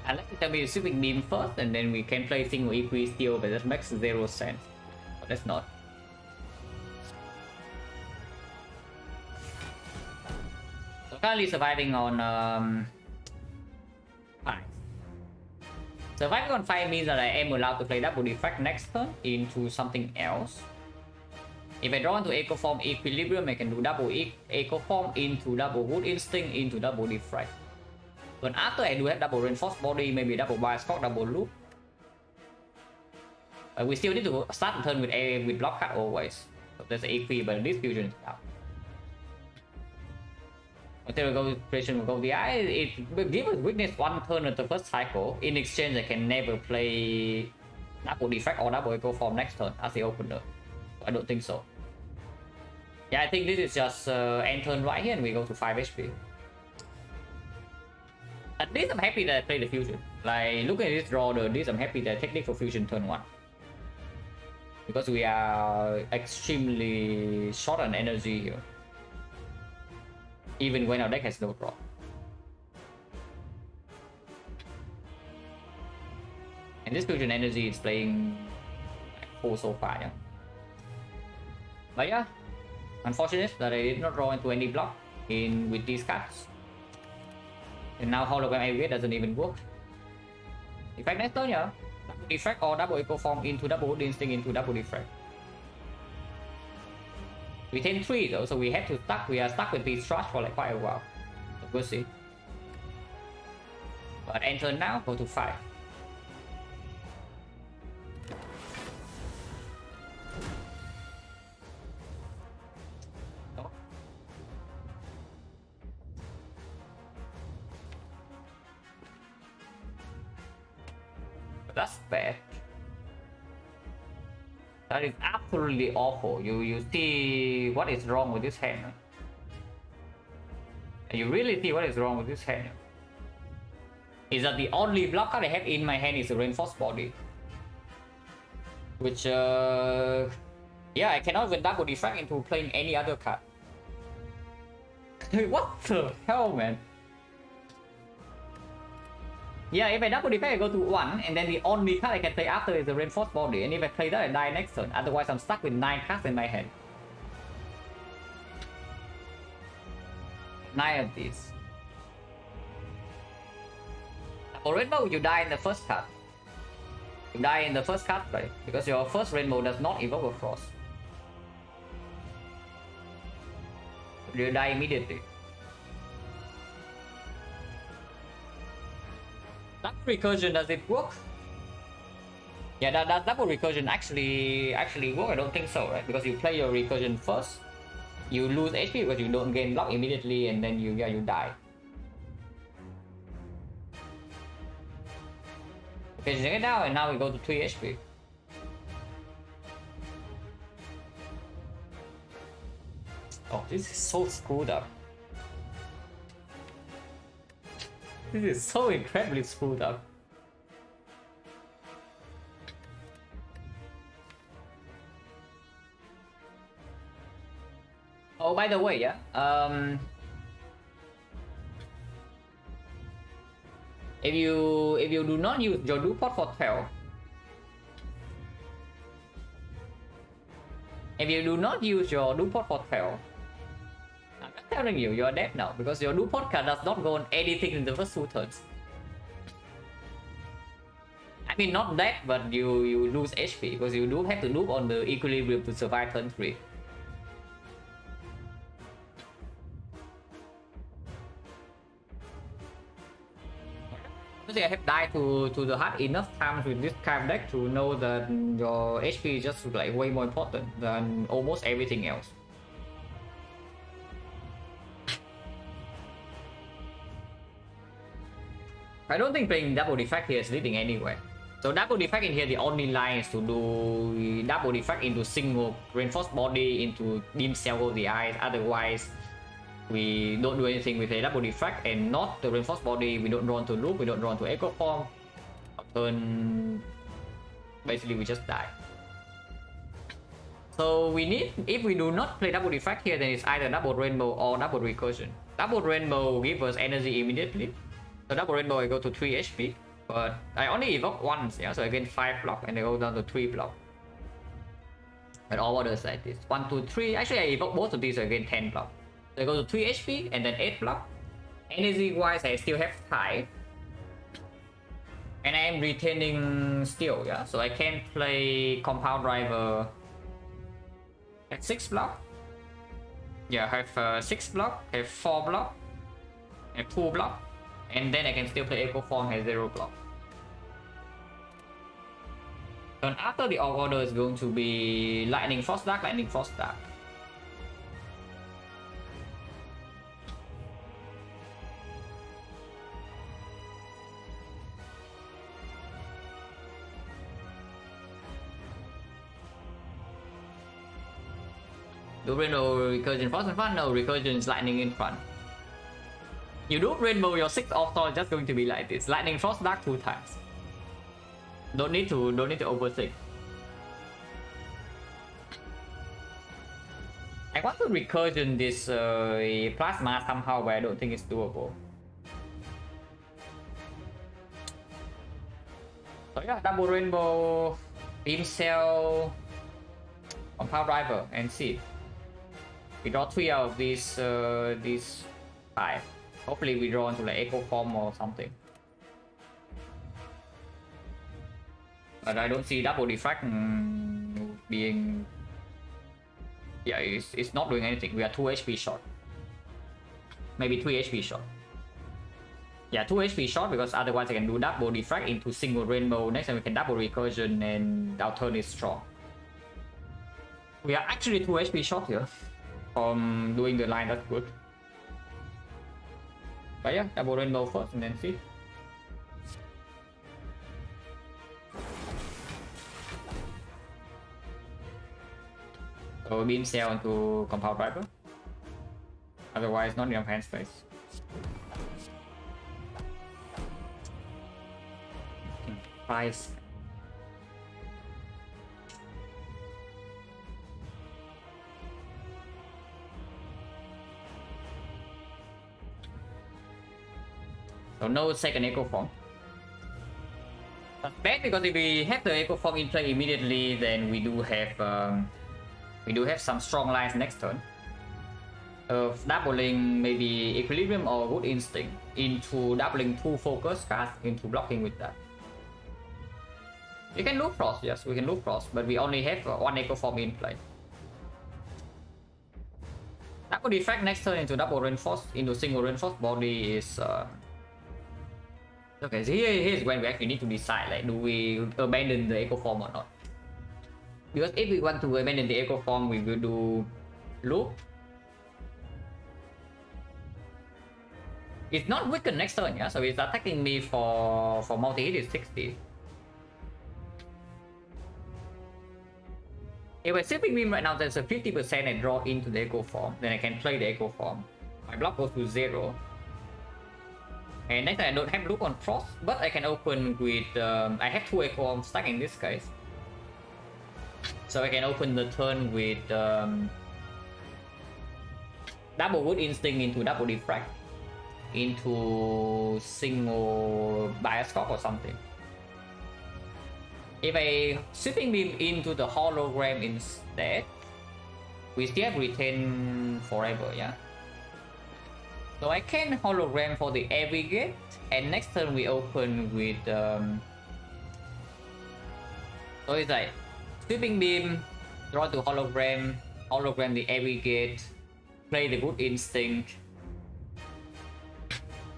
Unless you tell me to sweeping beam first, and then we can play single equi steal, but that makes 0 sense. But let's not. So currently surviving on 5. Surviving on 5 means that I am allowed to play double defect next turn into something else. If I draw into echo form equilibrium, I can do double echo form into double wood instinct into double defect. But after I do have double reinforced body, maybe double bias cock, double loop. We still need to start the turn with block card always. So there's an equi, but this fusion is out. Material creation will go the eye. It will give us weakness 1 turn at the first cycle. In exchange, I can never play double defect or double echo form next turn as the opener. I don't think so. Yeah, I think this is just end turn right here, and we go to 5 HP. At least I'm happy that I play the fusion. Like, looking at this draw, I'm happy that I technique for fusion turn 1. Because we are extremely short on energy here. Even when our deck has no draw. And this fusion energy is playing like, full so far, yeah. But yeah, unfortunate that I did not draw into any block with these cards. And now hologram aggregate doesn't even work. Defect next turn, yeah. Double defect or double echo form into double wood instinct into double defect. We retain 3 though, so we are stuck with these trash for like quite a while. So we'll see. But end turn now, go to 5. That's bad. That is absolutely awful. You see what is wrong with this hand. Huh? You really see what is wrong with this hand. Is that the only block card I have in my hand is a reinforced body. Which yeah, I cannot even double defect into playing any other card. What the hell, man? Yeah, if I double defect, I go to 1, and then the only card I can play after is the reinforced body. And if I play that, I die next turn. Otherwise, I'm stuck with 9 cards in my hand. 9 of these. For rainbow, you die in the first card. You die in the first card play because your first rainbow does not evoke a frost. You die immediately. Double recursion, does it work? Yeah, that double recursion actually work. I don't think so, right? Because you play your recursion first, you lose HP because you don't gain block immediately, and then you die. Okay, check it out, and now we go to 3 HP. Oh, this is so screwed up. This is so incredibly screwed up. Oh, by the way, yeah. If you do not use your duport for 12, if you do not use your duport for 12, I'm just telling you, you're dead now because your duport card does not go on anything in the first 2 turns. I mean, not dead, but you lose HP because you do have to loop on the equilibrium to survive turn 3. I have died to the heart enough times with this kind of deck to know that your HP is just like way more important than almost everything else. I don't think playing double defect here is leading anywhere. So double defect in here, the only line is to do double defect into single reinforced body into dim cell of the eyes. Otherwise, we don't do anything with a double defect and not the reinforced body. We don't run to loop, we don't run to echo form. Turn, basically we just die. So we need, if we do not play double defect here, then it's either double rainbow or double recursion. Double rainbow gives us energy immediately. So double rainbow, I go to 3 HP, but I only evoke once, yeah, so I gain 5 block and I go down to 3 block. And all orders like this, 1, 2, 3. Actually, I evoke both of these, so I gain 10 block. So I go to 3 HP and then 8 block. Energy wise, I still have 5. And I am retaining still, yeah. So I can play compound driver at 6 block. Yeah, I have 6 block, I have 4 block, I have 2 block. And then I can still play echo form at 0 block. And after the order is going to be lightning frost dark, lightning frost dark. Do rainbow recursion frost in front? No, recursion is lightning in front. You do rainbow, your 6th off-star is just going to be like this. Lightning frost dark 2 times. Don't need to overthink. I want to recursion this plasma somehow, but I don't think it's doable. So yeah, double rainbow, beam cell, compound driver, and see. We draw 3 out of these 5. Hopefully we draw into like echo form or something. But I don't see double defect being... Yeah, it's not doing anything. We are 2 HP short. Maybe 3 HP short. Yeah, 2 HP short because otherwise I can do double defect into single rainbow. Next time we can double recursion and our turn is strong. We are actually 2 HP short here from doing the line. That's good. But yeah, double rainbow first and then see. So beam cell into compound driver. Otherwise, not enough hand space. Price. So no second echo form. That's bad because if we have the echo form in play immediately, then we do have some strong lines next turn of doubling maybe equilibrium or good instinct into doubling 2 focus cards into blocking with that. We can loop frost, yes, we can loop frost, but we only have 1 echo form in play. Double defect next turn into double reinforced into single reinforced body is okay. So here's when we actually need to decide, like, do we abandon the echo form or not? Because if we want to abandon the echo form, we will do loop. It's not weakened next turn, yeah. So it's attacking me for multi-hit is 60. If I sweeping beam right now, there's a 50% I draw into the echo form, then I can play the echo form. My block goes to 0. And next I don't have loop on frost, but I can open with I have 2 echo forms stuck in this case. So I can open the turn with double good instinct into double defract into single bias scope or something. If I sweeping beam into the hologram instead, we still have retain forever, yeah. So I can hologram for the aggregate, and next turn we open with so it's like sweeping beam, draw to hologram, hologram the aggregate, play the good instinct,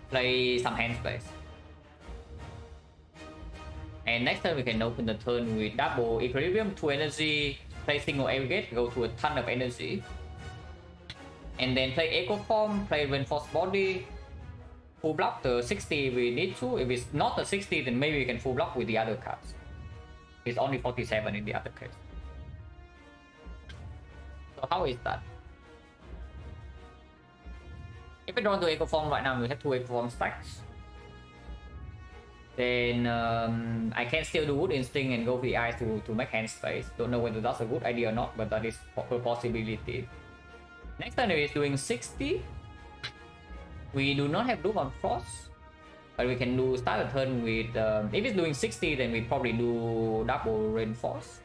play some hand space. And next turn we can open the turn with double equilibrium, 2 energy, play single aggregate, go to a ton of energy. And then play echo form, play reinforced body, full block the 60 if we need to. If it's not the 60, then maybe we can full block with the other cards. It's only 47 in the other case. So how is that? If I draw to echo form right now, we have 2 echo form stacks. Then I can still do good instinct and go VI to make hand space. Don't know whether that's a good idea or not, but that is a possibility. Next turn is doing 60. We do not have loop on frost, but we can do start the turn with if it's doing 60, then we probably do double reinforce.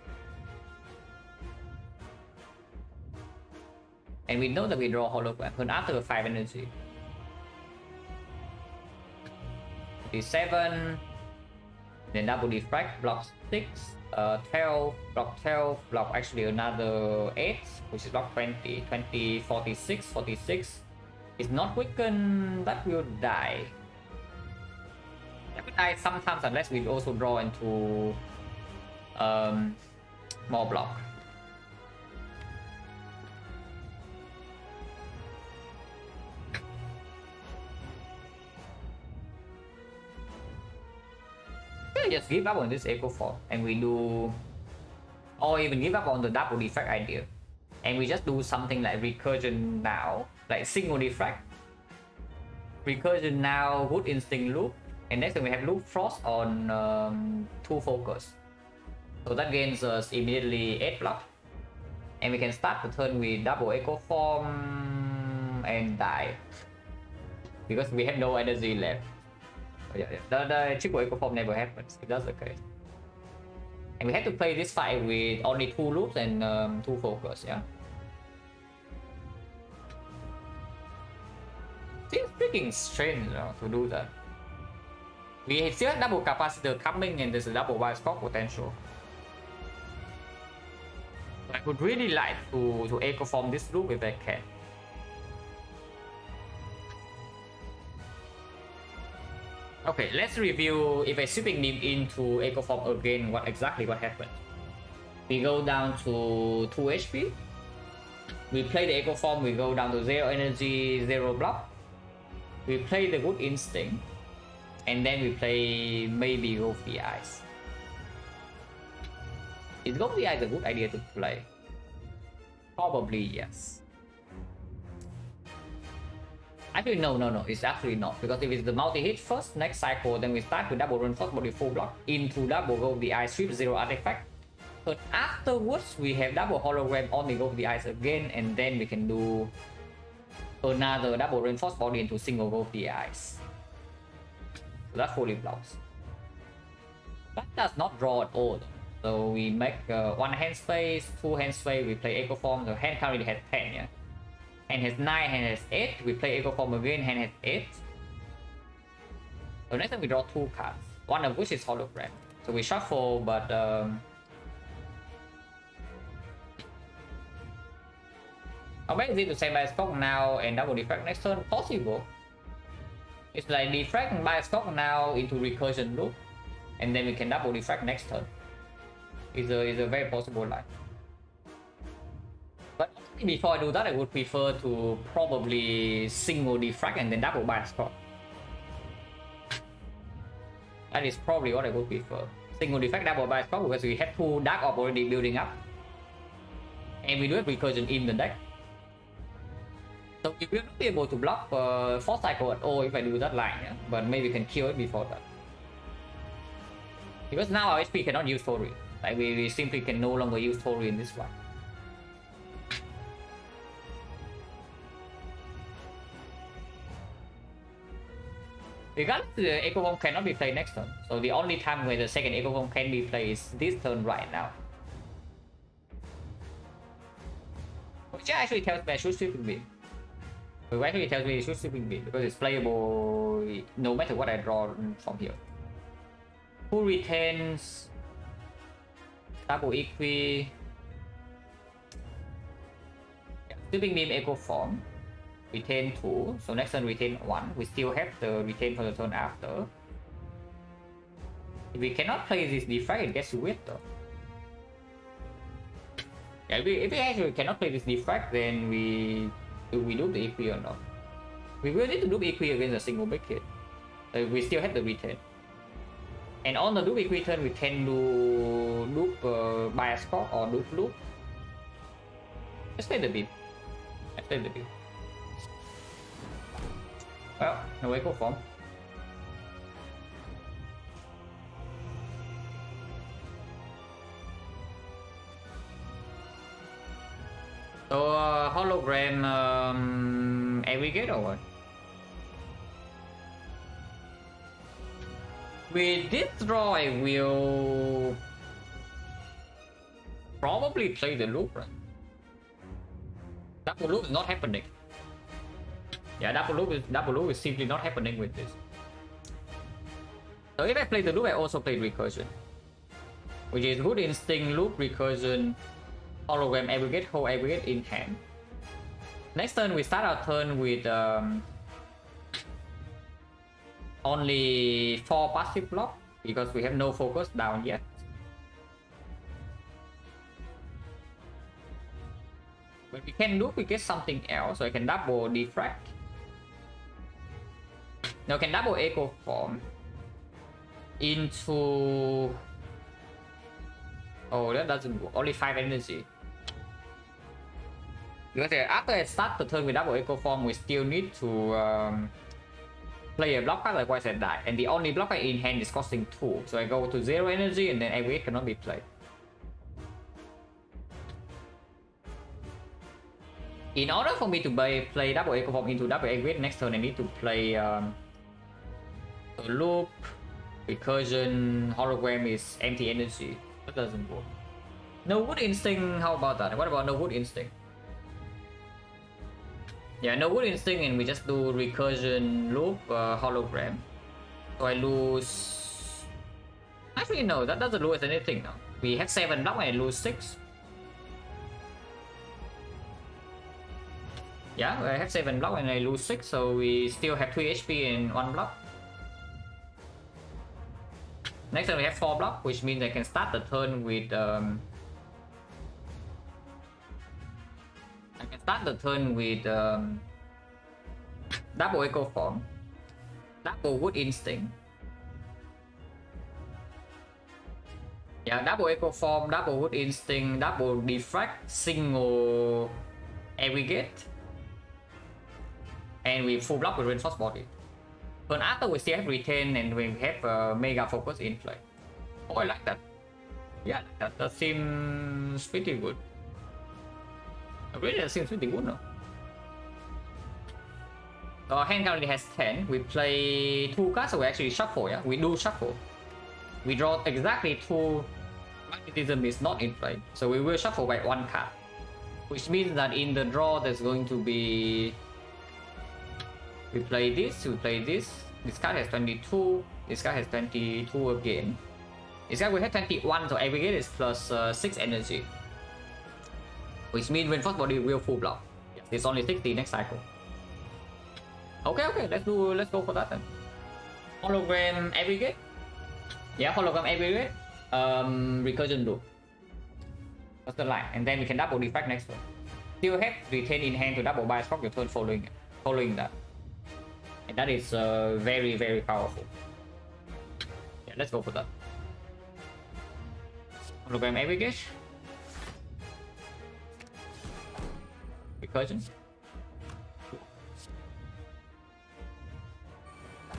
And we know that we draw hologram turn after 5 energy. 7, then double defract, block 6, 12, block 12, block actually another 8, which is block 20, 20, 46, 46. It's not weakened, that will die. That will die sometimes unless we also draw into more block. Just give up on this echo form and we do, or even give up on the double defect idea and we just do something like recursion now, like single defect, recursion now, good instinct loop, and next time we have loop frost on 2 focus, so that gains us immediately 8 block, and we can start the turn with double echo form and die because we have no energy left. Yeah. The triple echo form never happens if that's the case. And we have to play this fight with only 2 loops and 2 focus, yeah. Seems freaking strange, to do that. We still have double capacitor coming and there's a double bias scope potential. I would really like to echo form this loop if I can. Okay, let's review if I sweeping beam into echo form again, what happened. We go down to 2 HP. We play the echo form, we go down to 0 energy, 0 block. We play the good instinct. And then we play maybe go VIs. Is go VI a good idea to play? Probably yes. Actually, no, it's actually not. Because if it's the multi-hit first, next cycle, then we start with double reinforce body full block into double go the ice sweep, 0 artifact. But afterwards, we have double hologram on the go the ice again, and then we can do another double reinforce body into single go the ice. So that's fully blocks. That does not draw at all. So we make one hand space, two hand space, we play Echo Form. So hand currently has 10, yeah? Hand has 9, hand has 8. We play Echo Form again, hand has 8. So next time we draw 2 cards, one of which is hologram. So we shuffle, but how bad is it to say by stock now and double defect next turn? Possible. It's like defect by stock now into recursion loop, and then we can double defect next turn. It's a very possible line. But before I do that, I would prefer to probably single defrag and then double bias stock. That is probably what I would prefer. Single defect, double bias stock, because we have 2 dark orb already building up, and we do have recursion in the deck. So we will not be able to block force cycle at all if I do that line, yeah? But maybe we can kill it before that. Because now our HP cannot use Tori. Like we simply can no longer use Tori in this one. Regardless, the Echo Bomb cannot be played next turn. So the only time where the second Echo Bomb can be played is this turn right now. Which actually tells me I should sweeping beam. Which actually tells me I should sweeping beam because it's playable no matter what I draw from here. Who retains double equi? Yeah, sweeping beam Echo Form. Retain 2, so next turn retain 1. We still have the retain for the turn after. If we cannot play this defect, it gets weird though. Yeah, if we actually cannot play this defect, then do we loop the equi or not? We will need to loop equi against a single big hit. We still have the retain. And on the loop equi turn, we can do loop bias cock or loop. Let's play the beam. Well, no Echo Form. So hologram aggregate or what? With this draw, I will probably play the loop, right? Double loop is not happening. Yeah, double loop is simply not happening with this. So if I play the loop, I also play recursion, which is good instinct, loop, recursion, hologram, aggregate, whole aggregate in hand. Next turn we start our turn with only 4 passive block because we have no focus down yet. But we can loop, we get something else, so I can double defrag. Now I can double Echo Form into... Oh, that doesn't work. Only 5 energy. Because after I start the turn with double Echo Form, we still need to play a block card like White die. And the only block card in hand is costing 2. So I go to 0 energy and then aggregate cannot be played. In order for me to play double Echo Form into double aggregate next turn, I need to play a loop, recursion, hologram is empty energy. That doesn't work. No Wood Instinct, how about that? What about No Wood Instinct? Yeah, No Wood Instinct and we just do recursion, loop, hologram. So I lose... Actually no, that doesn't lose anything now. We have 7 block and I lose 6. Yeah, I have 7 block and I lose 6, so we still have 3 HP and 1 block. Next time we have 4 block, which means I can start the turn with double Echo Form, double Wood Instinct, Yeah, double Echo Form, double Wood Instinct, double Defect, single Aggregate, and we full block with Reinforced Body. But after we still have Retain and we have Mega Focus in play. Oh, I like that. Yeah, that seems pretty good. Really, that seems pretty good, no? So our hand currently has 10. We play 2 cards, so we actually shuffle, yeah? We do shuffle. We draw exactly 2. Magnetism is not in play, so we will shuffle by 1 card. Which means that in the draw there's going to be... We play this, we play this. This card has 22, this card has 22 again. This guy will have 21, so aggregate is plus 6 energy. Which means Reinforced Body will full block. Yes, it's only 60 next cycle. Okay, let's go for that then. Hologram aggregate. Yeah, hologram aggregate. Recursion loop. That's the line, and then we can double defect next turn. Still have retain in hand to double bias proc your turn following that. And that is very, very powerful. Yeah, let's go for that. Hologram aggregate. Recursion.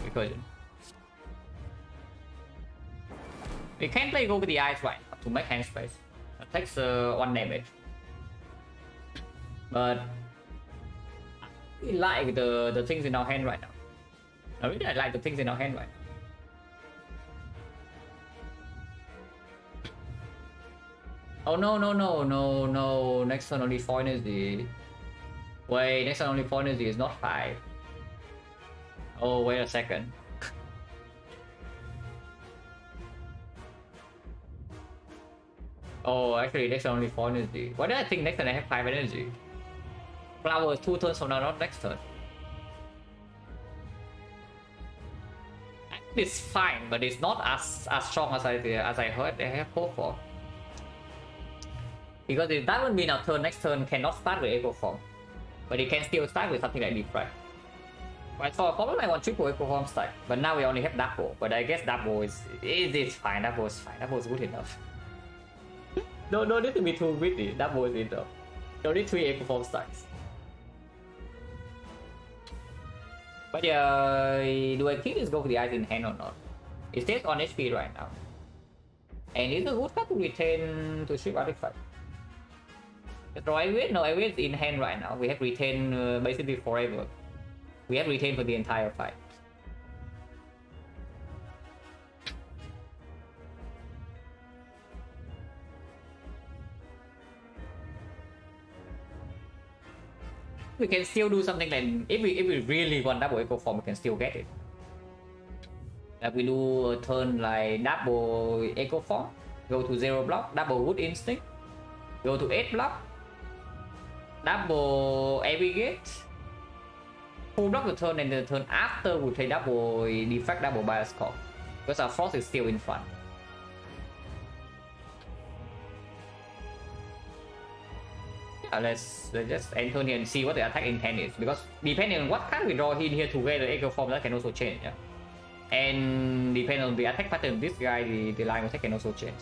Recursion. We can play go with the eyes right now to make hand space. That takes 1 damage. But I really like the things in our hand right now. I really like the things in our hand right now. Oh no, next turn only 4 energy. Wait, next turn only 4 energy is not 5. Oh, wait a second. Oh, actually next turn only 4 energy. Why did I think next turn I have 5 energy? Flower is 2 turns from now, not next turn. It's fine, but it's not as strong as I heard I have hoped for. Because if that would mean our turn next turn cannot start with Echo Form. But it can still start with something like Defect. But for a problem I want triple Echo Form stack. But now we only have double. But I guess double is fine. Double is fine. Double is good enough. No need to be too greedy. Double is enough. Don't need 3 Echo Form stacks. But yeah, do I keep this go for the eyes in hand or not? It stays on HP right now. And it's a good card to retain to strip artifact. So I wait, no, I wait in hand right now. We have retain basically forever. We have retain for the entire fight. We can still do something like if we really want double Echo Form, we can still get it. Like we do a turn like double Echo Form, go to 0 block, double Wood Instinct, go to 8 block, double Aggregate, full block the turn, and the turn after we play double Defect, double Bias Core, because our Frost is still in front. Yeah, let's just enter here and see what the attack intent is, because depending on what card we draw in here to get the Echo Form, that can also change. Yeah? And depending on the attack pattern of this guy, the line of attack can also change.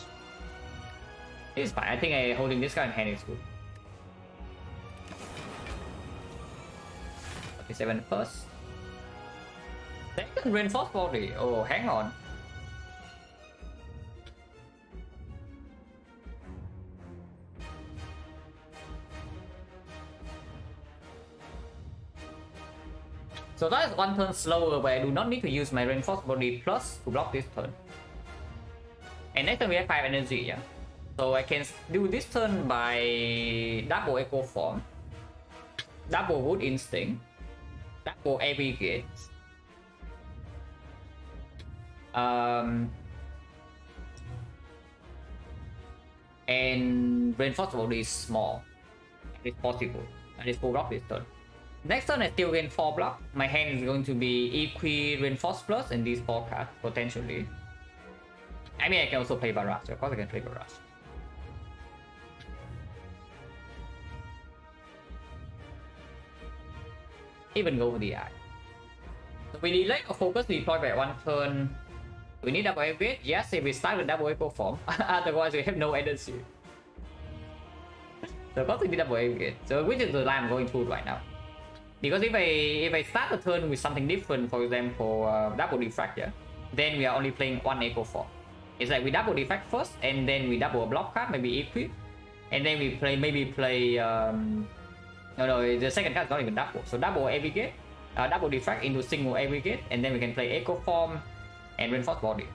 It's fine. I think holding this guy in hand is good. 47 first. Second Reinforced Body. Oh, hang on. So that is 1 turn slower, but I do not need to use my Reinforced Body plus to block this turn. And next turn we have 5 energy, yeah? So I can do this turn by double Echo Form, double Wood Instinct, double Aggregate, and Reinforced Body is small. It's possible. And it's full block this turn. Next turn I still gain 4 block. My hand is going to be Equi Reinforced Plus and these 4 cards, potentially. I mean, I can also play Barrage. Of course I can play Barrage. Even go for the eye. So we delay or focus deploy by 1 turn. We need double A-Gate? Yes, if we start with double Echo Form. Otherwise, we have no energy. So, of course, we need double A-Gate. So, which is the line I'm going through right now. Because if I start the turn with something different, for example, double Defect, yeah, then we are only playing one Echo Form. It's like we double Defect first, and then we double a block card, maybe Equip, and then we play no, the second card is not even double. So double Aggregate, double Defect into single Aggregate, and then we can play Echo Form and Reinforced Body.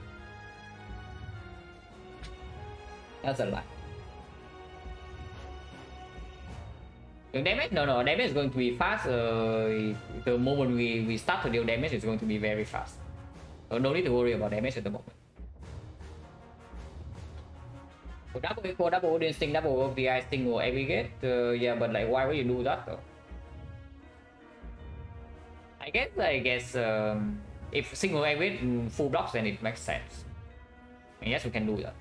That's a lie. The damage? No, damage is going to be fast. The moment we start to deal damage, is going to be very fast. So no need to worry about damage at the moment. So double Echo, double Odin Sting, double OPI, single Aggregate. Yeah, but like, why would you do that though? I guess if single Aggregate full blocks, then it makes sense. And yes, we can do that.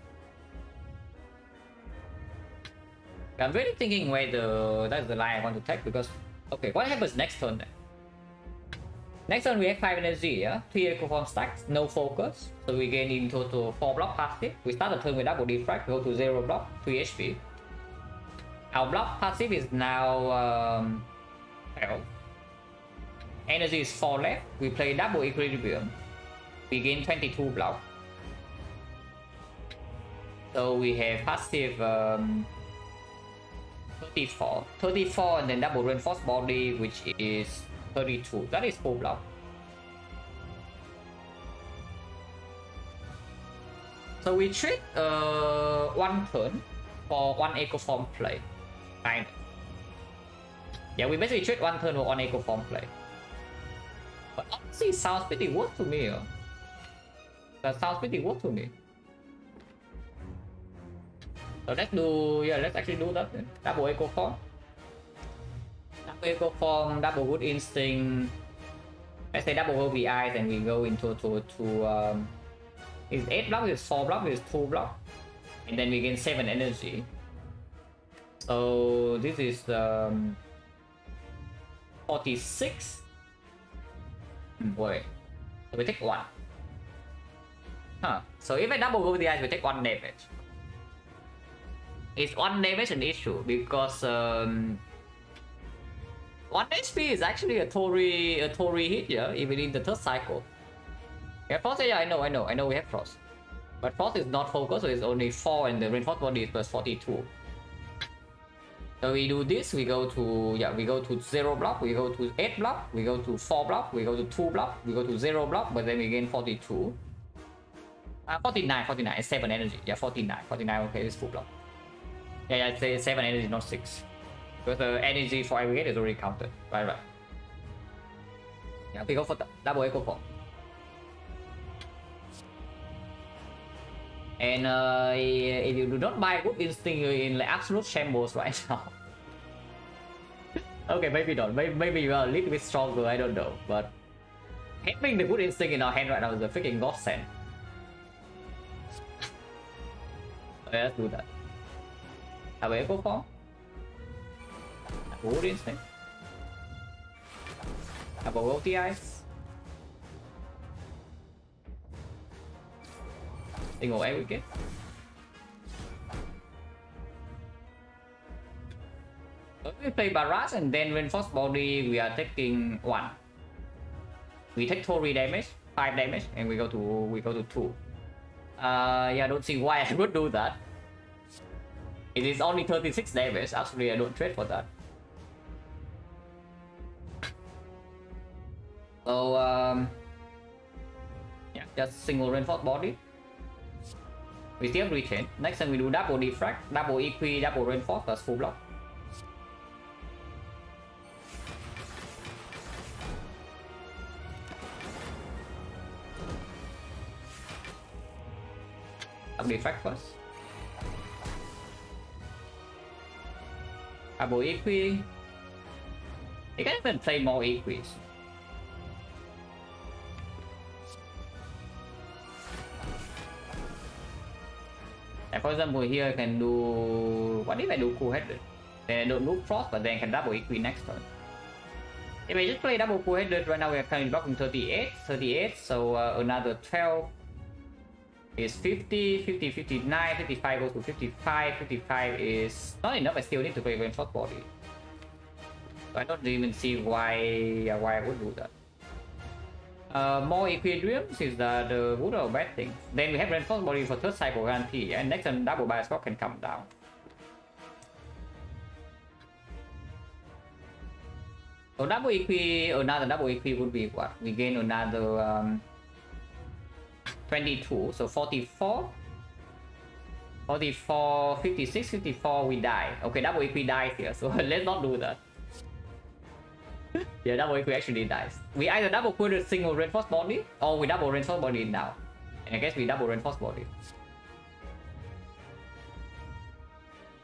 I'm really thinking that's the line I want to take, because okay, what happens next turn then? Next turn we have 5 energy, yeah? 3 Echo Form stacks, no focus. So we gain in total 4 block passive. We start the turn with double Defect, go to 0 block, 3 HP. Our block passive is now 12. Energy is 4 left. We play double Equilibrium. We gain 22 block. So we have passive 34, and then double Reinforced Body, which is 32. That is full block. So we trade one turn for one Echo Form play. Kind of. Yeah, we basically trade one turn for one Echo Form play. But honestly, it sounds pretty worth to me. That sounds pretty worth to me. So let's actually do that then. Double Echo Form. Double Echo Form, double Good Instinct. Let's say double OBI, then we go into is 8 block, is 4 block, is 2 block. And then we gain 7 energy. So this is 46. Wait. So we take 1. Huh. So if I double OBI, we take 1 damage. Is 1 damage an issue? Because 1 HP is actually a Tori hit, yeah, even in the 3rd cycle. Yeah, Frost, yeah, I know we have Frost. But Frost is not focused, so it's only 4, and the Reinforced Body is plus 42. So we do this, we go to 0 block, we go to 8 block, we go to 4 block, we go to 2 block, we go to 0 block, but then we gain 42. 49, it's 7 energy. Yeah, 49, okay, it's full block. Yeah, I'd say 7 energy, not 6. Because the energy for aggregate is already counted. Right. Yeah, we go for the double Echo Form. And if you do not buy Good Instinct, you're in like absolute shambles right now. Okay, maybe not. Maybe you are a little bit stronger, I don't know. But having the Good Instinct in our hand right now is a freaking godsend. Okay, let's do that. Double Echo Form. Good Instinct. Double OTIs. Single Aggregate. So we play Barrage and then Reinforced Body, we are taking 1. We take 3 damage, 5 damage, and we go to 2. Yeah, I don't see why I would do that. It is only 36 damage. Actually, I don't trade for that. So yeah, just single Reinforced Body. We still retain. Next time we do double Defect, double Equi, double Reinforce, that's full block. Double Defect first. Double Equi. You can even play more Equis. And for example, here I can do... What if I do Cool Headed? Then I don't do Frost, but then I can double Equi next turn. If I just play double Cool Headed, right now we are currently blocking 38, so another 12. is 50, 50, 59, 55 goes to 55, 55 is not enough. I still need to play reinforced body. So I don't even see why I would do that. More Equilibriums is that good or bad thing. Then we have reinforced body for third cycle guarantee, and next turn double bias can come down. So double equi, another double equi would be what? We gain another 22, so 44. 44, 56, 54, we die. Okay, double equi dies here, so let's not do that. Yeah, double equi actually dies. We either double put a single reinforced body, or we double reinforced body now. And I guess we double reinforced body.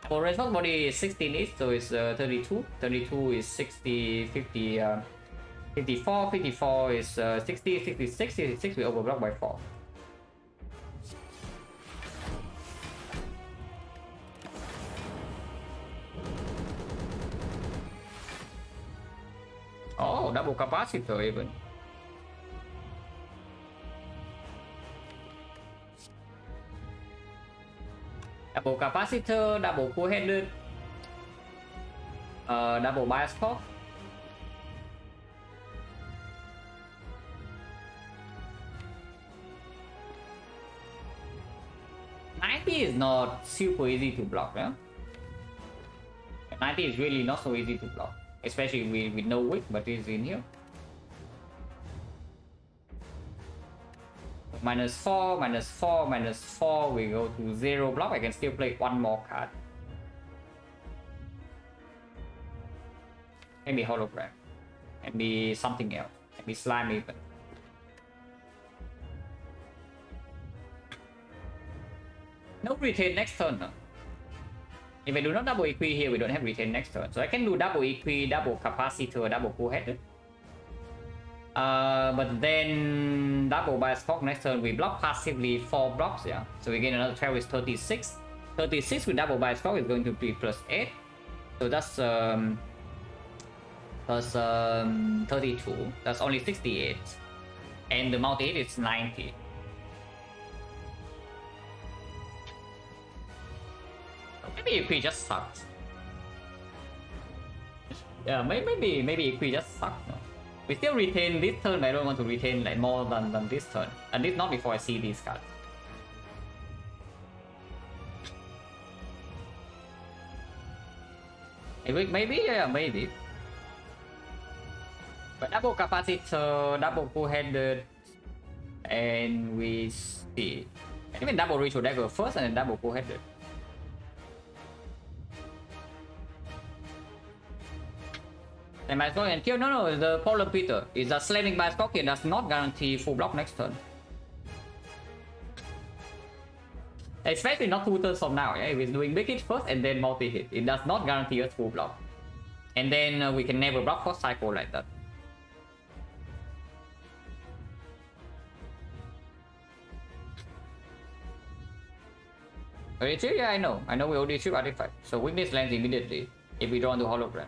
For reinforced body is 16 each, so it's 32. 32 is 60, 50, 54. 54 is 60, 66, 66. We overblock by 4. Oh, double capacitor even. Double capacitor, double cool-headed, double bias clock. Is not super easy to block, yeah? 90 is really not so easy to block, especially with no wick, but it's in here. -4, -4, -4, we go to 0 block. I can still play one more card. Maybe hologram, maybe something else, maybe slime even. No retain next turn. No. If I do not double equi here, we don't have retain next turn. So I can do double equi, double capacitor, double cool-headed. But then double bias clock next turn, we block passively 4 blocks, yeah. So we gain another 12 is 36. 36 with double bias clock is going to be +8. So that's 32. That's only 68. And the multi-hit is 90. Maybe equi just sucks. Yeah, maybe equi just sucks. No? We still retain this turn, but I don't want to retain like more than this turn. At least not before I see these cards. Maybe, yeah, maybe. But double capacitor, double cool-headed, and we see. And even double ritual dagger first and then double cool-headed. And bias clock and kill. No, the problem, Peter, is that slamming bias clock here does not guarantee full block next turn. Especially not 2 turns from now. Yeah? If it's doing big hit first and then multi hit, it does not guarantee us full block. And then we can never block first cycle like that. Retrieve? Yeah, I know we already retrieve artifact. So weakness lands immediately if we draw into hologram.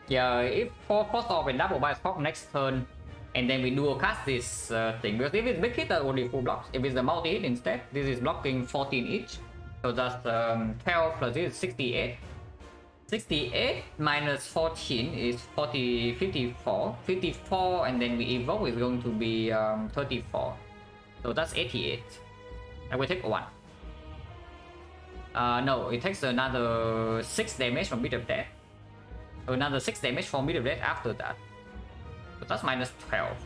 Yeah, if for first off and double bias clock next turn, and then we dual cast this thing, because if it's big hit, that's only 4 blocks. If it's the multi hit instead, this is blocking 14 each. So that's 12 plus this is 68. 68 minus 14 is 54. 54, and then we evoke is going to be 34. So that's 88. And we take 1. No, it takes another 6 damage from Bit of Death. Another 6 damage from Bit of Death after that. So that's -12.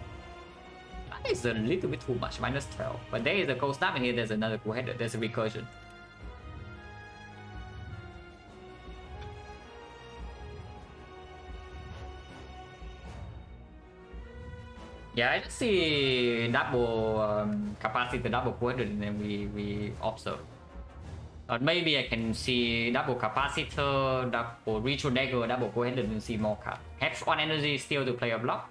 That is a little bit too much, -12. But there is a cold snap, and here there's another cool-headed, there's a recursion. Yeah, I just see double capacity, double cool-headed, and then we observe. But maybe I can see double capacitor, double ritual dagger, double cool-headed, and see more cards. Have 1 energy still to play a block.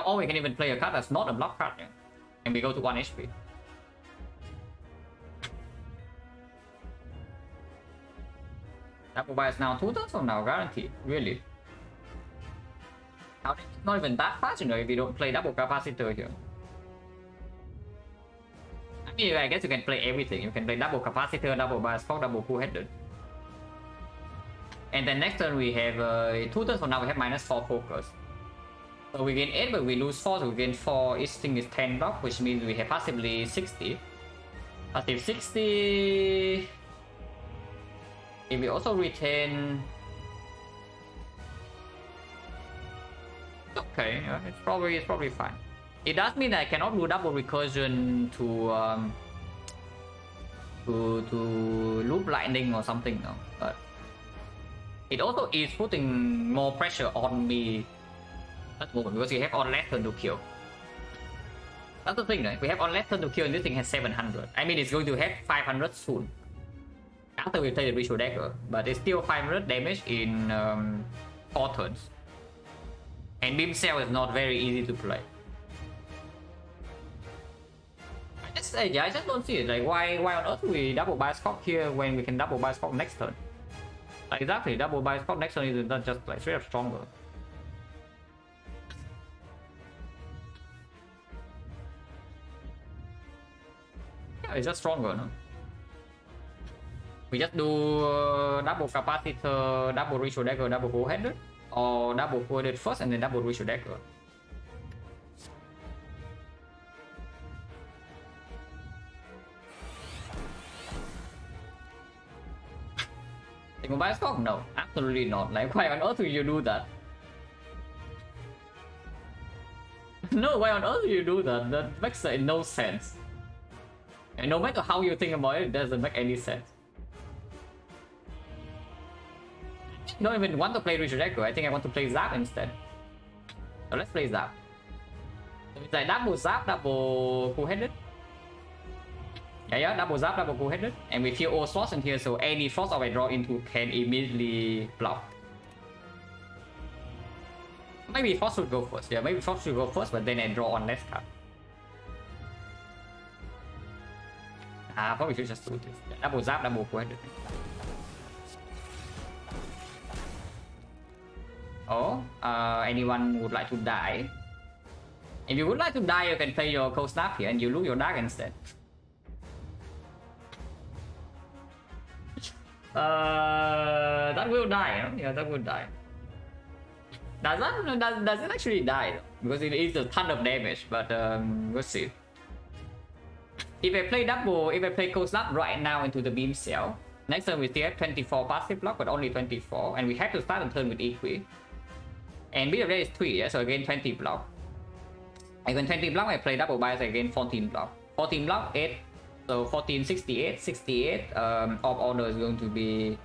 Or we can even play a card that's not a block card, yeah? And we go to 1 HP. Double bias now 2 turns from now, guaranteed. Really. Now it's not even that fast, you know, if you don't play double capacitor here. I mean, I guess you can play everything. You can play double capacitor, double bias clock, double cool headed. And then next turn we have 2 turns from now we have -4 focus. So we gain 8 but we lose 4, so we gain 4. Each thing is 10 block, which means we have passively 60. Passive 60. If we also retain, okay, yeah, it's probably fine. It does mean that I cannot do double recursion to loop lightning or something, no. But it also is putting more pressure on me at the moment because we have on less turn to kill. That's the thing, right? We have on less turn to kill and this thing has 700. I mean, it's going to have 500 soon after we play the ritual dagger, but it's still 500 damage in 4 turns. And beam cell is not very easy to play. I just don't see it. Like, why on earth we double bias clock here when we can double bias clock next turn? Like, exactly, double bias clock next turn is not just like straight up stronger. Yeah, it's just stronger, no? We just do double capacitor, double ritual dagger, double cool headed, or double cool headed first and then double ritual dagger. Single bias clock? No, absolutely not. Like, why on earth would you do that? No, why on earth would you do that? That makes no sense. And no matter how you think about it, it doesn't make any sense. I don't even want to play Ritual Dagger. I think I want to play Zap instead. So let's play Zap. So it's like double Zap, double cool headed. Yeah, double Zap, double cool headed. And we kill all slots in here, so any frost I draw into can immediately block. Maybe Frost should go first. Yeah, maybe Frost should go first, but then I draw on less card. Probably should just do this. Yeah, double Zap, double cool headed. Oh, anyone would like to die? If you would like to die, you can play your Cold Snap here and you lose your Dark instead. That will die, huh? Yeah, that will die. Does it actually die though? Because it is a ton of damage, but we'll see. If I play Cold Snap right now into the beam cell, next turn we still have 24 passive block, but only 24, and we have to start the turn with Equi. And bit of that is 3, yeah, so again 20 block. And when 20 block, I play double bias again 14 block. 14 block, 8. So 14, 68, 68. Of order is going to be...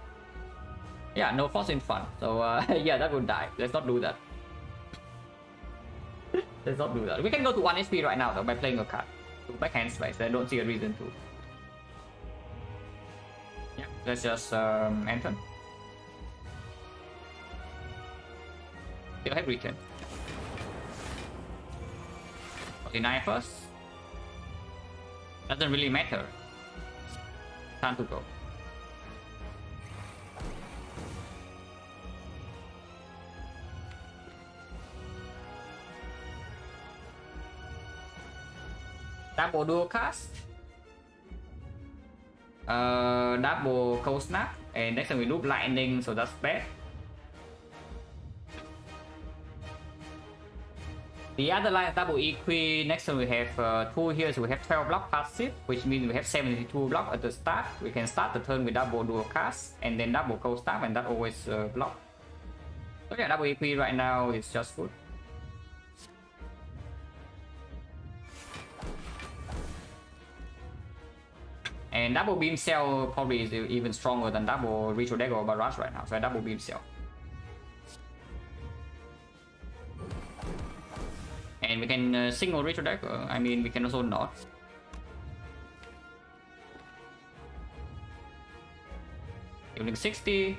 Yeah, no force in front. So yeah, that would die. Let's not do that. Let's not do that. We can go to 1 HP right now though by playing a card. To backhand space. I don't see a reason to. Yeah, let's just enter. Still have return. 49 first. Doesn't really matter. Time to go. Double dual cast. Double cold snap. And next time we loop lightning, so that's bad. The other line is double Equi. Next time we have 2 here, so we have 12 block passive, which means we have 72 block at the start. We can start the turn with double dual cast and then double cold snap, and that always block. So yeah, double Equi right now is just good. And double beam cell probably is even stronger than double ritual dagger or barrage right now, so I double beam cell. And we can single ritual dagger. I mean, we can also not. Evening 60.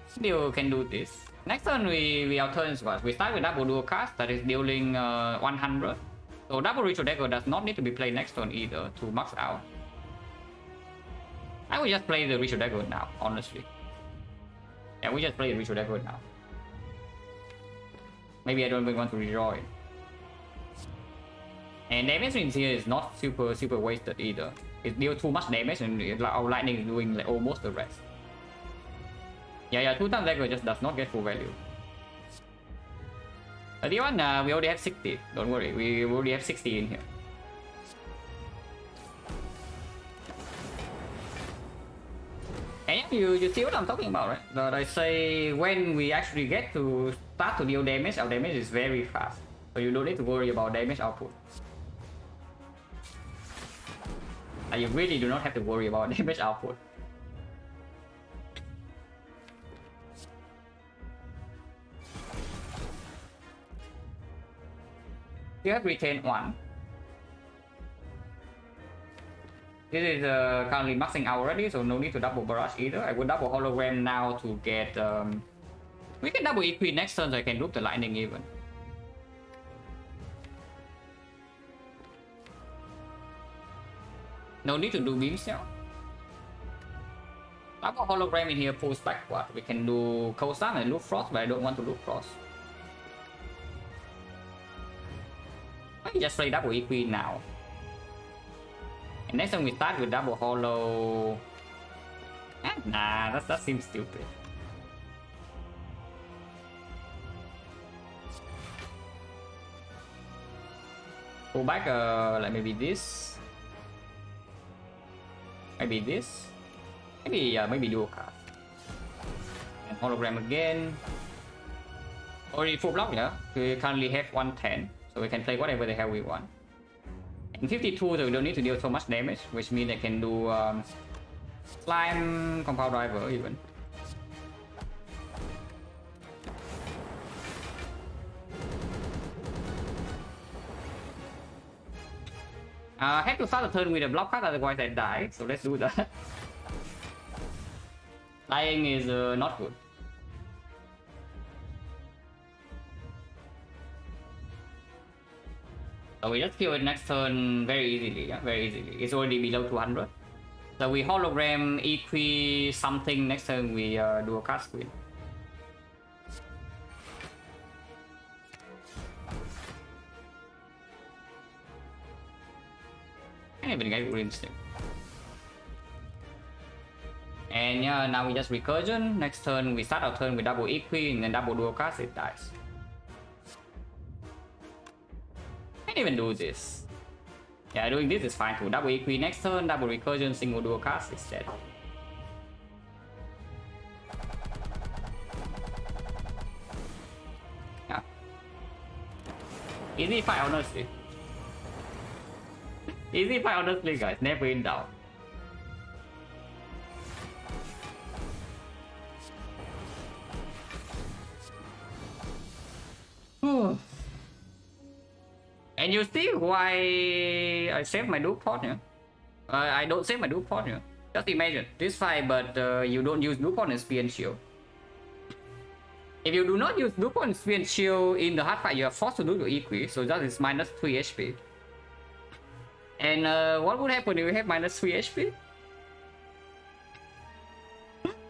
Still can do this. Next turn we alternate what? We start with double dual cast that is dealing 100. So double ritual dagger does not need to be played next turn either to max out. I will just play the Ritual Dagger now, honestly. Yeah, we just play the Ritual Dagger now. Maybe I don't even want to redraw it. And damage in here is not super wasted either. It deals too much damage and our lightning is doing like almost the rest. Yeah, 2 times dagger just does not get full value. But the one, we already have 60. Don't worry, we already have 60 in here. And yeah, you see what I'm talking about, right? That I say when we actually get to start to deal damage, our damage is very fast. So you don't need to worry about damage output. And you really do not have to worry about damage output. You have retained 1. This is currently maxing out already, so no need to double barrage either. I would double hologram now to get... we can double equi next turn so I can loop the lightning even. No need to do beams now. Double hologram in here pulls backward. We can do cold stun and loop frost, but I don't want to loop frost. I can just play double equi now. And next time we start with double hollow. Nah, that seems stupid. Pull back, like maybe this. Maybe this. Maybe dual card. And hologram again. Already full block, yeah? We currently have 110, so we can play whatever the hell we want. In 52, so we don't need to deal so much damage, which means I can do slime compound driver even. I have to start the turn with a block card, otherwise I die, so let's do that. Dying is not good. So we just kill it next turn very easily, yeah, very easily. It's already below 200. So we hologram equi something next turn we do a card screen. I even get good instinct. And yeah, now we just recursion. Next turn we start our turn with double equi and then double dual cast, it dies. Can't even do this. Yeah, doing this is fine too. Double equi next turn, double recursion, single dual cast is dead. Yeah. Easy fight, honestly. Easy fight, honestly, guys. Never in doubt. And you see why I save my dual pot here? I don't save my dual pot here. Just imagine this fight, but you don't use dual pot and spear and shield. If you do not use dual pot and spear and shield in the hard fight, you are forced to do your equi, so that is minus 3 HP. And what would happen if you have minus 3 HP?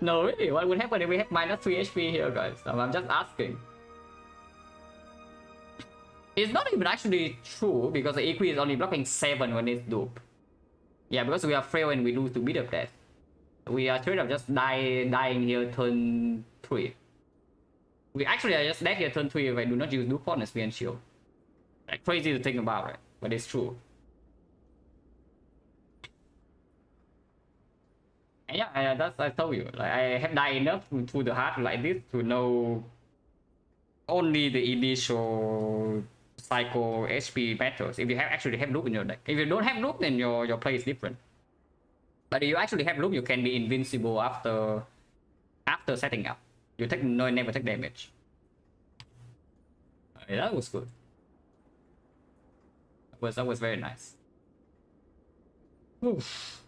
No, really, what would happen if we have minus 3 HP here, guys? I'm just asking. It's not even actually true because the equi is only blocking 7 when it's dupe. Yeah, because we are frail and we lose to beat up death. We are straight up just dying here turn 3. We actually are just dead here turn 3 if I do not use dupe on spear and shield. Like, crazy to think about, right? But it's true. And yeah, that's I told you. Like, I have died enough to the heart like this to know only the initial cycle HP matters. If you actually have loop in your deck. If you don't have loop, then your play is different. But if you actually have loop, you can be invincible after setting up. You never take damage. That was good. That was very nice. Oof.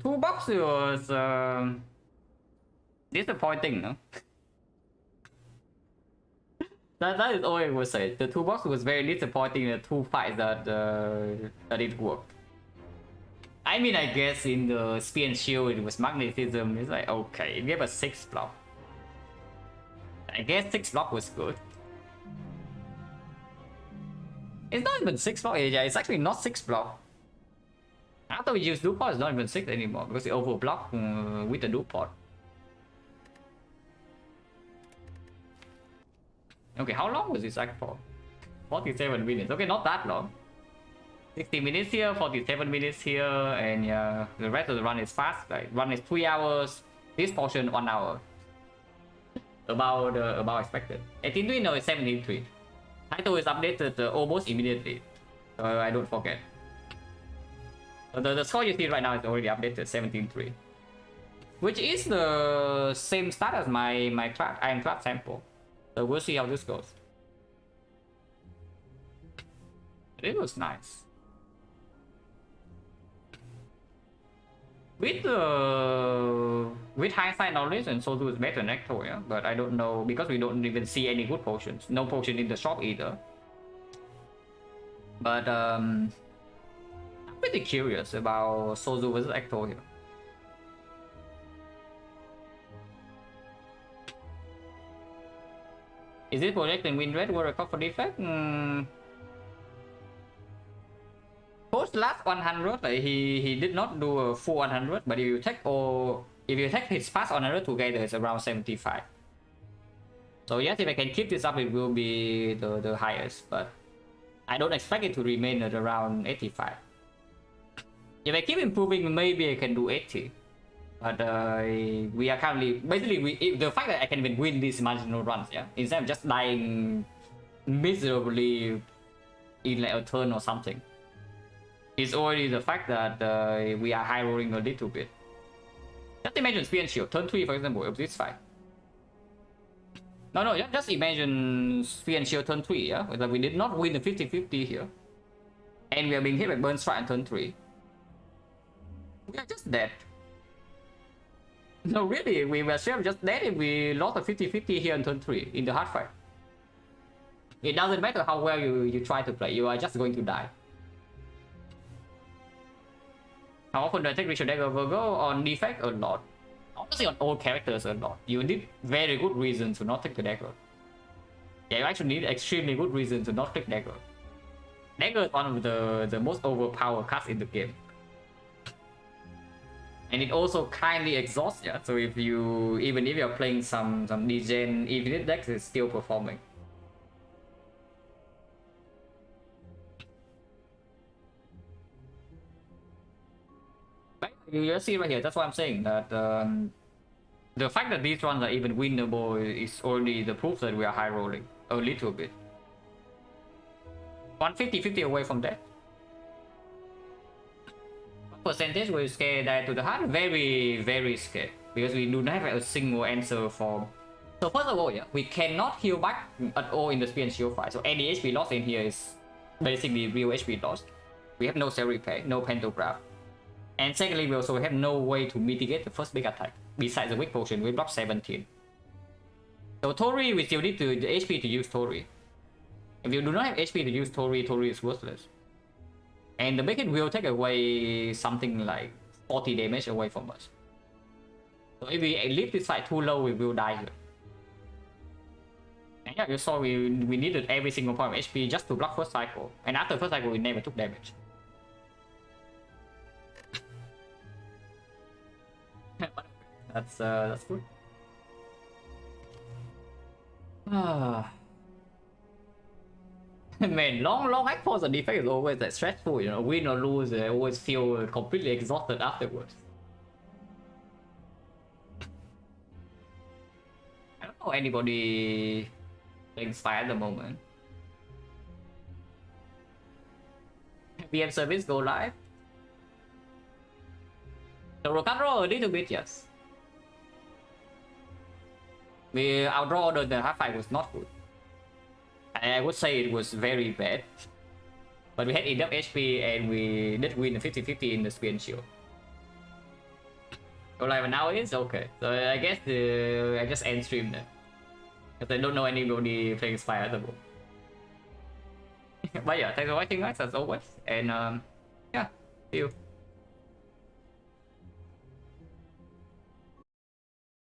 toolbox was disappointing, no? That is all I would say. The toolbox was very disappointing in the 2 fights that it worked. I mean, I guess in the spear and shield it was magnetism. It's like, okay, it gave us 6 block. I guess 6 block was good. It's not even 6 block, yeah, it's actually not 6 block. After we use dual pot, it's not even 6 anymore because it overblock with the dual pot. Okay, how long was this act for? 47 minutes. Okay, not that long. 60 minutes here, 47 minutes here, and yeah, the rest of the run is fast. Like run is 3 hours. This portion 1 hour. About expected. 18.3 no, it's 17.3. Title is updated almost immediately, so I don't forget. The score you see right now is already updated 17.3, which is the same stat as my Iron Clad sample. So we'll see how this goes. It was nice. With hindsight knowledge, and Sozu is better than Ecto, yeah? But I don't know because we don't even see any good potions. No potion in the shop either. But I'm pretty curious about Sozu versus Ecto here. Is it projecting win rate will record for defect? Post last 100, he did not do a full 100, but if you take his past 100 together, it's around 75. So yes, if I can keep this up, it will be the highest, but I don't expect it to remain at around 85. If I keep improving, maybe I can do 80. But we are currently basically the fact that I can even win these marginal runs, yeah, instead of just dying miserably in like a turn or something. It's already the fact that we are high rolling a little bit. Just imagine Spear and Shield, turn 3 for example, of this fight. No, just imagine Spear and Shield turn 3, yeah? That we did not win the 50-50 here. And we are being hit by Burn Strike on turn 3. We are just dead. No, really, we were straight up just dead if we lost a 50-50 here on turn 3 in the hard fight. It doesn't matter how well you try to play, you are just going to die. How often do I take Ritual Dagger Virgo? On Defect? A lot. Honestly, on all characters, a lot. You need very good reason to not take the dagger. Yeah, you actually need extremely good reason to not take dagger. Dagger is one of the most overpowered cards in the game. And it also kindly exhausts you. So if you, even if you're playing some degen, Infinite decks is still performing. You just see right here, that's what I'm saying, that the fact that these runs are even winnable is already the proof that we are high rolling a little bit. 150-50 away from that. What percentage will scare that to the heart? Very, very scared, because we do not have a single answer for. So first of all, yeah, we cannot heal back at all in the Spear and Shield fight. So any HP loss in here is basically real HP loss. We have no cell repair, no pantograph. And secondly, we also have no way to mitigate the first big attack. Besides the weak potion, we block 17. So Tori, we still need the HP to use Tori. If you do not have HP to use Tori, Tori is worthless. And the big hit will take away something like 40 damage away from us. So if we leave this fight too low, we will die here. And yeah, you saw we needed every single point of HP just to block first cycle. And after first cycle, we never took damage. That's good. Man, long act pause on defect is always that stressful, you know, win or lose, I always feel completely exhausted afterwards. I don't know anybody playing Spy at the moment. VM service go live. The roll a little bit, yes. Our draw order in the half fight was not good. I would say it was very bad. But we had enough HP and we did win the 50-50 in the Spear and Shield. Go live an hour is okay. So I guess I just end stream then. Because I don't know anybody playing Spy at the moment. But yeah, thanks for watching guys as always. And yeah, see you.